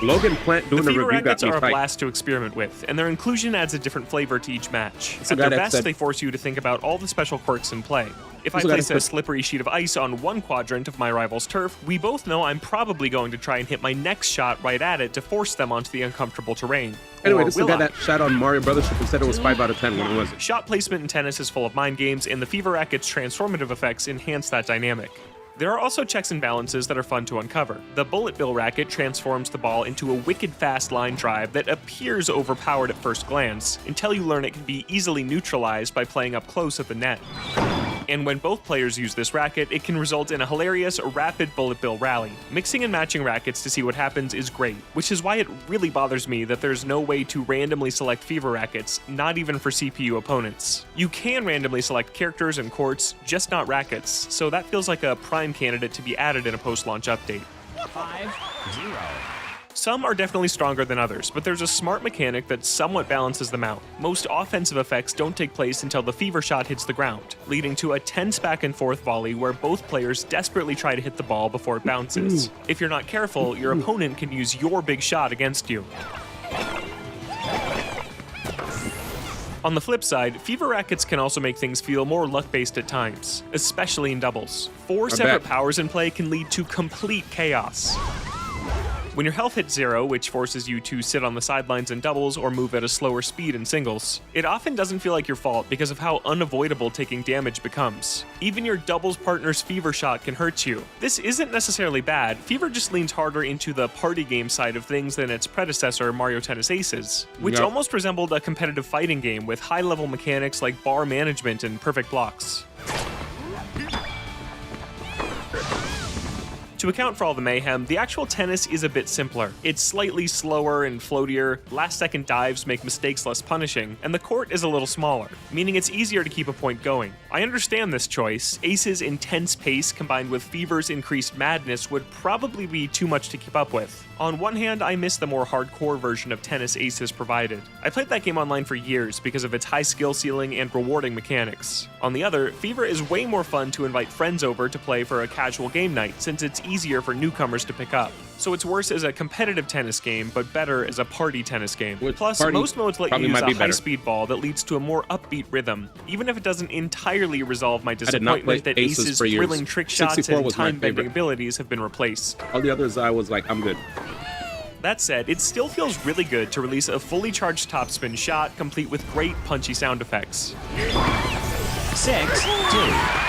Logan Plant doing the Fever review got rackets me are a hyped. blast to experiment with, and their inclusion adds a different flavor to each match. It's At a guy their that best, said- they force you to think about all the special quirks in play. If I It's a guy place that a said- slippery sheet of ice on one quadrant of my rival's turf, we both know I'm probably going to try and hit my next shot right at it to force them onto the uncomfortable terrain. Anyway, Or this is the will guy I? that shot on Mario Brothers and said it was 5 out of 10 when it wasn't. Shot placement in tennis is full of mind games, and the Fever racket's transformative effects enhance that dynamic. There are also checks and balances that are fun to uncover. The Bullet Bill racket transforms the ball into a wicked fast line drive that appears overpowered at first glance, until you learn it can be easily neutralized by playing up close at the net. And when both players use this racket, it can result in a hilarious, rapid Bullet Bill rally. Mixing and matching rackets to see what happens is great, which is why it really bothers me that there's no way to randomly select Fever rackets, not even for CPU opponents. You can randomly select characters and courts, just not rackets, so that feels like a prime candidate to be added in a post-launch update. 5-0. Some are definitely stronger than others, but there's a smart mechanic that somewhat balances them out. Most offensive effects don't take place until the Fever shot hits the ground, leading to a tense back and forth volley where both players desperately try to hit the ball before it bounces. If you're not careful, your opponent can use your big shot against you. On the flip side, Fever rackets can also make things feel more luck-based at times, especially in doubles. 4 separate powers in play can lead to complete chaos. When your health hits 0, which forces you to sit on the sidelines in doubles or move at a slower speed in singles, it often doesn't feel like your fault because of how unavoidable taking damage becomes. Even your doubles partner's Fever shot can hurt you. This isn't necessarily bad, Fever just leans harder into the party game side of things than its predecessor, Mario Tennis Aces, which almost resembled a competitive fighting game with high-level mechanics like bar management and perfect blocks. To account for all the mayhem, the actual tennis is a bit simpler. It's slightly slower and floatier, last-second dives make mistakes less punishing, and the court is a little smaller, meaning it's easier to keep a point going. I understand this choice. Ace's intense pace combined with Fever's increased madness would probably be too much to keep up with. On one hand, I miss the more hardcore version of tennis Aces provided. I played that game online for years because of its high skill ceiling and rewarding mechanics. On the other, Fever is way more fun to invite friends over to play for a casual game night, since it's easier for newcomers to pick up. So it's worse as a competitive tennis game, but better as a party tennis game. Plus, most modes let you use a high-speed ball that leads to a more upbeat rhythm, even if it doesn't entirely resolve my disappointment that Ace's thrilling trick shots and time-bending abilities have been replaced. All the others, I was like, I'm good. That said, it still feels really good to release a fully charged topspin shot, complete with great punchy sound effects. 6-2.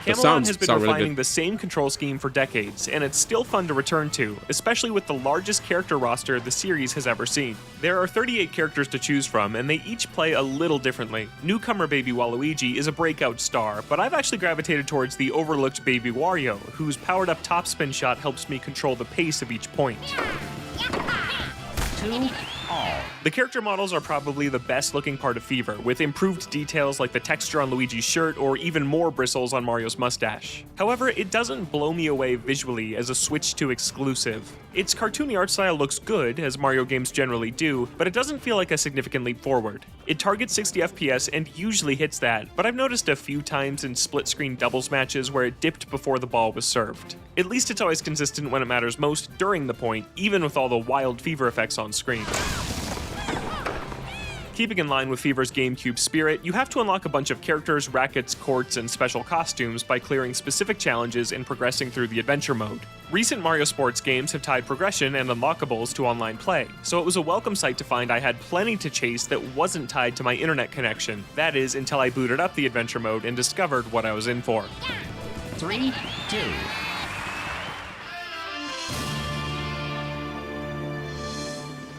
Camelot has been refining the same control scheme for decades, and it's still fun to return to, especially with the largest character roster the series has ever seen. There are 38 characters to choose from, and they each play a little differently. Newcomer Baby Waluigi is a breakout star, but I've actually gravitated towards the overlooked Baby Wario, whose powered-up topspin shot helps me control the pace of each point. 2-all. The character models are probably the best looking part of Fever, with improved details like the texture on Luigi's shirt or even more bristles on Mario's mustache. However, it doesn't blow me away visually as a Switch 2 exclusive. Its cartoony art style looks good, as Mario games generally do, but it doesn't feel like a significant leap forward. It targets 60 FPS and usually hits that, but I've noticed a few times in split-screen doubles matches where it dipped before the ball was served. At least it's always consistent when it matters most during the point, even with all the wild Fever effects on screen. Keeping in line with Fever's GameCube spirit, you have to unlock a bunch of characters, rackets, courts, and special costumes by clearing specific challenges and progressing through the adventure mode. Recent Mario Sports games have tied progression and unlockables to online play, so it was a welcome sight to find I had plenty to chase that wasn't tied to my internet connection. That is, until I booted up the adventure mode and discovered what I was in for. 3, 2.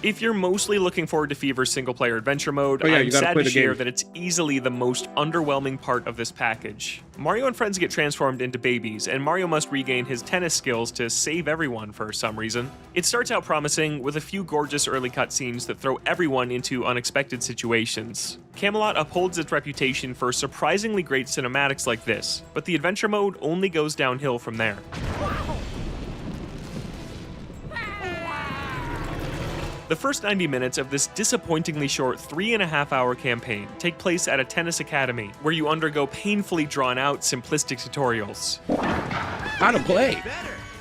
If you're mostly looking forward to Fever's single-player adventure mode, Oh, yeah, I'm you gotta sad play to the share game. that it's easily the most underwhelming part of this package. Mario and friends get transformed into babies, and Mario must regain his tennis skills to save everyone for some reason. It starts out promising, with a few gorgeous early cutscenes that throw everyone into unexpected situations. Camelot upholds its reputation for surprisingly great cinematics like this, but the adventure mode only goes downhill from there. The first 90 minutes of this disappointingly short 3.5-hour campaign take place at a tennis academy, where you undergo painfully drawn-out, simplistic tutorials. How to play?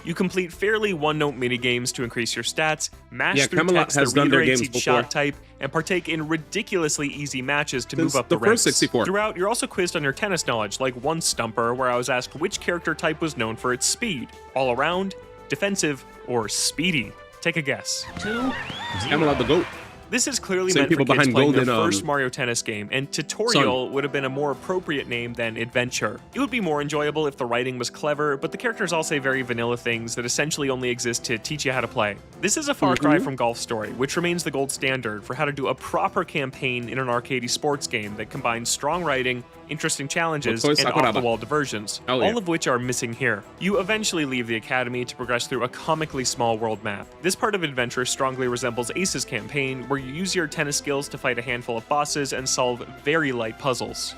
You complete fairly one-note minigames to increase your stats, mash Yeah, through Camelot text has that done their reiterates games each before. shot type, and partake in ridiculously easy matches to Since move up the the ranks. first 64. Throughout, you're also quizzed on your tennis knowledge, like one stumper where I was asked which character type was known for its speed: all-around, defensive, or speedy. Take a guess. 2, 0. Camelot the GOAT. This is clearly Same meant for people kids behind playing their Golden, first Mario Tennis game, and tutorial would have been a more appropriate name than adventure. It would be more enjoyable if the writing was clever, but the characters all say very vanilla things that essentially only exist to teach you how to play. This is a far cry from Golf Story, which remains the gold standard for how to do a proper campaign in an arcadey sports game that combines strong writing, interesting challenges, and off-the-wall diversions, Hell yeah. all of which are missing here. You eventually leave the academy to progress through a comically small world map. This part of adventure strongly resembles Ace's campaign, where you use your tennis skills to fight a handful of bosses and solve very light puzzles.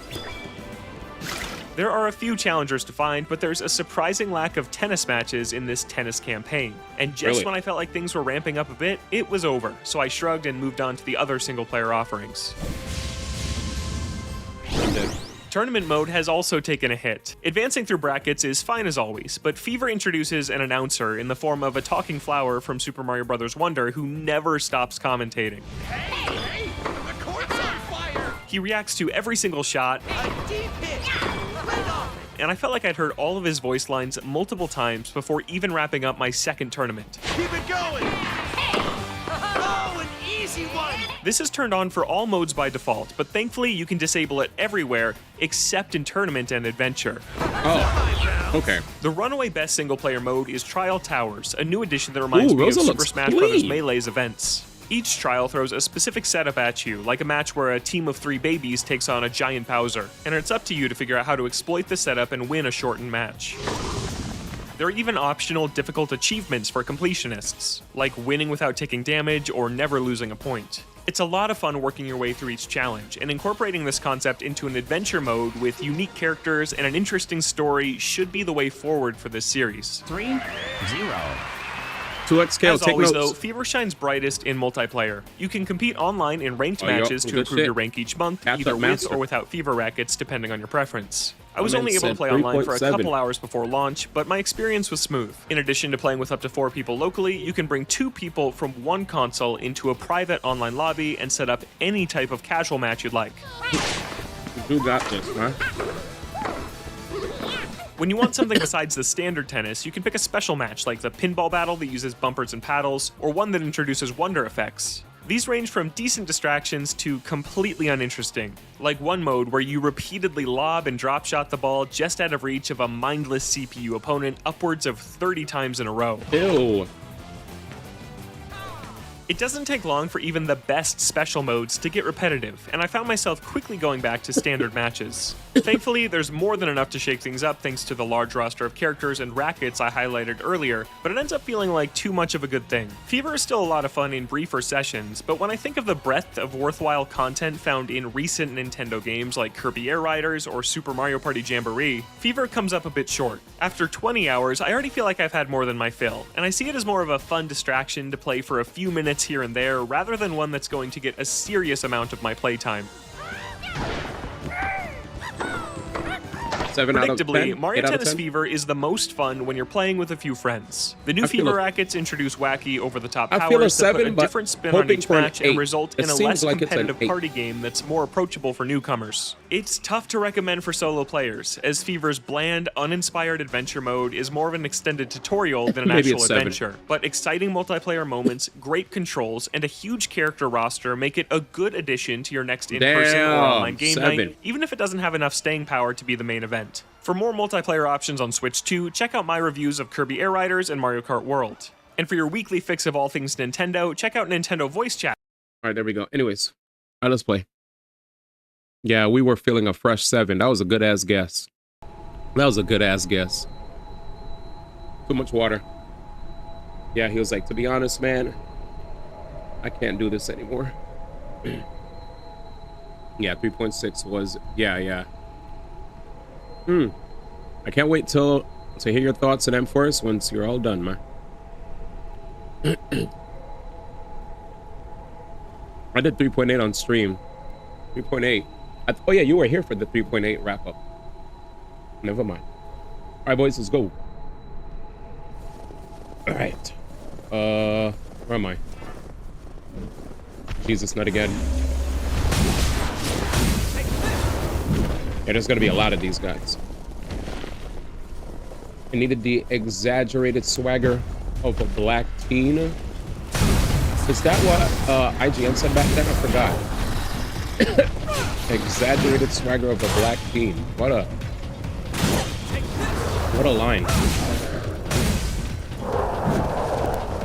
There are a few challengers to find, but there's a surprising lack of tennis matches in this tennis campaign. And just Really? when I felt like things were ramping up a bit, it was over, so I shrugged and moved on to the other single-player offerings. Tournament mode has also taken a hit. Advancing through brackets is fine as always, but Fever introduces an announcer in the form of a talking flower from Super Mario Bros. Wonder who never stops commentating. Hey, the court's on fire! He reacts to every single shot, and I felt like I'd heard all of his voice lines multiple times before even wrapping up my second tournament. Keep it going! Oh, an easy one! This is turned on for all modes by default, but thankfully you can disable it everywhere except in Tournament and Adventure. Oh, okay. The runaway best single-player mode is Trial Towers, a new addition that reminds Ooh, me of Rosa Super looks Smash Bros. clean. Melee's events. Each trial throws a specific setup at you, like a match where a team of 3 babies takes on a giant Bowser, and it's up to you to figure out how to exploit the setup and win a shortened match. There are even optional difficult achievements for completionists, like winning without taking damage or never losing a point. It's a lot of fun working your way through each challenge, and incorporating this concept into an adventure mode with unique characters and an interesting story should be the way forward for this series. 3, 0. 2x scale, As take always, notes. though, Fever shines brightest in multiplayer. You can compete online in ranked Oh, yup, matches to good improve shit. your rank each month, Catch either up with master. or without Fever rackets, depending on your preference. I was My only man able to said play online for a 3.7. couple hours before launch, but my experience was smooth. In addition to playing with up to 4 people locally, you can bring 2 people from one console into a private online lobby and set up any type of casual match you'd like. You got this, huh? When you want something besides the standard tennis, you can pick a special match like the pinball battle that uses bumpers and paddles, or one that introduces wonder effects. These range from decent distractions to completely uninteresting, like one mode where you repeatedly lob and drop shot the ball just out of reach of a mindless CPU opponent upwards of 30 times in a row. Ew. It doesn't take long for even the best special modes to get repetitive, and I found myself quickly going back to standard matches. Thankfully, there's more than enough to shake things up thanks to the large roster of characters and rackets I highlighted earlier, but it ends up feeling like too much of a good thing. Fever is still a lot of fun in briefer sessions, but when I think of the breadth of worthwhile content found in recent Nintendo games like Kirby Air Riders or Super Mario Party Jamboree, Fever comes up a bit short. After 20 hours, I already feel like I've had more than my fill, and I see it as more of a fun distraction to play for a few minutes here and there, rather than one that's going to get a serious amount of my playtime. 7 out of 10. Predictably, Mario 8 out of Tennis 10? Fever is the most fun when you're playing with a few friends. The new I feel Fever a- rackets introduce wacky, over-the-top I feel a powers that put 7, a but different spin on hoping each for an match and 8. result It in a seems less like it's an competitive 8. party game that's more approachable for newcomers. It's tough to recommend for solo players, as Fever's bland, uninspired adventure mode is more of an extended tutorial than an Maybe actual it's 7. adventure. But exciting multiplayer moments, great controls, and a huge character roster make it a good addition to your next in-person or Damn, online game 7. night, even if it doesn't have enough staying power to be the main event. For more multiplayer options on Switch 2, check out my reviews of Kirby Air Riders and Mario Kart World. And for your weekly fix of all things Nintendo, check out Nintendo Voice Chat. All right, there we go. Anyways, all right, let's play. Yeah, we were feeling a fresh 7. That was a good-ass guess. That was a good-ass guess. Too much water. Yeah, he was like, to be honest, man, I can't do this anymore. Yeah, 3.6 was, yeah. I can't wait to hear your thoughts on M-Force once you're all done, man. I did 3.8 on stream. 3.8. Oh yeah, you were here for the 3.8 wrap up. Never mind. All right, boys, let's go. All right. Where am I? Jesus, not again. Yeah, there's gonna be a lot of these guys. I needed the exaggerated swagger of a black teen. Is that what IGN said back then? I forgot. Exaggerated swagger of a black teen. What a line.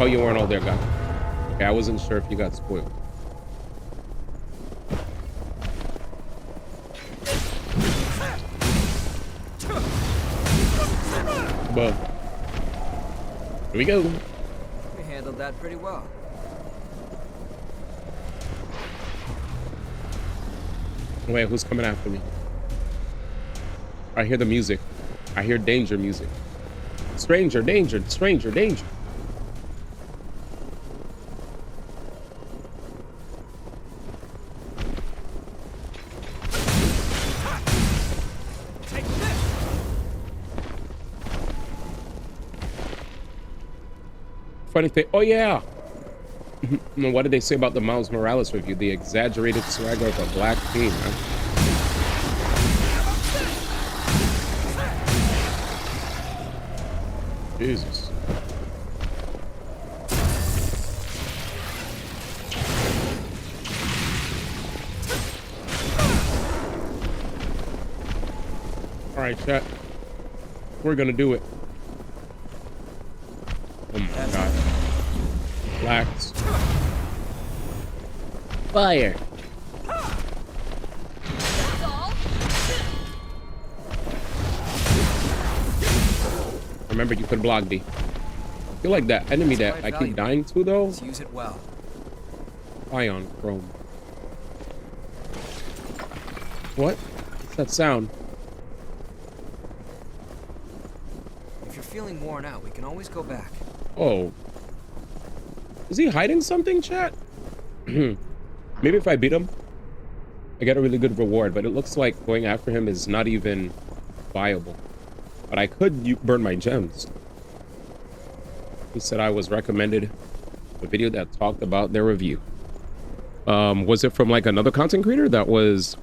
Oh, you weren't all there, guy. Okay, I wasn't sure if you got spoiled. But here we go. We handled that pretty well. Wait, who's coming after me? I hear the music. I hear danger music. Stranger, danger, stranger, danger. Funny thing. Oh, yeah. What did they say about the Miles Morales review? The exaggerated swagger of a black teen, man. Jesus. All right, chat. We're gonna do it. Oh my God. Blacks. Fire. Remember, you could block D. I feel like that enemy that I keep dying to, though. Let's use it well. Ion Chrome. What? What's that sound? If you're feeling worn out, we can always go back. Oh. Is he hiding something, chat? Maybe if I beat him, I get a really good reward, but it looks like going after him is not even viable. But I could burn my gems. He said I was recommended a video that talked about their review. Was it from like another content creator that was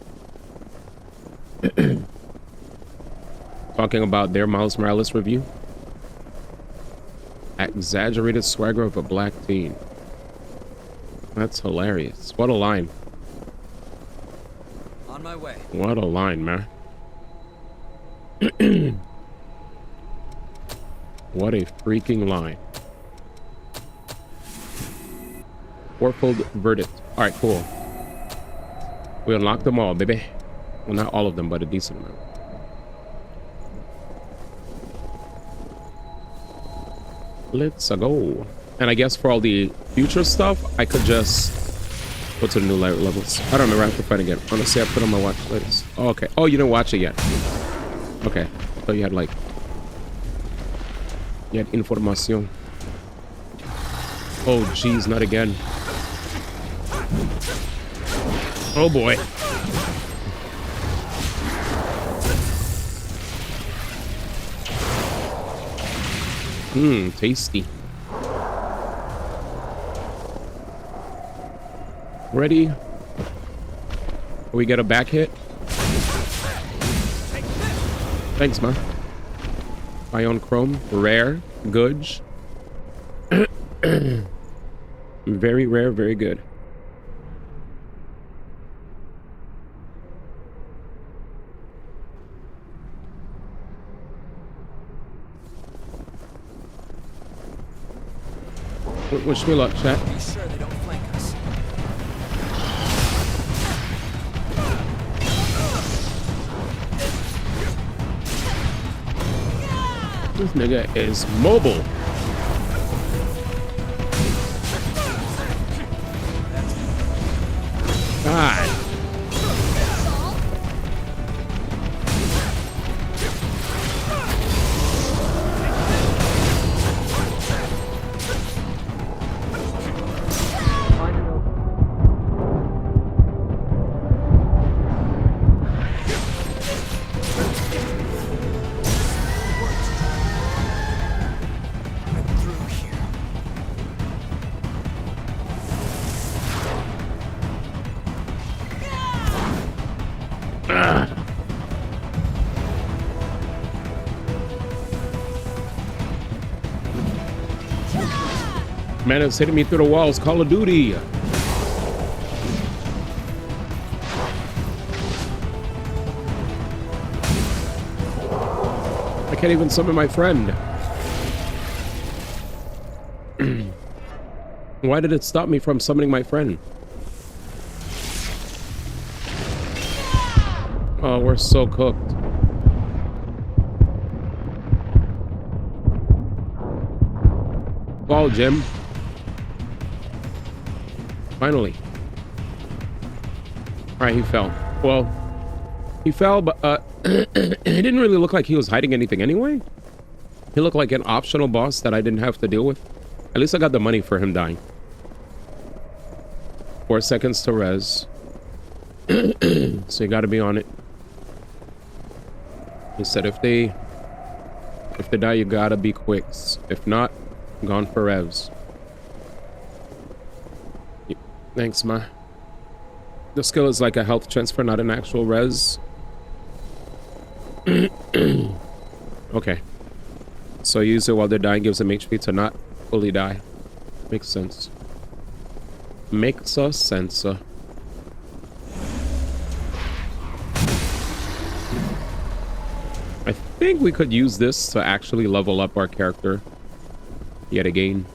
talking about their Miles Morales review? Exaggerated swagger of a black teen. That's hilarious. What a line. On my way. What a line, man. What a freaking line. Fourfold verdict. All right, cool. We unlocked them all, baby. Well, not all of them, but a decent amount. Let's go. And I guess for all the future stuff, I could just go to the new light levels. I don't remember. I have to fight again. Honestly, I put on my watch latest. Oh, okay. Oh, you didn't watch it yet. Okay. I thought you had like... You had information. Oh, jeez, not again. Oh, boy. Tasty. Ready? We get a back hit. Thanks, man. Ion Chrome, rare, good. Very rare, very good. Wish me luck, chat. Be sure they don't flank us. This nigga is mobile. God. Man, it's hitting me through the walls. Call of Duty. I can't even summon my friend. Why did it stop me from summoning my friend? Oh, we're so cooked. Fall, Jim. Finally. Alright, he fell. Well, he fell, but it didn't really look like he was hiding anything anyway. He looked like an optional boss that I didn't have to deal with. At least I got the money for him dying. 4 seconds to res. So you gotta be on it. He said if they die, you gotta be quicks. If not, gone for revs. Thanks, ma. The skill is like a health transfer, not an actual res. Okay. So use it while they're dying, gives them HP to not fully die. Makes sense. Makes a sense. I think we could use this to actually level up our character yet again.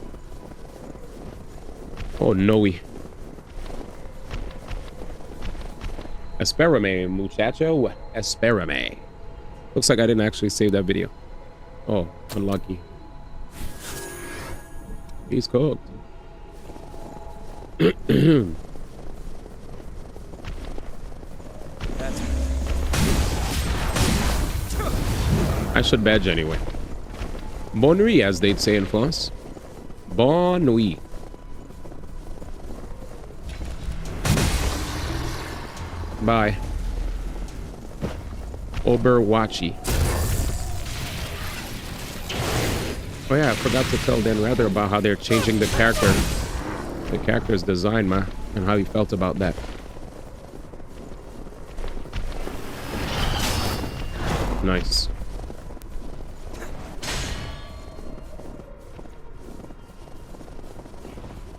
Oh, no. Espérame, muchacho. Espérame. Looks like I didn't actually save that video. Oh, unlucky. He's cooked. I should badge anyway. Bonne nuit, as they'd say in France. Bonne nuit. Bye. Oberwachi. Oh yeah, I forgot to tell Dan Rather about how they're changing the character. The character's design, man, and how he felt about that. Nice.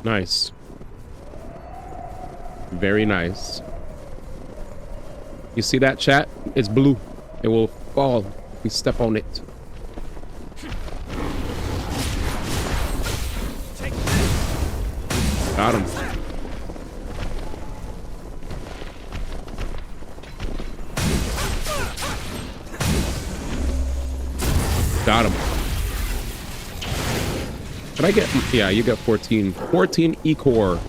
Nice. Very nice. You see that, chat? It's blue. It will fall if we step on it. Got him. Got him. Can I get... Yeah, you got 14. 14 E-Core.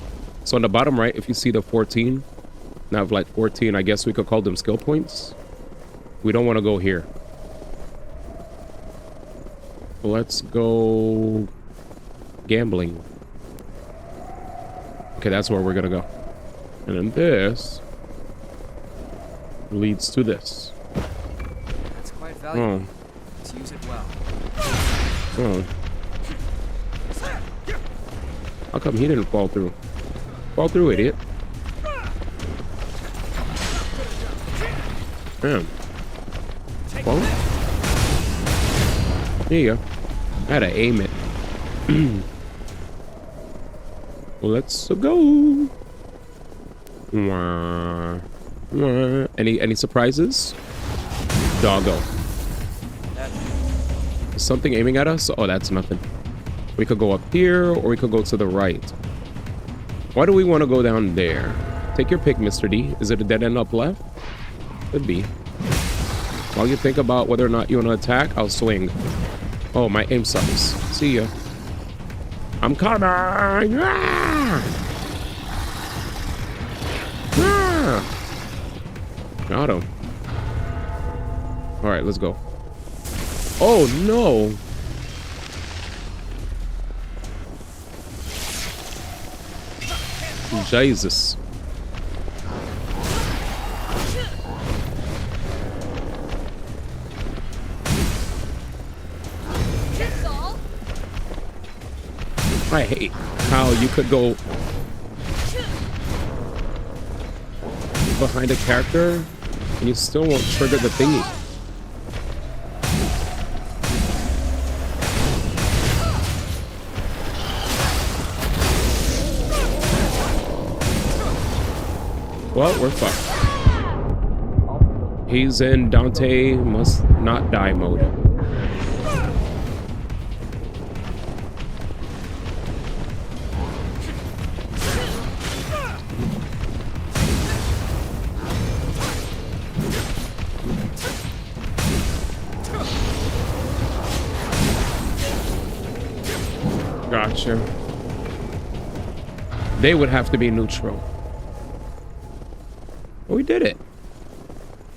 So on the bottom right, if you see the 14... Now I have like 14, I guess we could call them skill points. We don't want to go here. Let's go gambling. Okay, that's where we're gonna go. And then this leads to this. That's quite valuable. Let's use it well. Oh. How come he didn't fall through? Fall through, idiot. Damn. Well, there you go. I had to aim it. Well, let's go. Wah, wah. Any surprises? Doggo. Is something aiming at us? Oh, that's nothing. We could go up here, or we could go to the right. Why do we want to go down there? Take your pick, Mr. D. Is it a dead end up left? Could be. While you think about whether or not you want to attack, I'll swing. Oh, my aim sucks. See ya. I'm coming! Ah! Ah! Got him. Alright, let's go. Oh, no! Jesus. I hate how you could go behind a character and you still won't trigger the thingy. Well, we're fucked. He's in Dante must not die mode. Gotcha. They would have to be neutral. We did it.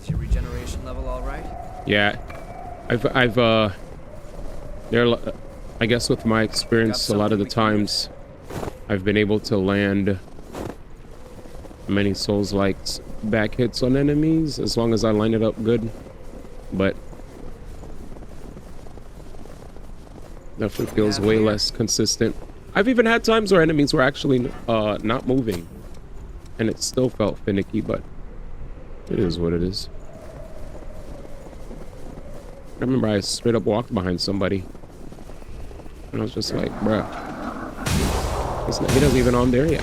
Is your regeneration level all right? Yeah, I guess with my experience, a lot of the times I've been able to land many Souls-like back hits on enemies as long as I line it up good, but definitely feels way less consistent. I've even had times where enemies were actually not moving and it still felt finicky, but it is what it is. I remember I straight up walked behind somebody and I was just like, bruh, he doesn't even on there yet.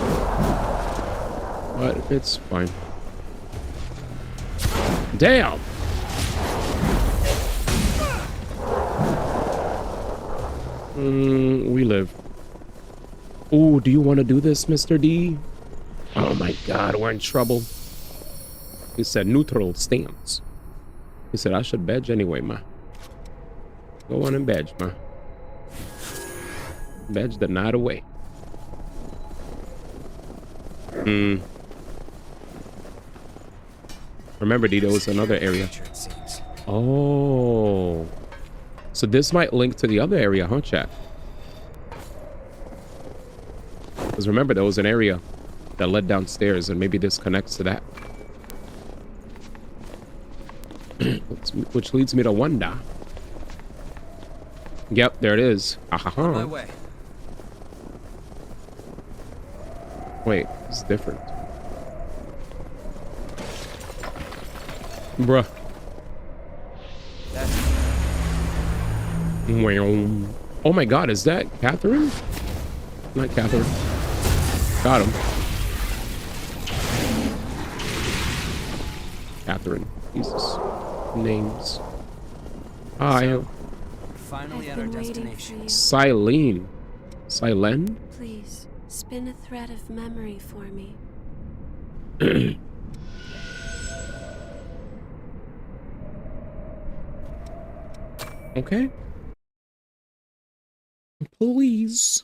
But it's fine. Damn! We live. Oh, do you want to do this, Mr. D? Oh my god, we're in trouble. He said neutral stance. He said I should badge anyway, ma. Go on and badge, ma. Badge the night away. Remember, D, there was another area. Oh. So this might link to the other area, huh, chat? Because remember, there was an area that led downstairs, and maybe this connects to that. Which leads me to wonder. Yep, there it is. On my way. Wait, it's different. Bruh. Oh my god, is that Catherine? Not Catherine. Got him. Catherine. Jesus. Names. I have. Finally at our destination. Silene. Silen? Please, spin a thread of memory for me. Okay. Please.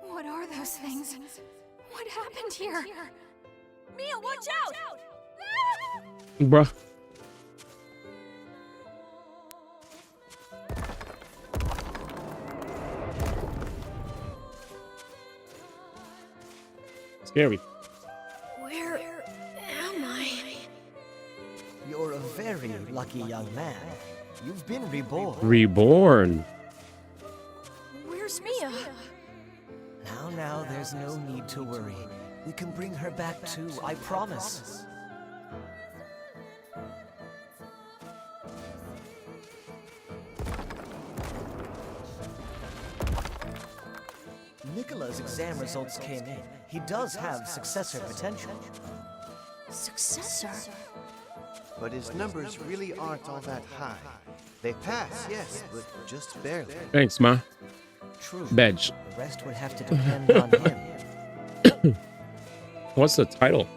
What are those things? What happened here? Mia, watch out! Bruh. Scary. Where am I? You're a very lucky young man. You've been reborn. Reborn. Now, there's no need to worry. We can bring her back too, I promise. Nicola's exam results came in. He does have successor potential. Successor? But his numbers really aren't all that high. They pass, yes, but just barely. Thanks, Ma. True. Badge. The rest would have to depend on him. What's the title?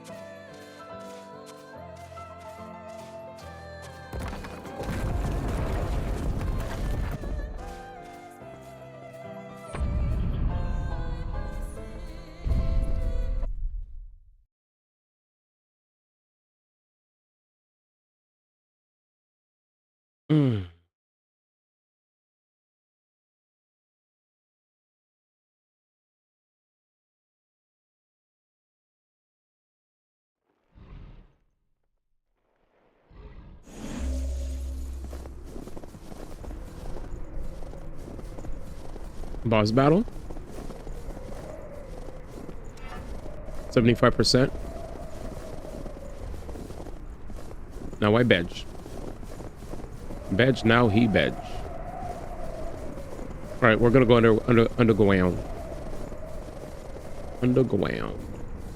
Boss battle. 75%. Now I badge. Badge now he badge. All right, we're gonna go underground. Underground.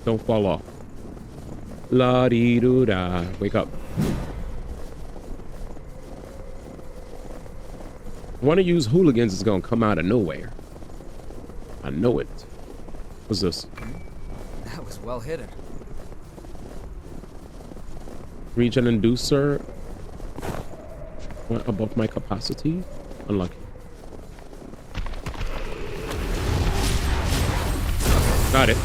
Don't fall off. La dee doo da. Wake up. One of you's hooligans is gonna come out of nowhere. I know it. What's this? That was well hidden. Regen inducer. Went above my capacity. Unlucky. Got it.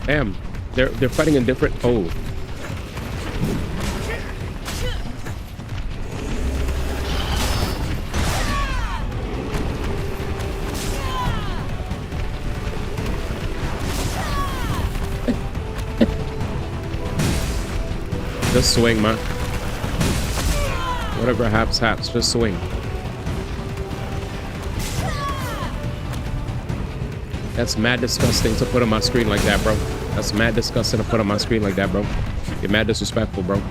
Damn. They're fighting in different. Oh. Just swing, man. Whatever happens, happens. Just swing. That's mad disgusting to put on my screen like that, bro. That's mad disgusting to put on my screen like that, bro. You're mad disrespectful, bro.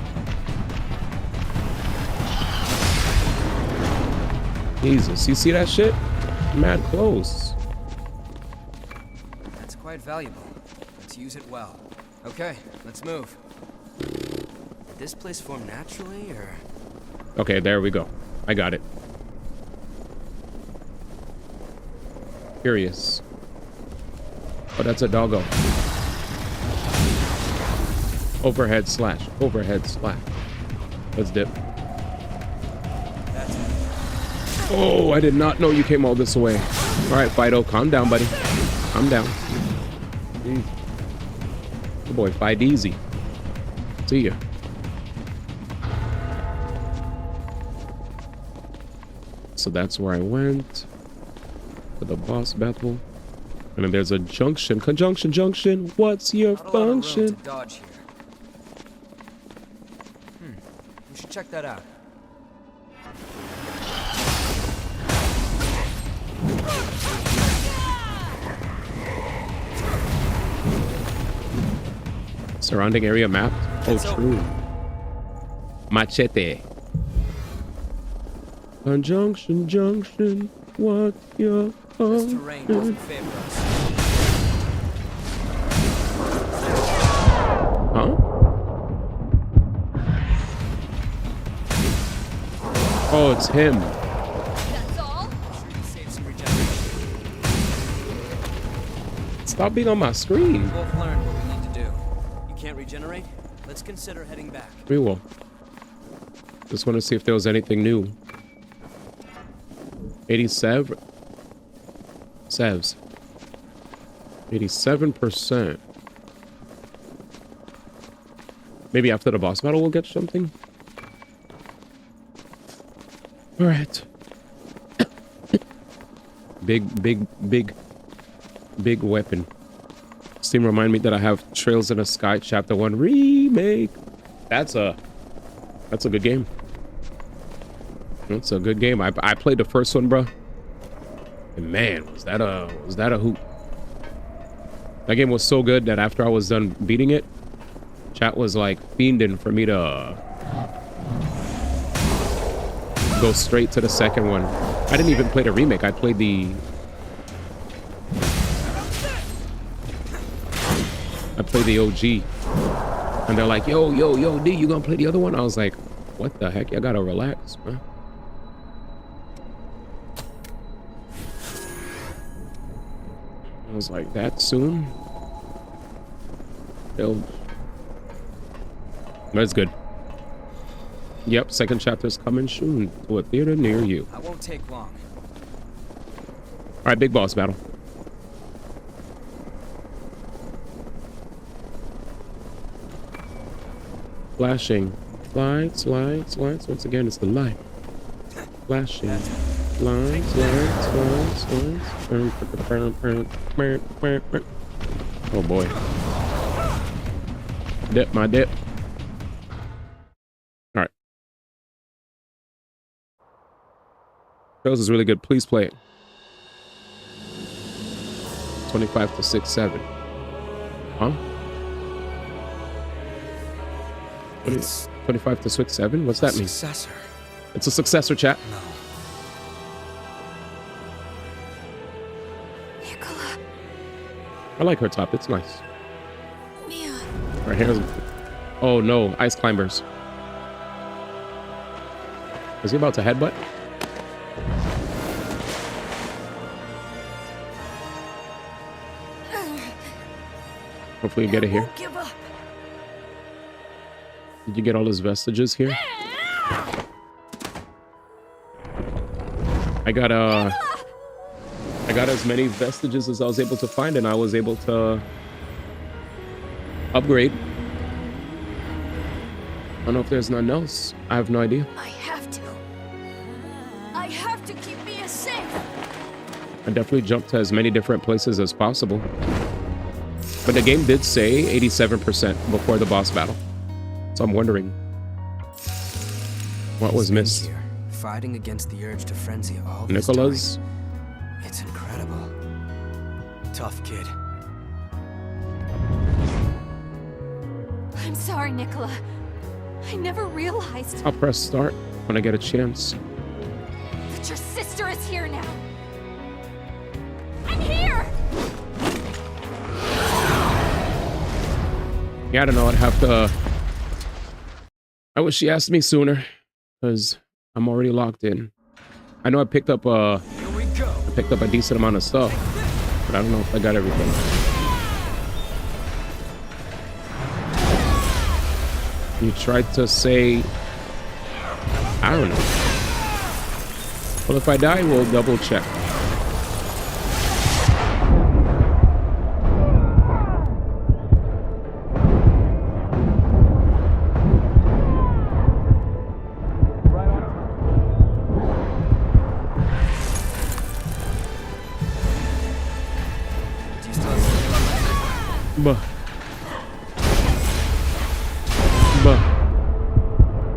Jesus, you see that shit? Mad close. That's quite valuable. Let's use it well. Okay, let's move. Did this place form naturally, or? Okay, there we go. I got it. Curious. Oh, that's a doggo. Overhead slash. Overhead slash. Let's dip. Oh, I did not know you came all this way. All right, Fido, calm down, buddy. Calm down. Jeez. Good boy, fight easy. See ya. So that's where I went for the boss battle. And then there's a junction. Conjunction, junction. What's your function? Dodge here. We should check that out. Surrounding area map. Oh, true. Machete. Conjunction, junction. What's your This terrain doesn't favor us. Huh? Oh, it's him. That's all? Save some regeneration. Stop being on my screen. We've both learned what we need to do. You can't regenerate? Let's consider heading back. We will. Just want to see if there was anything new. 87 Sevs. 87%. Maybe after the boss battle we'll get something. All right. big weapon. Steam remind me that I have Trails in the Sky Chapter 1 remake. That's a That's a good game. That's a good game. I played the first one, bro. And man, was that a hoot. That game was so good that after I was done beating it, chat was like fiending for me to go straight to the second one. I didn't even play the remake. I played the OG. And they're like, yo, D, you gonna play the other one? I was like, what the heck? I gotta relax, man. I was like, that soon? That's good. Yep, second chapter's coming soon to a theater near you. I won't take long. All right, big boss battle. Flashing. Lights. Once again, it's the light. Flashing. Lights. Oh boy. Dip, my dip. All right. Trails is really good. Please play it. 25 to 6-7. Huh? It's 25 to 6-7? What's that mean? Successor. It's a successor, chat. No. Nicola. I like her top. It's nice. Mia. Her hair's... Oh no, ice climbers. Is he about to headbutt? Hopefully you get it here. Give up. Did you get all his vestiges here? I got as many vestiges as I was able to find, and I was able to upgrade. I don't know if there's none else. I have no idea. I have to keep Mia safe. I definitely jumped to as many different places as possible. But the game did say 87% before the boss battle. So I'm wondering what was missed. Here, fighting against the urge to frenzy all this Nicola's. time. It's incredible. Tough kid. I'm sorry, Nicola. I never realized I'll press start when I get a chance. that your sister is here now. I'm here! Yeah, I don't know. I'd have to... I wish she asked me sooner, because I'm already locked in. I know I picked up a decent amount of stuff, but I don't know if I got everything. You tried to say... I don't know. Well, if I die, we'll double check.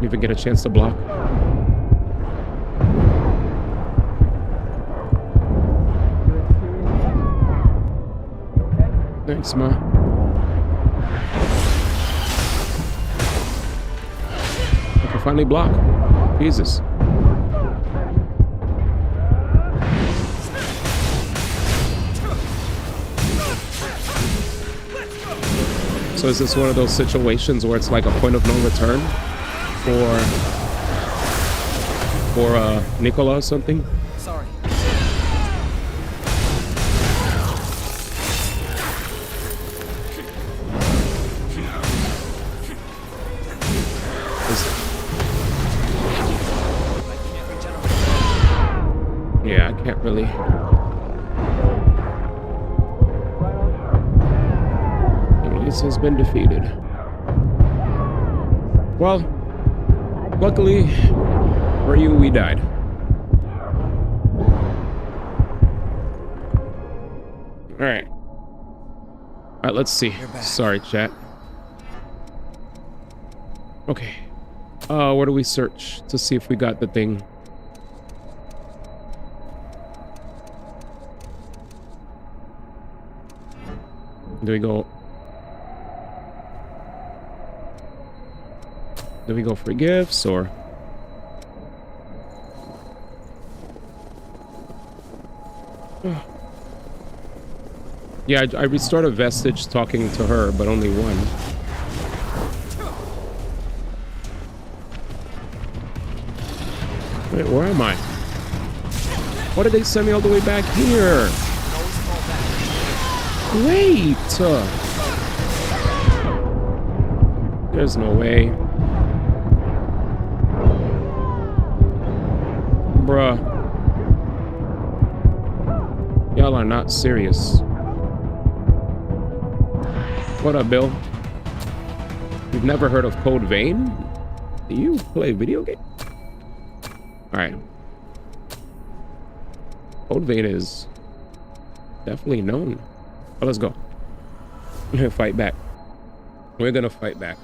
Even get a chance to block. Thanks, Ma. I can finally block. Jesus. So is this one of those situations where it's like a point of no return for Nicola or something? Sorry. Yeah, I can't really. Elise has been defeated. Well, luckily for you, we died. All right. All right, let's see. Sorry, chat. Okay. Where do we search to see if we got the thing? Do we go? Do we go for gifts or? Yeah, I restored a vestige talking to her, but only one. Wait, where am I? Why did they send me all the way back here? Wait! There's no way. Bruh. Y'all are not serious. What up, Bill? You've never heard of Code Vein? Do you play video games? Alright. Code Vein is definitely known. Oh, let's go. We're gonna fight back. We're gonna fight back.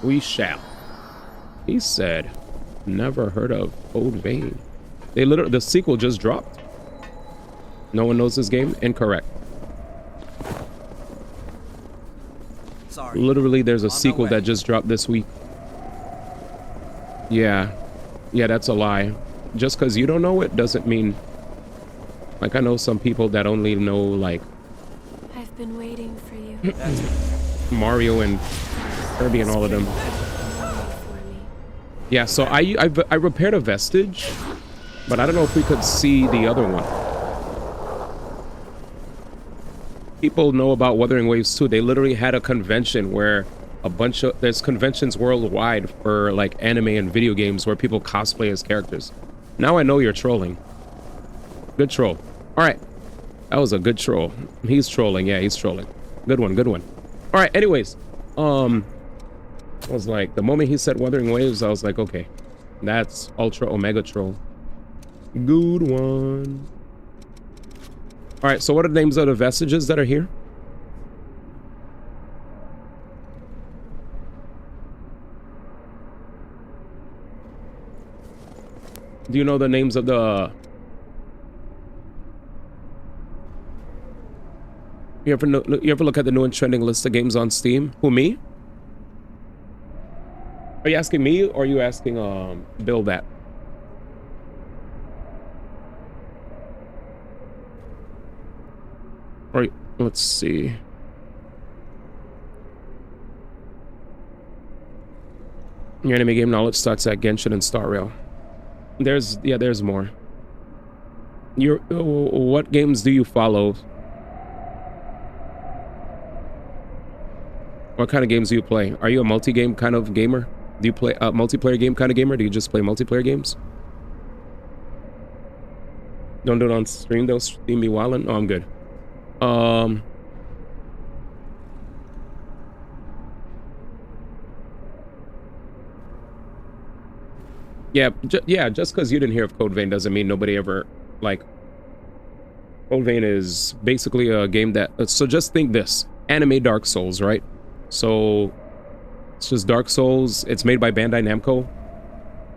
We shall. He said, never heard of Code Vein. They literally, the sequel just dropped. No one knows this game? Incorrect. Sorry. Literally, there's a sequel that just dropped this week. Yeah. Yeah, that's a lie. Just because you don't know it doesn't mean... Like, I know some people that only know, like... I've been waiting for you. Mario and Kirby and all of them. Yeah, so I repaired a vestige, but I don't know if we could see the other one. People know about Wuthering Waves too. They literally had a convention where there's conventions worldwide for like anime and video games where people cosplay as characters. Now I know you're trolling. Good troll. All right. That was a good troll. He's trolling. Yeah, he's trolling. Good one. Good one. All right. Anyways, I was like, the moment he said Wuthering Waves, I was like, okay, that's Ultra Omega troll. Good one. All right, so what are the names of the vestiges that are here? Do you know the names of the... You ever look at the new and trending list of games on Steam? Who, me? Are you asking me or are you asking Bill that? All right, let's see. Your anime game knowledge starts at Genshin and Star Rail. There's more. What games do you follow? What kind of games do you play? Are you a multi-game kind of gamer? Do you play a multiplayer game kind of gamer? Do you just play multiplayer games? Don't do it on stream though. Steam be wildin'. Oh, I'm good. Yeah, just because you didn't hear of Code Vein doesn't mean nobody ever, like, Code Vein is basically a game that, so just think this, anime Dark Souls, right? So it's just Dark Souls. It's made by Bandai Namco.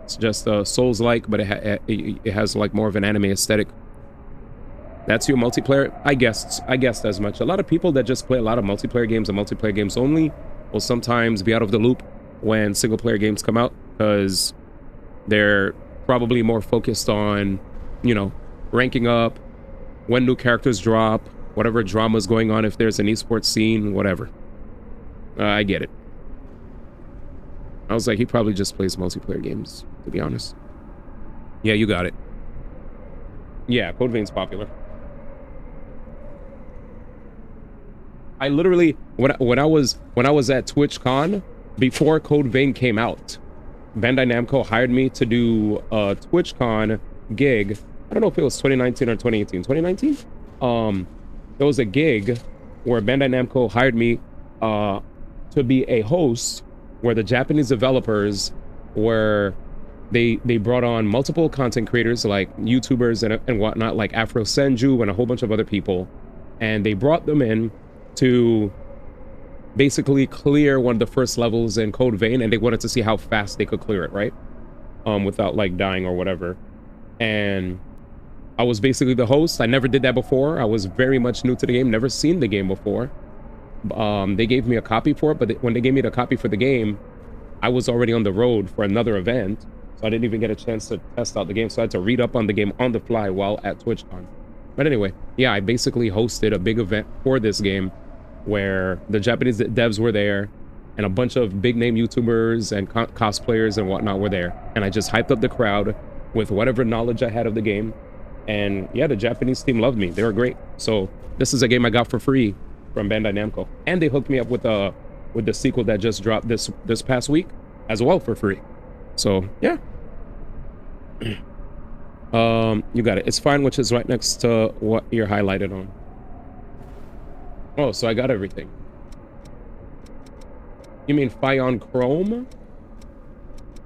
It's just Souls-like, but it has like more of an anime aesthetic. That's your multiplayer. I guessed as much. A lot of people that just play a lot of multiplayer games and multiplayer games only will sometimes be out of the loop when single-player games come out because they're probably more focused on, you know, ranking up, when new characters drop, whatever drama's going on, if there's an esports scene, whatever. I get it. I was like, he probably just plays multiplayer games, to be honest. Yeah, you got it. Yeah, Code Vein's popular. I literally, when I was at TwitchCon, before Code Vein came out, Bandai Namco hired me to do a TwitchCon gig. I don't know if it was 2019 or 2018. 2019? There was a gig where Bandai Namco hired me to be a host where the Japanese developers were, they brought on multiple content creators like YouTubers and whatnot, like Afro Senju and a whole bunch of other people. And they brought them in to basically clear one of the first levels in Code Vein, and they wanted to see how fast they could clear it, right? Without like dying or whatever. And I was basically the host. I never did that before. I was very much new to the game, never seen the game before. They gave me a copy for it, but when they gave me the copy for the game, I was already on the road for another event, so I didn't even get a chance to test out the game, so I had to read up on the game on the fly while at TwitchCon. But anyway, yeah, I basically hosted a big event for this game where the Japanese devs were there and a bunch of big name YouTubers and cosplayers and whatnot were there. And I just hyped up the crowd with whatever knowledge I had of the game. And yeah, the Japanese team loved me. They were great. So this is a game I got for free from Bandai Namco. And they hooked me up with the sequel that just dropped this past week as well for free. So yeah. You got it. It's fine, which is right next to what you're highlighted on. Oh, so I got everything. You mean Fion Chrome?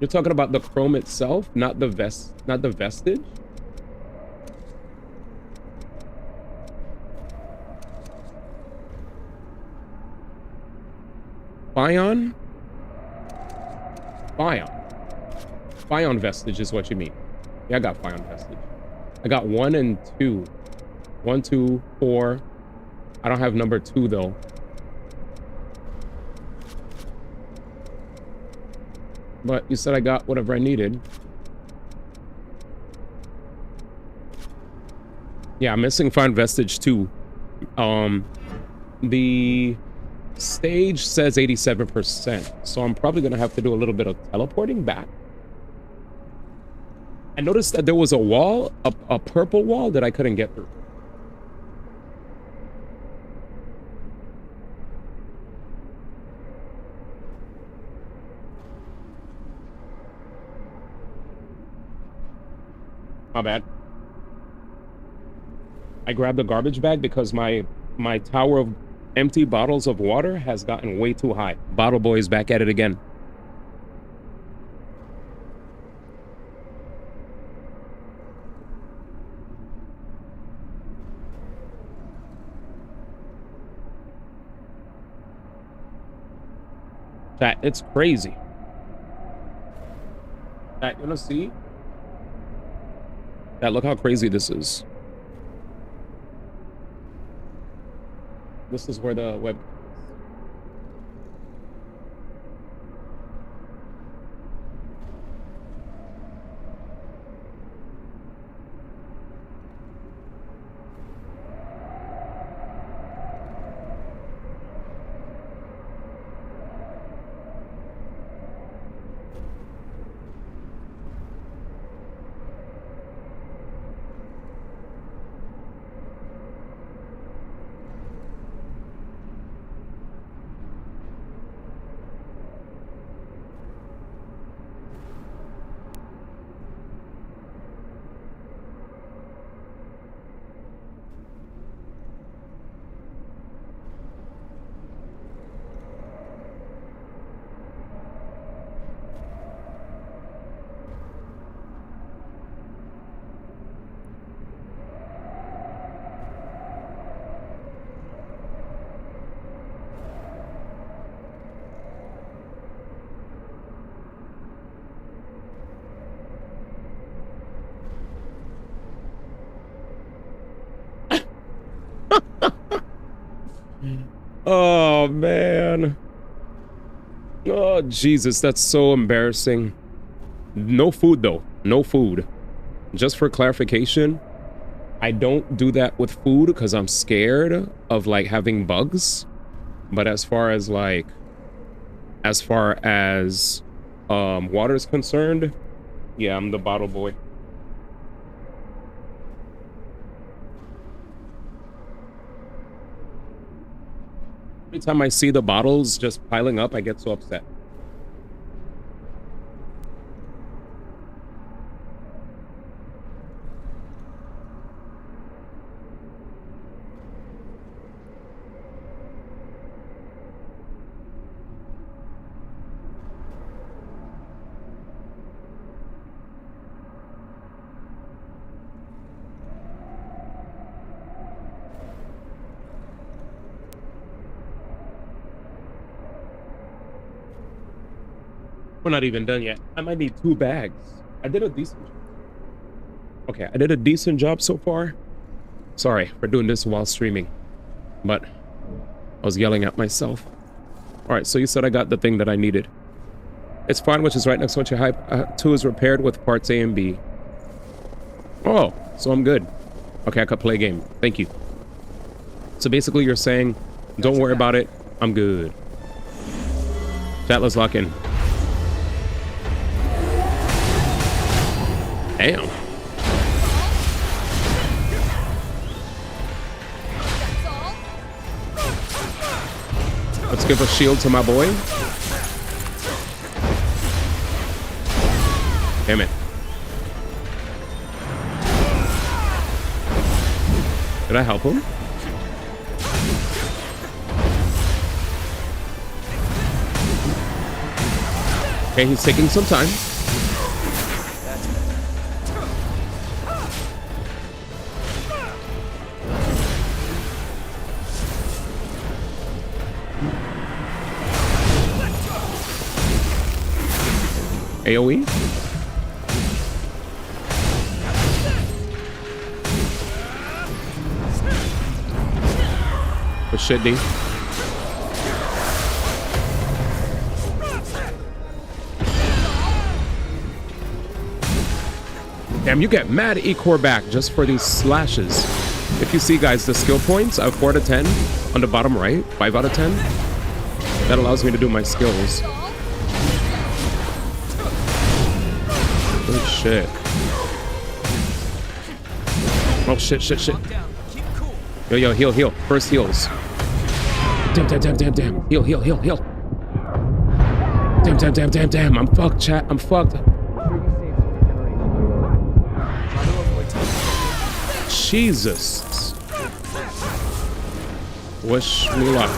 You're talking about the Chrome itself, not the vestige? Fion? Fion vestige is what you mean. Yeah, I got Fion vestige. I got 1 and 2. 1, 2, 4. I don't have number 2 though. But you said I got whatever I needed. Yeah, I'm missing Fion vestige 2. The stage says 87%, so I'm probably gonna have to do a little bit of teleporting back. I noticed that there was a wall, a purple wall that I couldn't get through. My bad. I grabbed the garbage bag because my tower of empty bottles of water has gotten way too high. Bottle Boy is back at it again. Chat, it's crazy. Chat, you wanna see? Chat, look how crazy this is. This is where the web... Oh, man. Oh, Jesus, that's so embarrassing. No food, though. No food. Just for clarification, I don't do that with food because I'm scared of, like, having bugs. But as far as water is concerned, yeah, I'm the bottle boy. Every time I see the bottles just piling up, I get so upset. We're not even done yet. I might need 2 bags. I did a decent job. Okay, I did a decent job so far. Sorry for doing this while streaming, but I was yelling at myself. All right, so you said I got the thing that I needed. It's fine, which is right next to what your hype 2 is repaired with parts A and B. Oh, so I'm good. Okay, I could play a game. Thank you. So basically you're saying, don't worry about it. I'm good. Chat, let's lock in. Damn. Let's give a shield to my boy. Damn it. Did I help him? Okay, he's taking some time. AoE? Oh shit, D. Damn, you get mad E-core back just for these slashes. If you see, guys, the skill points, I have 4 out of 10 on the bottom right, 5 out of 10. That allows me to do my skills. Oh shit. Oh shit, shit, shit. Yo, yo, heal, heal. First heals. Damn, damn, damn, damn, damn. Heal, heal, heal, heal. Damn, damn, damn, damn, damn. I'm fucked, chat. I'm fucked. Jesus. Wish me luck.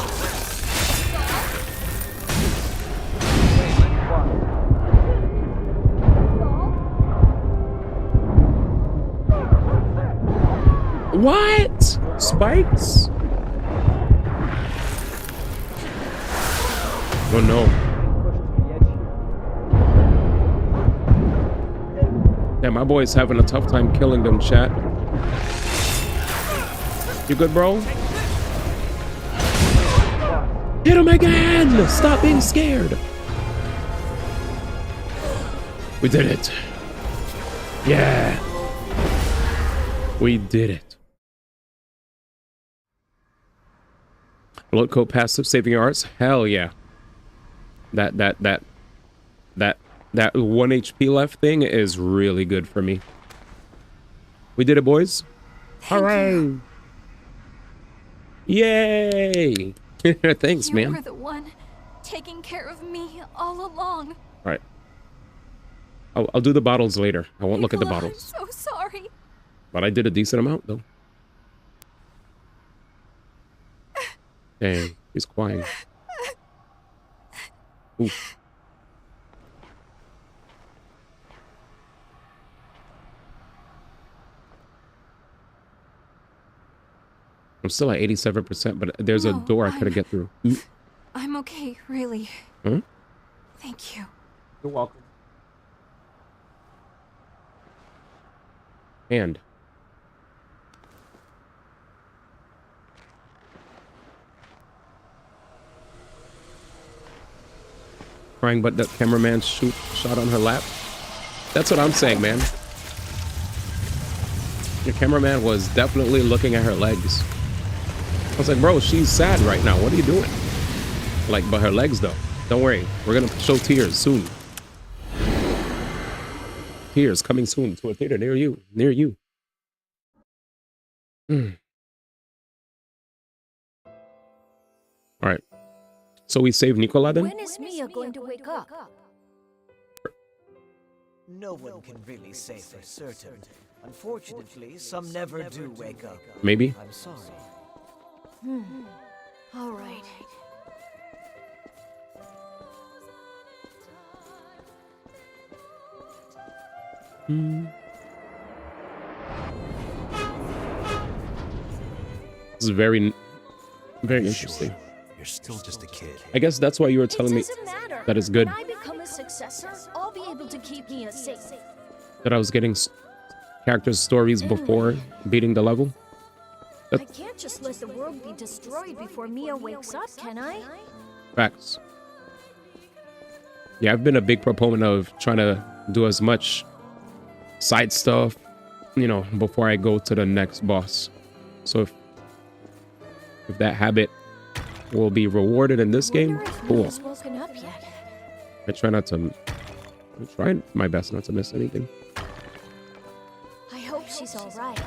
What? Spikes? Oh no. Yeah, my boy's having a tough time killing them, chat. You good, bro? Hit him again! Stop being scared. We did it. Yeah. We did it. Blood coat passive saving arts. Hell yeah. That 1 HP left thing is really good for me. We did it, boys. Hooray! Yay! Thanks, man. You were the one taking care of me all along. All right. I'll do the bottles later. I won't look at the bottles. I'm so sorry. But I did a decent amount, though. Dang, he's crying. Oof. I'm still at 87%, but there's a door I couldn't get through. I'm okay, really. Huh? Thank you. You're welcome. Hand. Crying, but the cameraman shot on her lap. That's what I'm saying, man. Your cameraman was definitely looking at her legs. I was like, bro, she's sad right now. What are you doing? Like, but her legs, though. Don't worry. We're going to show tears soon. Tears coming soon to a theater near you. Near you. All right. So we save Nicola then? When is Mia going to wake up? No one can really say for certain. Unfortunately, some never do wake up. Maybe. I'm sorry. All right. This is very interesting. You're still just a kid. I guess that's why you were telling me that it's good. When I become a successor, I'll be able to keep Mia safe. That I was getting characters' stories before beating the level. I can't just let the world be destroyed before Mia wakes up, can I? Facts. Yeah, I've been a big proponent of trying to do as much side stuff, you know, before I go to the next boss. So if that habit will be rewarded in this game, cool. Mia's woken up yet. I try my best not to miss anything. I hope she's all right.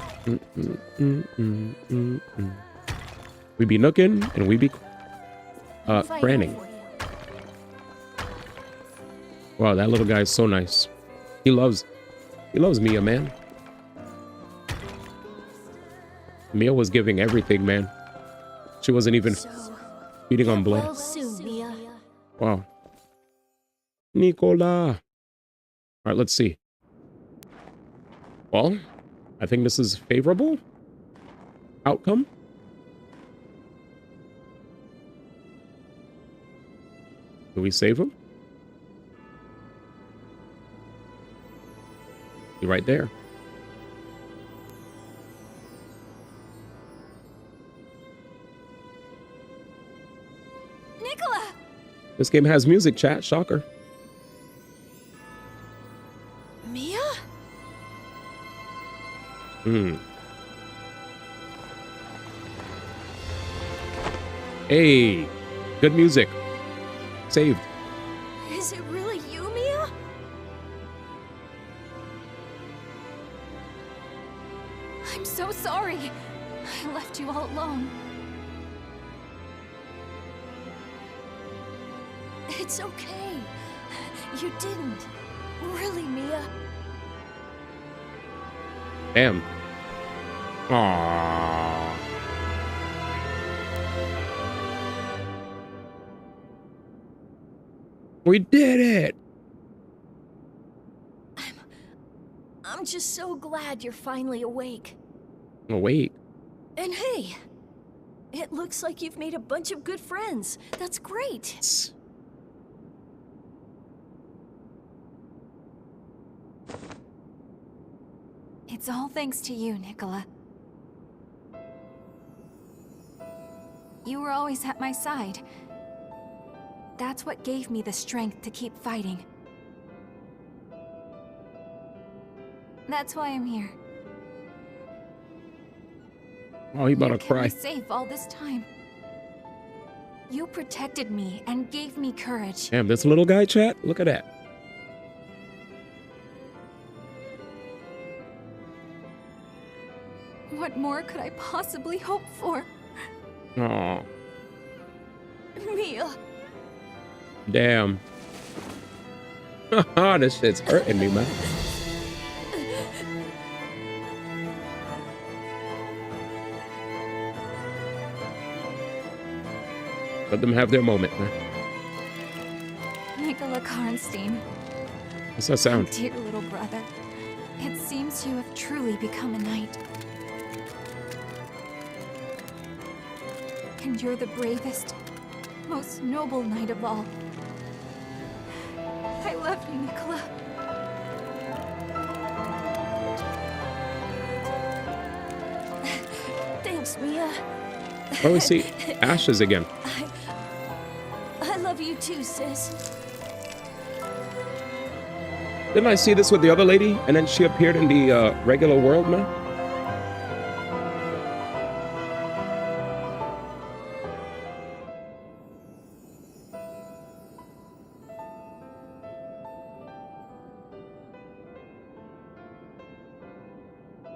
We be nooking and we be cranning. Wow, that little guy is so nice. He loves Mia, man. Mia was giving everything, man. She wasn't even feeding on blood. Well soon, Mia. Wow. Nicola. All right, let's see. Well, I think this is favorable outcome. Do we save him? He's right there. Nicola! This game has music, chat. Shocker. Mia? Hey, good music. Saved. Is it really you, Mia? I'm so sorry. I left you all alone. It's okay. You didn't. Really, Mia. Damn. Aww. We did it. I'm just so glad you're finally awake. Awake. And hey, it looks like you've made a bunch of good friends. That's great. It's all thanks to you, Nicola. You were always at my side. That's what gave me the strength to keep fighting. That's why I'm here. Oh, he about to Kept cry. me safe all this time. You protected me and gave me courage. Damn, this little guy, chat. Look at that. What more could I possibly hope for? Oh, Mia. damn. This shit's hurting me, man. Let them have their moment, man. Nicola Karnstein. What's that sound? My dear little brother. It seems you have truly become a knight. And you're the bravest, most noble knight of all. I love you, Nicola. Thanks, Mia. Oh, we see ashes again. I love you too, sis. Didn't I see this with the other lady? And then she appeared in the regular world, man?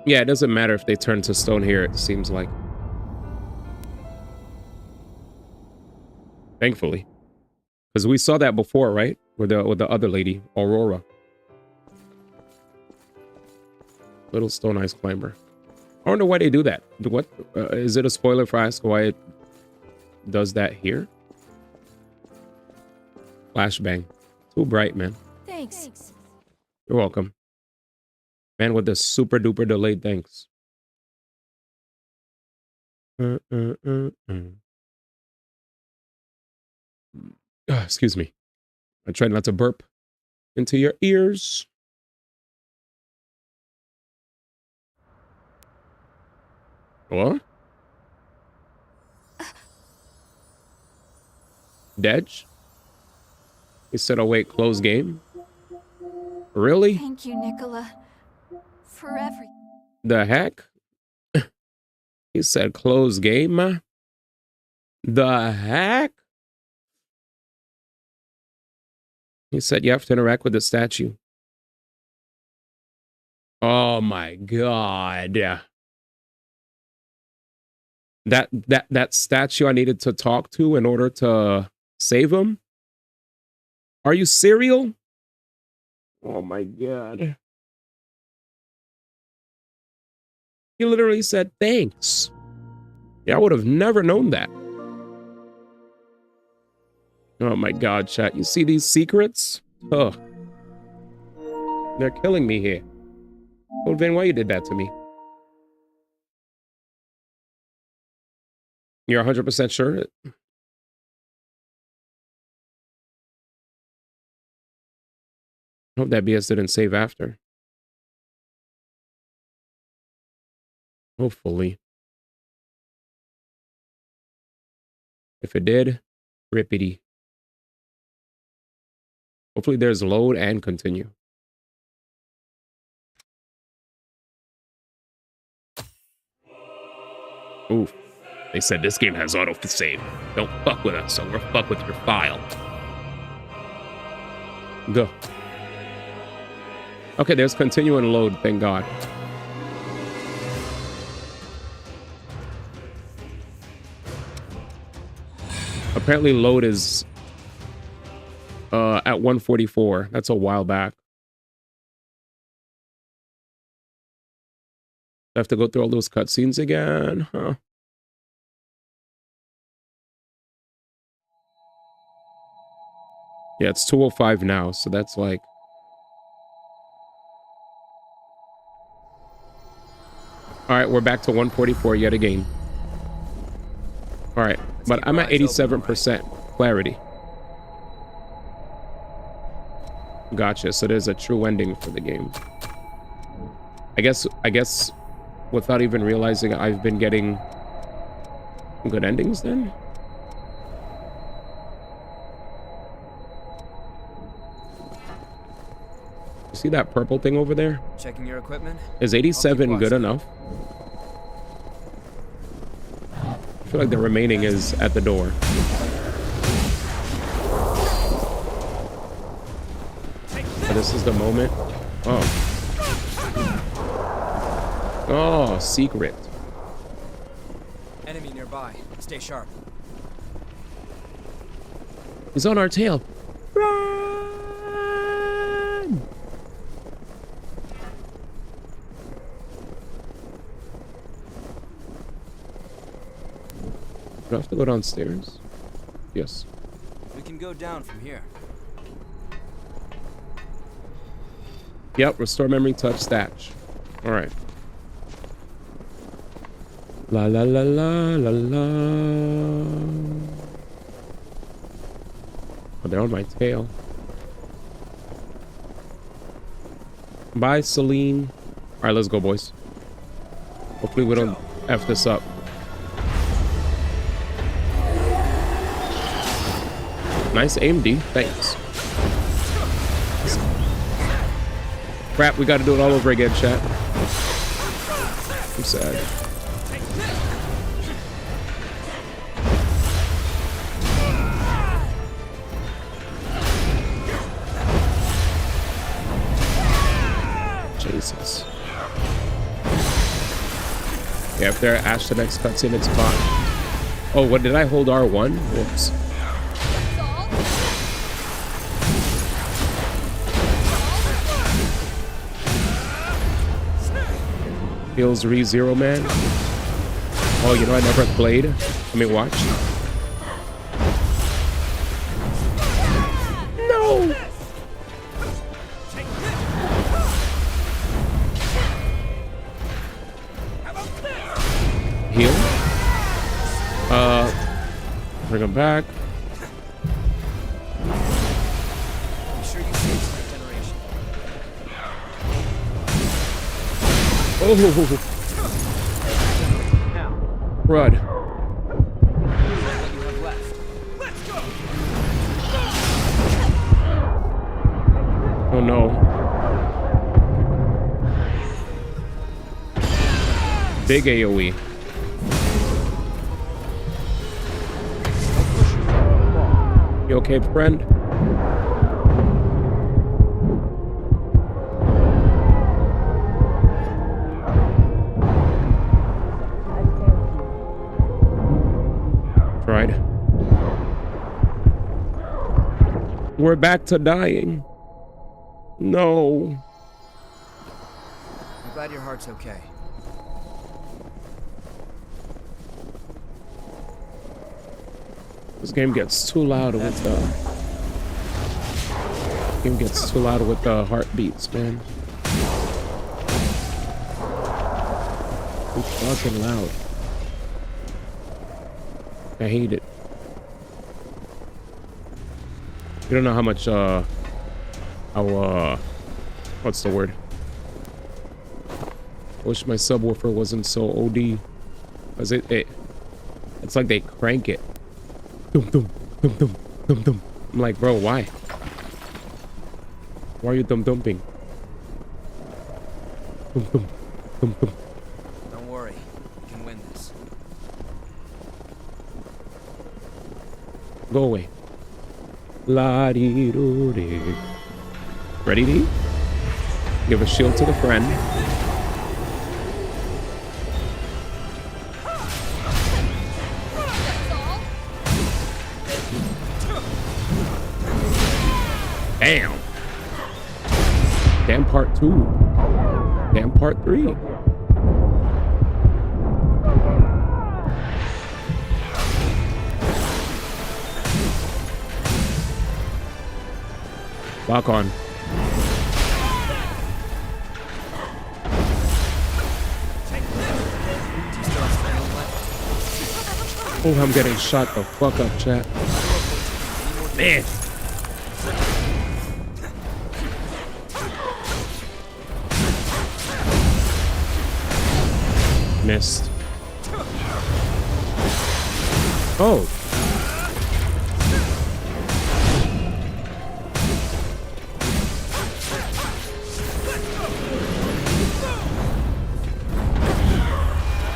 Yeah, it doesn't matter if they turn to stone here, it seems like. Thankfully. Because we saw that before, right? With the other lady, Aurora. Little stone ice climber. I wonder why they do that. What is it a spoiler if I ask why it does that here? Flashbang. Too bright, man. Thanks. You're welcome. Man with the super duper delayed thanks. Excuse me. I tried not to burp. into your ears. What? Dedge? He said, "Oh wait, close game." Really? Thank you, Nicola, for everything. The heck? He said, "Close game." The heck? He said, "You have to interact with the statue." Oh my god. That statue I needed to talk to in order to save him? Are you serial? Oh my god. He literally said thanks. Yeah, I would have never known that. Oh my god, chat. You see these secrets? Ugh. They're killing me here. Old Vin, why you did that to me? You're 100% sure? I hope that BS didn't save after. Hopefully. If it did, rippity. Hopefully there's load and continue. Oof. They said this game has auto-save. Don't fuck with us, or we'll fuck with your file. Go. Okay, there's continue and load, thank God. Apparently load is at 144. That's a while back. I have to go through all those cutscenes again, huh? Yeah, it's 2:05 now, so that's like... Alright, we're back to 144 yet again. Alright, but I'm at 87% clarity. Gotcha, so there's a true ending for the game. I guess without even realizing I've been getting good endings then? You see that purple thing over there? Checking your equipment? Is 87 good enough? I feel like the remaining is at the door. But this is the moment. Oh. Oh, secret. Enemy nearby. Stay sharp. He's on our tail. Run! Do I have to go downstairs? Yes. We can go down from here. Yep, restore memory touch statch. Alright. La la la la la la. Oh, they're on my tail. Bye, Celine. Alright, let's go, boys. Hopefully we don't F this up. Nice aim, D. Thanks. Crap, we gotta do it all over again, chat. I'm sad. Jesus. Yeah, if they're Ashton X cutscene, it's fine. Oh, what did I hold R1? Whoops. Heals re-zero, man. Oh, you know I never played. I mean, watch. No. Heal. Bring him back. Be sure you save Oh. Crud. Oh no. Big AoE. You okay, friend? Tried. We're back to dying. No. I'm glad your heart's okay. This game gets too loud with the heartbeats, man. It's fucking loud. I hate it. You don't know how much what's the word? I wish my subwoofer wasn't so OD. Cause it's like they crank it. Dum dum dum dum dum dum. I'm like, bro, why? Why are you dumping? Dum dum dum dum. Don't worry, we can win this. Go away. La dee doo dee. Ready, D? Give a shield to the friend. Damn. Damn part 2. Damn part 3. Lock on. Oh, I'm getting shot the fuck up, chat. Man. Missed. Oh.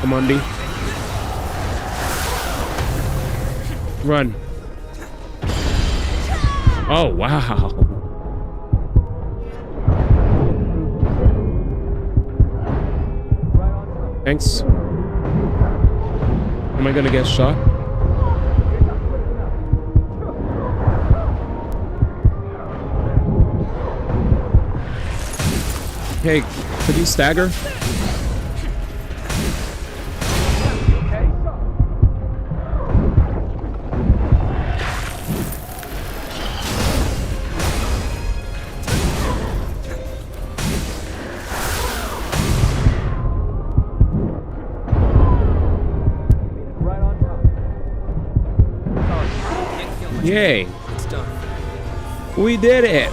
Come on, D. Run. Oh, wow. Thanks. Am I gonna get shot? Hey, could you stagger? Yay. We did it.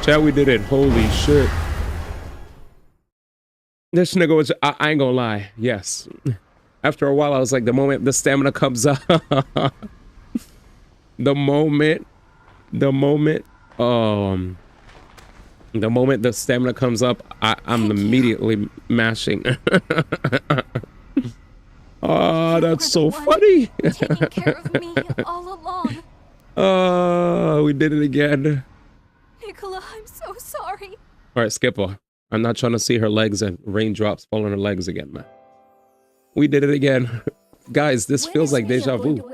Chat, we did it. Holy shit. This nigga was, I ain't gonna lie. Yes. After a while, I was like, the moment the stamina comes up, the moment the stamina comes up, I'm immediately mashing. Oh, that's so funny. Taking care of me all along. Oh, we did it again. Nicola, I'm so sorry. All right, Skipper. I'm not trying to see her legs and raindrops fall on her legs again, man. We did it again. Guys, this feels like deja vu.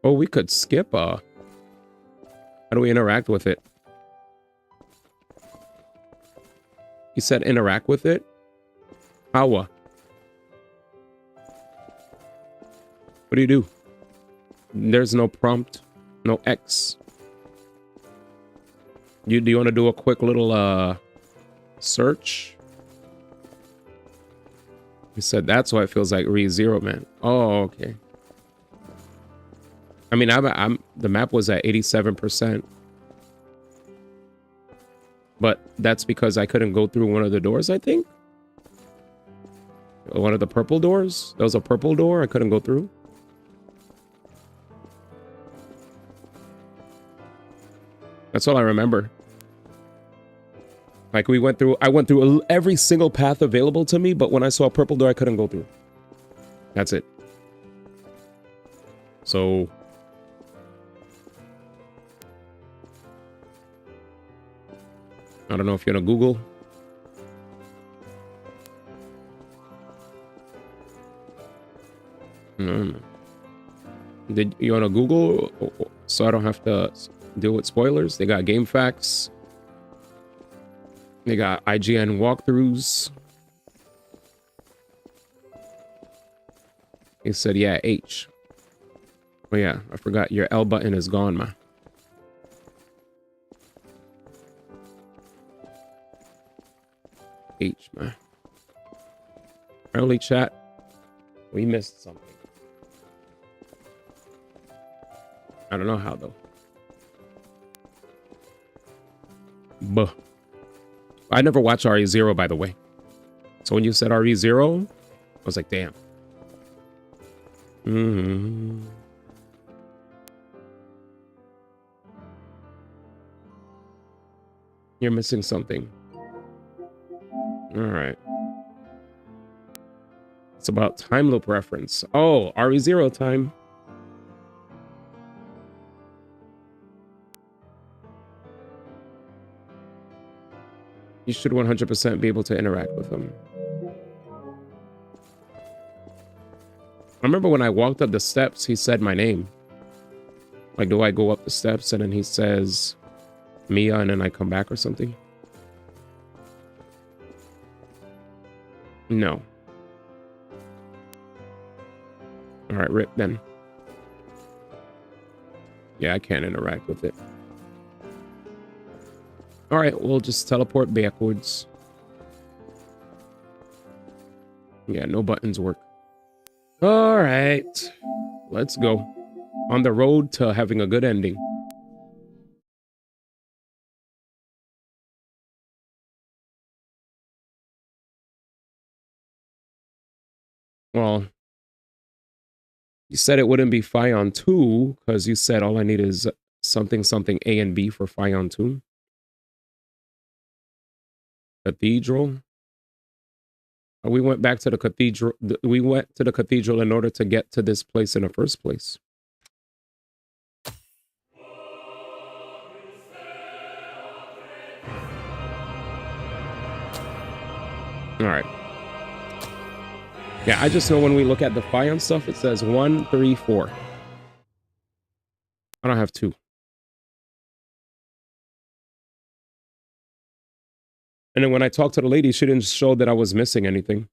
Oh, we could skip. How do we interact with it? You said interact with it? How? What do you do? There's no prompt, no X. Do you want to do a quick little search? You said that's why it feels like ReZero, man. Oh, okay. I mean, I'm the map was at 87%. But that's because I couldn't go through one of the doors, I think. One of the purple doors. There was a purple door I couldn't go through. That's all I remember. Like I went through every single path available to me, but when I saw a purple door, I couldn't go through. That's it. So I don't know if you're gonna Google. Did you wanna Google so I don't have to deal with spoilers? They got game facts. They got IGN walkthroughs. He said, yeah, H. Oh yeah, I forgot your L button is gone, man. H, man. Early chat. We missed something. I don't know how though. Buh. I never watched RE0, by the way. So when you said RE0, I was like, damn. You're missing something. All right. It's about time loop reference. Oh, RE0 time. You should 100% be able to interact with them. I remember when I walked up the steps, he said my name. Like, do I go up the steps and then he says Mia and then I come back or something? No. All right, rip then. Yeah, I can't interact with it. All right, we'll just teleport backwards. Yeah, no buttons work. All right, let's go. On the road to having a good ending. Well, you said it wouldn't be Fion 2 because you said all I need is something A and B for Fion 2. Cathedral. We went back to the cathedral. We went to the cathedral in order to get to this place in the first place. All right. Yeah, I just know when we look at the Fion stuff, it says 1, 3, 4. I don't have 2. And then when I talked to the lady, she didn't show that I was missing anything.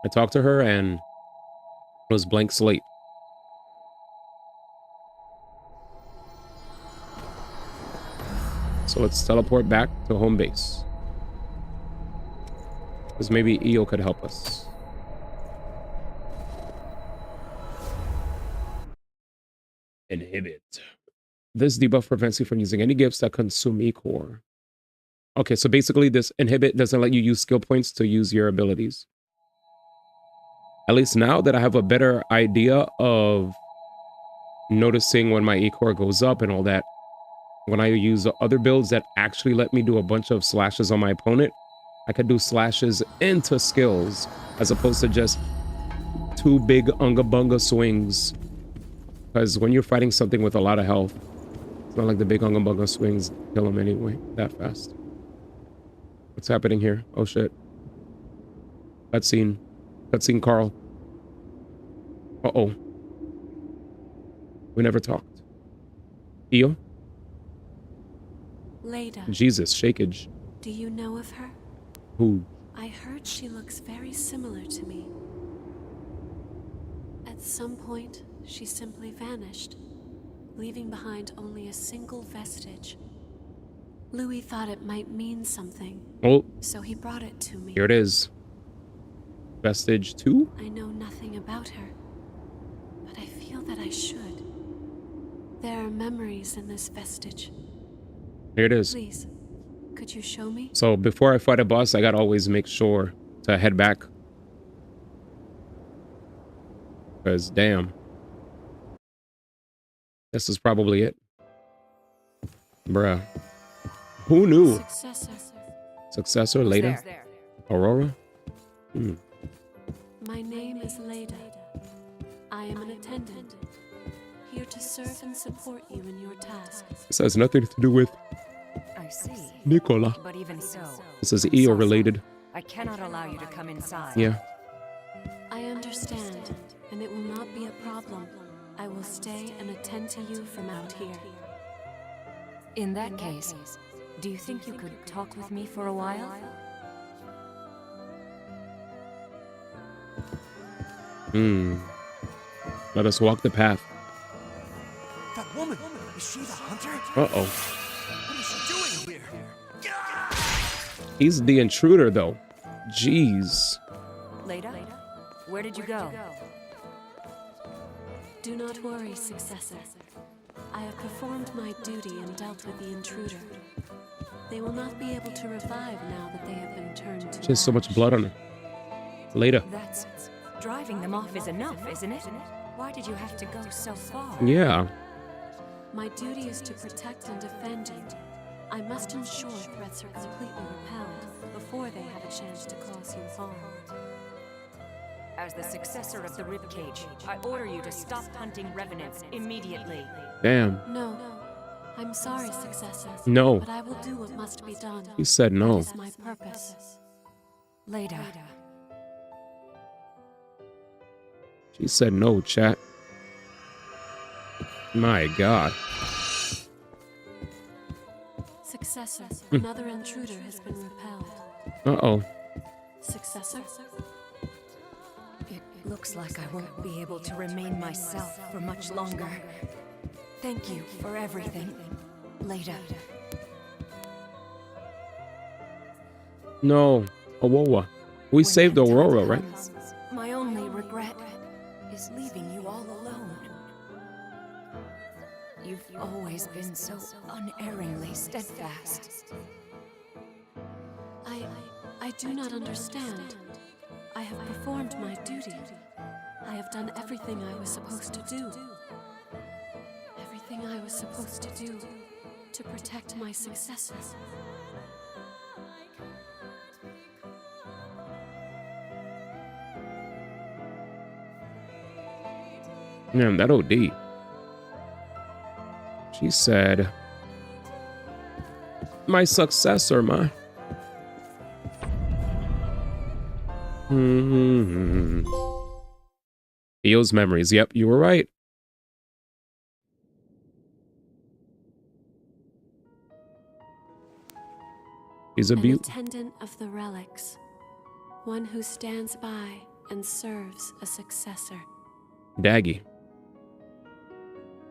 I talked to her and it was blank slate. So let's teleport back to home base. Because maybe Io could help us. Inhibit. This debuff prevents you from using any gifts that consume E-core. Okay, so basically this inhibit doesn't let you use skill points to use your abilities. At least now that I have a better idea of noticing when my E-core goes up and all that, when I use other builds that actually let me do a bunch of slashes on my opponent, I could do slashes into skills as opposed to just 2 big unga bunga swings. Because when you're fighting something with a lot of health, it's not like the big unga bunga swings kill them anyway that fast. What's happening here? Oh shit. Cutscene. Cutscene Carl. Uh-oh. We never talked. Io? Leda. Jesus, shakeage. Do you know of her? Who? I heard she looks very similar to me. At some point, she simply vanished, leaving behind only a single vestige. Louis thought it might mean something. Oh. So he brought it to me. Here it is. Vestige 2? I know nothing about her, but I feel that I should. There are memories in this vestige. Here it is. Please, could you show me? So before I fight a boss, I gotta always make sure to head back. Because damn. This is probably it. Bruh. Who knew? Successor later. Aurora? Hmm. My name is Leda. I am an attendant, here to serve and support you in your tasks. This has nothing to do with I see. Nicola. But even so, This is EO related. I cannot allow you to come inside. Yeah. I understand, and it will not be a problem. I will stay and attend to you from out here. In that case, do you think you could talk with me for a while? Let us walk the path. That woman, is she the hunter? Uh-oh. What is she doing here? He's the intruder, though. Jeez. Leda, where did you go? Do not worry, Successor. I have performed my duty and dealt with the intruder. They will not be able to revive now that they have been turned to She has so much ash. blood on her. Later. That's driving them off is enough, isn't it? Why did you have to go so far? Yeah. My duty is to protect and defend you. I must ensure threats are completely repelled before they have a chance to cause you harm. As the successor of the ribcage, I order you to stop hunting revenants immediately. Damn. No. I'm sorry, Successor. No. But I will do what must be done. He said no. That is my purpose. Leda. She said no, chat. My God. Successor, another intruder has been repelled. Uh-oh. Successor? It looks like I won't be able to remain myself for much longer. Thank you for everything, Leda. No. Aurora. We saved Aurora, right? My only regret is leaving you all alone. You've always been so unerringly steadfast. I do not understand. I have performed my duty. I have done everything I was supposed to do. Everything I was supposed to do to protect my successor. Man, that OD. She said, my successor, my. Eo's memories. Yep, you were right. He's a An beaut. attendant of the relics. One who stands by and serves a successor. Daggy.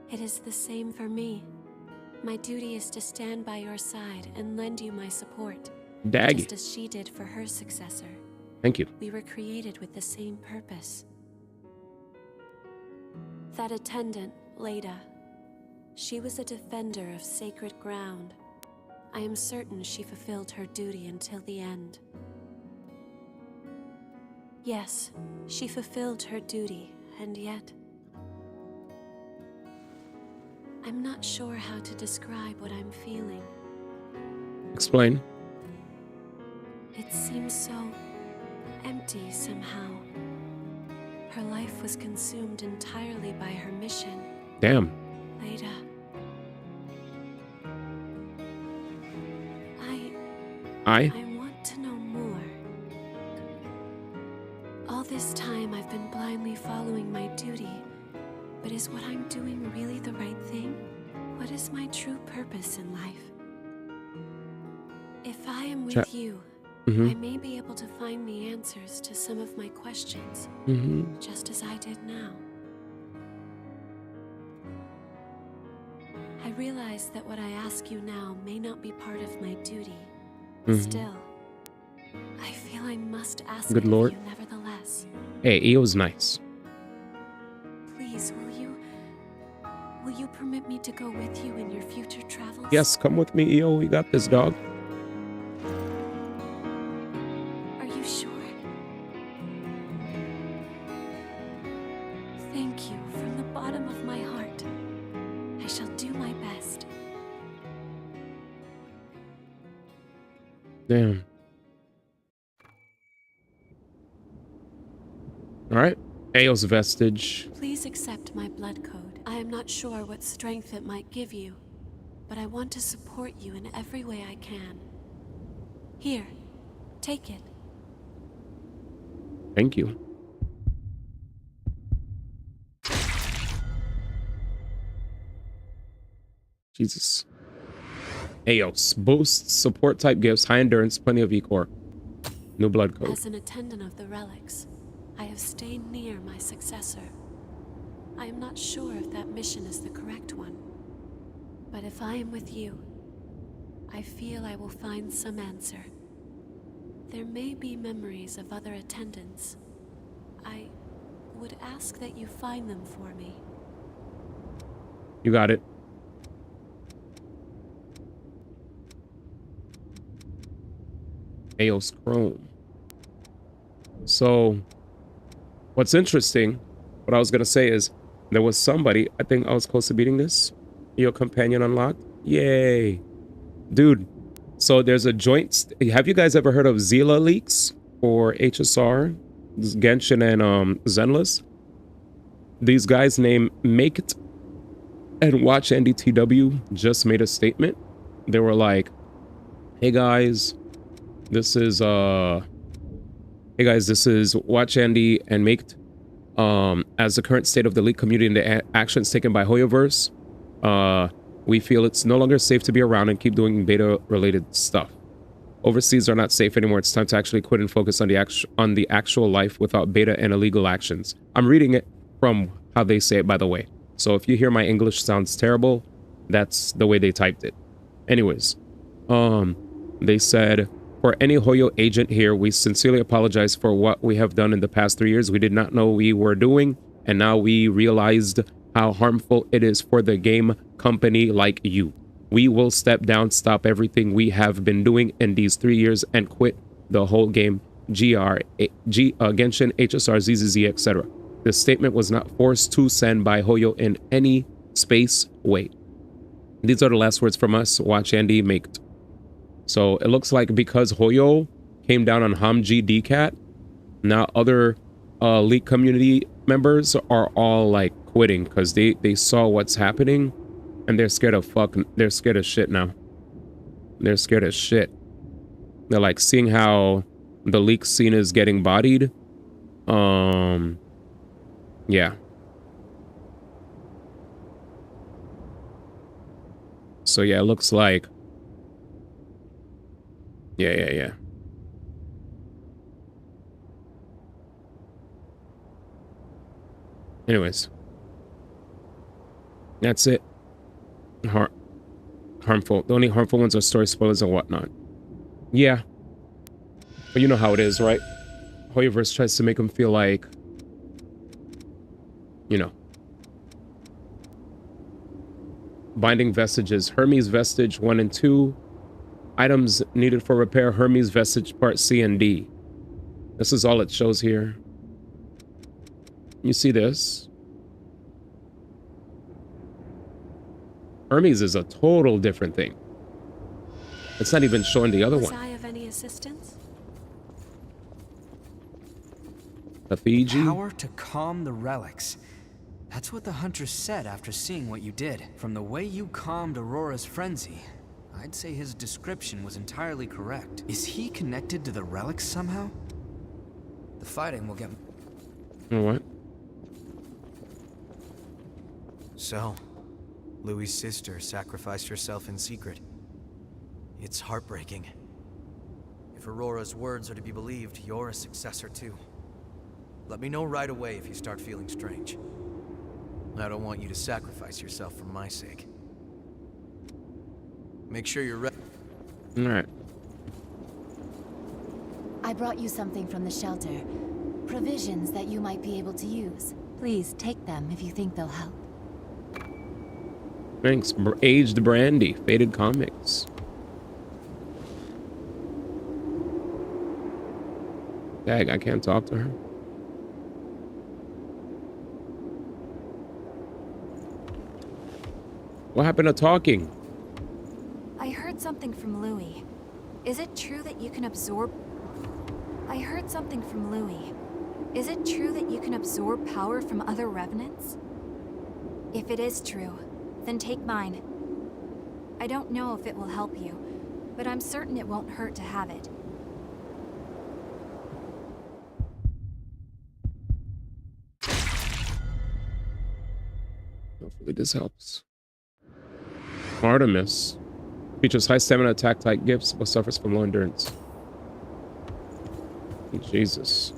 It is the same for me. My duty is to stand by your side and lend you my support. Daggy. Just as she did for her successor. Thank you. We were created with the same purpose. That attendant, Leda, she was a defender of sacred ground. I am certain she fulfilled her duty until the end. Yes, she fulfilled her duty, and yet I'm not sure how to describe what I'm feeling. Explain. It seems so empty somehow. Her life was consumed entirely by her mission. Damn. Leda. I want to know more. All this time I've been blindly following my duty, but is what I'm doing really the right thing? What is my true purpose in life? If I am with you, I may be able to find the answers to some of my questions, just as I did now. I realize that what I ask you now may not be part of my duty. Still, I feel I must ask Good of Lord. you nevertheless. Hey, Eo's nice. Will you permit me to go with you in your future travels? Yes, come with me, EO. We got this, dog. Are you sure? Thank you from the bottom of my heart. I shall do my best. Damn. All right. Ao's vestige. Please accept my blood code. I am not sure what strength it might give you, but I want to support you in every way I can. Here, take it. Thank you. Jesus. Aos boosts support type gifts, high endurance, plenty of E-core. New blood code. As an attendant of the relics, I have stayed near my successor. I am not sure if that mission is the correct one, but if I am with you, I feel I will find some answer. There may be memories of other attendants. I would ask that you find them for me. You got it. Aos Chrome. So, what's interesting, what I was going to say is, there was somebody, I think I was close to beating this. Your companion unlocked. Yay. Dude, so there's a joint... Have you guys ever heard of Zila leaks or HSR? Genshin and Zenless? These guys named Maingrette and Watch NDTW just made a statement. They were like, hey guys, this is Watch Andy and Maingrette. As the current state of the league community and the actions taken by Hoyoverse, we feel it's no longer safe to be around and keep doing beta-related stuff. Overseas are not safe anymore. It's time to actually quit and focus on the actual life without beta and illegal actions. I'm reading it from how they say it, by the way. So if you hear my English sounds terrible, that's the way they typed it. Anyways, they said, for any Hoyo agent here, we sincerely apologize for what we have done in the past 3 years. We did not know we were doing, and now we realized how harmful it is for the game company like you. We will step down, stop everything we have been doing in these 3 years, and quit the whole game, Genshin, HSR, ZZZ, etc. This statement was not forced to send by Hoyo in any space way. These are the last words from us, Watch Andy Maingrette. So it looks like because Hoyo came down on Hamji DCAT, now other League community members are all like quitting because they saw what's happening and they're scared of shit now. They're scared of shit. They're like seeing how the League scene is getting bodied. Yeah. So yeah, it looks like Yeah. Anyways. That's it. Harmful. The only harmful ones are story spoilers and whatnot. Yeah. But you know how it is, right? Hoyoverse tries to make them feel like, you know. Binding vestiges. Hermes vestige 1 and 2. Items needed for repair, Hermes vestige part C and D. This is all it shows here. You see this? Hermes is a total different thing. It's not even showing the other one. Was I of any assistance? Pathiji? Power to calm the relics. That's what the Huntress said after seeing what you did. From the way you calmed Aurora's frenzy, I'd say his description was entirely correct. Is he connected to the relics somehow? The fighting will get... What? So, Louis' sister sacrificed herself in secret. It's heartbreaking. If Aurora's words are to be believed, you're a successor too. Let me know right away if you start feeling strange. I don't want you to sacrifice yourself for my sake. Make sure you're ready. All right. I brought you something from the shelter. Provisions that you might be able to use. Please take them if you think they'll help. Thanks. Aged Brandy. Faded Comics. Dang, I can't talk to her. What happened to talking? I heard something from Louis. Is it true that you can absorb... I heard something from Louis. Is it true that you can absorb power from other revenants? If it is true, then take mine. I don't know if it will help you, but I'm certain it won't hurt to have it. Hopefully this helps. Artemis. Features high stamina attack type gifts, but suffers from low endurance. Jesus.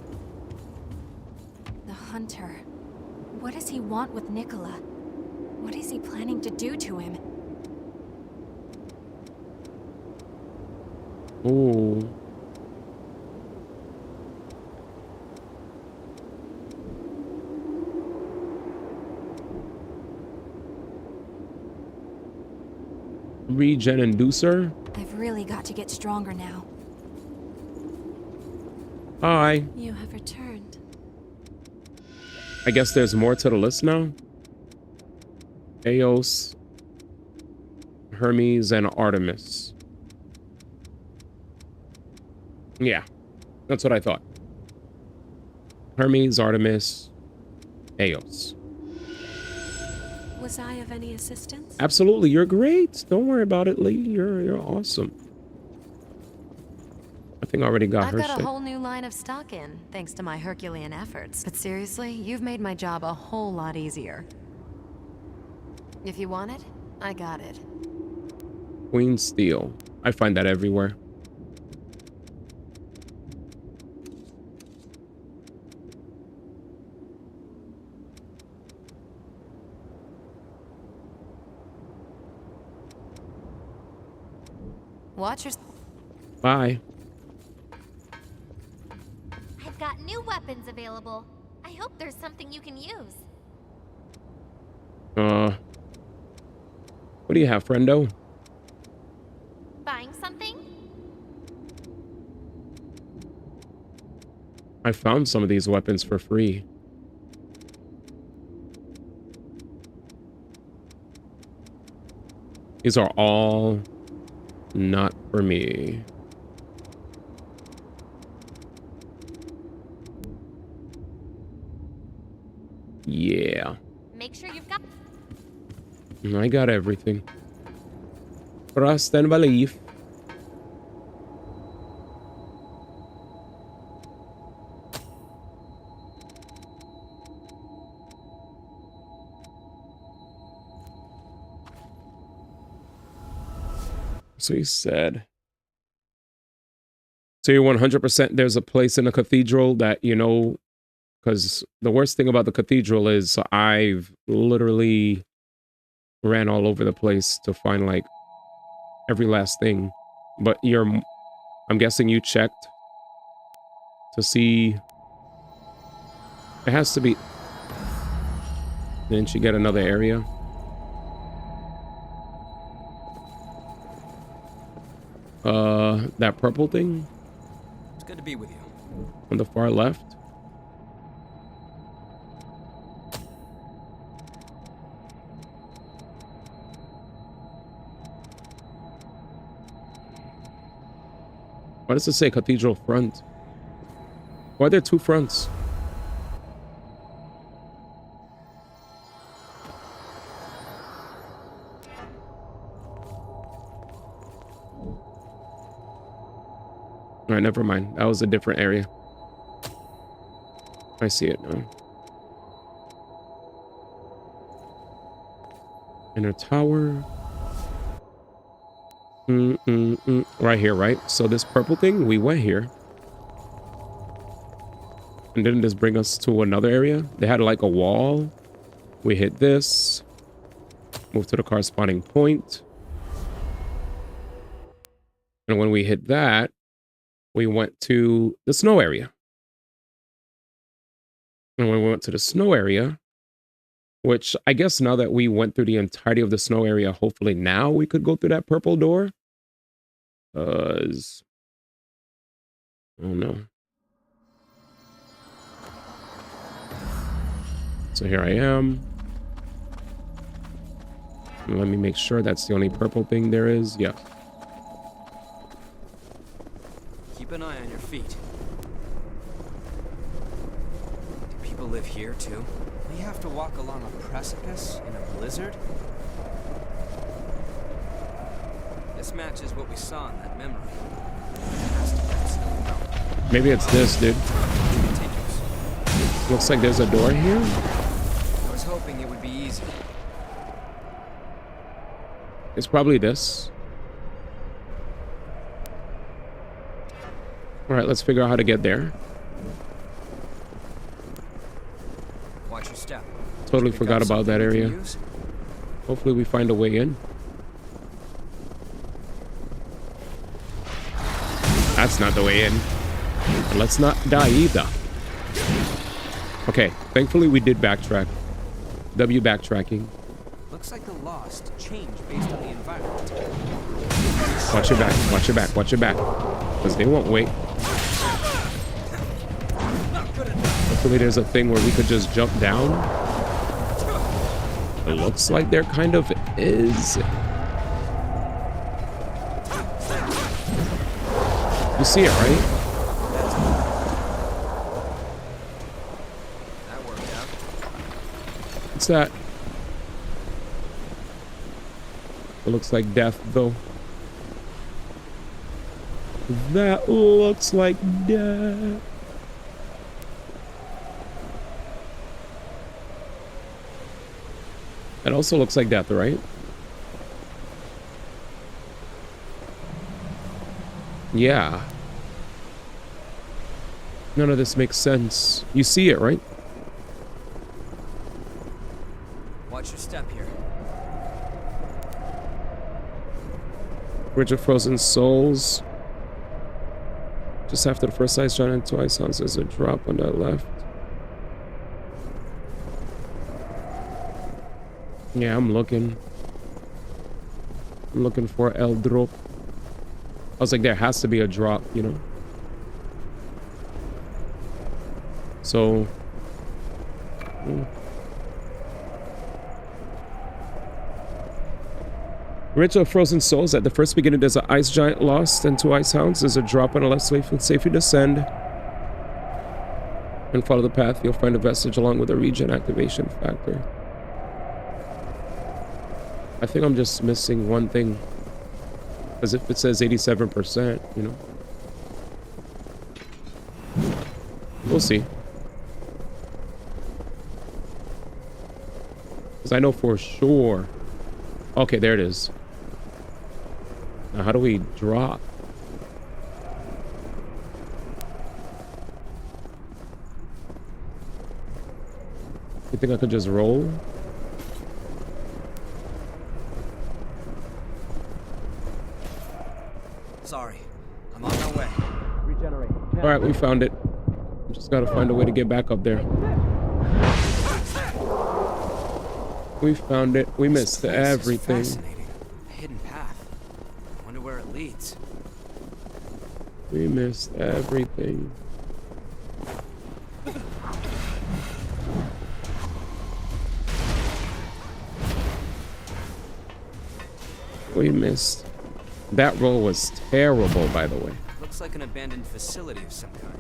The Hunter. What does he want with Nicola? What is he planning to do to him? Ooh. Regen inducer. I've really got to get stronger now. Hi. You have returned. I guess there's more to the list now. Eos, Hermes, and Artemis. Yeah, that's what I thought. Hermes, Artemis, Eos. Was I of any assistance? Absolutely, you're great. Don't worry about it, Lee. You're awesome. I think I already got her I've got shit. a whole new line of stock in, thanks to my Herculean efforts. But seriously, you've made my job a whole lot easier. If you want it, I got it. Queen Steel. I find that everywhere. Watch your... Bye. I've got new weapons available. I hope there's something you can use. What do you have, friendo? Buying something? I found some of these weapons for free. These are all not for me. Yeah. Make sure you've got... I got everything. Trust and belief. So he said. So you're 100% there's a place in the cathedral that, you know, because the worst thing about the cathedral is I've literally ran all over the place to find like every last thing. But I'm guessing you checked to see. It has to be. Didn't you get another area? That purple thing? It's good to be with you. On the far left? Why does it say cathedral front? Why are there two fronts? Alright, never mind. That was a different area. I see it now. Inner tower. Right here, right? So this purple thing, we went here. And didn't this bring us to another area? They had like a wall. We hit this. Move to the corresponding point. And when we hit that, we went to the snow area. And when we went to the snow area, Which I guess now that we went through the entirety of the snow area, hopefully now we could go through that purple door. Oh no. So here I am. Let me make sure that's the only purple thing there is. Yeah. Keep an eye on your feet. Do people live here too? We have to walk along a precipice in a blizzard? This matches what we saw in that memory. Maybe it's this, dude. Looks like there's a door here. I was hoping it would be easy. It's probably this. All right, let's figure out how to get there. Watch your step. Totally forgot about that area. Hopefully we find a way in. That's not the way in. And let's not die either. Okay, thankfully we did backtrack. W backtracking. Looks like the lost change based on the environment. Watch your back, watch your back, watch your back. Because they won't wait. Hopefully there's a thing where we could just jump down. It looks like there kind of is. You see it, right? That worked out. What's that? It looks like death, though. That looks like death. It also looks like death, right? Yeah. None of this makes sense. You see it, right? Watch your step here. Bridge of Frozen Souls. Just after the first ice giant and twice sounds there's a drop on that left. Yeah, I'm looking. I'm looking for El Drop. I was like, there has to be a drop, you know? So... Ritual of Frozen Souls. At the first beginning, there's an ice giant lost and two ice hounds. There's a drop on the left, safely descend. And follow the path. You'll find a vestige along with a regen activation factor. I think I'm just missing one thing. Because if it says 87%, you know. We'll see. Because I know for sure. Okay, there it is. Now, how do we drop? You think I could just roll? Sorry, I'm on my way. Regenerate. All right, we found it. Just gotta find a way to get back up there. We found it. We missed everything. Fascinating. A hidden path. Wonder where it leads. We missed everything. We missed. That roll was terrible, by the way. Looks like an abandoned facility of some kind.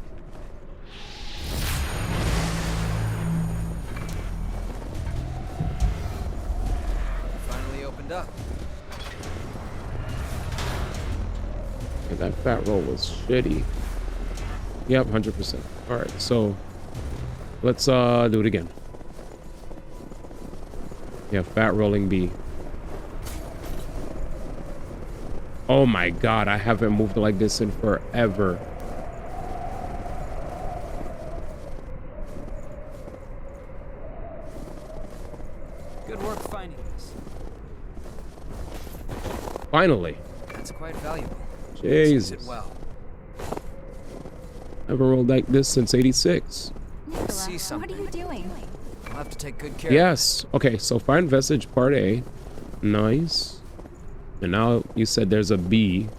Finally opened up. Yeah, that fat roll was shitty. Yep, 100%. All right, so let's do it again. Yeah, fat rolling B. Oh my god, I haven't moved like this in forever. Good work finding this. Finally. That's quite valuable. Jesus. Use it well. I haven't rolled like this since '86. Nicola, what are you doing? I'll have to take good care. Yes. Okay, so find Vestige Part A. Nice. And now you said there's a B.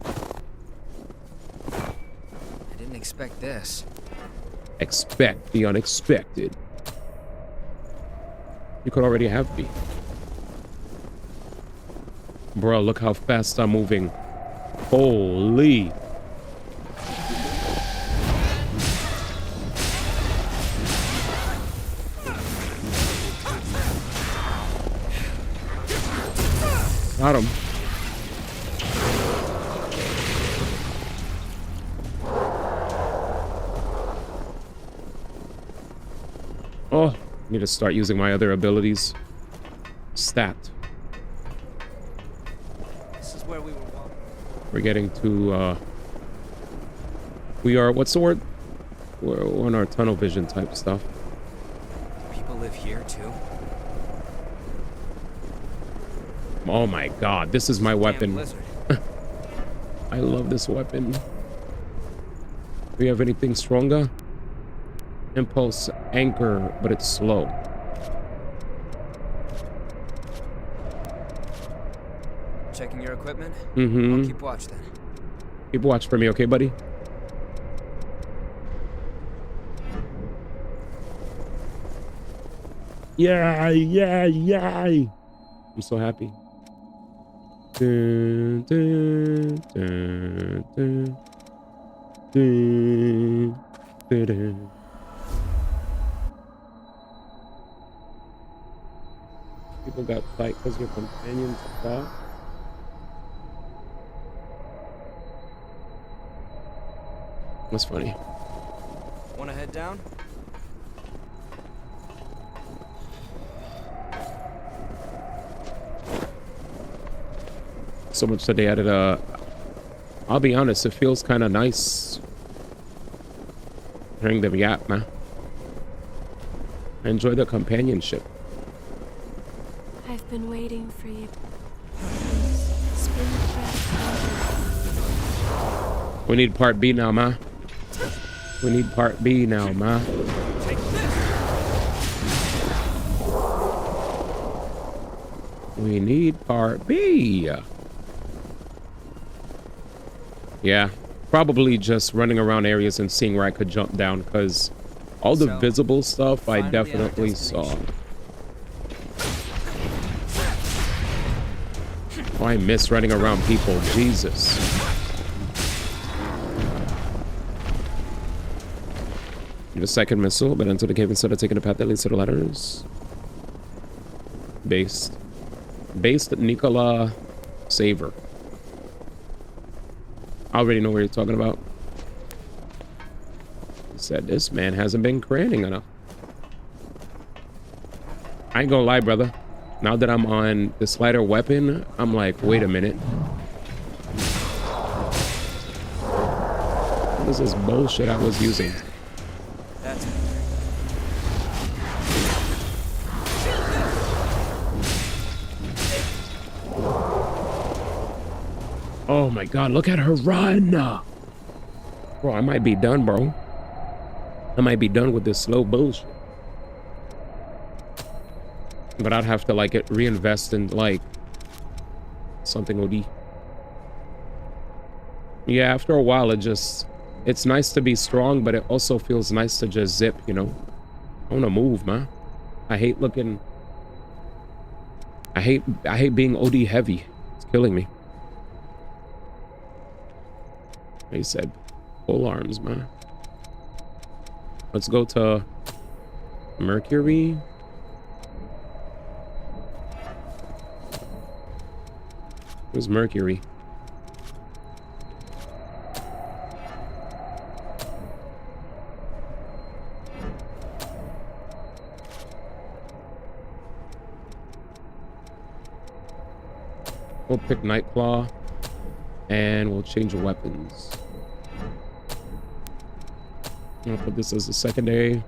I didn't expect this. Expect the unexpected. You could already have B. Bro, look how fast I'm moving. Holy. Got him. Oh, need to start using my other abilities. Stat. This is where we were walking. We're getting to, we are, what's the word? We're on our tunnel vision type stuff. People live here too. Oh my god, this is my weapon. I love this weapon. Do we have anything stronger? Impulse anchor, but it's slow. Checking your equipment? Mm-hmm. I'll keep watch then. Keep watch for me, okay, buddy? Yeah, yeah, yeah. I'm so happy. Dun, dun, dun, dun, dun, dun, dun. People got fight because your companions stopped. That's funny. Wanna head down? So much that they added a... I'll be honest, it feels kind of nice hearing them yap, man. I enjoy the companionship. I've been waiting for you. We need part B now, ma. We need part B now, ma. We need part B. Yeah, probably just running around areas and seeing where I could jump down, because all the visible stuff I definitely saw. Oh, I miss running around people. Jesus. Need a second missile, but enter the cave instead of taking the path that leads to the ladders. Based Nikola Saver. I already know what you're talking about. He said this man hasn't been craning enough. I ain't gonna lie, brother. Now that I'm on this lighter weapon, I'm like, wait a minute. What is this bullshit I was using? That's Oh my god, look at her run! Bro, I might be done, bro. I might be done with this slow bullshit. But I'd have to, like, reinvest in, like, something OD. Yeah, after a while, it's nice to be strong, but it also feels nice to just zip, you know? I want to move, man. I hate looking... I hate being OD heavy. It's killing me. He said, full arms, man. Let's go to Mercury. Where's Mercury? We'll pick Nightclaw and we'll change weapons. I'll put this as a secondary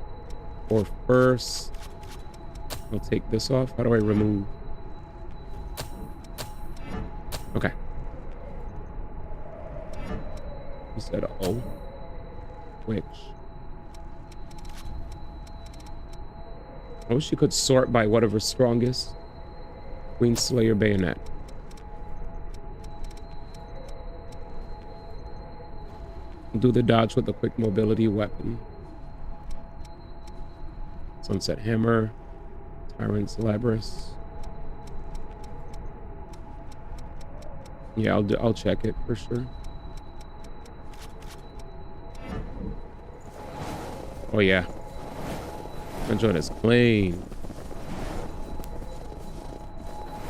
or first. I'll take this off. How do I remove? Okay. You said O. Which? I wish you could sort by whatever's strongest. Queen Slayer bayonet. Do the dodge with the quick mobility weapon. Sunset Hammer. Tyrant's Labrys. Yeah, I'll check it for sure. Oh yeah. That joint is clean.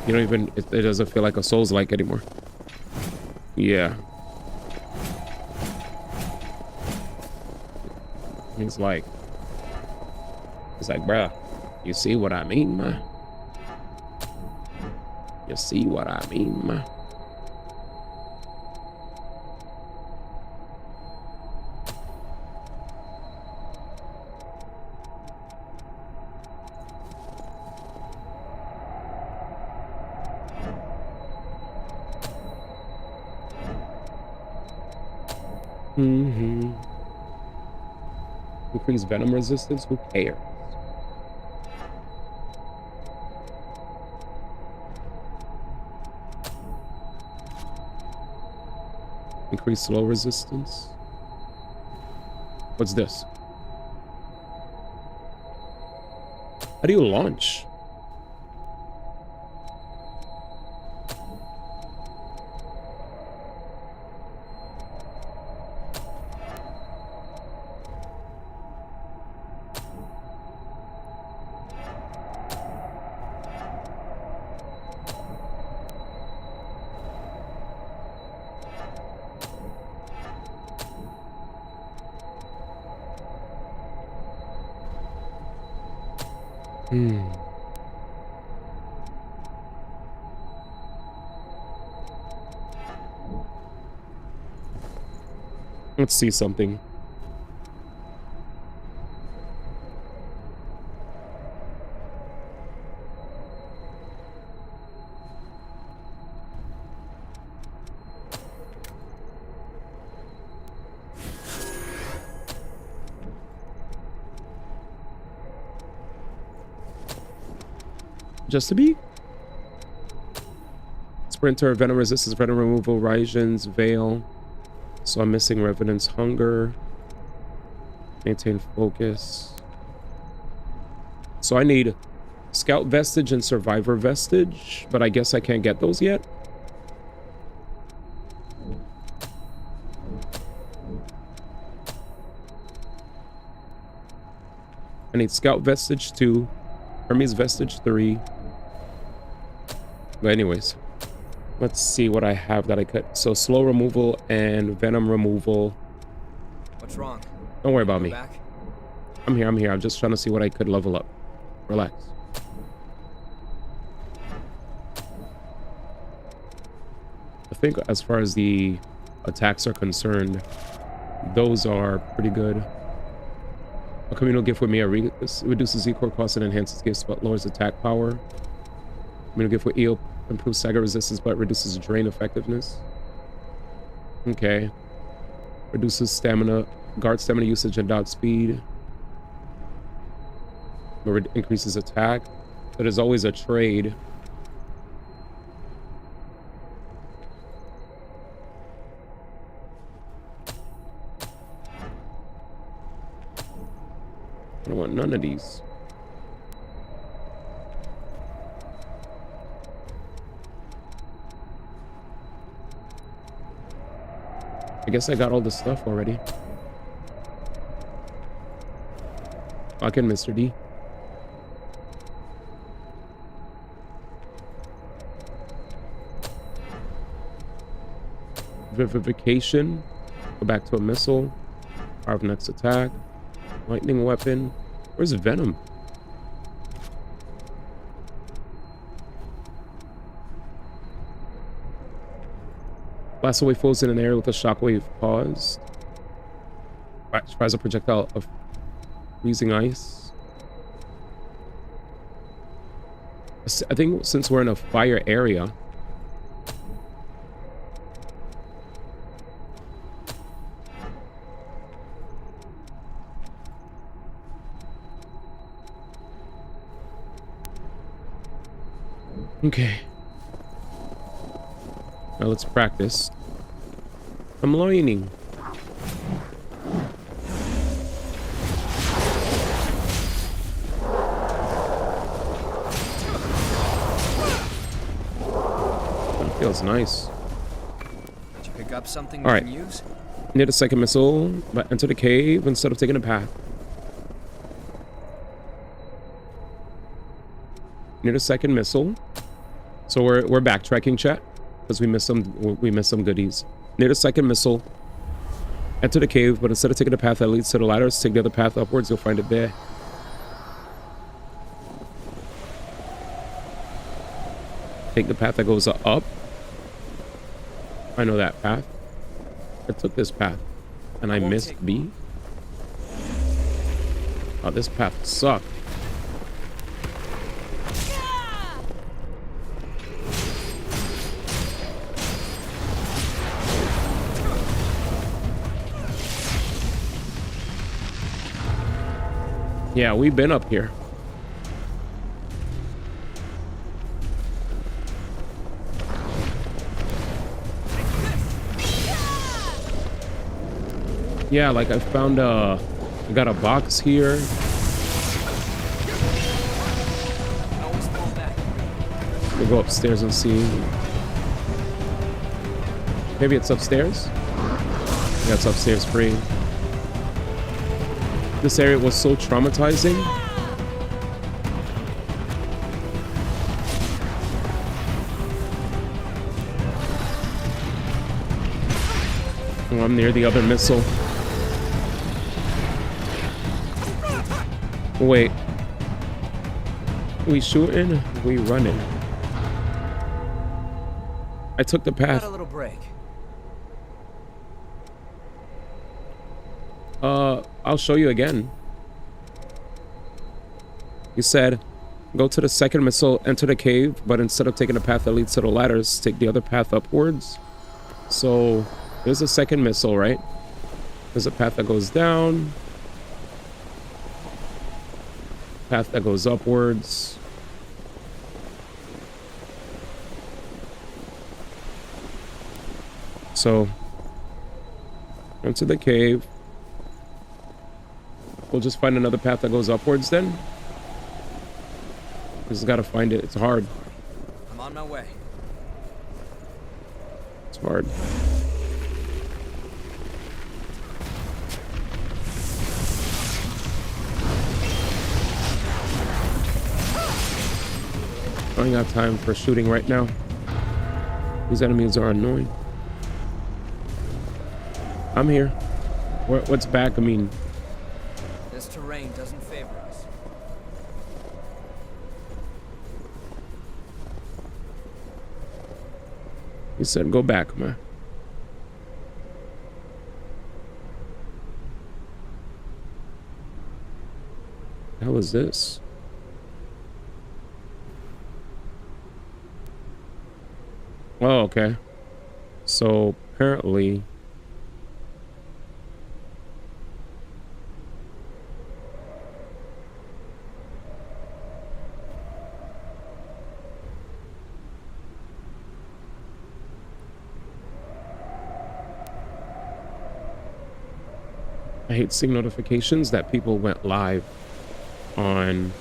You don't even, it doesn't feel like a Souls-like anymore. Yeah. He's like, bruh, you see what I mean, man? You see what I mean, man? Increase venom resistance? Who cares? Increase slow resistance? What's this? How do you launch? Let's see something. Just to be Sprinter, venom resistance, venom removal, Raijin's Veil. So I'm missing Revenant's Hunger. Maintain focus. So I need Scout Vestige and Survivor Vestige, but I guess I can't get those yet. I need Scout Vestige 2, Hermes Vestige 3. But anyways, let's see what I have that I could. So slow removal and venom removal. What's wrong? Don't worry about me. Back? I'm here. I'm just trying to see what I could level up. Relax. I think as far as the attacks are concerned, those are pretty good. A communal gift with Mia reduces Z-core cost and enhances gifts but lowers attack power. Communal gift with Eo improves stagger resistance but reduces drain effectiveness. Okay. Reduces stamina, guard stamina usage and dodge speed. But increases attack. So there's always a trade. I don't want none of these. I guess I got all the stuff already. Fucking Mr. D. Vivification. Go back to a missile. Power of next attack. Lightning weapon. Where's Venom? Blast away foes in an area with a shockwave paused. Fires a projectile of freezing ice. I think since we're in a fire area, Okay. Now let's practice. I'm learning. That feels nice. Did you pick up something All you right. can use? Near the second missile, but enter the cave instead of taking a path. Near the second missile. So we're backtracking, chat, because we missed some goodies. Near the second missile, enter the cave, but instead of taking the path that leads to the ladders, take the other path upwards. You'll find it there. Take the path that goes up. I know that path. I took this path, and I missed B. Oh, this path sucked. Yeah, we've been up here. Yeah, like I found I got a box here. We'll go upstairs and see. Maybe it's upstairs? Yeah, it's upstairs free. This area was so traumatizing. Oh, I'm near the other missile. Wait. We shooting? We running? I took the path. Got a little break. I'll show you again. You said, go to the second missile, enter the cave, but instead of taking the path that leads to the ladders, take the other path upwards. So there's a second missile, right? There's a path that goes down. Path that goes upwards. So enter the cave. We'll just find another path that goes upwards then. Just gotta find it. It's hard. I'm on my way. It's hard. I ain't got time for shooting right now. These enemies are annoying. I'm here. What's back? I mean, This terrain doesn't favor us. he said go back, man. The hell is this? Oh, okay. So apparently I hate seeing notifications that people went live on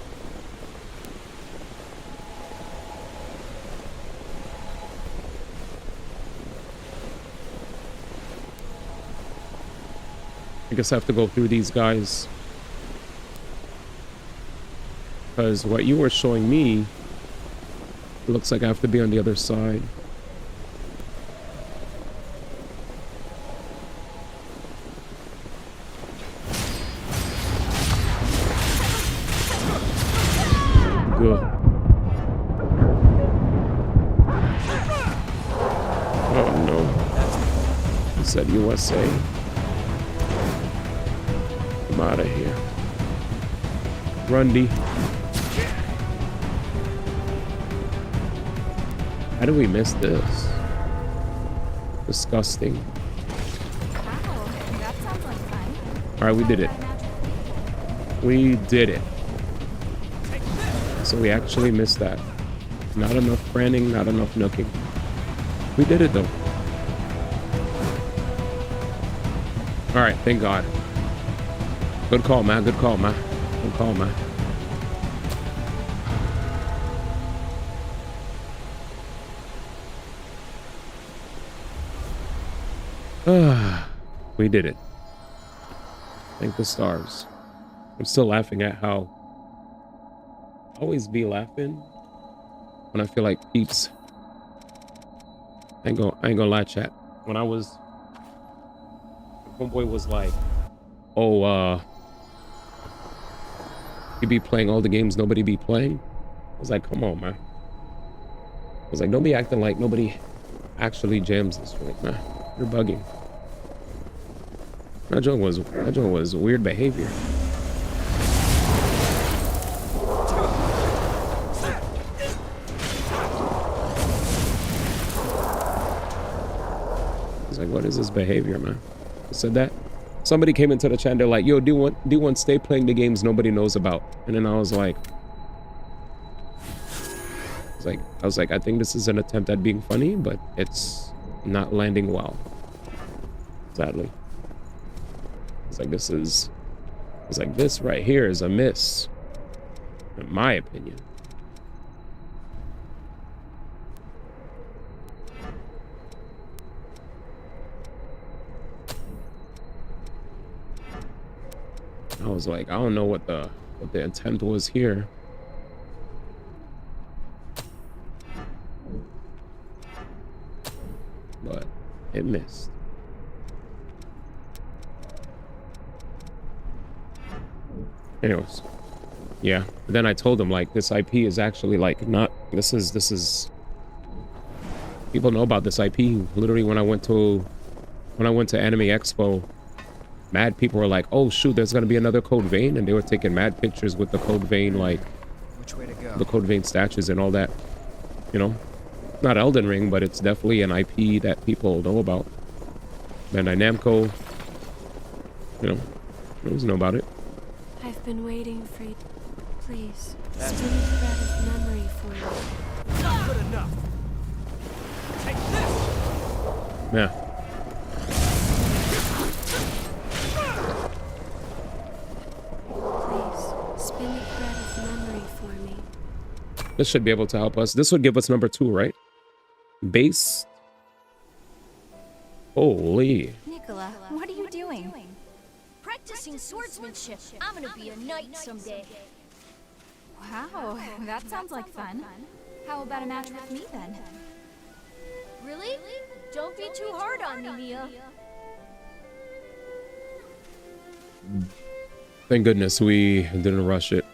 I guess I have to go through these guys because what you were showing me, it looks like I have to be on the other side. Good. Oh no. He said USA. I'm out of here. Rundy. How do we miss this? Disgusting. That sounds like fun. Alright, we did it. We did it. So we actually missed that. Not enough franning, not enough nooking. We did it though. All right, thank God. Good call, man. Good call, man. Good call, man. We did it. Thank the stars. I'm still laughing at how I always be laughing when I feel like peeps. I ain't gonna lie, chat. When I was, homeboy was like, "Oh, you be playing all the games nobody be playing." I was like, "Come on, man." I was like, "Don't be acting like nobody actually jams this joint, man. You're bugging." That joint was weird behavior. It's like, what is this behavior, man? I said that. Somebody came into the chat, they're like, "Yo, D1, stay playing the games nobody knows about." And then I was like, I think this is an attempt at being funny, but it's not landing well. Sadly. It's like this right here is a miss, in my opinion. I was like, I don't know what the intent was here. But it missed. Anyways, yeah. But then I told him like this IP is actually like not. This is. People know about this IP. Literally, when I went to Anime Expo, mad people were like, "Oh shoot, there's gonna be another Code Vein," and they were taking mad pictures with the Code Vein, like which way to go? The Code Vein statues and all that. You know, not Elden Ring, but it's definitely an IP that people know about. Bandai Namco, you know, always know about it. I've been waiting for you. Please, spin a thread of memory for me. Not good enough. Take this. Yeah. Please, spin a thread of memory for me. This should be able to help us. This would give us number 2, right? Base. Holy. Nicola, what are you doing? Practicing swordsmanship. I'm gonna be a knight someday. Wow, that sounds like fun. How about a match with me then? Really? Don't be too hard on me, Nia. Thank goodness we didn't rush it.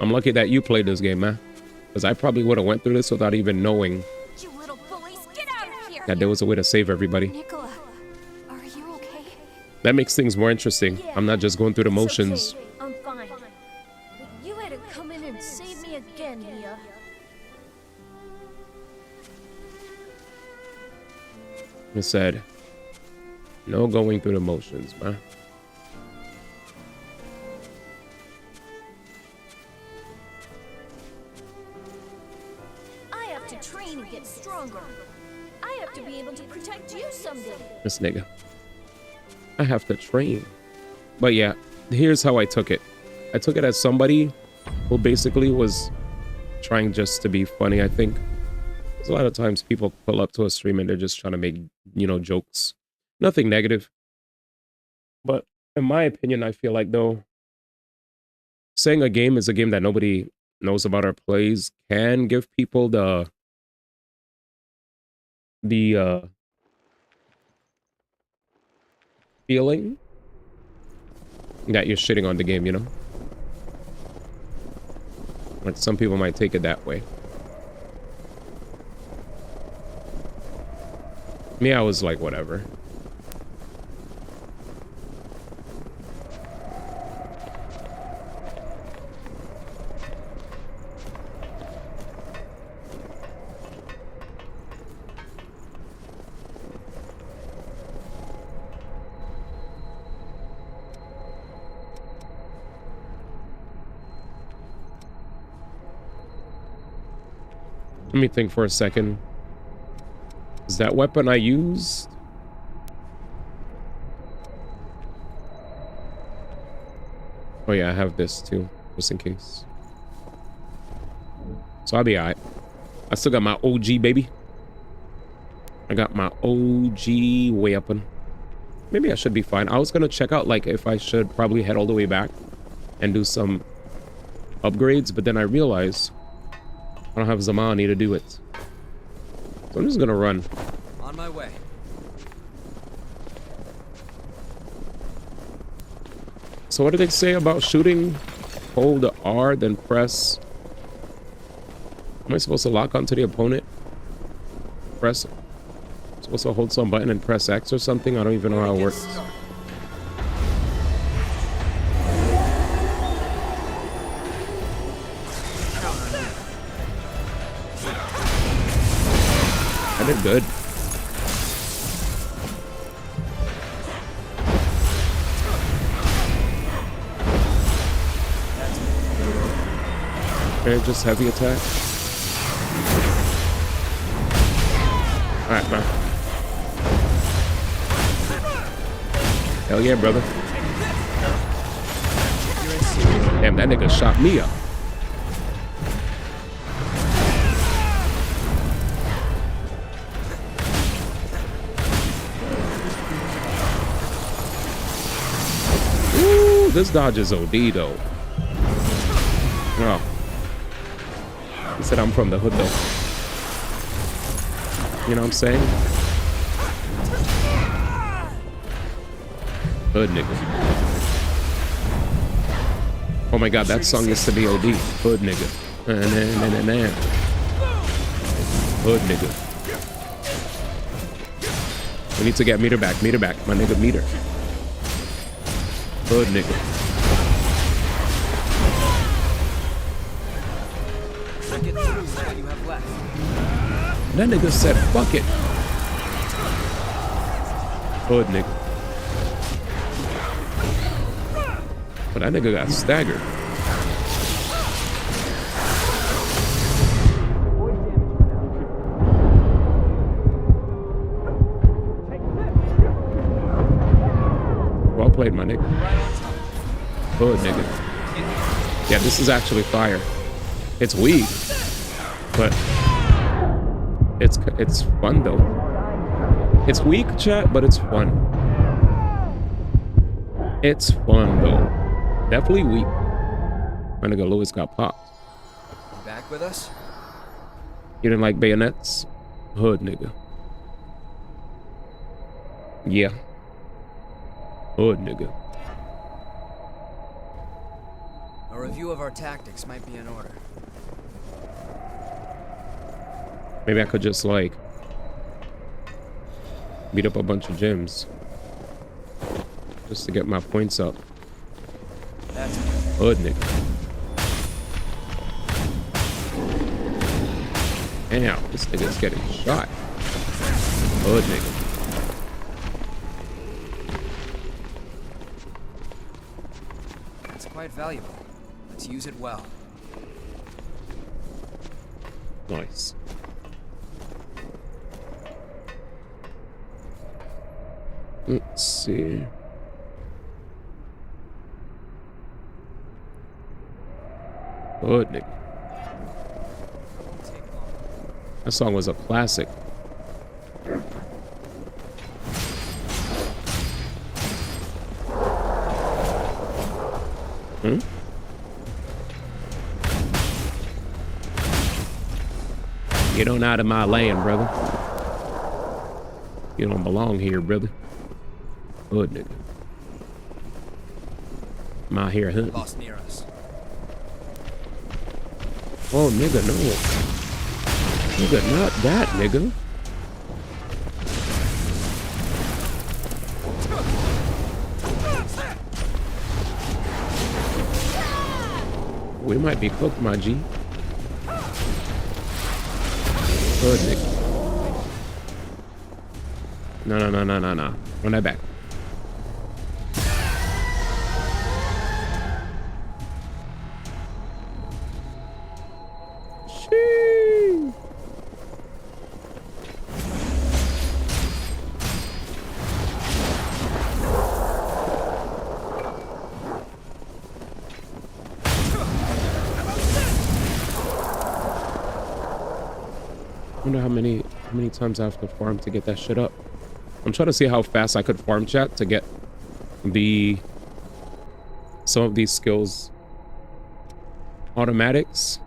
I'm lucky that you played this game, man. Because I probably would have went through this without even knowing You little bullies, get out of here! that there was a way to save everybody. Nicola, are you okay? That makes things more interesting. I'm not just going through the motions. Okay, I'm fine. But you had to come in and save me again, Nia. It said, no going through the motions, man. I have to train and get stronger. I have to be able to protect you someday. This nigga. I have to train. But yeah, here's how I took it. I took it as somebody who basically was trying just to be funny, I think. Because a lot of times people pull up to a stream and they're just trying to make, you know, jokes. Nothing negative. But in my opinion, I feel like, though, saying a game is a game that nobody knows about or plays can give people the feeling that you're shitting on the game, you know? Like, some people might take it that way. Me, I was like, whatever. Let me think for a second. Is that weapon I used? Oh yeah, I have this too, just in case. So I'll be alright. I still got my OG, baby. I got my OG weapon. Maybe I should be fine. I was gonna check out like if I should probably head all the way back and do some upgrades, but then I realized I don't have Zamani to do it. So I'm just gonna run. On my way. So what did they say about shooting? Hold the R, then press. Am I supposed to lock onto the opponent? Press. I'm supposed to hold some button and press X or something? I don't even know how it works. I did good. Okay, just heavy attack. Alright, man. Hell yeah, brother. Damn, that nigga shot me up. Ooh, this dodge is OD though. Oh. He said I'm from the hood though. You know what I'm saying? Hood nigga. Oh my god, that song used to be OD. Hood nigga. Hood nigga. We need to get meter back, my nigga meter. Hood nigga. That nigga said, fuck it. Hood nigga. But that nigga got staggered. Well played, my nigga. Hood nigga. Yeah, this is actually fire. It's weak, but it's fun though. It's weak, chat, but it's fun. It's fun though. Definitely weak. My nigga Lewis got popped. You back with us? You didn't like bayonets? Hood nigga. Yeah. Hood nigga. A review of our tactics might be in order. Maybe I could just like beat up a bunch of gyms just to get my points up. That's Hood nigga. Damn, this nigga's getting shot. Hood nigga. It's quite valuable. Let's use it well. Nice. Let's see. Good nigga. That song was a classic. Hmm? Get on out of my land, brother. You don't belong here, brother. Hood nigga. I'm out here hunting. Lost near us. Oh, nigga, no. Nigga, not that, nigga. We might be cooked, my G. Good nigga. No. Run that back. Sheesh. wonder how many times I have to farm to get that shit up. I'm trying to see how fast I could farm, chat, to get some of these skills automatics.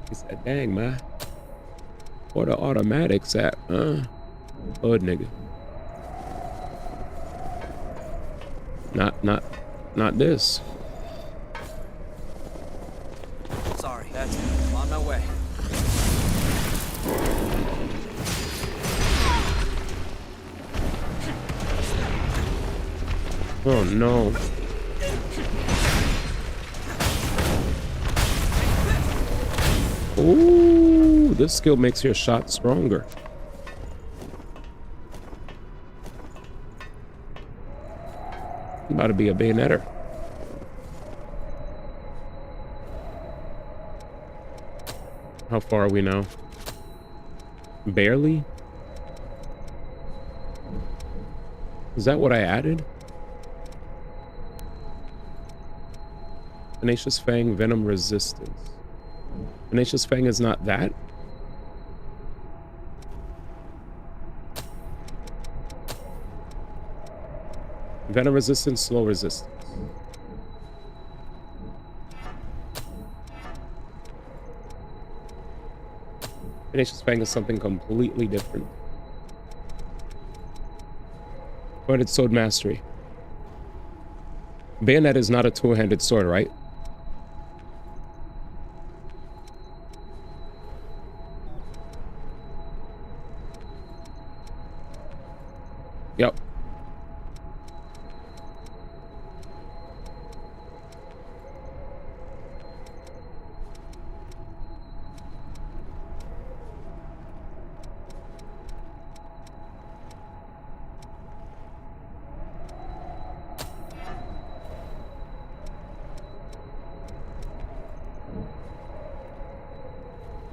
He said, dang, man. Where the automatics at, huh? Hood nigga. Not this. Sorry, that's it. I'm on my way. Oh no. Ooh, this skill makes your shot stronger. About to be a bayonetter. How far are we now? Barely? Is that what I added? Tenacious Fang, Venom Resistance. Tenacious Fang is not that? Venom Resistance, Slow Resistance. Tenacious Fang is something completely different. But it's Sword Mastery. Bayonet is not a two-handed sword, right? Yep.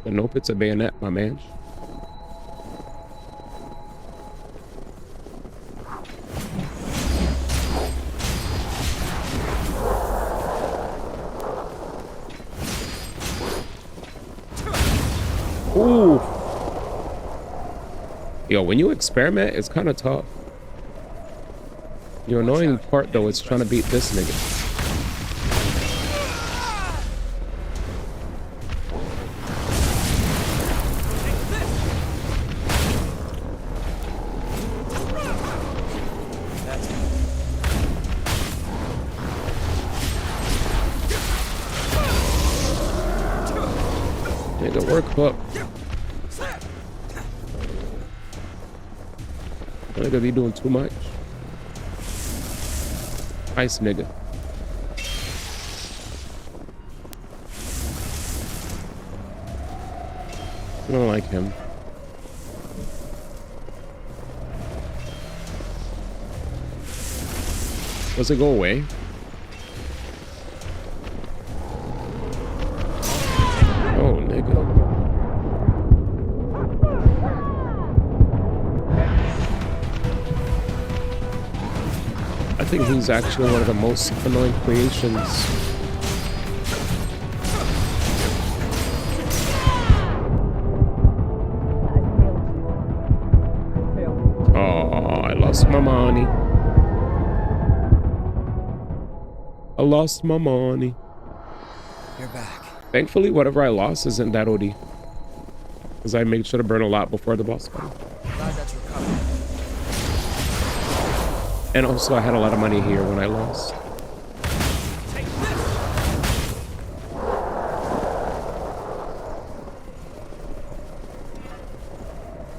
Nope, it's a bayonet, my man. Ooh. Yo, when you experiment, it's kind of tough. The annoying part, though, is trying to beat this nigga. Nigga, work up. Nigga be doing too much. Ice nigga. I don't like him. Does it go away? Oh, nigga. I think he's actually one of the most annoying creations. Oh, I lost my money. I lost my money. You're back. Thankfully, whatever I lost isn't that OD. Because I made sure to burn a lot before the boss fight. Glad that's recovered. And also, I had a lot of money here when I lost.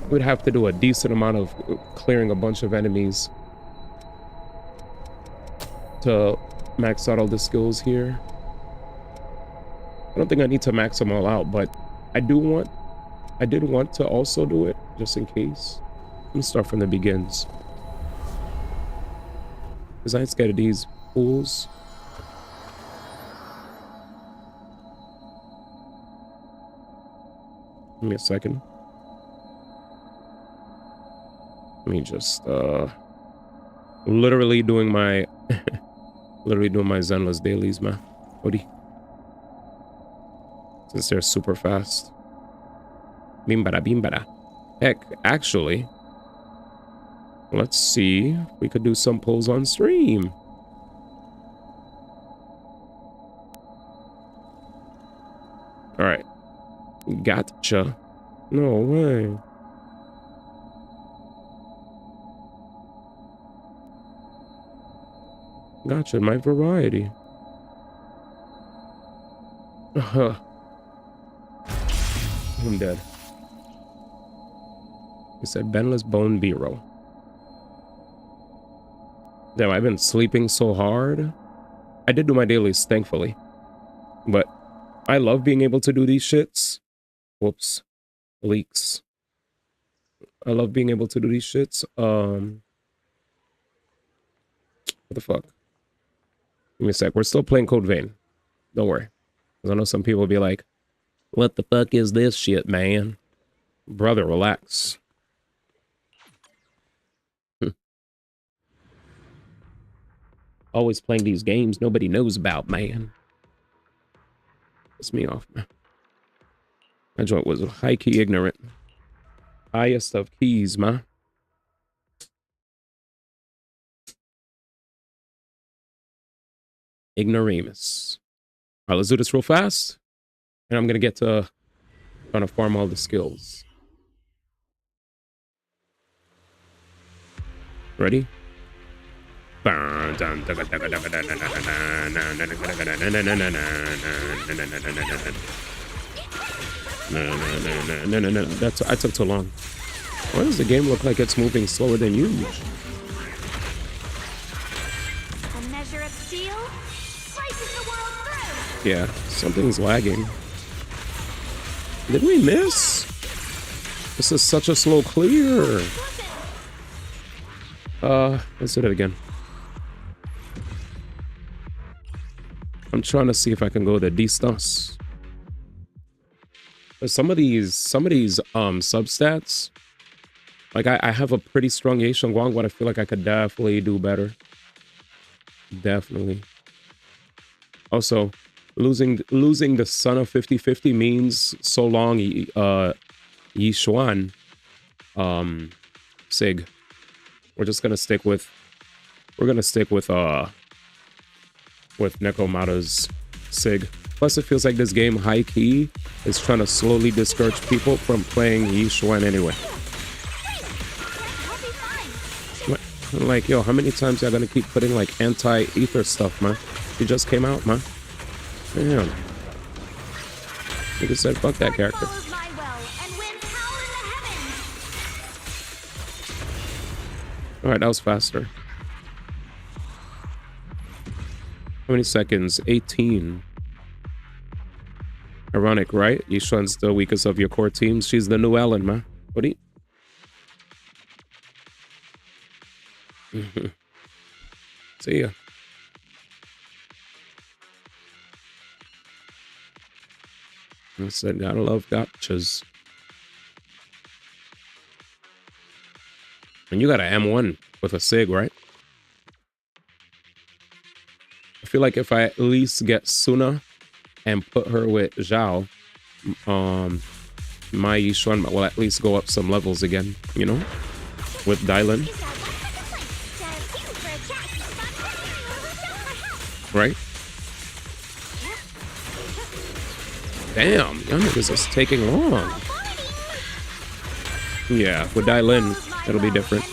We'd have to do a decent amount of clearing a bunch of enemies to max out all the skills here. I don't think I need to max them all out, but I did want to also do it just in case. Let me start from the begins. Because I ain't scared of these fools. Give me a second. Let me just literally doing my Zenless dailies, man. Odie. Since they're super fast. Bimbada, bimbada. Heck, actually, let's see if we could do some polls on stream. All right. Gotcha. No way. Gotcha, my variety. I'm dead. He said Benless Bone Bureau. Damn, I've been sleeping so hard. I did do my dailies, thankfully. But I love being able to do these shits. Whoops. Leaks. I love being able to do these shits. What the fuck? Give me a sec. We're still playing Code Vein. Don't worry. Because I know some people will be like, what the fuck is this shit, man? Brother, relax. Always playing these games nobody knows about, man. Piss me off, man. My joint was high-key ignorant. Highest of keys, man. Ignoramus. All right, let's do this real fast. And I'm going to get to trying to farm all the skills. Ready? No, that's I took too long. Why does the game look like it's moving slower than usual? A measure of steel slices the world through. Yeah, something's lagging. Did we miss? This is such a slow clear. Let's do it again. I'm trying to see if I can go the distance. Some of these substats, like I have a pretty strong Ye Guang, but I feel like I could definitely do better. Definitely. Also, losing the son of 50/50 means so long Yi Xuan Sig. We're just gonna stick with Nekomata's Sig. Plus, it feels like this game, high key, is trying to slowly discourage people from playing Yi Xuan anyway. Like, yo, how many times y'all gonna keep putting like anti-ether stuff, man? He just came out, man. Damn. Nigga said, fuck that character. Alright, that was faster. How many seconds? 18. Ironic, right? Yi Xuan's the weakest of your core teams. She's the new Ellen, man. What do you... See ya. I said, gotta love gotchas. And you got an M1 with a Sig, right? I feel like if I at least get Suna and put her with Zhao, my Yi Xuan will at least go up some levels again, you know? With Dylan. Right? Damn, y'all niggas is taking long. Yeah, with Dylan, it'll be different.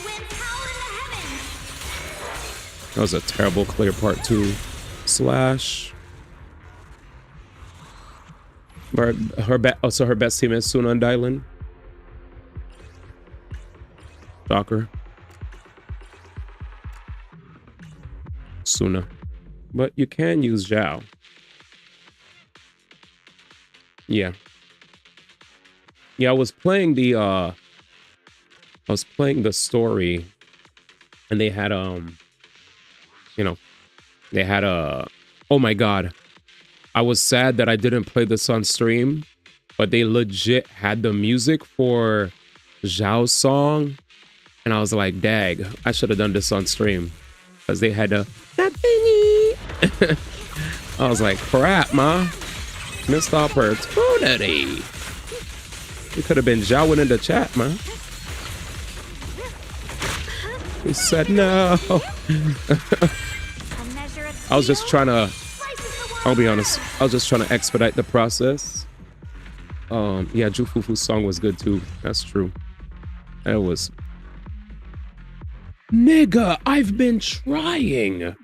That was a terrible clear part 2. Slash. So her best team is Suna and Dylan. Shocker. Suna. But you can use Zhao. Yeah. Yeah, I was playing the story, and they had oh my god. I was sad that I didn't play this on stream, but they legit had the music for Zhao's song, and I was like, dag, I should have done this on stream. Because they had a I was like, crap, ma. Missed opportunity. You could have been jowing in the chat, man. He said no. I was just trying to, I'll be honest, I was just trying to expedite the process. Yeah, Jufufu's song was good too. That's true. That was. Nigga, I've been trying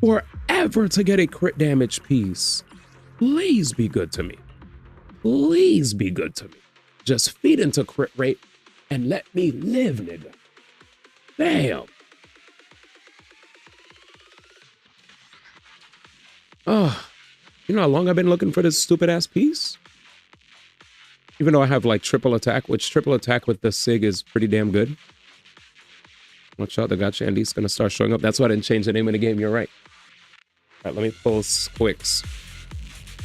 forever to get a crit damage piece. Please be good to me. Please be good to me. Just feed into crit rate and let me live, nigga. Damn. You know how long I've been looking for this stupid ass piece? Even though I have like triple attack, which triple attack with the SIG is pretty damn good. Watch out, the gotcha Andy's gonna start showing up. That's why I didn't change the name of the game. You're right. All right, let me pull Quicks.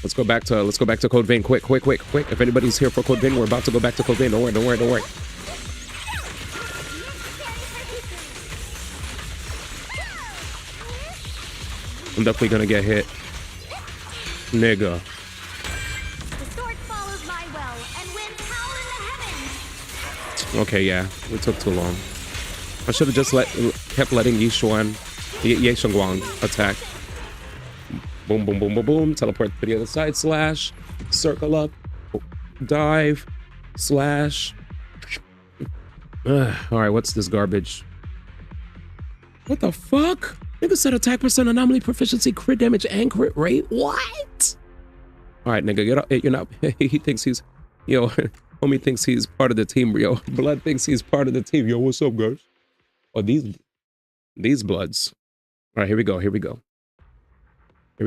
Let's go back to Code Vein. Quick. If anybody's here for Code Vein, we're about to go back to Code Vein. Don't worry. I'm definitely gonna get hit. Nigga. Okay, yeah, it took too long. I should have just kept letting Ye Xiongguang attack. Boom. Teleport to the other side. Slash. Circle up. Dive. Slash. Alright, what's this garbage? What the fuck? Nigga said attack percent, anomaly, proficiency, crit damage, and crit rate. What? Alright, nigga, get up. You're not. He thinks he's. Yo, homie thinks he's part of the team. Yo, Blood thinks he's part of the team. Yo, what's up, guys? Oh, these Bloods. Alright, here we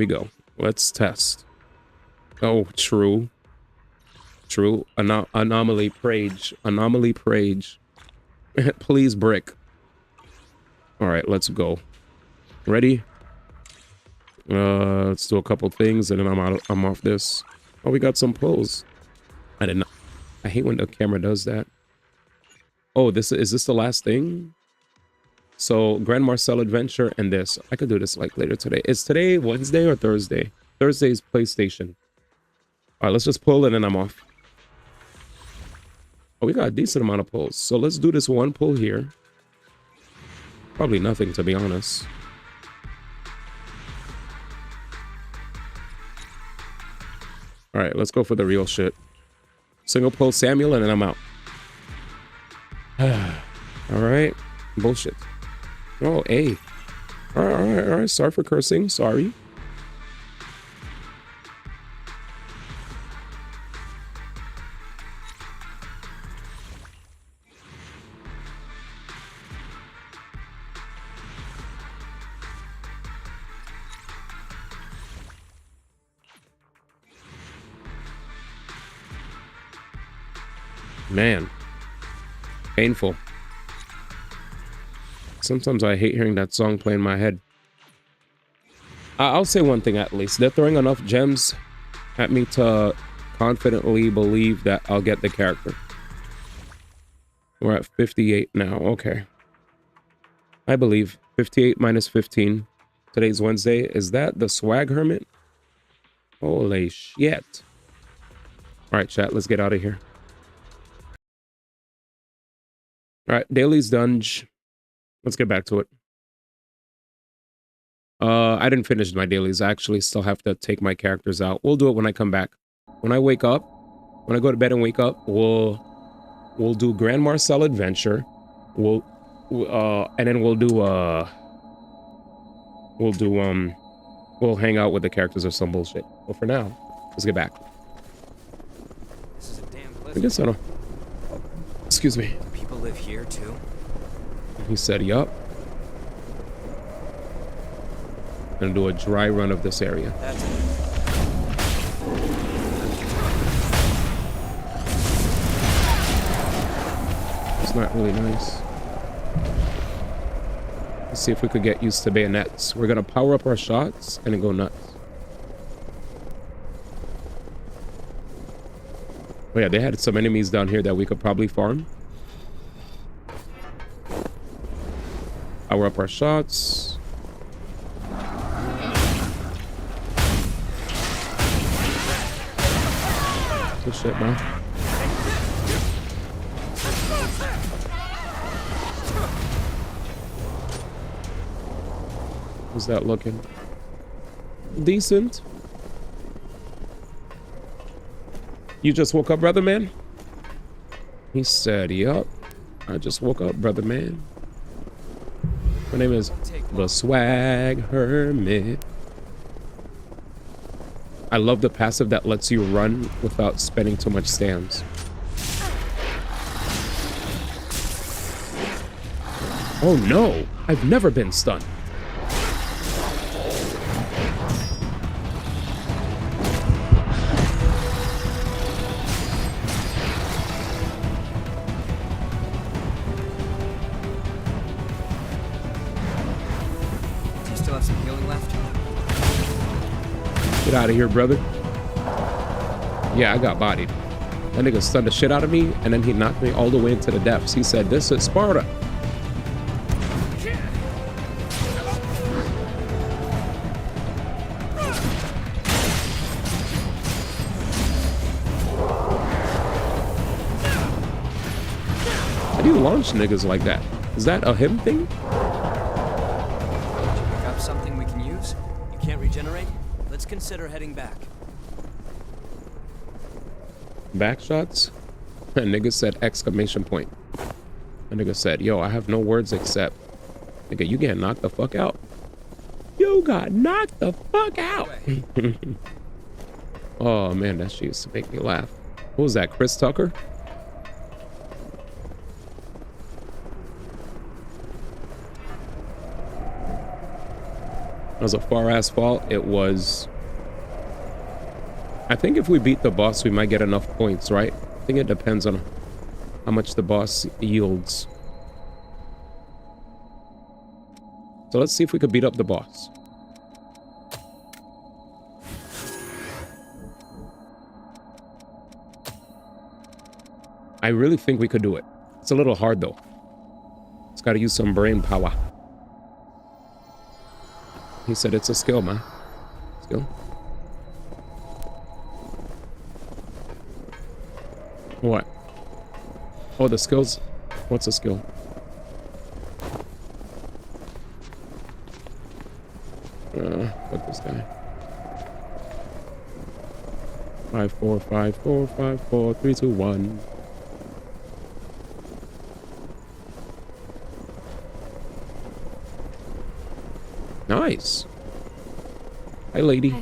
go. Let's test. Oh, true. Anomaly Prage. Please brick. All right, let's go. Ready? Let's do a couple things and then I'm off this. Oh, we got some pulls. I hate when the camera does that. Oh, is this the last thing? So Grand Marcel Adventure and this. I could do this like later today. Is today Wednesday or Thursday? Thursday's PlayStation. All right, let's just pull and then I'm off. Oh, we got a decent amount of pulls. So let's do this one pull here. Probably nothing, to be honest. All right, let's go for the real shit. Single pull Samuel and then I'm out. All right. Bullshit. Oh, A. All right. Sorry for cursing. Sorry. Man. Painful. Sometimes I hate hearing that song play in my head. I'll say one thing at least. They're throwing enough gems at me to confidently believe that I'll get the character. We're at 58 now. Okay. I believe. 58 minus 15. Today's Wednesday. Is that the Swag Hermit? Holy shit. All right, chat. Let's get out of here. All right. Daily's Dunge. Let's get back to it. I didn't finish my dailies. I actually still have to take my characters out. We'll do it when I come back. When I wake up, when I go to bed and wake up, we'll do Grand Marcel Adventure. And then we'll hang out with the characters or some bullshit. But for now, let's get back. This is a damn blizzard. I guess I don't. Excuse me. People live here too. He said, yup. Gonna do a dry run of this area. It's not really nice. Let's see if we could get used to bayonets. We're gonna power up our shots and then go nuts. Oh yeah, they had some enemies down here that we could probably farm. Power up our shots. Good shit, man. How's that looking? Decent. You just woke up, brother man? He said, yup. I just woke up, brother man. My name is the Swag Hermit. I love the passive that lets you run without spending too much stamina. Oh no, I've never been stunned. Do you still have some healing left? Get out of here, brother. Yeah, I got bodied. That nigga stunned the shit out of me, and then he knocked me all the way into the depths. He said, this is Sparta. How do you launch niggas like that? Is that a him thing? Did you pick up something we can use? You can't regenerate? Let's consider heading back. Back shots? That nigga said exclamation point. That nigga said, yo, I have no words except, nigga, you get knocked the fuck out. You got knocked the fuck out. Oh man, that shit used to make me laugh. What was that, Chris Tucker? That was a far ass fall. It was, I think if we beat the boss, we might get enough points, right? I think it depends on how much the boss yields. So let's see if we could beat up the boss. I really think we could do it. It's a little hard though. It's got to use some brain power. He said it's a skill, man. Skill. What? Oh, the skills? What's a skill? Fuck this guy. 5, 4, 5, 4, 5, 4, 3, 2, 1. Nice. Hi, lady.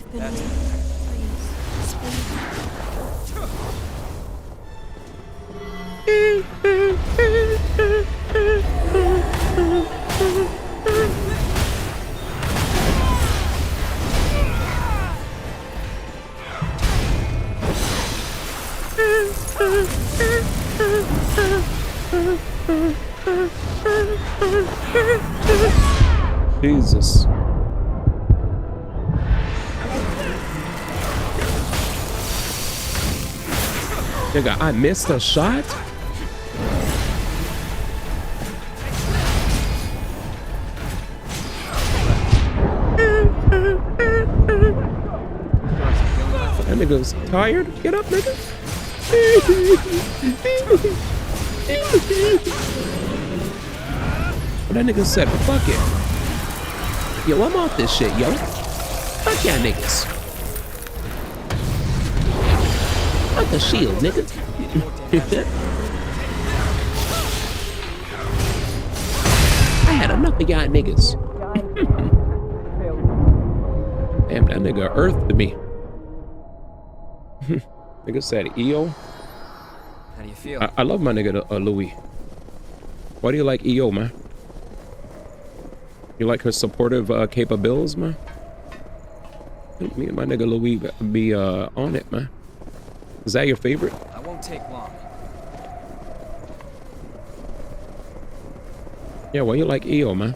Jesus. Nigga, I missed a shot? That nigga's tired. Get up, nigga. That nigga said, fuck it. Yo, I'm off this shit, yo. Fuck y'all niggas. Fuck the shield, nigga. I had enough of y'all niggas. Damn, that nigga earthed me. Nigga said EO. How do you feel? I love my nigga Louis. Why do you like EO, man? You like her supportive capabilities, man? Me and my nigga Louis be on it, man. Is that your favorite? I won't take long. Yeah, why you like EO, man?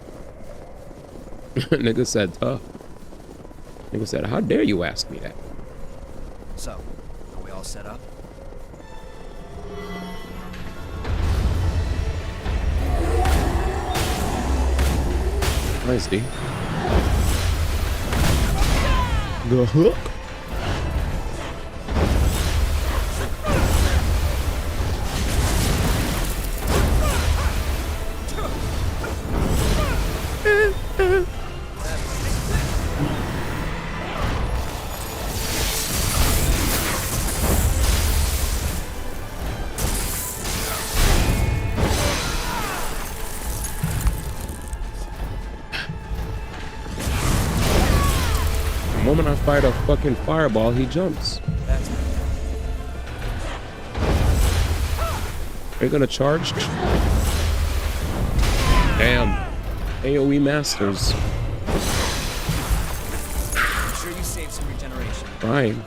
Nigga said tough. Nigga said, how dare you ask me that? So, are we all set up? Nice, D. The hook. fight a fucking fireball, he jumps. Are you gonna charge? Damn. AoE masters. I'm sure you saved some regeneration. Fine.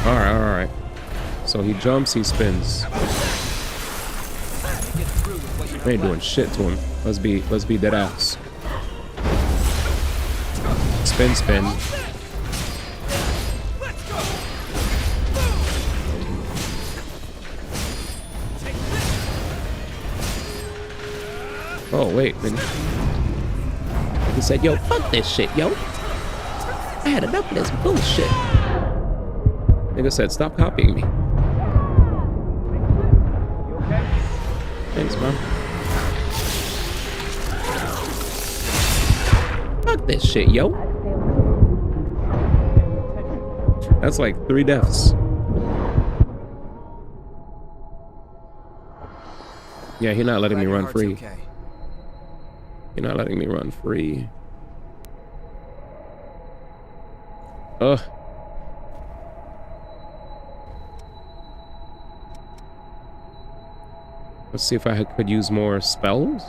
Alright. So he jumps, he spins. I ain't doing shit to him. Let's be dead ass. Spin. Oh wait, nigga. He said, yo, fuck this shit, yo. I had enough of this bullshit. Nigga said, stop copying me. Thanks, man. Fuck this shit, yo. That's like 3 deaths. Yeah, he's not letting me run free. Okay. You're not letting me run free. Ugh. Let's see if I could use more spells.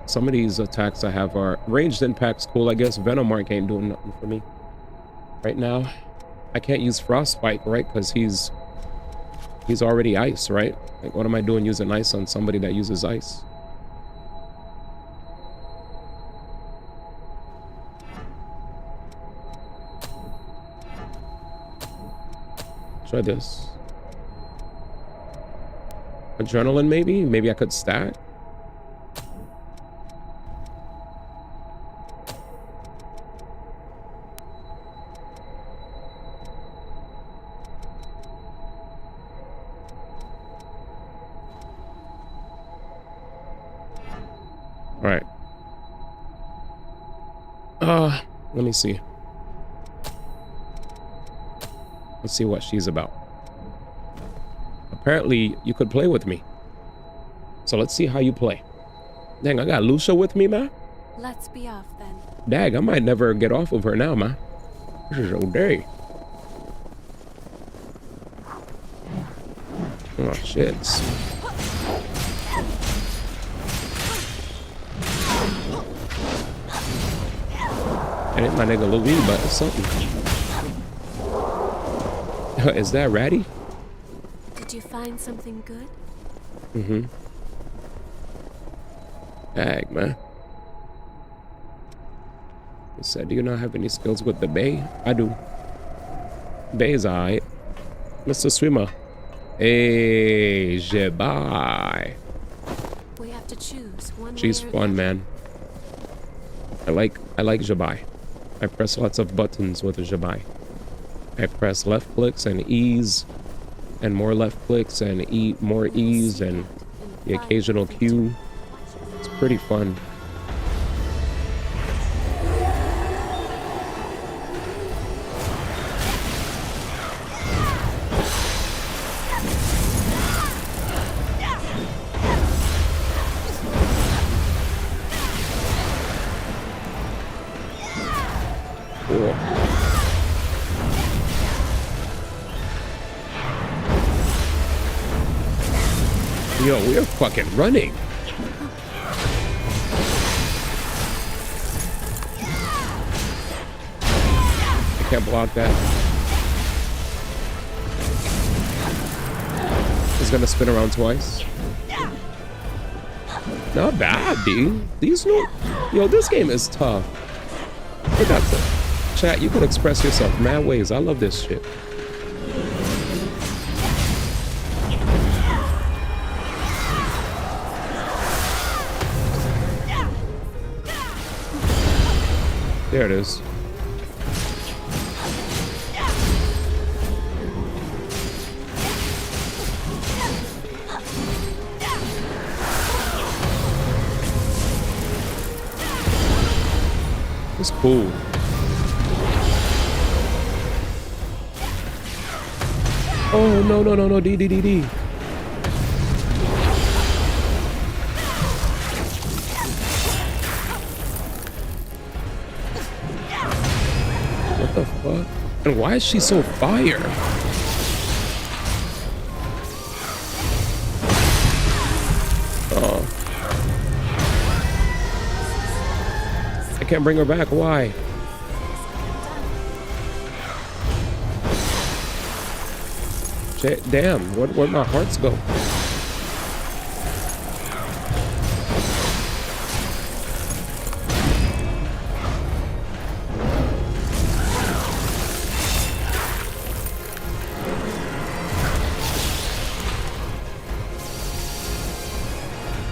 Some of these attacks I have are ranged impacts. Cool, I guess. Venomark ain't doing nothing for me right now. I can't use Frostbite, right? Because he's already ice, right? Like, what am I doing using ice on somebody that uses ice? Try this. Adrenaline, maybe? Maybe I could stack? Alright. Let me see. Let's see what she's about. Apparently, you could play with me. So let's see how you play. Dang, I got Lucia with me, man. Let's be off then. Dag, I might never get off of her now, man. This is O'Day. Oh, shit. It ain't my nigga Louis, but it's something. Is that Ratty? Did you find something good? Mm-hmm. Dag, man. He said, do you not have any skills with the bay? I do. Bay is alright. Mr. Swimmer. Hey, Jebai. We have to choose one. She's fun, man. I like Jebai. I press lots of buttons with a Jebai. I press left clicks and E's, and more left clicks and more E's, and the occasional Q. It's pretty fun. Cool. Yo, we're fucking running. I can't block that. He's gonna spin around twice. Not bad, dude. Yo, this game is tough. Look at that. Chat, you can express yourself mad ways. I love this shit. There it is. It's cool. Oh, no, D. What the fuck? And why is she so fire? Oh. I can't bring her back. Why? Damn, where'd my hearts go?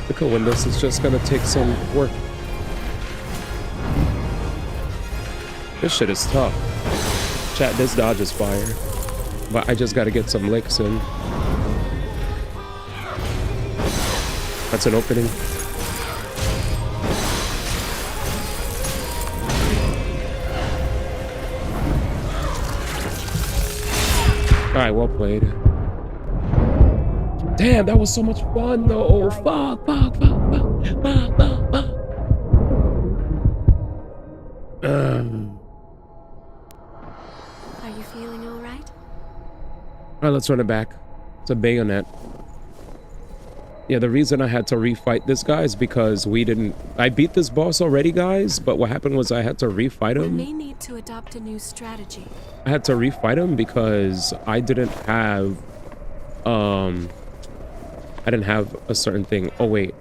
Look at when this is just gonna take some work. This shit is tough. Chat, this dodge is fire. But I just gotta get some licks in. That's an opening. Alright, well played. Damn, that was so much fun though. Fuck. Are you feeling all right? Alright, let's run it back. It's a bayonet. Yeah, the reason I had to refight this guy is because I beat this boss already, guys, but what happened was I had to refight him. We may need to adopt a new strategy. I had to refight him because I didn't have a certain thing. Oh wait.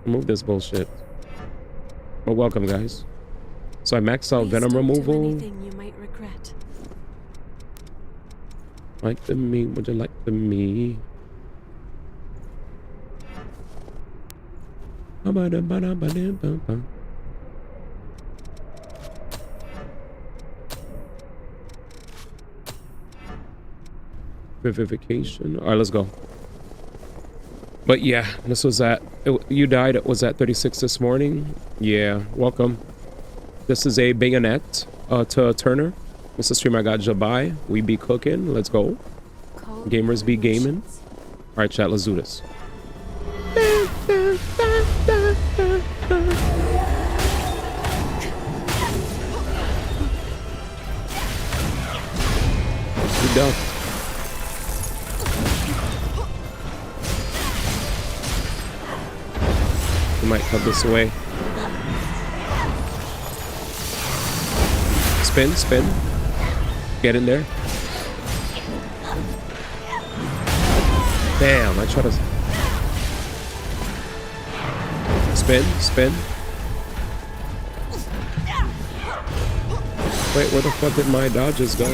Remove this bullshit. Well, welcome guys. So I maxed out venom removal. Anything you might regret. Like the me, would you like the me? Vivification. All right, let's go. But yeah, this was you died. It was at 36 this morning. Yeah, welcome. This is a bayonet to Turner. This is stream I got Jabai. We be cooking. Let's go. Gamers be gaming. All right, chat. Let's do this. We done. We might cut this away. Spin. Get in there. Damn, I try to spin. Wait, where the fuck did my dodges go?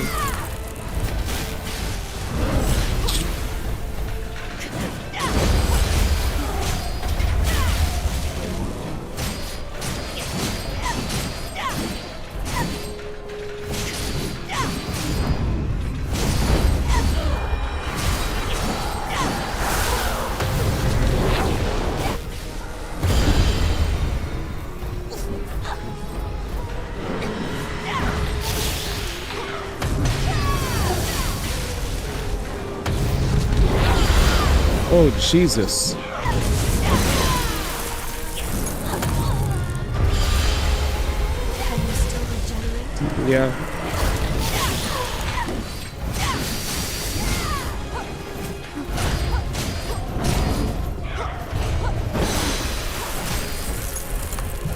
Oh, Jesus. Yeah.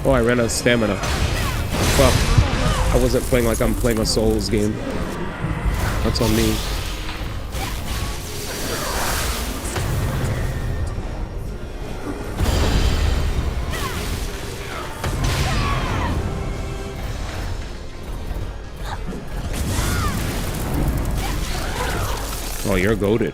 Oh, I ran out of stamina. Fuck. I wasn't playing like I'm playing a Souls game. That's on me. Oh, you're goated.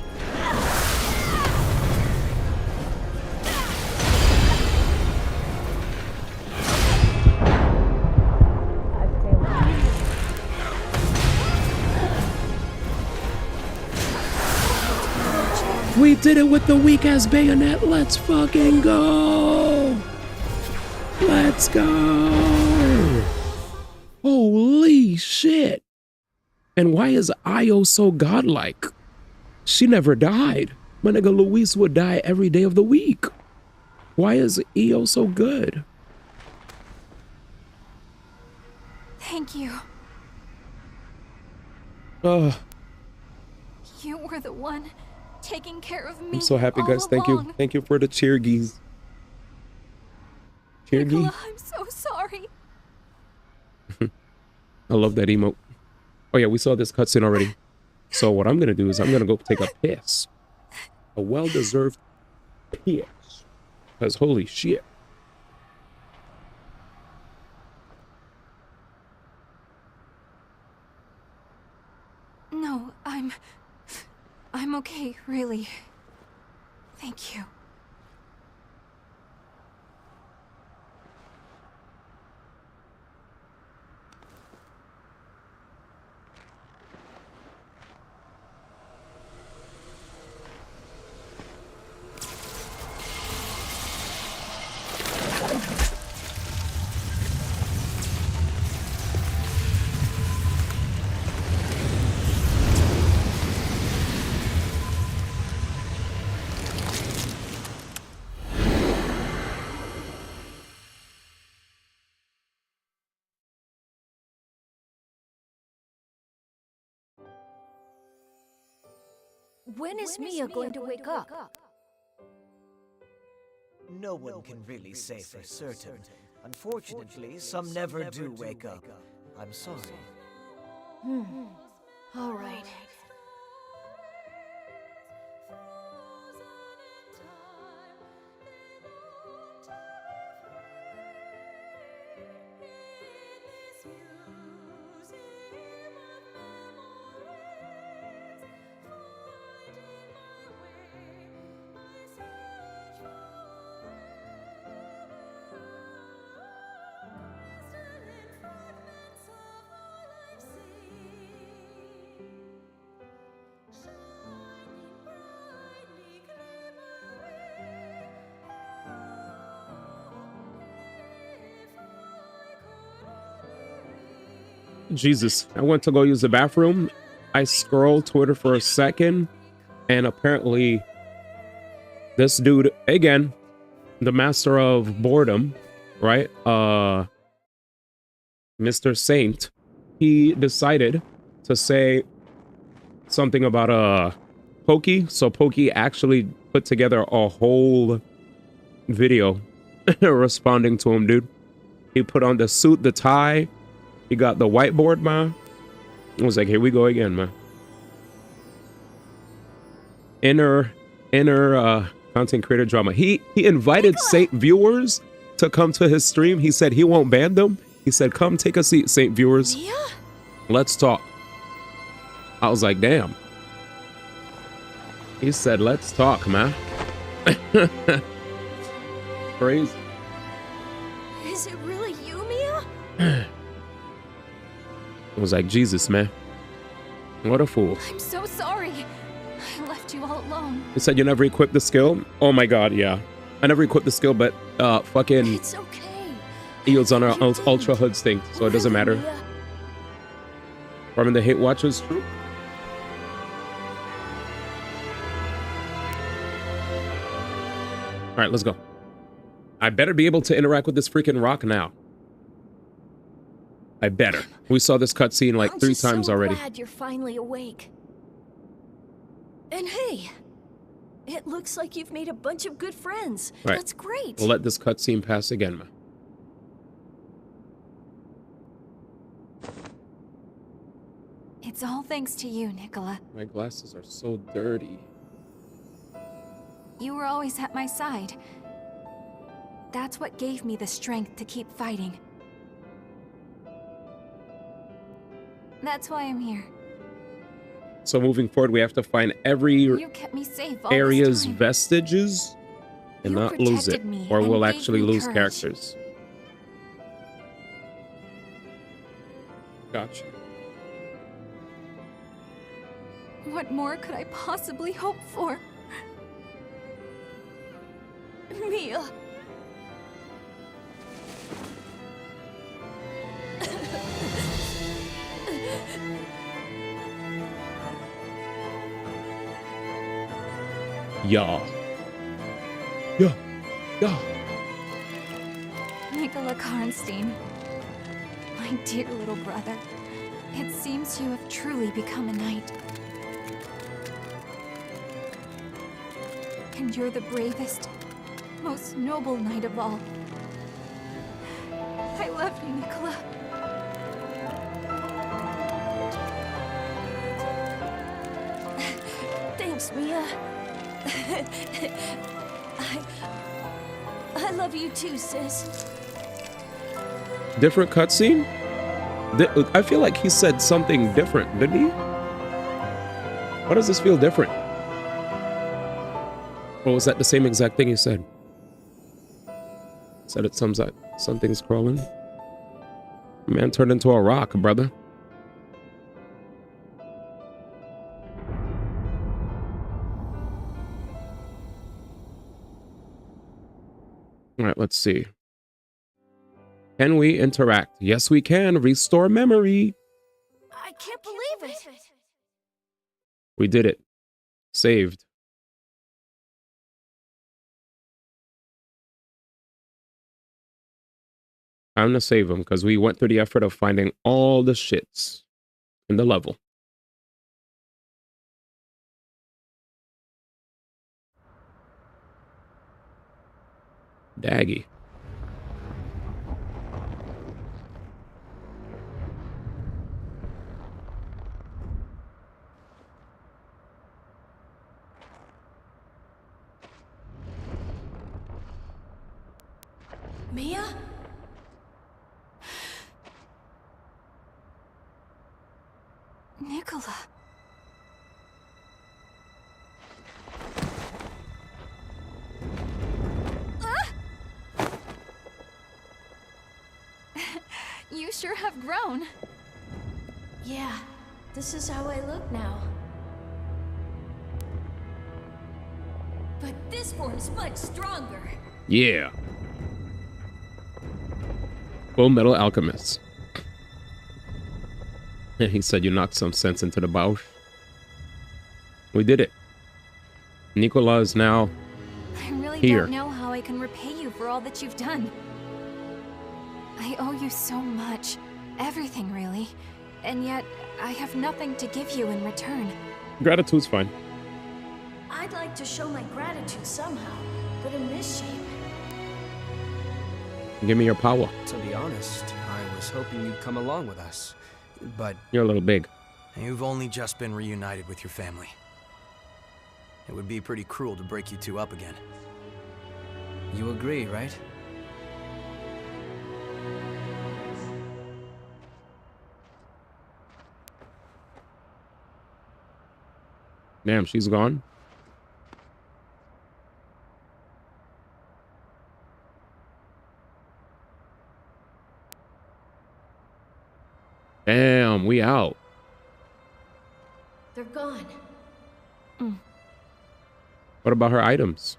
We did it with the weak ass bayonet. Let's fucking go. Let's go. Holy shit. And why is Io so godlike? She never died. My nigga Luis would die every day of the week. Why is EO so good? Thank you. Oh, You were the one taking care of me. I'm so happy, all guys. Thank you. along. Thank you for the cheer geese. Cheer geese. Nicola, I'm so sorry. I love that emote. Oh yeah, we saw this cutscene already. So what I'm gonna do is I'm gonna go take a piss. A well-deserved piss. Because holy shit. No, I'm okay, really. Thank you. When is Mia going to wake up? No one can really say for certain. Unfortunately, some never do wake up. I'm sorry. All right. Jesus, I went to go use the bathroom. I scrolled Twitter for a second, and apparently this dude, again, the master of boredom, right? Mr. Saint, he decided to say something about Pokey. So Pokey actually put together a whole video responding to him, dude. He put on the suit, the tie. He got the whiteboard, man. I was like, here we go again, man. Inner content creator drama. He invited Saint viewers to come to his stream. He said he won't ban them. He said, come take a seat, Saint viewers. Mia? Let's talk. I was like, damn. He said, let's talk, man. Crazy. Is it really you, Mia? I was like, Jesus, man. What a fool. I'm so sorry. I left you all alone. He said you never equipped the skill? Oh my god, yeah. I never equipped the skill, but fucking It's okay. Eels on our Ultra Hoods thing, so it doesn't matter. Mia. Farming the hate watchers, true. Alright, let's go. I better be able to interact with this freaking rock now. I better. We saw this cutscene like 3 times already. I'm glad you're finally awake. And hey, it looks like you've made a bunch of good friends. Right. That's great. We'll let this cutscene pass again, man. It's all thanks to you, Nicola. My glasses are so dirty. You were always at my side. That's what gave me the strength to keep fighting. That's why I'm here. So moving forward, we have to find every You kept me safe all area's this time. vestiges and You not lose it, protected me or and we'll gave actually me lose courage. characters. Gotcha. What more could I possibly hope for? Mia. Yeah. Yeah. Nicola Karnstein. My dear little brother, it seems you have truly become a knight. And you're the bravest, most noble knight of all. I love you, Nicola. Thanks, Mia. I love you too, sis. Different cutscene? I feel like he said something different, didn't he? Why does this feel different? Or was that the same exact thing he said? Said it sounds like something's crawling. Man turned into a rock, brother. All right, let's see. Can we interact? Yes, we can. Restore memory. I can't believe it. We did it. Saved. Time to save him because we went through the effort of finding all the shits in the level. Daggy. Mia? Nicola. You sure have grown. Yeah, this is how I look now. But this form's much stronger. Yeah. Full Metal Alchemist. He said you knocked some sense into the Bausch. We did it. Nicola is now I really here. don't know how I can repay you for all that you've done. I owe you so much. Everything, really. And yet, I have nothing to give you in return. Gratitude's fine. I'd like to show my gratitude somehow, but in this shape. Give me your power. To be honest, I was hoping you'd come along with us. But you're a little big. You've only just been reunited with your family. It would be pretty cruel to break you two up again. You agree, right? Damn, she's gone. Damn, we out. They're gone. What about her items?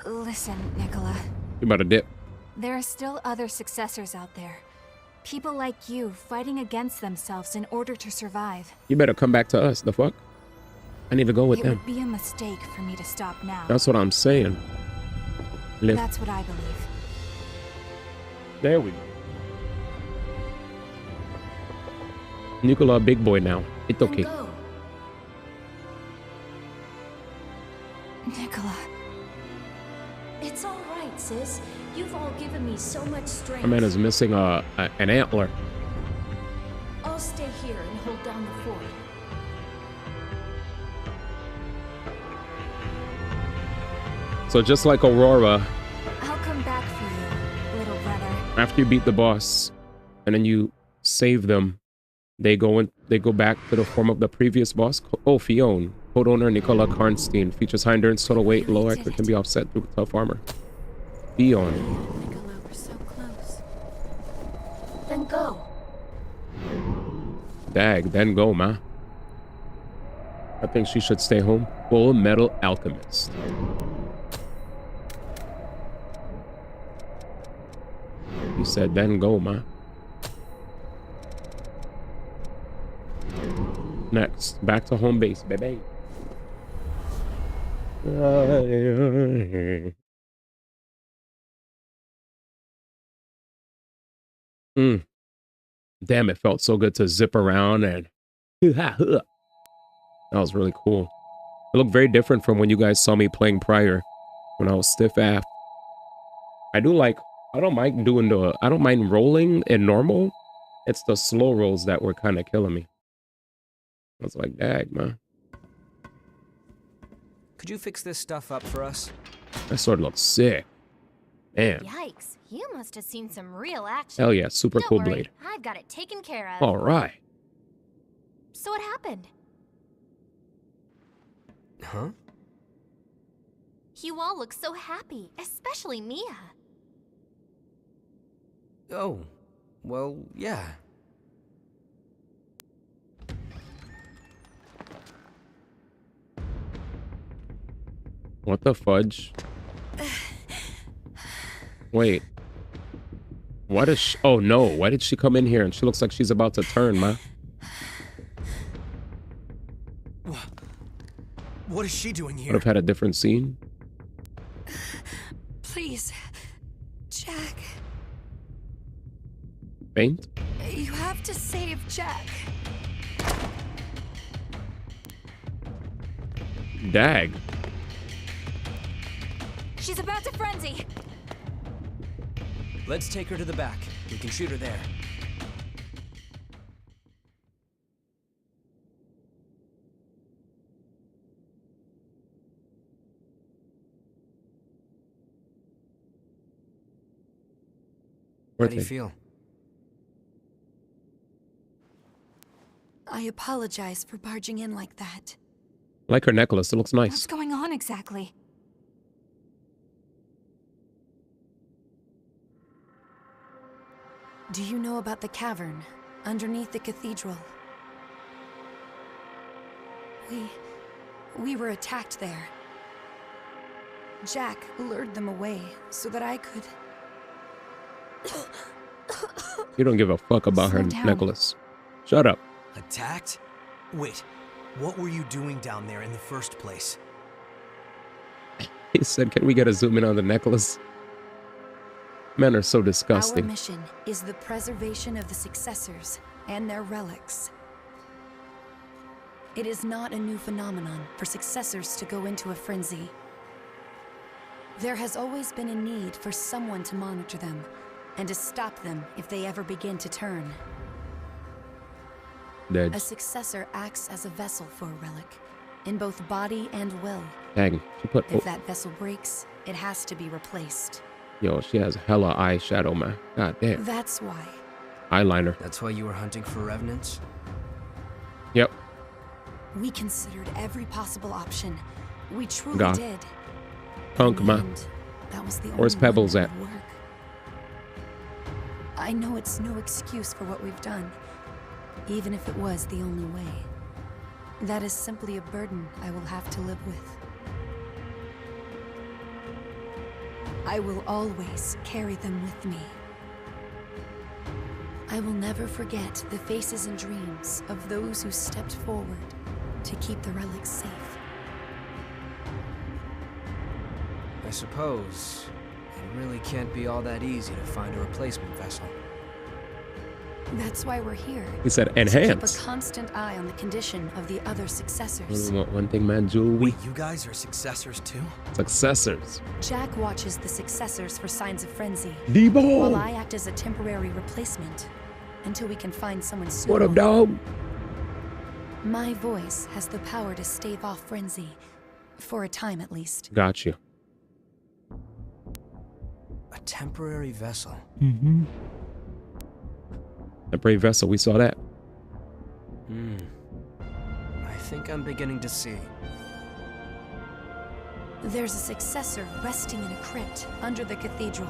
Listen, Nicola. You about to dip. There are still other successors out there. People like you fighting against themselves in order to survive. You better come back to us. The fuck? I need to go with them. It would be a mistake for me to stop now. That's what I'm saying. Live. That's what I believe. There we go. Nicola, big boy now. It's okay. Go. Nicola. It's all right, sis. You've all given me so much strength. My man is missing an antler. I'll stay here and hold down the fort. So just like Aurora, I'll come back for you, little brother. after you beat the boss and then you save them, they go back to the form of the previous boss. Oh, Fiona. Code owner Nicola Karnstein. Features high endurance, total weight, low accuracy, can be offset through tough armor. Fiona. Nicola, we're so close. Then go. Dag, then go, ma. I think she should stay home. Full Metal Alchemist. He said, then go, ma. Next, back to home base, baby. Damn, it felt so good to zip around and that was really cool. It looked very different from when you guys saw me playing prior when I was stiff af. I don't mind rolling in normal. It's the slow rolls that were kind of killing me. I was like, dag, man. Could you fix this stuff up for us? That sword looks sick. Man. Yikes, you must have seen some real action. Hell yeah, super Don't cool worry, blade. I've got it taken care of. All right. So what happened? Huh? You all look so happy, especially Mia. Oh, well, yeah. What the fudge? Wait. What is she? Oh no, why did she come in here and she looks like she's about to turn, man? What is she doing here? Would have had a different scene. Please, Jack. Faint? You have to save Jack. Dag. She's about to frenzy. Let's take her to the back. We can shoot her there. How do you feel? I apologize for barging in like that. Like her necklace, it looks nice. What's going on exactly? Do you know about the cavern underneath the cathedral? We were attacked there. Jack lured them away so that I could... You don't give a fuck about her Slow down. necklace. Shut up. Attacked? Wait, what were you doing down there in the first place? He said, can we get a zoom in on the necklace? Men are so Our disgusting. mission is the preservation of the successors and their relics. It is not a new phenomenon for successors to go into a frenzy. There has always been a need for someone to monitor them and to stop them if they ever begin to turn. Dead. A successor acts as a vessel for a relic, in both body and will. Dang, she put... If that vessel breaks, it has to be replaced. Yo, she has hella eyeshadow, man. God damn. That's why. Eyeliner. That's why you were hunting for revenants? Yep. We considered every possible option. We truly God. did. Punk, man. And that was the Where's only one Pebbles that at? would work. I know it's no excuse for what we've done, even if it was the only way. That is simply a burden I will have to live with. I will always carry them with me. I will never forget the faces and dreams of those who stepped forward to keep the relics safe. I suppose it really can't be all that easy to find a replacement vessel. That's why we're here. He said To enhance. keep a constant eye on the condition of the other successors. Only want one thing, man, Jewel. Wait, you guys are successors too? Successors. Jack watches the successors for signs of frenzy. D-Ball. While I act as a temporary replacement until we can find someone suitable. What up, dog? My voice has the power to stave off frenzy. For a time, at least. Got you. A temporary vessel. Mm-hmm. The brave vessel, we saw that. I think I'm beginning to see. There's a successor resting in a crypt under the cathedral.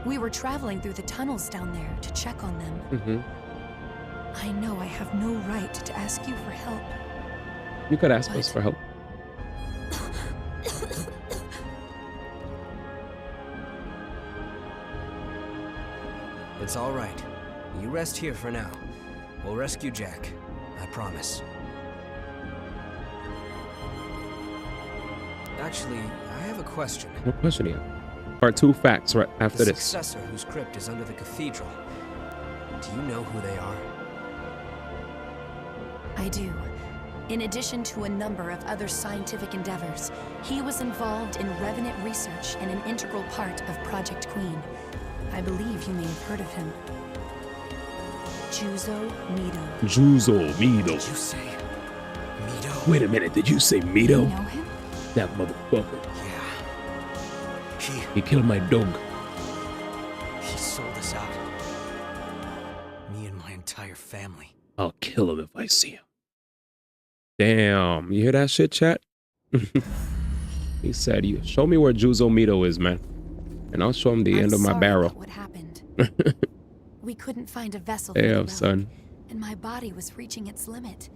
We were traveling through the tunnels down there to check on them. Mm-hmm. I know I have no right to ask you for help. You could ask us for help. It's all right. You rest here for now. We'll rescue Jack. I promise. Actually, I have a question. What question here? Part 2 facts right after The this. successor whose crypt is under the cathedral. Do you know who they are? I do. In addition to a number of other scientific endeavors, he was involved in revenant research and an integral part of Project Queen. I believe you may have heard of him. Juzo Mido. Juzo Mido. Did you say Mido? Wait a minute, did you say Mido? You know him? That motherfucker. Yeah. He killed my dog. He sold us out. Me and my entire family. I'll kill him if I see him. Damn, you hear that shit, chat? He said, "You show me where Juzo Mido is, man, and I'll show him the end of my barrel." What happened? We couldn't find a vessel. Damn, son. And my body was reaching its limit.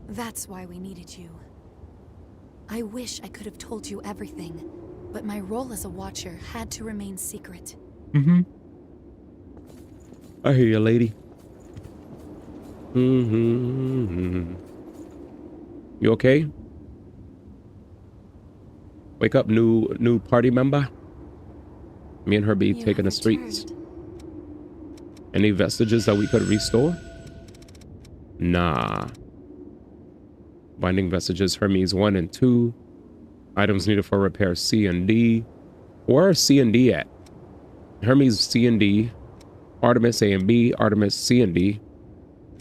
That's why we needed you. I wish I could have told you everything, but my role as a watcher had to remain secret. Mm-hmm. I hear you, lady. Mm-hmm. You okay? Wake up, new party member. Me and her be taking the streets. Any vestiges that we could restore? Nah. Binding vestiges, Hermes 1 and 2. Items needed for repair C and D. Where are C and D at? Hermes C and D. Artemis A and B. Artemis C and D.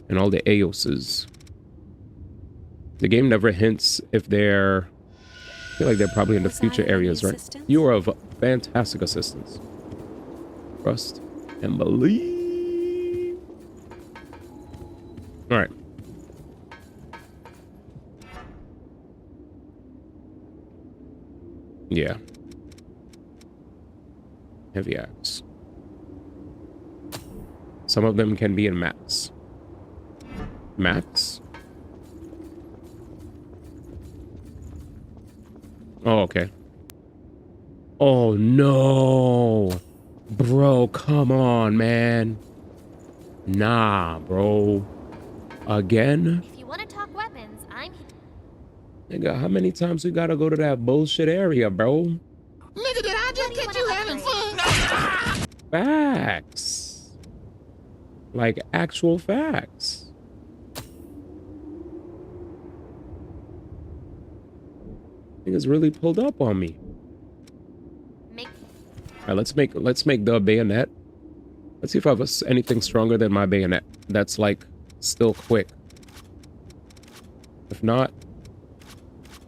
And all the Aoses. The game never hints if they're... I feel like they're probably in the future areas, right? You are of fantastic assistance. Trust and believe. All right. Yeah. Heavy axe. Some of them can be in maps. Maps? Oh, okay. Oh, no. Bro, come on, man. Nah, bro. Again? If you want to talk weapons, I'm... Nigga, how many times we gotta go to that bullshit area, bro? Nigga, did I just catch you having fun? Facts. Like, actual facts. Niggas really pulled up on me. All right, let's make the bayonet. Let's see if I have anything stronger than my bayonet. That's like still quick. If not,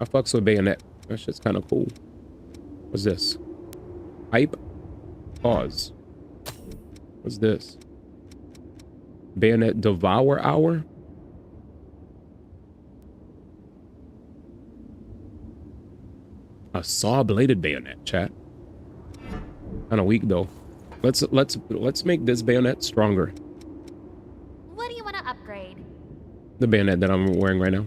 I fucks with bayonet. That shit's kind of cool. What's this? Hype. Pause. What's this? Bayonet Devour Hour. A saw-bladed bayonet, chat. Kind of weak though. Let's make this bayonet stronger. What do you want to upgrade? The bayonet that I'm wearing right now.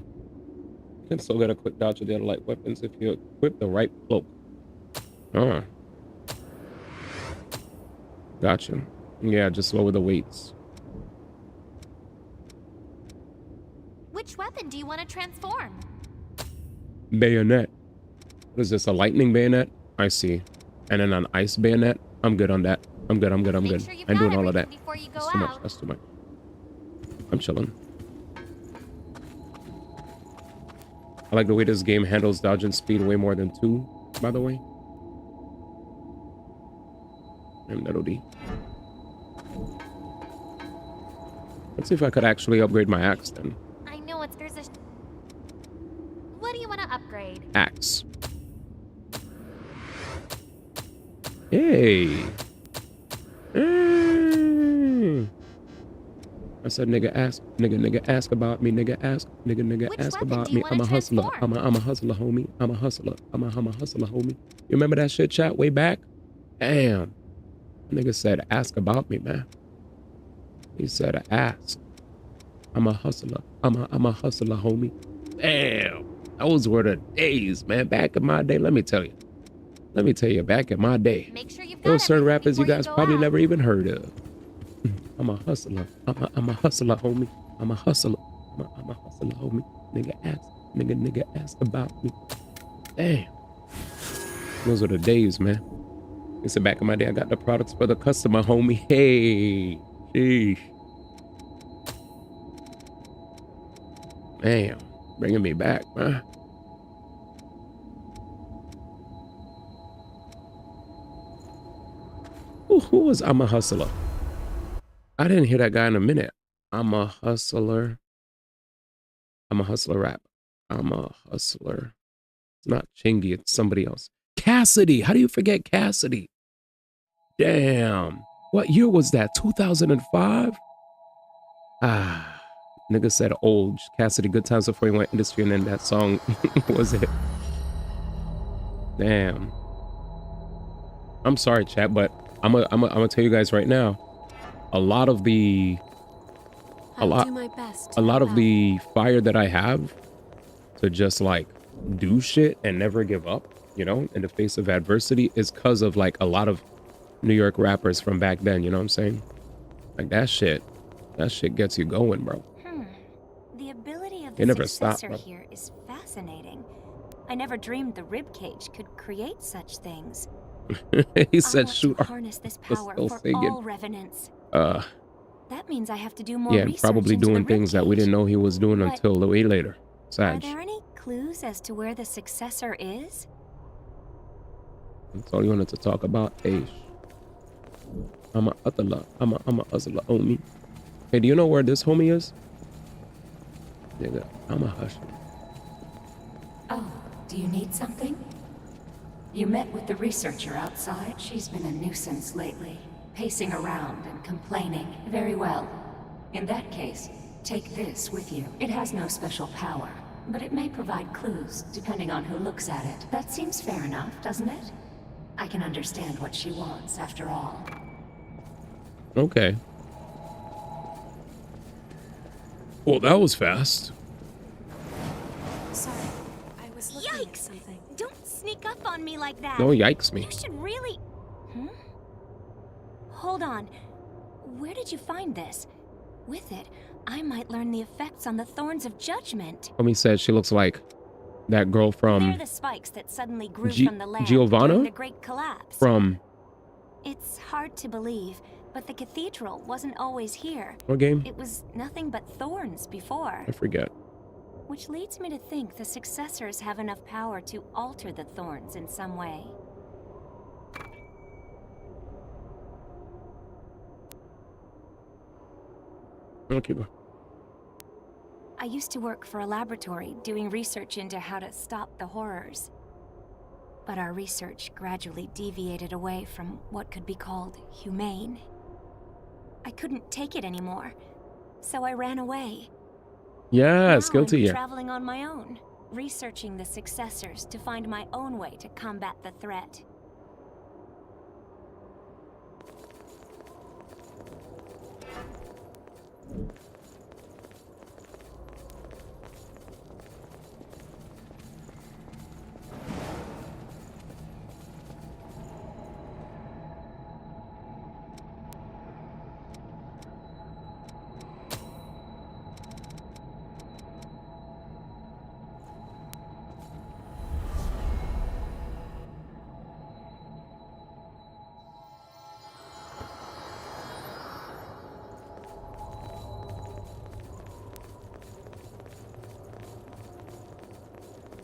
You can still get a quick dodge with the other light weapons if you equip the right cloak. Oh. Gotcha. Yeah, just lower the weights. Which weapon do you want to transform? Bayonet. What is this, a lightning bayonet? I see. And then an ice bayonet? I'm good on that. I'm good. Sure I'm doing all of that. That's too much. That's too much. I'm chilling. I like the way this game handles dodge and speed way more than 2, by the way. And that'll be. Let's see if I could actually upgrade my axe then. I know there's a... What do you want to upgrade? Axe. Hey. I said nigga ask about me, nigga ask about me. I'm a hustler. I'm a hustler, homie. I'm a hustler, homie. You remember that shit chat way back? Damn. Nigga said ask about me, man. He said ask. I'm a hustler. I'm a hustler, homie. Damn. Those were the days, man. Back in my day, let me tell you, back in my day, there were certain rappers you guys probably never even heard of. I'm a hustler. I'm a hustler, homie. I'm a hustler. I'm a hustler, homie. Nigga ask about me. Damn. Those are the days, man. It's the back of my day. I got the products for the customer, homie. Hey, sheesh. Damn, bringing me back, man. Who was I'm a Hustler? I didn't hear that guy in a minute. I'm a Hustler. I'm a Hustler rap. I'm a Hustler. It's not Chingy, it's somebody else. Cassidy. How do you forget Cassidy? Damn. What year was that? 2005? Ah, nigga said old. Cassidy, good times before he went industry, and then that song was it. Damn. I'm sorry, chat, but I'm gonna tell you guys right now. A lot of the the fire that I have to just like do shit and never give up, you know, in the face of adversity is because of like a lot of New York rappers from back then, you know what I'm saying? Like that shit gets you going, bro. The ability of It the never stopped, successor bro. here is fascinating. I never dreamed the ribcage could create such things. He said I want shoot to our harness this let's power go for sing it. all revenants. That means I have to do more Yeah, research probably into doing the things that we ribcage. didn't know he was doing But until way later. Are Sag. there any clues as to where the successor is? That's all you wanted to talk about. Hey, I'm a hustler. I'm a hustler, homie. Hey, do you know where this homie is? Nigga, I'm a hustler. Oh, do you need something? You met with the researcher outside. She's been a nuisance lately, pacing around and complaining. Very well. In that case, take this with you. It has no special power, but it may provide clues, depending on who looks at it. That seems fair enough, doesn't it? I can understand what she wants, after all. Okay. Well, that was fast. Sorry, I was looking at something. Don't sneak up on me like that. No, yikes me. You should really... Hold on. Where did you find this? With it, I might learn the effects on the Thorns of Judgment. Homie said she looks like that girl They're from the spikes that suddenly grew from the land Giovanna? during the Great Collapse. From It's hard to believe, but the cathedral wasn't always here. What game? It was nothing but thorns before. I forget. Which leads me to think the successors have enough power to alter the thorns in some way. Okay. I used to work for a laboratory doing research into how to stop the horrors. But our research gradually deviated away from what could be called humane. I couldn't take it anymore, so I ran away. Yes, Now guilty. I'm Yeah. traveling on my own, researching the successors to find my own way to combat the threat.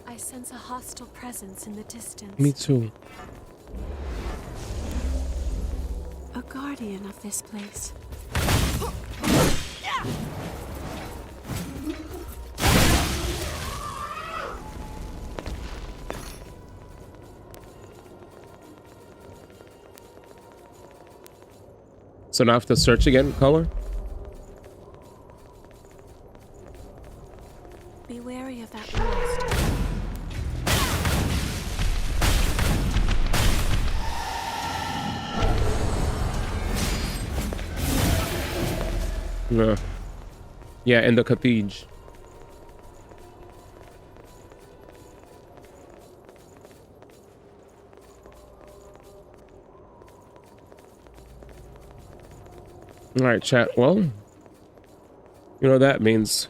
I sense a hostile presence in the distance. Me too. A guardian of this place. So now I have to search again, color? Be wary of that blast. No. Yeah, in the cathedral. All right, chat. Well, you know what that means.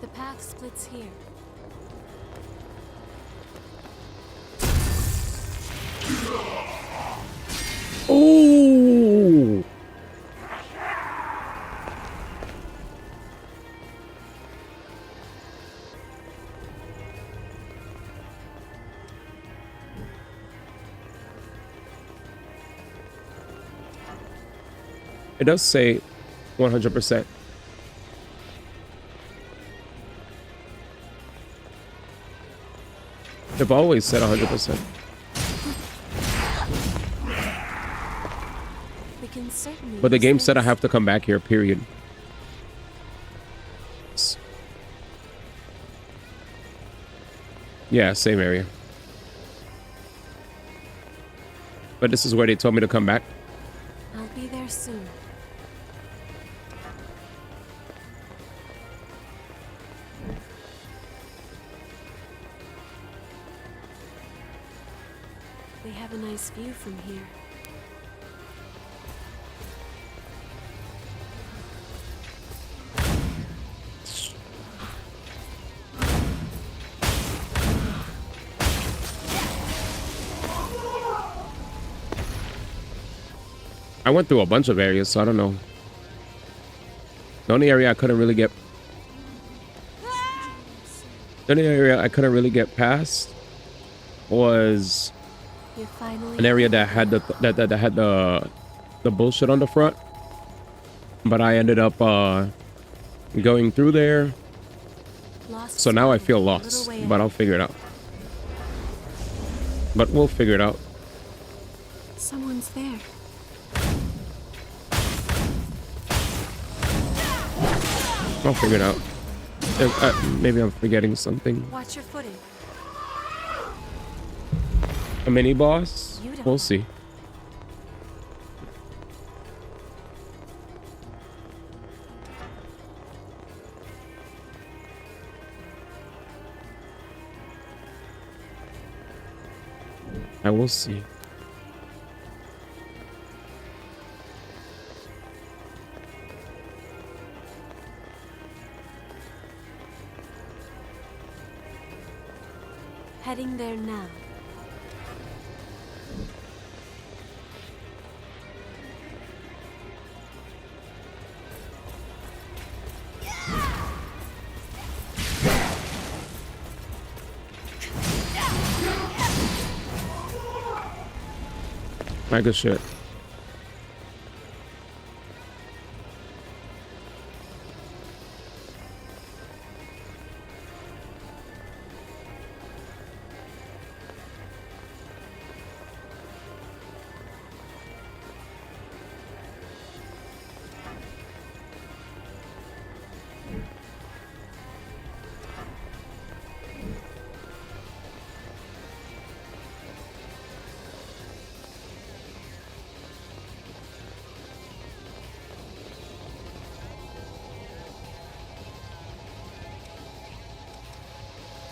The path splits here. Oh! It does say 100%. They've always said 100%. We can certainly But the use game said I this. have to come back here, period. Yeah, same area. But this is where they told me to come back. I'll be there soon. We have a nice view from here. I went through a bunch of areas, so I don't know. The only area I couldn't really get past was You're finally an area that had the bullshit on the front. But I ended up going through there. lost. So now I feel a little lost, way but I'll figure it out. But we'll figure it out. Someone's there. I'll figure it out. Maybe I'm forgetting something. Watch your footing. A mini boss? You don't. We'll see. I will see. Heading there now. My good shit.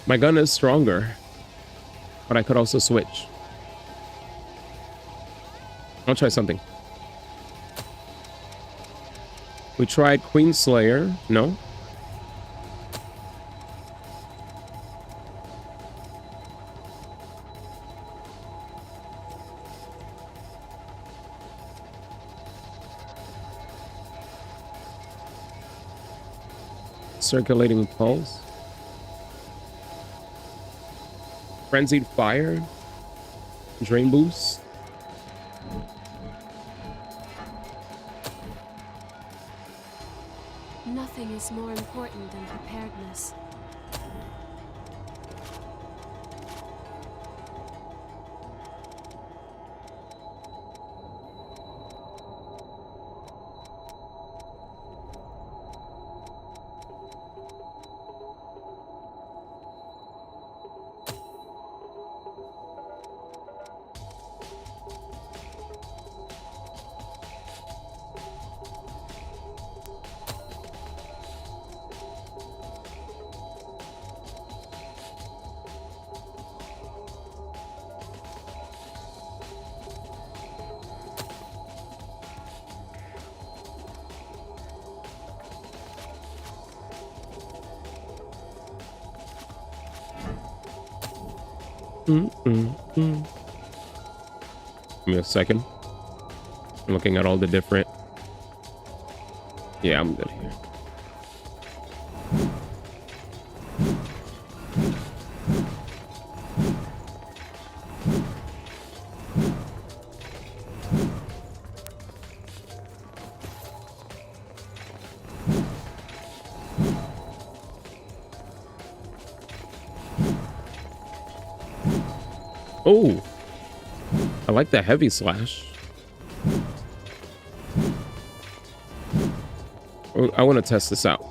My gun is stronger, but I could also switch. I'll try something. We tried Queen Slayer. No. Circulating pulse. Frenzied fire. Drain boost. Nothing is more important than preparedness. Give me a second. I'm looking at all the different. Yeah, I'm good here. Oh, I like the heavy slash. I want to test this out.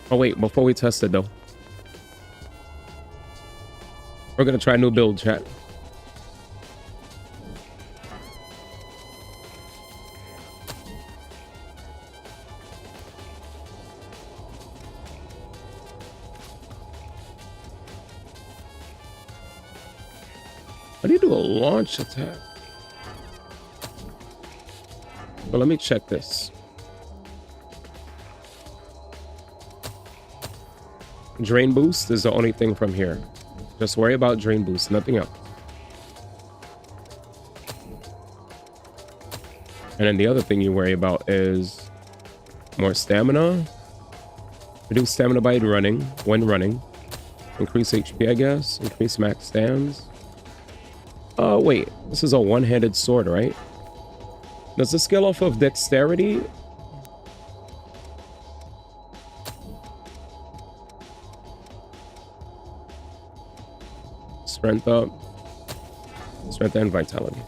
Oh wait, before we test it though, we're gonna try a new build, chat. How do you do a launch attack? Well, let me check this. Drain boost is the only thing from here. Just worry about drain boost, nothing else. And then the other thing you worry about is more stamina. Reduce stamina by running, when running. Increase HP, I guess. Increase max stams. Oh, wait. This is a one-handed sword, right? Does this scale off of dexterity? Strength up. Strength and vitality.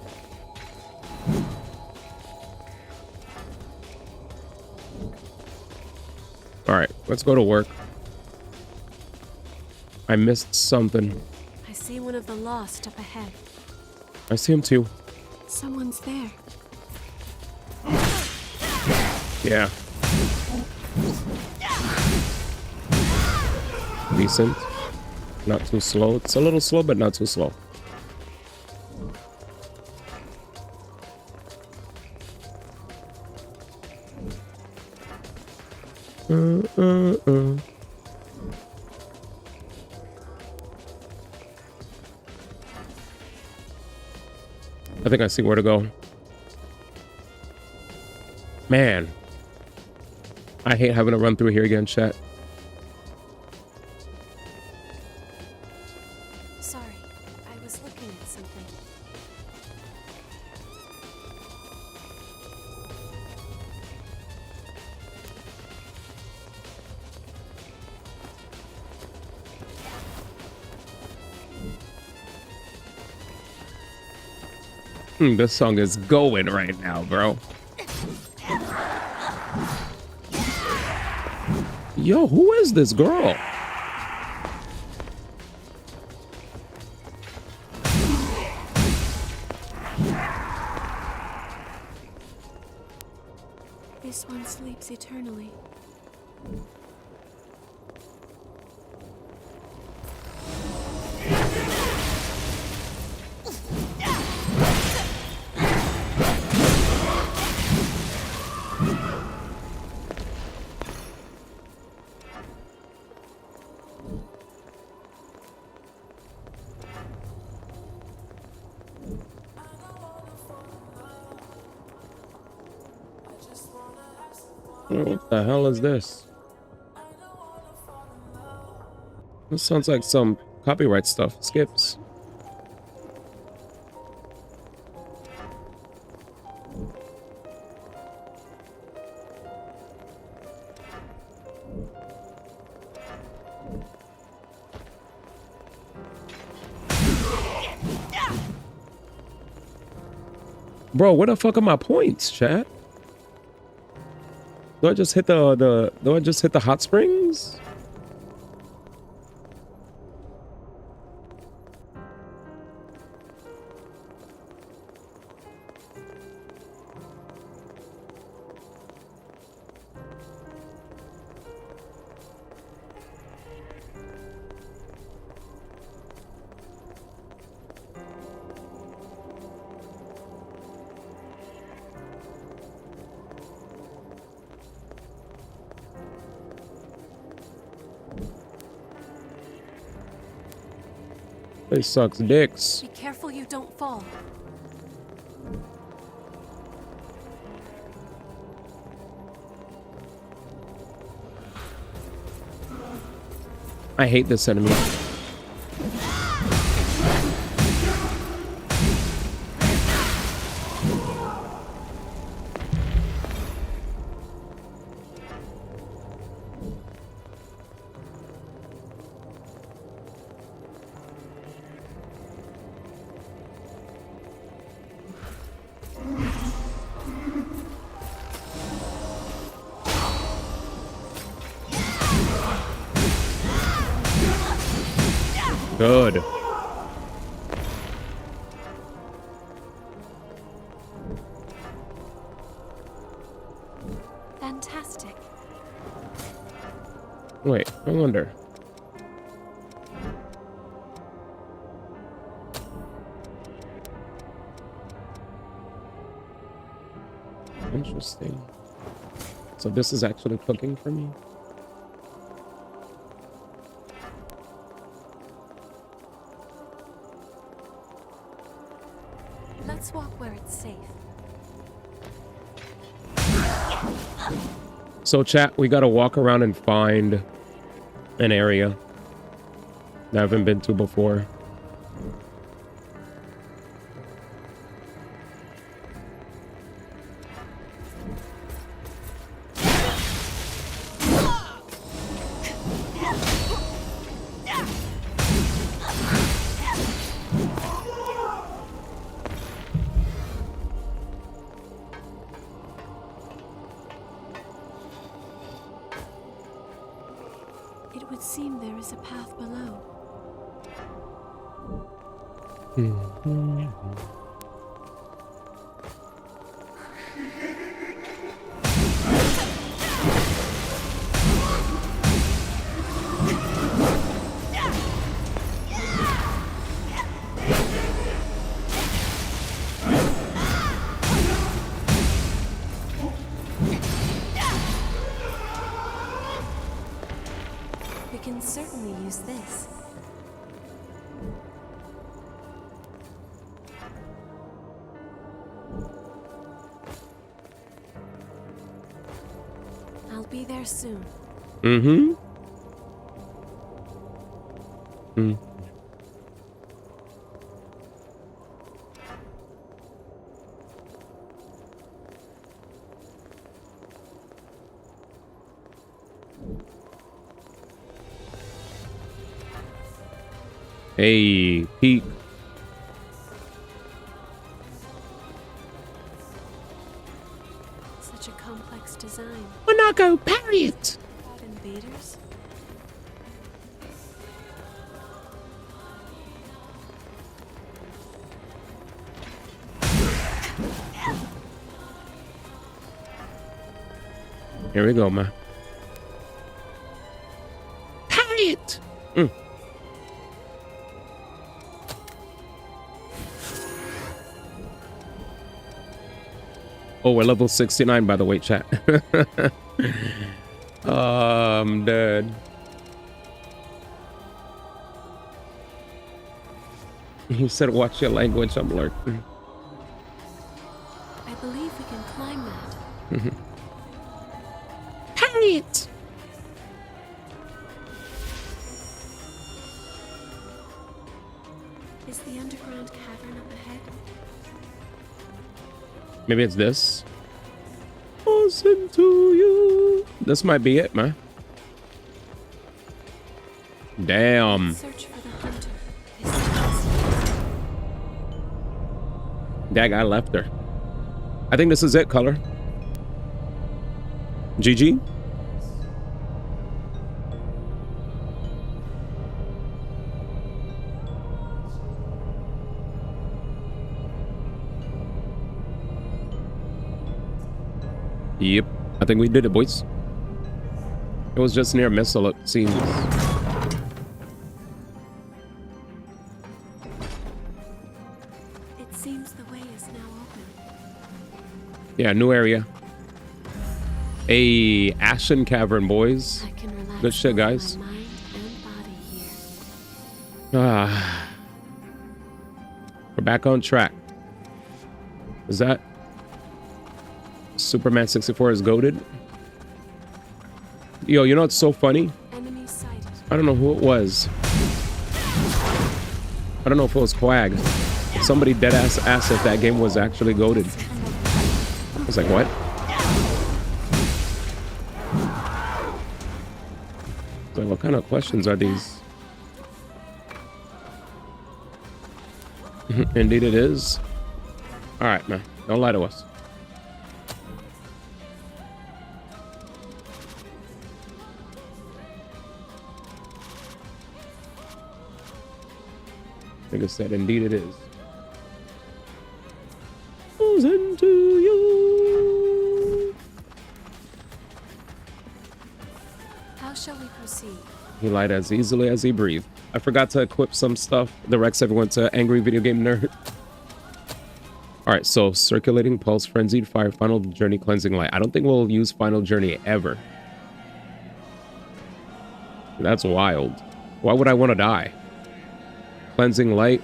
All right, let's go to work. I missed something. I see one of the lost up ahead. I see him too. Someone's there. Yeah. Decent. Not too slow. It's a little slow, but not too slow. I think I see where to go. Man. I hate having to run through here again, chat. Sorry, I was looking at something. This song is going right now, bro. Yo, who is this girl? This one sleeps eternally. What the hell is this? This sounds like some copyright stuff. Skips. Bro, where the fuck are my points, chat? Do I just hit the hot springs? It sucks dicks. Be careful you don't fall. I hate this enemy. Good. Fantastic. Wait, I wonder. Interesting. So this is actually cooking for me. Let's walk where it's safe. So chat, we gotta walk around and find an area that I haven't been to before. It would seem there is a path below. We can certainly use this. I'll be there soon. Mm-hmm. Hey, peek. Such a complex design. Why not go parry it? Invaders? Here we go, man. Parry it. Oh, we're level 69, by the way, chat. I'm dead. He said, watch your language, I'm lurking. I believe we can climb that. Parry it. Is the underground cavern up ahead? Maybe it's this. Listen to you. This might be it, man. Damn. Search for the hunter. That guy left her. I think this is it, color. GG. Yep, I think we did it, boys. It was just near a missile, it seems. It seems the way is now open. Yeah, new area. A Ashen Cavern, boys. Good shit, guys. Ah, We're back on track. Is that Superman 64 is goated? Yo, you know what's so funny? I don't know who it was. I don't know if it was Quag. Somebody dead ass asked if that game was actually goated. I was like, what? Like, what kind of questions are these? Indeed it is. Alright, man. Don't lie to us. Like I said, indeed it is. Into you. How shall we proceed? He lied as easily as he breathed. I forgot to equip some stuff. Directs everyone to Angry Video Game Nerd. Alright, so circulating pulse, frenzied fire, final journey, cleansing light. I don't think we'll use final journey ever. That's wild. Why would I want to die? Cleansing light.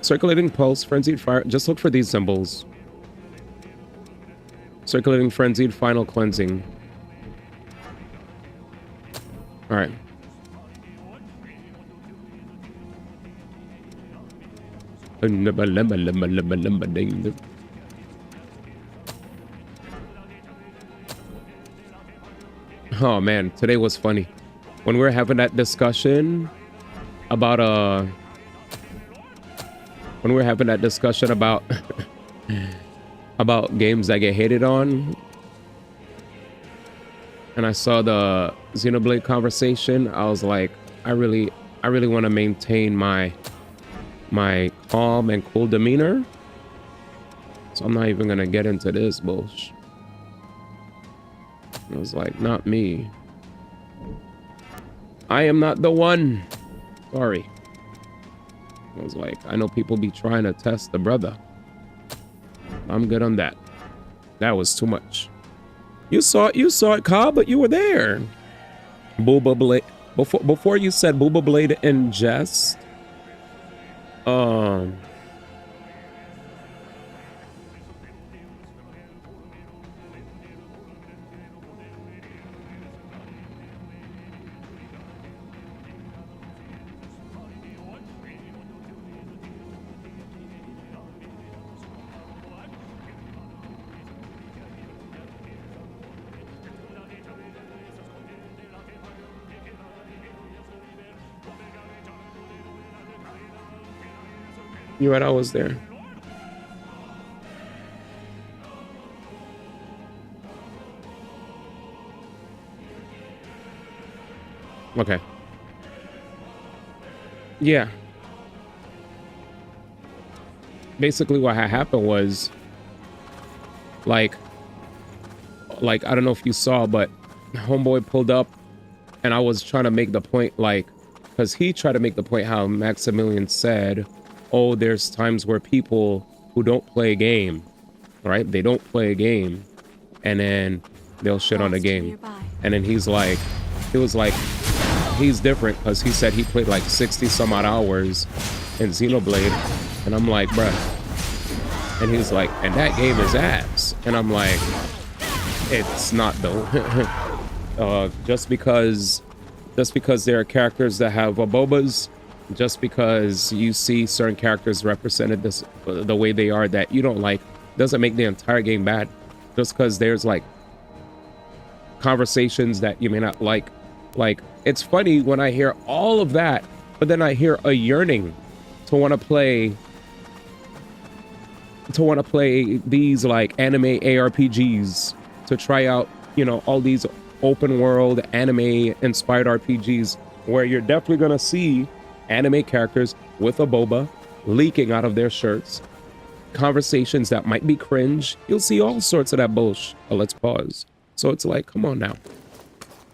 Circulating pulse, frenzied fire. Just look for these symbols. Circulating frenzied, final cleansing. Alright. Oh man, today was funny. When we were having that discussion about about games that get hated on, and I saw the Xenoblade conversation, I was like, I really want to maintain my calm and cool demeanor, so I'm not even gonna get into this bullshit. I was like, not me. I am not the one. Sorry. I was like, I know people be trying to test the brother. I'm good on that. That was too much. You saw it, Cobb, but you were there. Booba Blade. Before you said Booba Blade in jest. You're right, I was there. Okay. Yeah. Basically what had happened was like I don't know if you saw, but homeboy pulled up and I was trying to make the point, like, because he tried to make the point how Maximilian said, oh, there's times where people who don't play a game, right? They don't play a game, and then they'll shit on the game. And then he was like, he's different because he said he played like 60 some odd hours in Xenoblade. And I'm like, bruh. And he's like, and that game is ass. And I'm like, it's not though. Just because there are characters that have bobas, just because you see certain characters represented the way they are that you don't like, doesn't make the entire game bad. Just because there's like conversations that you may not like. Like, it's funny when I hear all of that, but then I hear a yearning to want to play these like anime ARPGs, to try out, you know, all these open world anime inspired RPGs where you're definitely gonna see anime characters with a boba leaking out of their shirts, conversations that might be cringe. You'll see all sorts of that bullshit. Oh, let's pause. So it's like, come on now.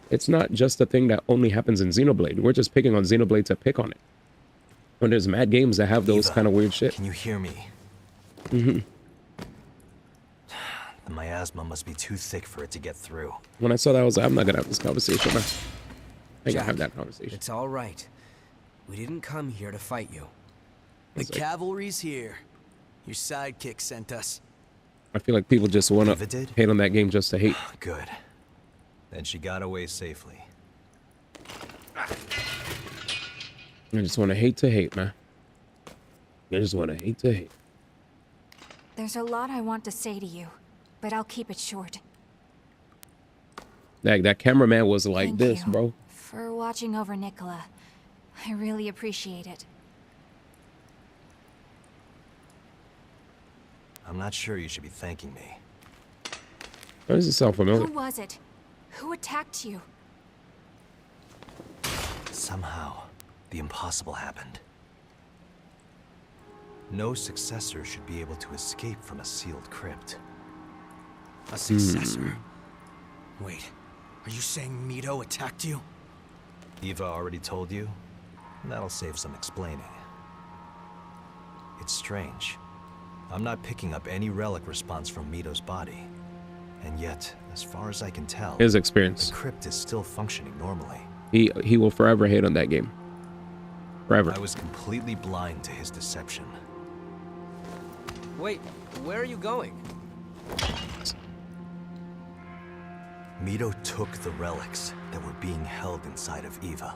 It's not just a thing that only happens in Xenoblade. We're just picking on Xenoblade to pick on it. When there's mad games that have those kind of weird shit. Can you hear me? Mm-hmm. The miasma must be too thick for it to get through. When I saw that, I was like, I'm not gonna have this conversation, man. I Jack, gotta have that conversation. It's all right. We didn't come here to fight you. The cavalry's here. Your sidekick sent us. I feel like people just want to hate on that game just to hate. Good. Then she got away safely. I just want to hate, man. I just want to hate. There's a lot I want to say to you, but I'll keep it short. That cameraman was like Thank this, you bro. for watching over Nicola. I really appreciate it. I'm not sure you should be thanking me. Why does it sound familiar? Who was it? Who attacked you? Somehow, the impossible happened. No successor should be able to escape from a sealed crypt. A successor? Wait, are you saying Mito attacked you? Eva already told you? That'll save some explaining. It's strange. I'm not picking up any relic response from Mito's body. And yet, as far as I can tell, his experience. The crypt is still functioning normally. He will forever hate on that game. Forever. I was completely blind to his deception. Wait, where are you going? Mito took the relics that were being held inside of Eva.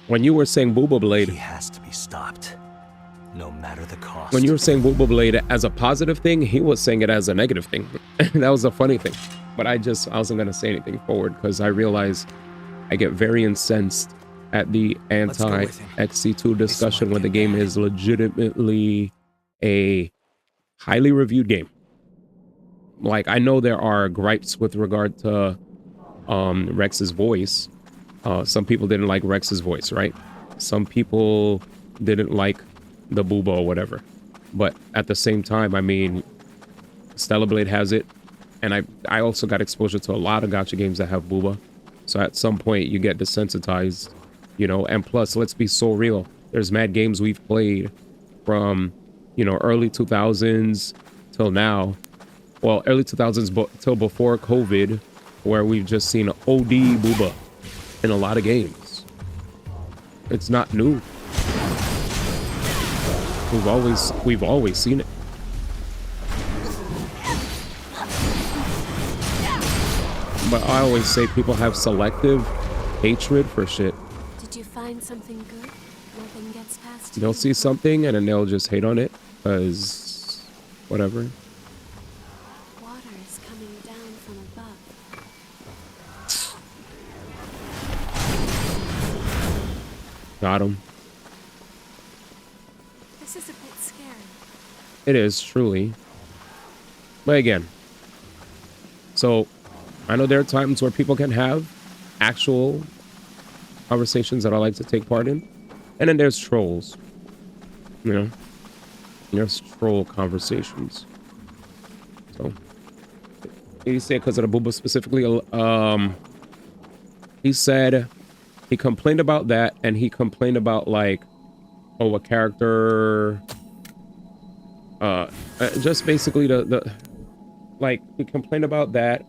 When you were saying Booba Blade, he has to be stopped, no matter the cost. When you were saying Booba Blade as a positive thing, he was saying it as a negative thing. That was a funny thing. But I wasn't gonna say anything forward because I realized I get very incensed at the anti-XC2 discussion when the game is legitimately a highly reviewed game. Like, I know there are gripes with regard to Rex's voice. Some people didn't like Rex's voice, right? Some people didn't like the Booba or whatever. But at the same time, I mean, Stellar Blade has it. And I also got exposure to a lot of gacha games that have Booba. So at some point, you get desensitized, you know? And plus, let's be so real. There's mad games we've played from, you know, early 2000s till now. Well, early 2000s till before COVID, where we've just seen OD Booba in a lot of games. It's not new. We've always seen it. But I always say people have selective hatred for shit. Did you find something good? Nothing gets past They'll see something and then they'll just hate on it because whatever. Water is coming down from above. Got him. This is a bit scary. It is, truly. But again, so I know there are times where people can have actual conversations that I like to take part in. And then there's trolls. You know? There's troll conversations. So, he said because of the Booba specifically, he said he complained about that, and he complained about, like, oh, a character, just basically like, he complained about that.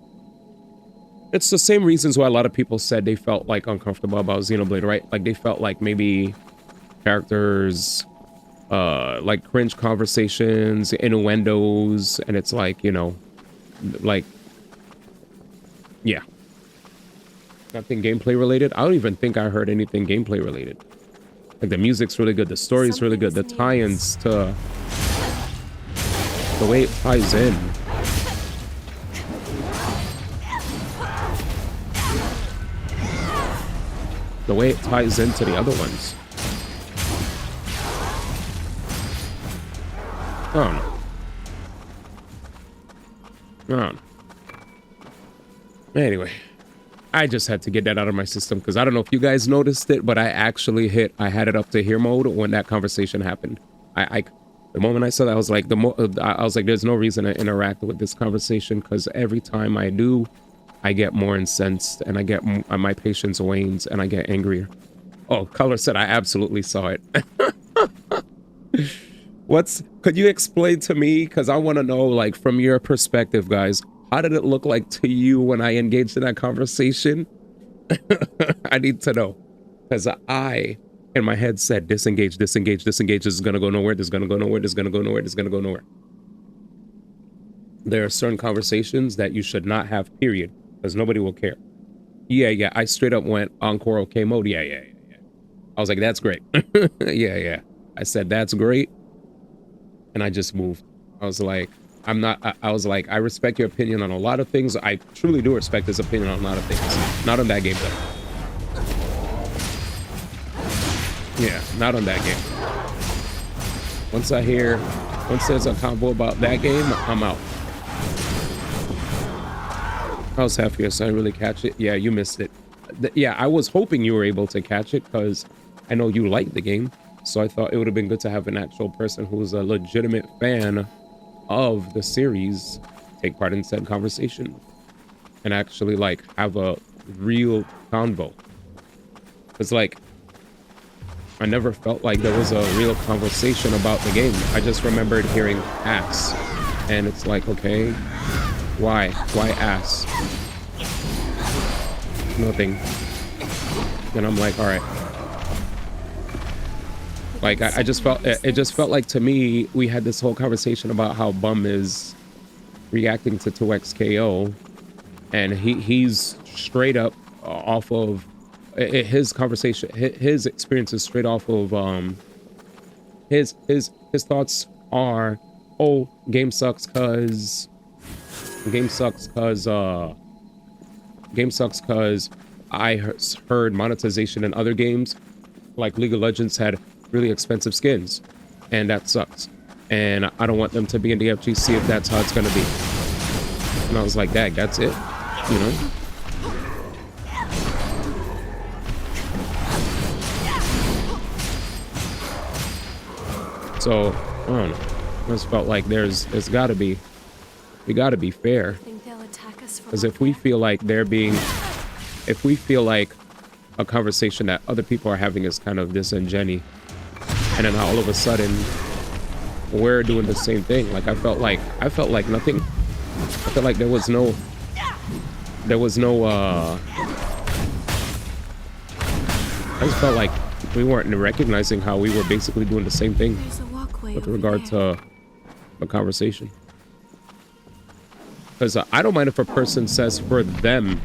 It's the same reasons why a lot of people said they felt, like, uncomfortable about Xenoblade, right? Like, they felt like maybe characters, like, cringe conversations, innuendos, and it's like, you know, like, yeah. Nothing gameplay related. I don't even think I heard anything gameplay related. Like, the music's really good, the story's really good, the tie-ins to the way it ties in. The way it ties into the other ones. I don't know. Anyway, I just had to get that out of my system because I don't know if you guys noticed it, but I actually I had it up to hear mode when that conversation happened. The moment I saw that, I was like, there's no reason to interact with this conversation because every time I do, I get more incensed and I get my patience wanes and I get angrier. Oh, Color said I absolutely saw it. Could you explain to me? Because I want to know, like, from your perspective, guys, how did it look like to you when I engaged in that conversation? I need to know. Because I in my head said, disengage, disengage, disengage. This is gonna go nowhere. This is gonna go nowhere. This is gonna go nowhere. This is gonna go nowhere. There are certain conversations that you should not have, period, because nobody will care. Yeah. I straight up went Encore OK mode. Yeah. I was like, that's great. Yeah. I said, that's great. And I just moved. I was like, I was like, I respect your opinion on a lot of things. I truly do respect his opinion on a lot of things. Not on that game, though. Yeah, not on that game. Once there's a convo about that game, I'm out. I was half here, so I didn't really catch it. Yeah, you missed it. Yeah, I was hoping you were able to catch it because I know you like the game. So I thought it would have been good to have an actual person who's a legitimate fan of the series take part in said conversation and actually like have a real convo. It's like I never felt like there was a real conversation about the game. I just remembered hearing ass, and it's like, okay, why ass? Nothing. And I'm like, all right. Like I just felt it just felt like to me we had this whole conversation about how Bum is reacting to 2X KO, and he's straight up off of his conversation, his experiences straight off of his thoughts are, oh, game sucks cause I heard monetization in other games like League of Legends had really expensive skins, and that sucks, and I don't want them to be in the FGC if that's how it's gonna be. And I was like, dang, that's it, you know? So I don't know, I just felt like we gotta be fair, because if we feel like a conversation that other people are having is kind of disingenuous, and then all of a sudden we're doing the same thing. Like I felt like nothing. I felt like there was no I just felt like we weren't recognizing how we were basically doing the same thing with regard to the conversation. Because I don't mind if a person says for them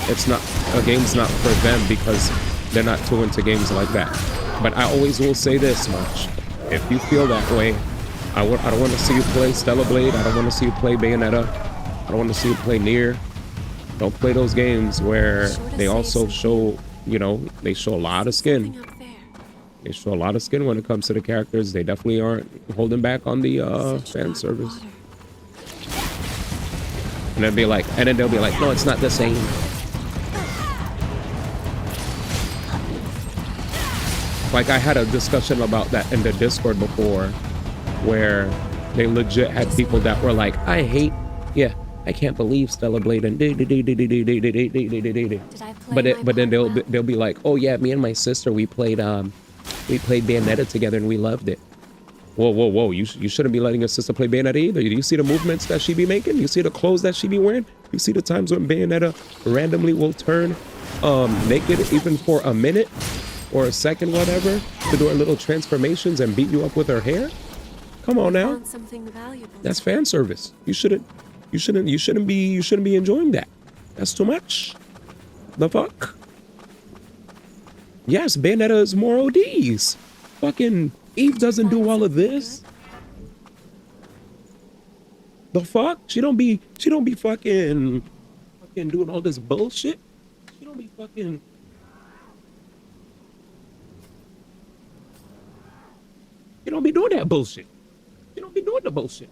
a game's not for them because they're not too into games like that. But I always will say this much: if you feel that way, I don't want to see you play Stellar Blade. I don't want to see you play Bayonetta. I don't want to see you play Nier. Don't play those games where they also show, they show a lot of skin. They show a lot of skin when it comes to the characters. They definitely aren't holding back on the fan service. And then they'll be like, no, it's not the same. Like I had a discussion about that in the Discord before, where they legit had people that were like, I can't believe Stellar Blade and but then they'll be like, oh yeah, me and my sister we played Bayonetta together and we loved it. Whoa, you shouldn't be letting your sister play Bayonetta either. Do you see the movements that she be making? You see the clothes that she be wearing? You see the times when Bayonetta randomly will turn naked even for a minute or a second, whatever, to do her little transformations and beat you up with her hair? Come on now. That's fan service. You shouldn't be enjoying that. That's too much. The fuck? Yes, Bayonetta is more ODs. Fucking Eve doesn't do all of this. The fuck? She don't be fucking doing all this bullshit. She don't be fucking. You don't be doing that bullshit. You don't be doing the bullshit.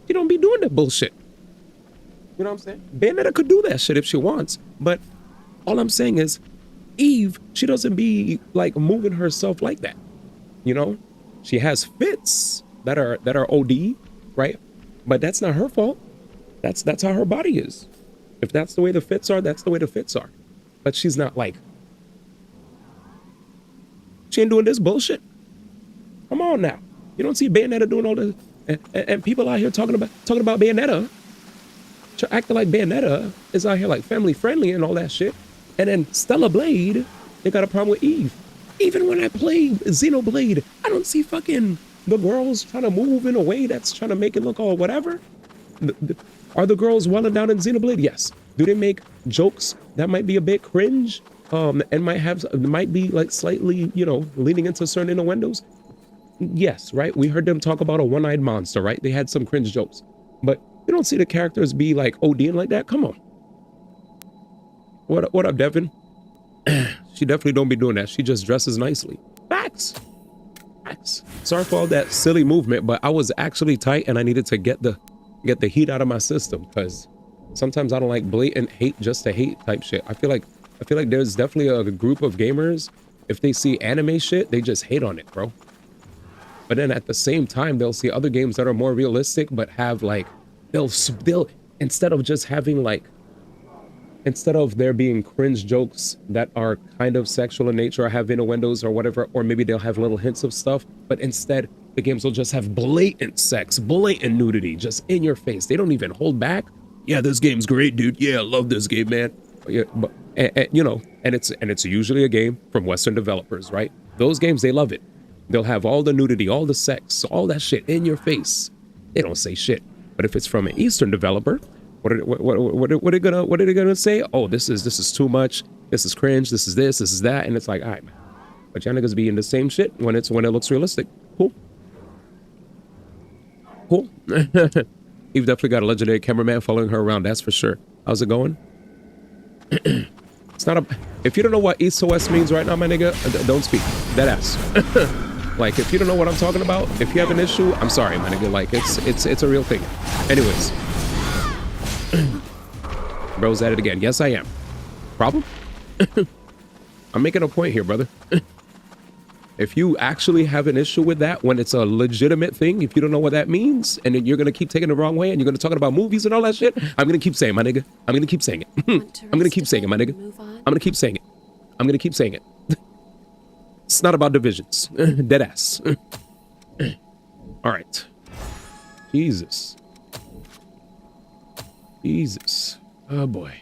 You don't be doing the bullshit. You know what I'm saying? Bayonetta could do that shit if she wants, but all I'm saying is, Eve, she doesn't be like moving herself like that. You know, she has fits that are OD, right? But that's not her fault. That's how her body is. If that's the way the fits are, that's the way the fits are. But she's not like, she ain't doing this bullshit. Come on now. You don't see Bayonetta doing all this, and people out here talking about Bayonetta, acting like Bayonetta is out here like family friendly and all that shit. And then Stellar Blade, they got a problem with Eve. Even when I play Xenoblade, I don't see fucking the girls trying to move in a way that's trying to make it look all whatever. Are the girls well and down in Xenoblade? Yes. Do they make jokes that might be a bit cringe? And might be like slightly, you know, leaning into certain innuendos? Yes, right? We heard them talk about a one-eyed monster, right? They had some cringe jokes. But you don't see the characters be like ODing like that? Come on. What up, Devin? She definitely don't be doing that. She just dresses nicely. Facts. Facts. Sorry for all that silly movement, but I was actually tight and I needed to get the heat out of my system, because sometimes I don't like blatant hate just to hate type shit. I feel like there's definitely a group of gamers, if they see anime shit, they just hate on it, bro. But then at the same time, they'll see other games that are more realistic, but have like, they'll instead of just having like, instead of there being cringe jokes that are kind of sexual in nature or have innuendos or whatever, or maybe they'll have little hints of stuff, but instead the games will just have blatant sex, blatant nudity, just in your face. They don't even hold back. Yeah, this game's great, dude. Yeah, I love this game, man. Yeah, but you know, and it's usually a game from Western developers, right? Those games, they love it. They'll have all the nudity, all the sex, all that shit in your face. They don't say shit. But if it's from an Eastern developer, what are they gonna say? Oh, this is too much. This is cringe. This is that. And it's like, all right, man. But y'all niggas be in the same shit when it looks realistic. Cool. Cool. You've definitely got a legendary cameraman following her around. That's for sure. How's it going? It's not a. If you don't know what East to West means right now, my nigga, don't speak. Dead ass. Like, if you don't know what I'm talking about, if you have an issue, I'm sorry, my nigga. Like, it's a real thing. Anyways. Bro's at it again. Yes, I am. Problem? I'm making a point here, brother. If you actually have an issue with that, when it's a legitimate thing, if you don't know what that means, and then you're going to keep taking it the wrong way, and you're going to talk about movies and all that shit, I'm going to keep saying, my nigga. I'm going to keep saying it. I'm going to keep saying it, my nigga. I'm going to keep saying it. I'm going to keep saying it. It's not about divisions. Dead ass. All right. Jesus. Jesus. Oh boy.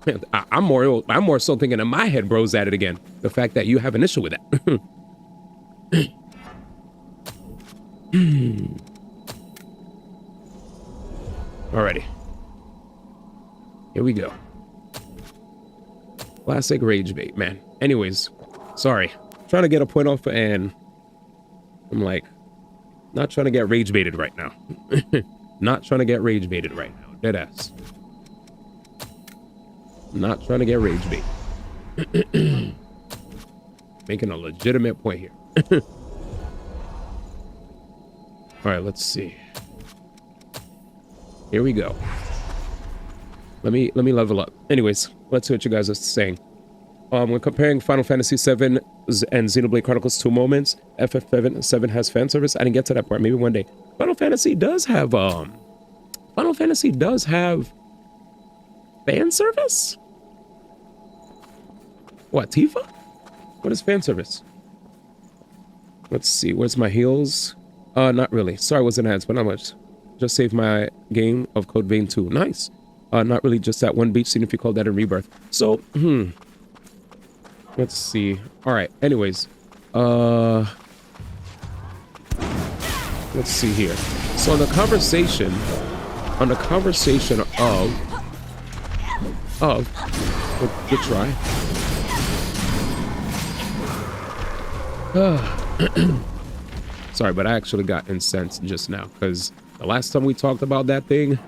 Man, I'm more so thinking in my head, bro's at it again. The fact that you have an issue with that. Alrighty. Here we go. Classic rage bait, man. Anyways, sorry. Trying to get a point off and I'm like, not trying to get rage baited right now. Not trying to get rage baited right now. Dead ass. Not trying to get rage bait. Making a legitimate point here. All right, let's see. Here we go. Let me level up. Anyways, let's see what you guys are saying. When comparing Final Fantasy VII and Xenoblade Chronicles 2 moments, FF7 has fan service. I didn't get to that part. Maybe one day. Final Fantasy does have fan service? What, Tifa? What is fan service? Let's see. Where's my heals? Not really. Sorry, wasn't ads, but not much. Just saved my game of Code Vein 2. Nice. Not really, just that one beach scene, if you call that a rebirth. So, let's see. All right. Anyways, let's see here. So on the conversation of, good try. Sorry, but I actually got incensed just now because the last time we talked about that thing,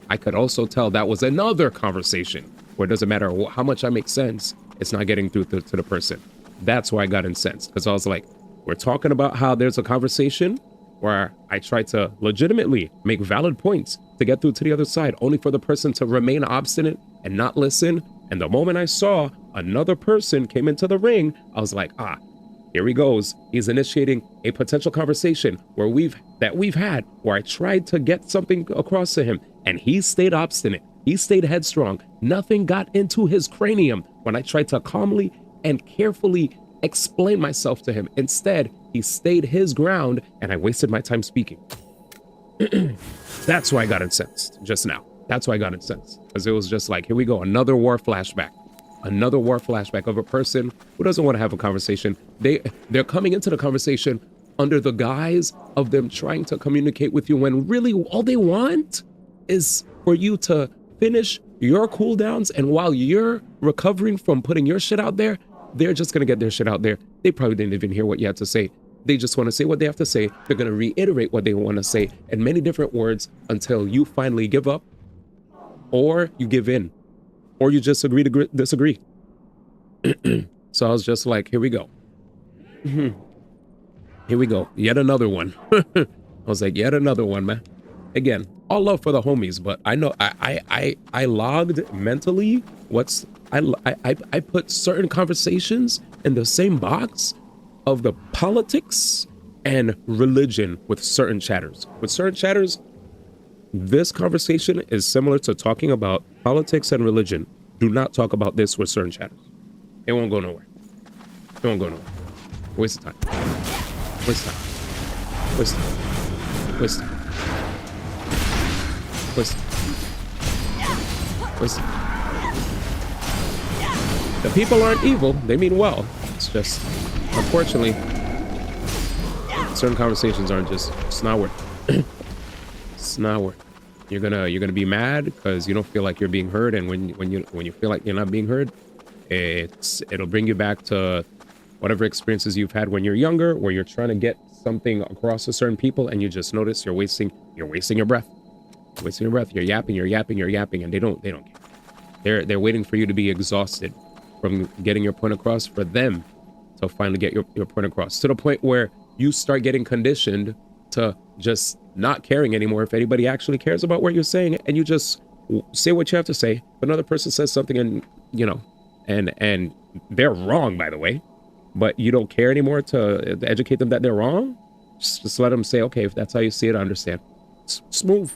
I could also tell that was another conversation where it doesn't matter how much I make sense, it's not getting through to the person. That's why I got incensed, because I was like, we're talking about how there's a conversation where I try to legitimately make valid points to get through to the other side, only for the person to remain obstinate and not listen. And the moment I saw another person came into the ring, I was like, here he goes. He's initiating a potential conversation where we've had, where I tried to get something across to him, and he stayed obstinate. He stayed headstrong. Nothing got into his cranium when I tried to calmly and carefully explain myself to him. Instead, he stayed his ground, and I wasted my time speaking. That's why I got incensed just now. That's why I got incensed, because it was just like, here we go, another war flashback. another war flashback of a person who doesn't want to have a conversation. They're coming into the conversation under the guise of them trying to communicate with you when really all they want is for you to finish your cooldowns, and while you're recovering from putting your shit out there, they're just gonna get their shit out there. They probably didn't even hear what you had to say. They just want to say what they have to say. They're gonna reiterate what they want to say in many different words until you finally give up, or you give in, or you just agree to disagree. So I was just like, here we go. Here we go. Yet another one. I was like, yet another one, man. Again, all love for the homies, but I know I logged mentally I put certain conversations in the same box of the politics and religion with certain chatters. With certain chatters, this conversation is similar to talking about politics and religion. Do not talk about this with certain chatters. It won't go nowhere. It won't go nowhere. Waste of time. Waste of time. Waste of time. Waste of time. Waste of time. Waste of time. The people aren't evil. They mean well. It's just, unfortunately, certain conversations aren't just, it's not worth it. It's not worth it. You're gonna be mad because you don't feel like you're being heard, and when you feel like you're not being heard, it'll bring you back to whatever experiences you've had when you're younger, where you're trying to get something across to certain people, and you just notice you're wasting your breath. You're wasting your breath. You're yapping, and they don't care. They're waiting for you to be exhausted from getting your point across for them to finally get your point across, to the point where you start getting conditioned to just not caring anymore if anybody actually cares about what you're saying, and you just say what you have to say. If another person says something and and they're wrong, by the way, but you don't care anymore to educate them that they're wrong, just let them say, okay, if that's how you see it, I understand. Smooth,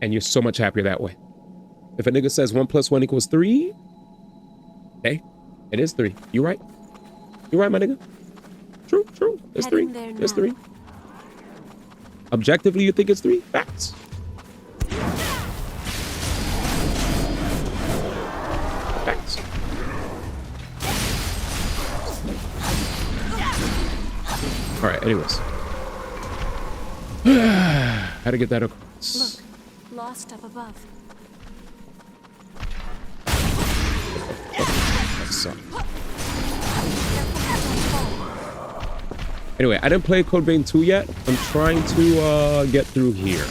and you're so much happier that way. If a nigga says 1 + 1 = 3, hey, it is 3. You right, my nigga. True. It's 3. It's 3. Objectively, you think it's 3? Facts. Facts. All right. Anyways, how to get that across? Look, lost up above. That sucked. Anyway, I didn't play Code Vein 2 yet. I'm trying to get through here.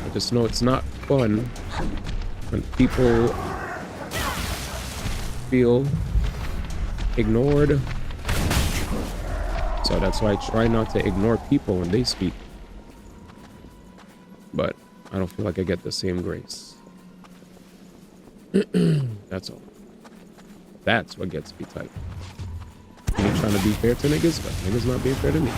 I just know it's not fun when people feel ignored. So that's why I try not to ignore people when they speak. But I don't feel like I get the same grace. That's all. That's what gets me tight. I ain't trying to be fair to niggas, but niggas not being fair to me.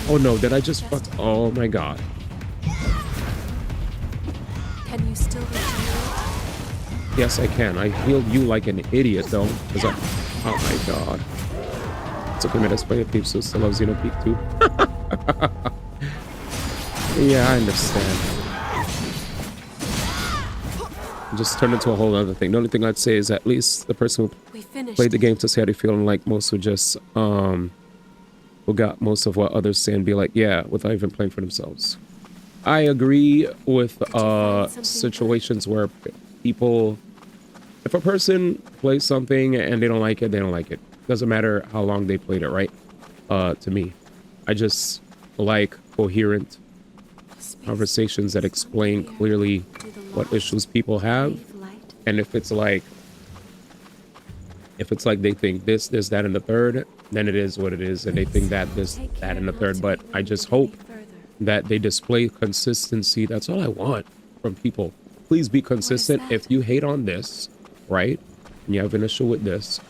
Oh no, did I just fuck? Oh my god. Can you still regenerate? Yes, I can. I healed you like an idiot though. Oh my god. It's okay, man. That's why Peep still loves Xenopeak too. Yeah, I understand. Just turned into a whole other thing. The only thing I'd say is at least the person who played the game to say how they feel, and like most who just who got most of what others say and be like, yeah, without even playing for themselves. I agree with situations where people, if a person plays something and they don't like it, they don't like it. Doesn't matter how long they played it, right? To me, I just like coherent conversations that explain clearly what issues people have. And if it's like they think this, that, and the third, then it is what it is, and they think that, this, that, and the third. But I just hope that they display consistency. That's all I want from people. Please be consistent. If you hate on this, right, and you have an issue with this,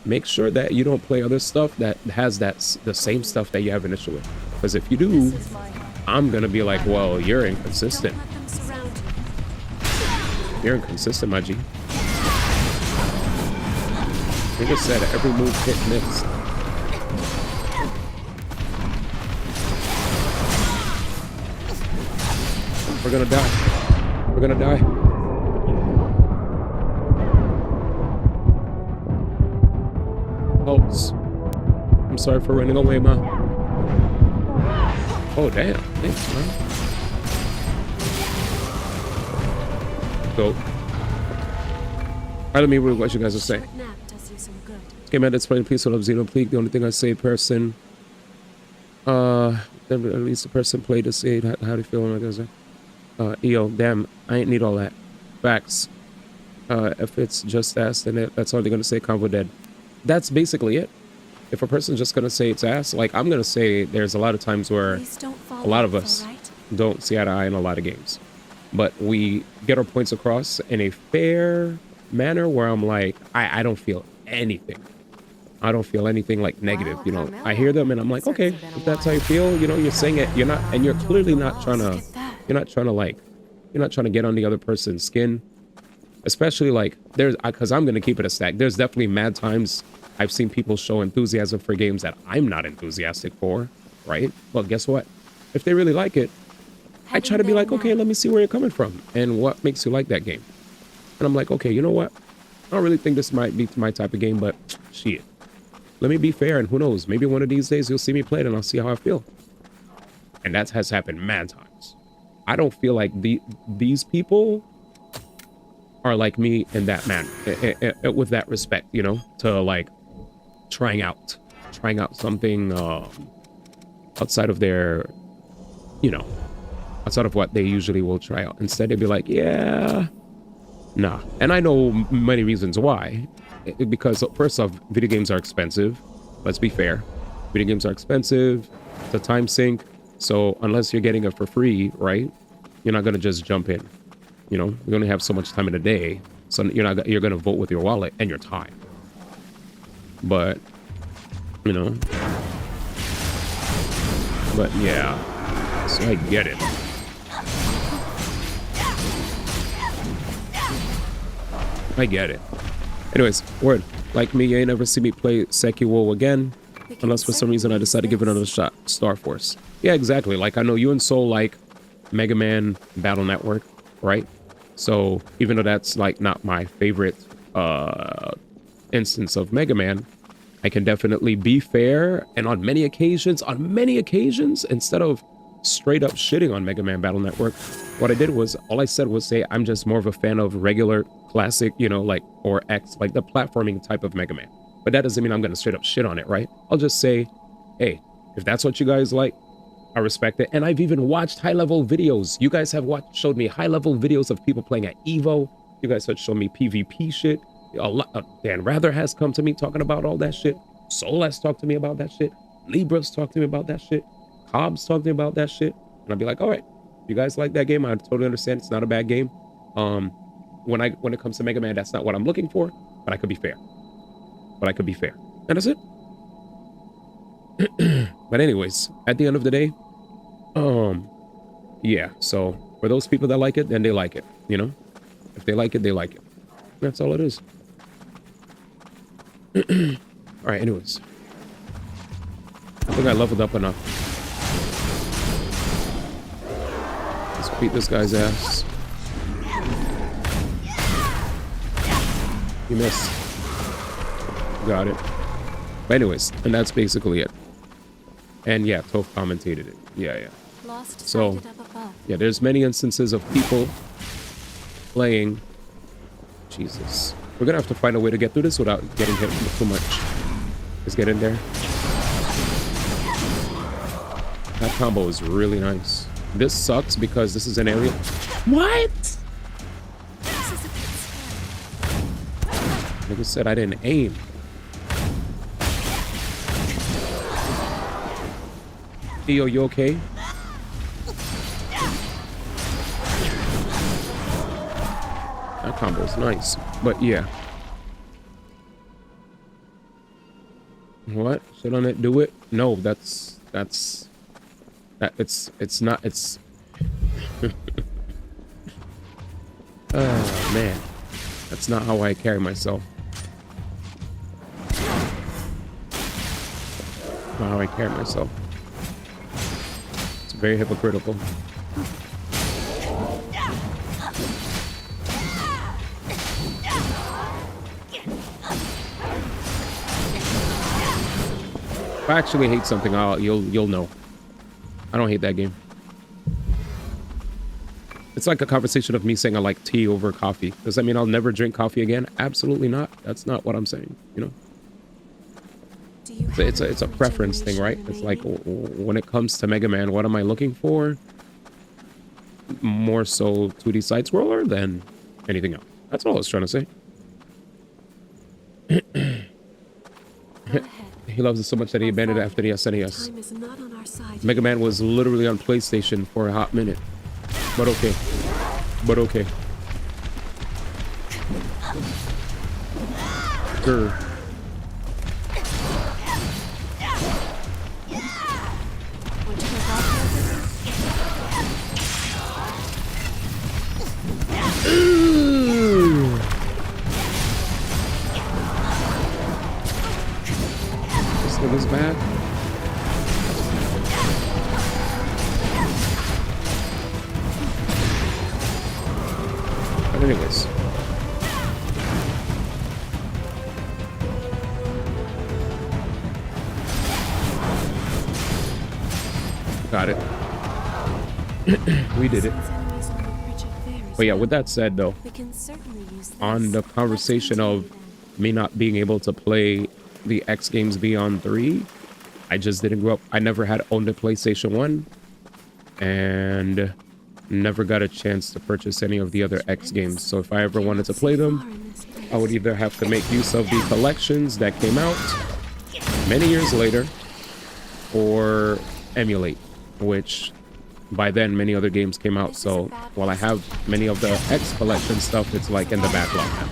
make sure that you don't play other stuff that has the same stuff that you have an issue with. Because if you do, I'm gonna be like, well, you're inconsistent. You're inconsistent, my G. Nigga said every move hit missed. We're gonna die. We're gonna die. Folks, I'm sorry for running away, man. Oh, damn. Thanks, man. So, alright, let me read what you guys are saying. Okay, man, that's playing Peace of Zero Pleak. The only thing I say, person, at least the person played to say how do you feel? Like I said, yo, damn, I ain't need all that. Facts. If it's just ass, then that's all they're gonna say. Convo dead. That's basically it. If a person's just gonna say it's ass, like I'm gonna say, there's a lot of times where a lot of us don't see eye to eye in a lot of games, but we get our points across in a fair manner where I'm like, I don't feel anything. I don't feel anything like negative, you know. I hear them and I'm like, okay, if that's how you feel, you know, you're saying it, you're not, and you're clearly not trying to, you're not trying to get on the other person's skin. Especially like there's, because I'm gonna keep it a stack. There's definitely mad times I've seen people show enthusiasm for games that I'm not enthusiastic for, right? Well, guess what? If they really like it, I try to be like, okay, let me see where you're coming from and what makes you like that game. And I'm like, okay, you know what? I don't really think this might be my type of game, but shit. Let me be fair, and who knows? Maybe one of these days you'll see me play it and I'll see how I feel. And that has happened mad times. I don't feel like these people are like me in that manner, with that respect, you know, to like trying out something outside of their, you know, outside of what they usually will try out. Instead, they'd be like, yeah, nah. And I know many reasons why. Because first off, video games are expensive. Let's be fair. Video games are expensive. It's a time sink. So unless you're getting it for free, right? You're not going to just jump in. You know, you only have so much time in a day. So you're going to vote with your wallet and your time. But, you know. But yeah. So I get it. I get it. Anyways, word. Like me, you ain't never see me play Sekiro again. Unless for some reason I decide to give it another shot. Star Force. Yeah, exactly. Like, I know you and Soul like Mega Man Battle Network, right? So, even though that's, like, not my favorite instance of Mega Man, I can definitely be fair. And on many occasions, instead of straight up shitting on Mega Man Battle Network, what I did was, all I said was say, I'm just more of a fan of regular classic, you know, like, or X, like the platforming type of Mega Man. But that doesn't mean I'm going to straight up shit on it, right? I'll just say, hey, if that's what you guys like, I respect it. And I've even watched high-level videos. You guys have showed me high-level videos of people playing at Evo. You guys have shown me PvP shit. Dan Rather has come to me talking about all that shit. Soul has talked to me about that shit. Libra's talked to me about that shit. Cobb's talked to me about that shit. And I'll be like, all right, you guys like that game? I totally understand. It's not a bad game. When it comes to Mega Man, that's not what I'm looking for, but I could be fair. And that's it. But anyways, at the end of the day, yeah, so for those people that like it, then they like it, you know? If they like it, they like it. That's all it is. All right, anyways. I think I leveled up enough. Let's beat this guy's ass. You missed. Got it. But anyways, and that's basically it. And yeah, Toph commentated it. Yeah. So, yeah, there's many instances of people playing. Jesus. We're gonna have to find a way to get through this without getting hit with too much. Let's get in there. That combo is really nice. This sucks because this is an area. What? Like I said, I didn't aim. Yo, you okay? That combo is nice, but yeah. What? Shit on it? Do it? No, it's not. Oh man, that's not how I carry myself. not how I carry myself. It's very hypocritical. If I actually hate something, you'll know. I don't hate that game. It's like a conversation of me saying I like tea over coffee. Does that mean I'll never drink coffee again? Absolutely not. That's not what I'm saying, you know? It's a preference thing, right? It's like when it comes to Mega Man, what am I looking for? More so 2D side scroller than anything else. That's all I was trying to say. He loves it so much that he abandoned it after the SNES. Mega Man was literally on PlayStation for a hot minute. But okay. But okay. Grr. This nigga's bad. But anyways. Got it. We did it. But yeah, with that said though, on the conversation of me not being able to play the X games beyond 3, I just didn't grow up. I never had owned a PlayStation 1 and never got a chance to purchase any of the other X games. So if I ever wanted to play them, I would either have to make use of the collections that came out many years later or emulate, which by then many other games came out. So while I have many of the X collection stuff, it's like in the backlog now.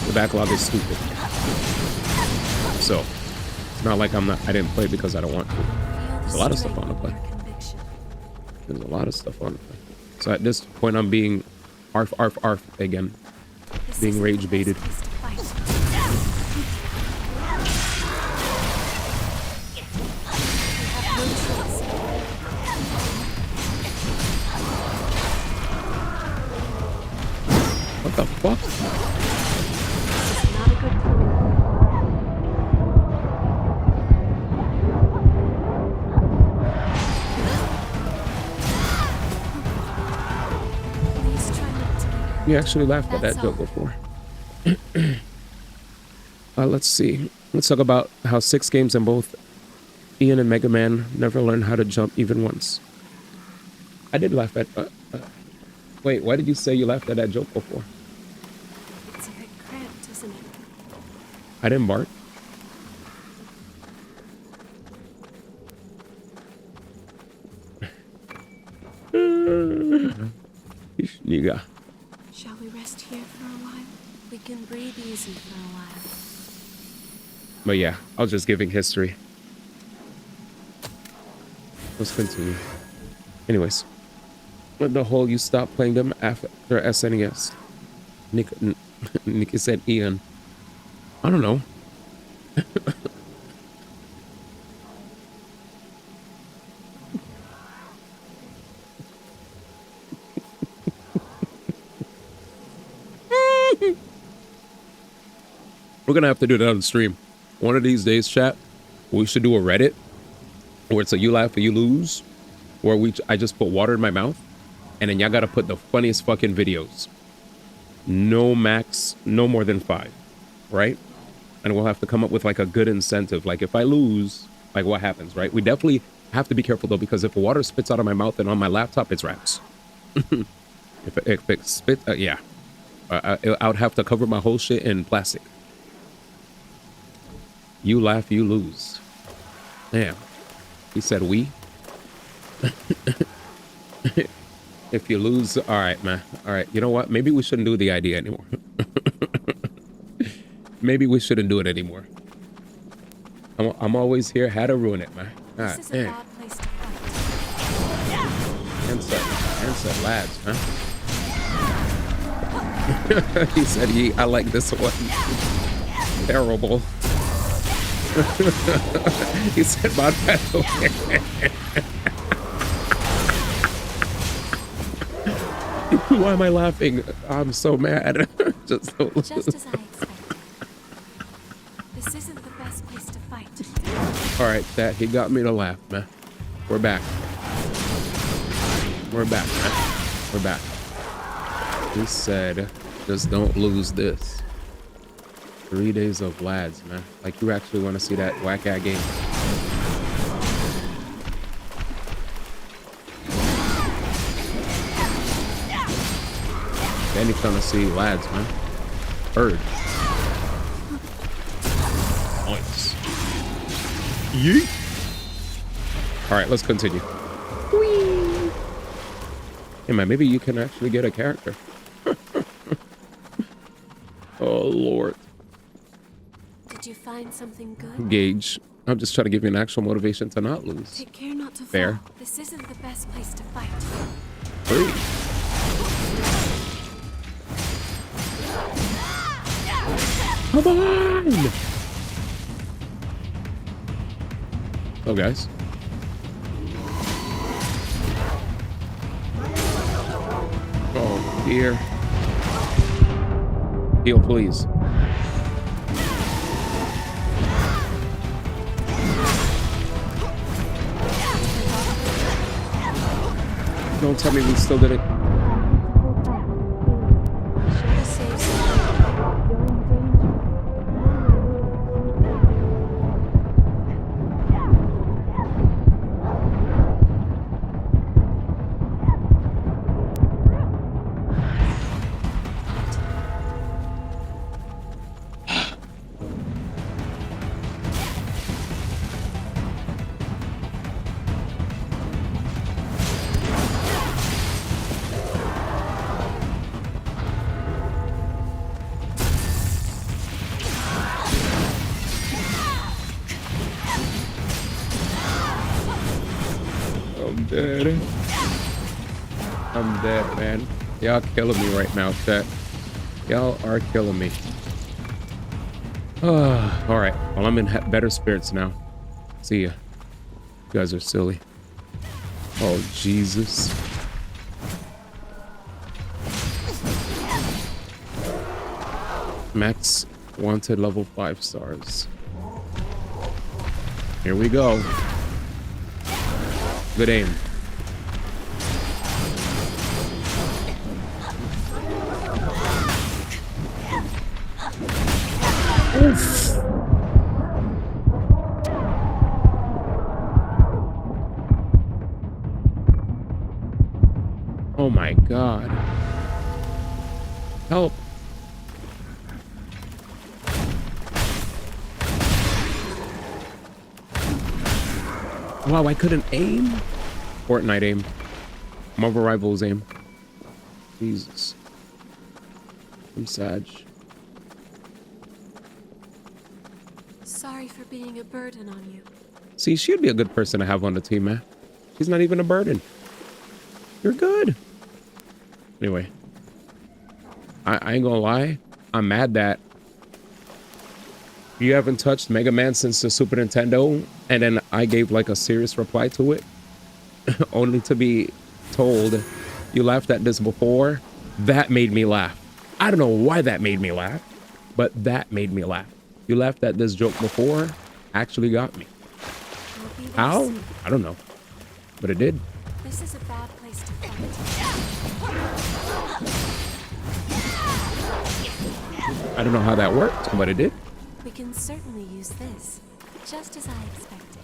The backlog is stupid. So it's not like I didn't play because I don't want to. There's a lot of stuff on to play. There's a lot of stuff on to play. So at this point I'm being arf again. Being rage baited. What the fuck? You actually laughed at that joke before. Let's see. Let's talk about how 6 games in both Ian and Mega Man never learned how to jump even once. I did laugh at... wait, why did you say you laughed at that joke before? It's a bit cramped, isn't it? I didn't bark. Nigga. Shall we rest here for a while? We can breathe easy for a while. But yeah, I was just giving history. Let's continue. Anyways. What the whole you stopped playing them after SNES? Nikki said Ian. I don't know. We're gonna have to do that on the stream. One of these days, chat, we should do a Reddit where it's a you laugh or you lose, where I just put water in my mouth, and then y'all gotta put the funniest fucking videos. No max, no more than 5, right? And we'll have to come up with like a good incentive. Like if I lose, like what happens, right? We definitely have to be careful though, because if water spits out of my mouth and on my laptop, it's wraps. if it spits, yeah. I would have to cover my whole shit in plastic. You laugh, you lose. Damn. He said we. If you lose, all right, man. All right, you know what? Maybe we shouldn't do the idea anymore. Maybe we shouldn't do it anymore. I'm always here. How to ruin it, man. All right, damn. Answer, lads, huh? He said, I like this one. Terrible. He said my bad. Why am I laughing? I'm so mad. Just as I expected. This isn't the best place to fight. All right, that he got me to laugh, man. We're back. We're back, man. We're back. He said, just don't lose this. 3 days of lads, man. Like, you actually want to see that whack-ass game. Then he's trying to see lads, man. Bird. Nice. Yeet. All right, let's continue. Whee. Hey, man, maybe you can actually get a character. Oh, Lord. Did you find something good? Gage. I'm just trying to give you an actual motivation to not lose. Take care not to Fair. fall. This isn't the best place to fight. Free. Come on! Oh, guys. Oh, dear. Heal, please. Don't tell me we still did it. I'm dead, man. Y'all killing me right now, chat. Y'all are killing me. All right. Well, I'm in better spirits now. See ya. You guys are silly. Oh, Jesus. Max wanted level 5 stars. Here we go. Good aim. Oof. Oh my God. Help. Wow, I couldn't aim? Fortnite aim. Marvel Rivals aim. Jesus. I'm sad. Sorry for being a burden on you. See, she'd be a good person to have on the team, man. She's not even a burden. You're good. Anyway. I ain't gonna lie. I'm mad that you haven't touched Mega Man since the Super Nintendo, and then I gave like a serious reply to it, only to be told you laughed at this before. That made me laugh. I don't know why that made me laugh, but that made me laugh. You laughed at this joke before, actually got me. How? I don't know, but it did. This is a bad place to fight. I don't know how that worked, but it did. We can certainly use this, just as I expected.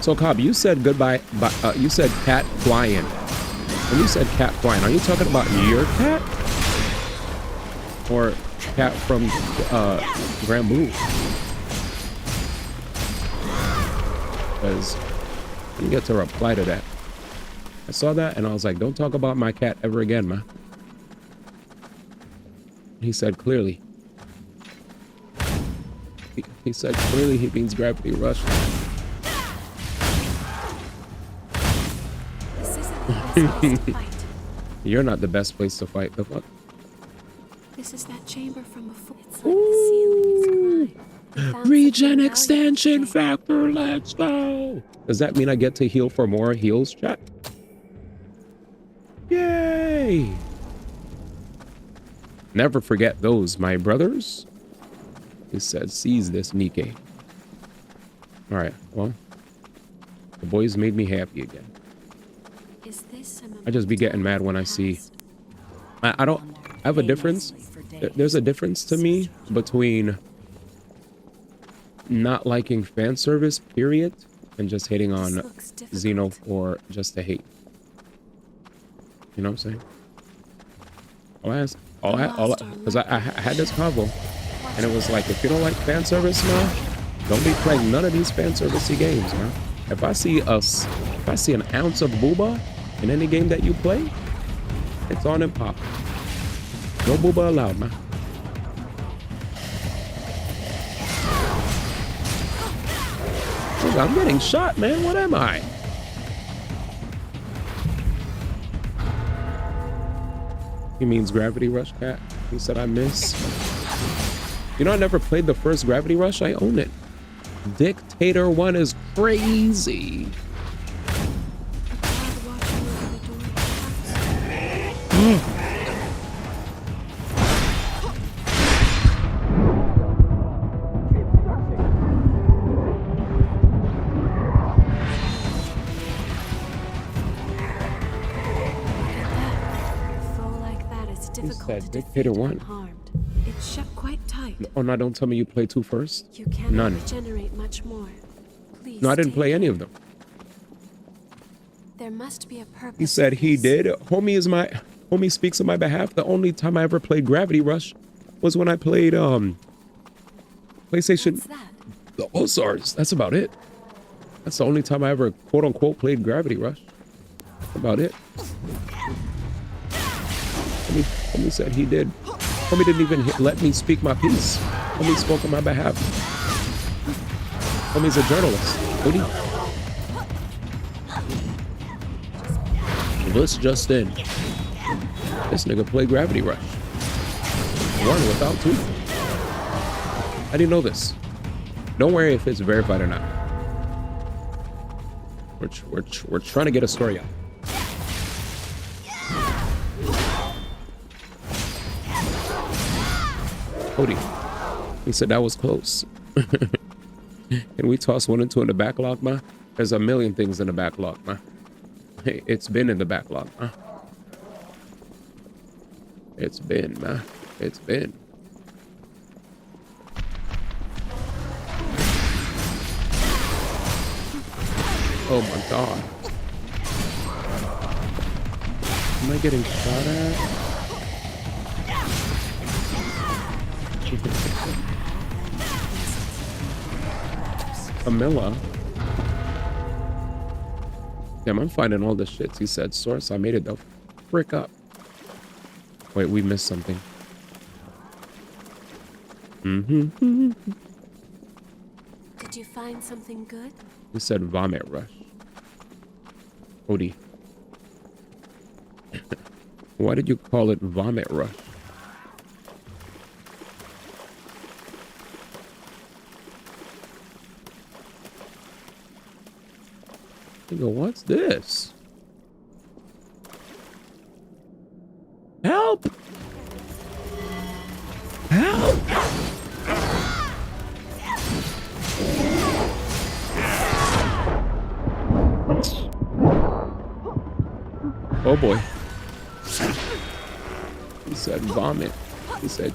So, Cobb, you said goodbye, but you said cat flying. When you said cat flying, are you talking about your cat? Or cat from Grand Blue? Because I didn't get to reply to that. I saw that and I was like, don't talk about my cat ever again, man. He said clearly. He said clearly he means Gravity Rush. This isn't the best place to fight. You're not the best place to fight. The fuck? This is that chamber from before. It's like the ceiling is crying. We found Regen something extension factor, let's go. Does that mean I get to heal for more heals, chat? Yay! Never forget those, my brothers. He said, seize this, Nike. All right, well, the boys made me happy again. Is this I just be getting mad when I see. I don't. I have a difference. There's a difference to me between not liking fan service, period, and just hating on Xeno for just to hate. You know what I'm saying? Because I had this convo, and it was like, if you don't like fan service, man, don't be playing none of these fan servicey games, man. If I see an ounce of booba in any game that you play, it's on and pop. No booba allowed, man. I'm getting shot, man. What am I? He means Gravity Rush, cat. He said I miss. You know, I never played the first Gravity Rush. I own it. Dictator 1 is crazy. Dictator 1. It's shut quite tight. Oh no, don't tell me you play 2 first. You cannot None. regenerate much more. Please. No, I didn't play any of them. There must be a purpose. He said he did. Homie speaks on my behalf. The only time I ever played Gravity Rush was when I played PlayStation. The All-Stars. That's about it. That's the only time I ever quote unquote played Gravity Rush. That's about it. Homie said he did. Homie didn't even let me speak my piece. Homie spoke on my behalf. Homie's a journalist. This just in. This nigga played Gravity Rush. 1 without 2. How do you know this? Don't worry if it's verified or not. We're trying to get a story out. Cody, he said that was close. Can we toss 1 and 2 in the backlog, man? There's a million things in the backlog, man. Hey, it's been in the backlog, man. It's been, man. It's been. Oh my god. Am I getting shot at? Camilla. Damn, I'm finding all the shits. He said, source, I made it the frick up. Wait, we missed something. Did you find something good? He said vomit rush. Odie. Why did you call it vomit rush? I go, what's this? Help! Help! Oh boy. He said vomit. He said...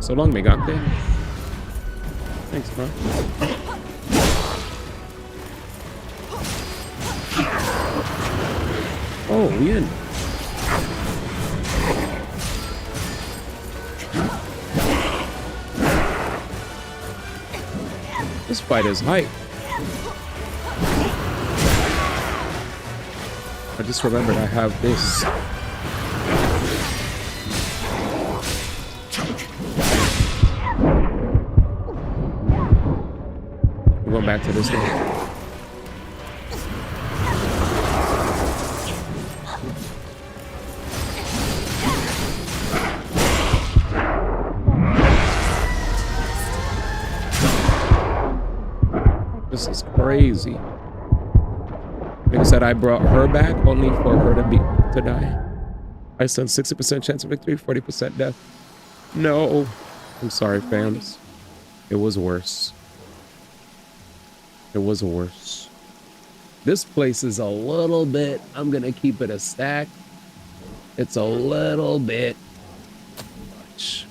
So long, Megante. Thanks, bro. Oh, we in. This fight is hype. I just remembered I have this. Going back to this one. This is crazy. Like I said, I brought her back only for her to die. I sent 60% chance of victory, 40% death. No. I'm sorry, fams. It was worse. It was worse. This place is a little bit, I'm gonna keep it a stack. It's a little bit much.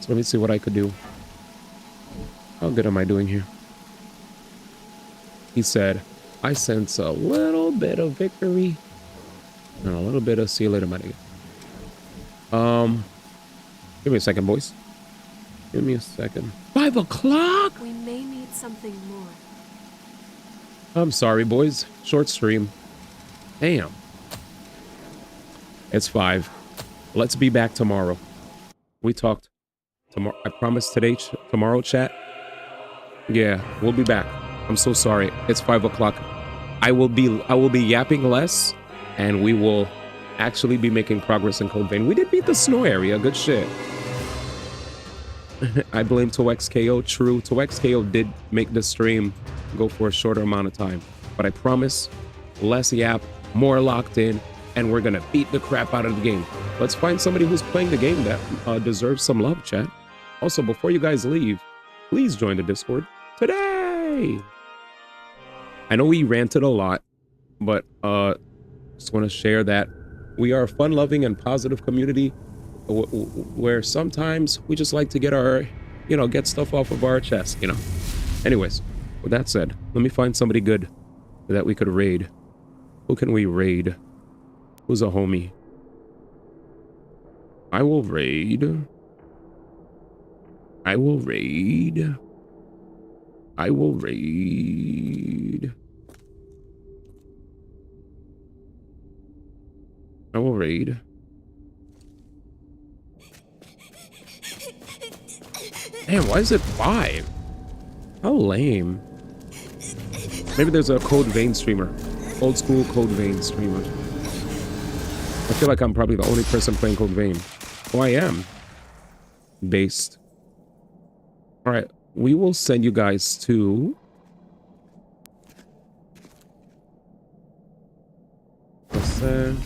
So let me see what I could do. How good am I doing here? He said, I sense a little bit of victory and a little bit of see you later, my nigga. Give me a second, boys. Give me a second. 5 o'clock? We may need something more. I'm sorry, boys. Short stream. Damn. It's 5. Let's be back tomorrow. We talked tomorrow. I promise today, tomorrow, chat. Yeah, we'll be back. I'm so sorry. It's 5 o'clock. I will be yapping less, and we will actually be making progress in Code Vein. We did beat the snow area. Good shit. I blame 2XKO. True. 2XKO did make the stream go for a shorter amount of time. But I promise, less yap, more locked in, and we're gonna beat the crap out of the game. Let's find somebody who's playing the game that deserves some love, chat. Also, before you guys leave, please join the Discord today. I know we ranted a lot, but just want to share that we are a fun-loving and positive community where sometimes we just like to get our, get stuff off of our chest, Anyways, with that said, let me find somebody good that we could raid. Who can we raid? Who's a homie? I will raid. I will raid. I will raid. I will raid. Damn, why is it 5? How lame. Maybe there's a Code Vein streamer. Old school Code Vein streamer. I feel like I'm probably the only person playing Code Vein. Oh, I am. Based. Alright, we will send you guys to... What's that?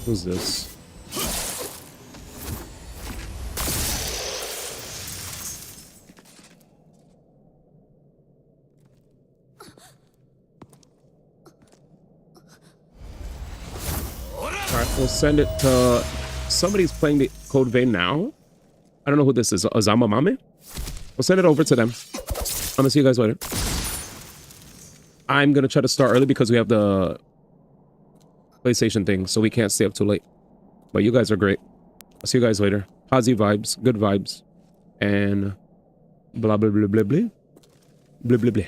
Who's this? Alright, we'll send it to... Somebody's playing the Code Vein now. I don't know who this is. Ozama Mame? We'll send it over to them. I'm gonna see you guys later. I'm gonna try to start early because we have the PlayStation thing, so we can't stay up too late. But you guys are great. I'll see you guys later. Positive vibes, good vibes, and blah blah blah blah blah blah blah blah.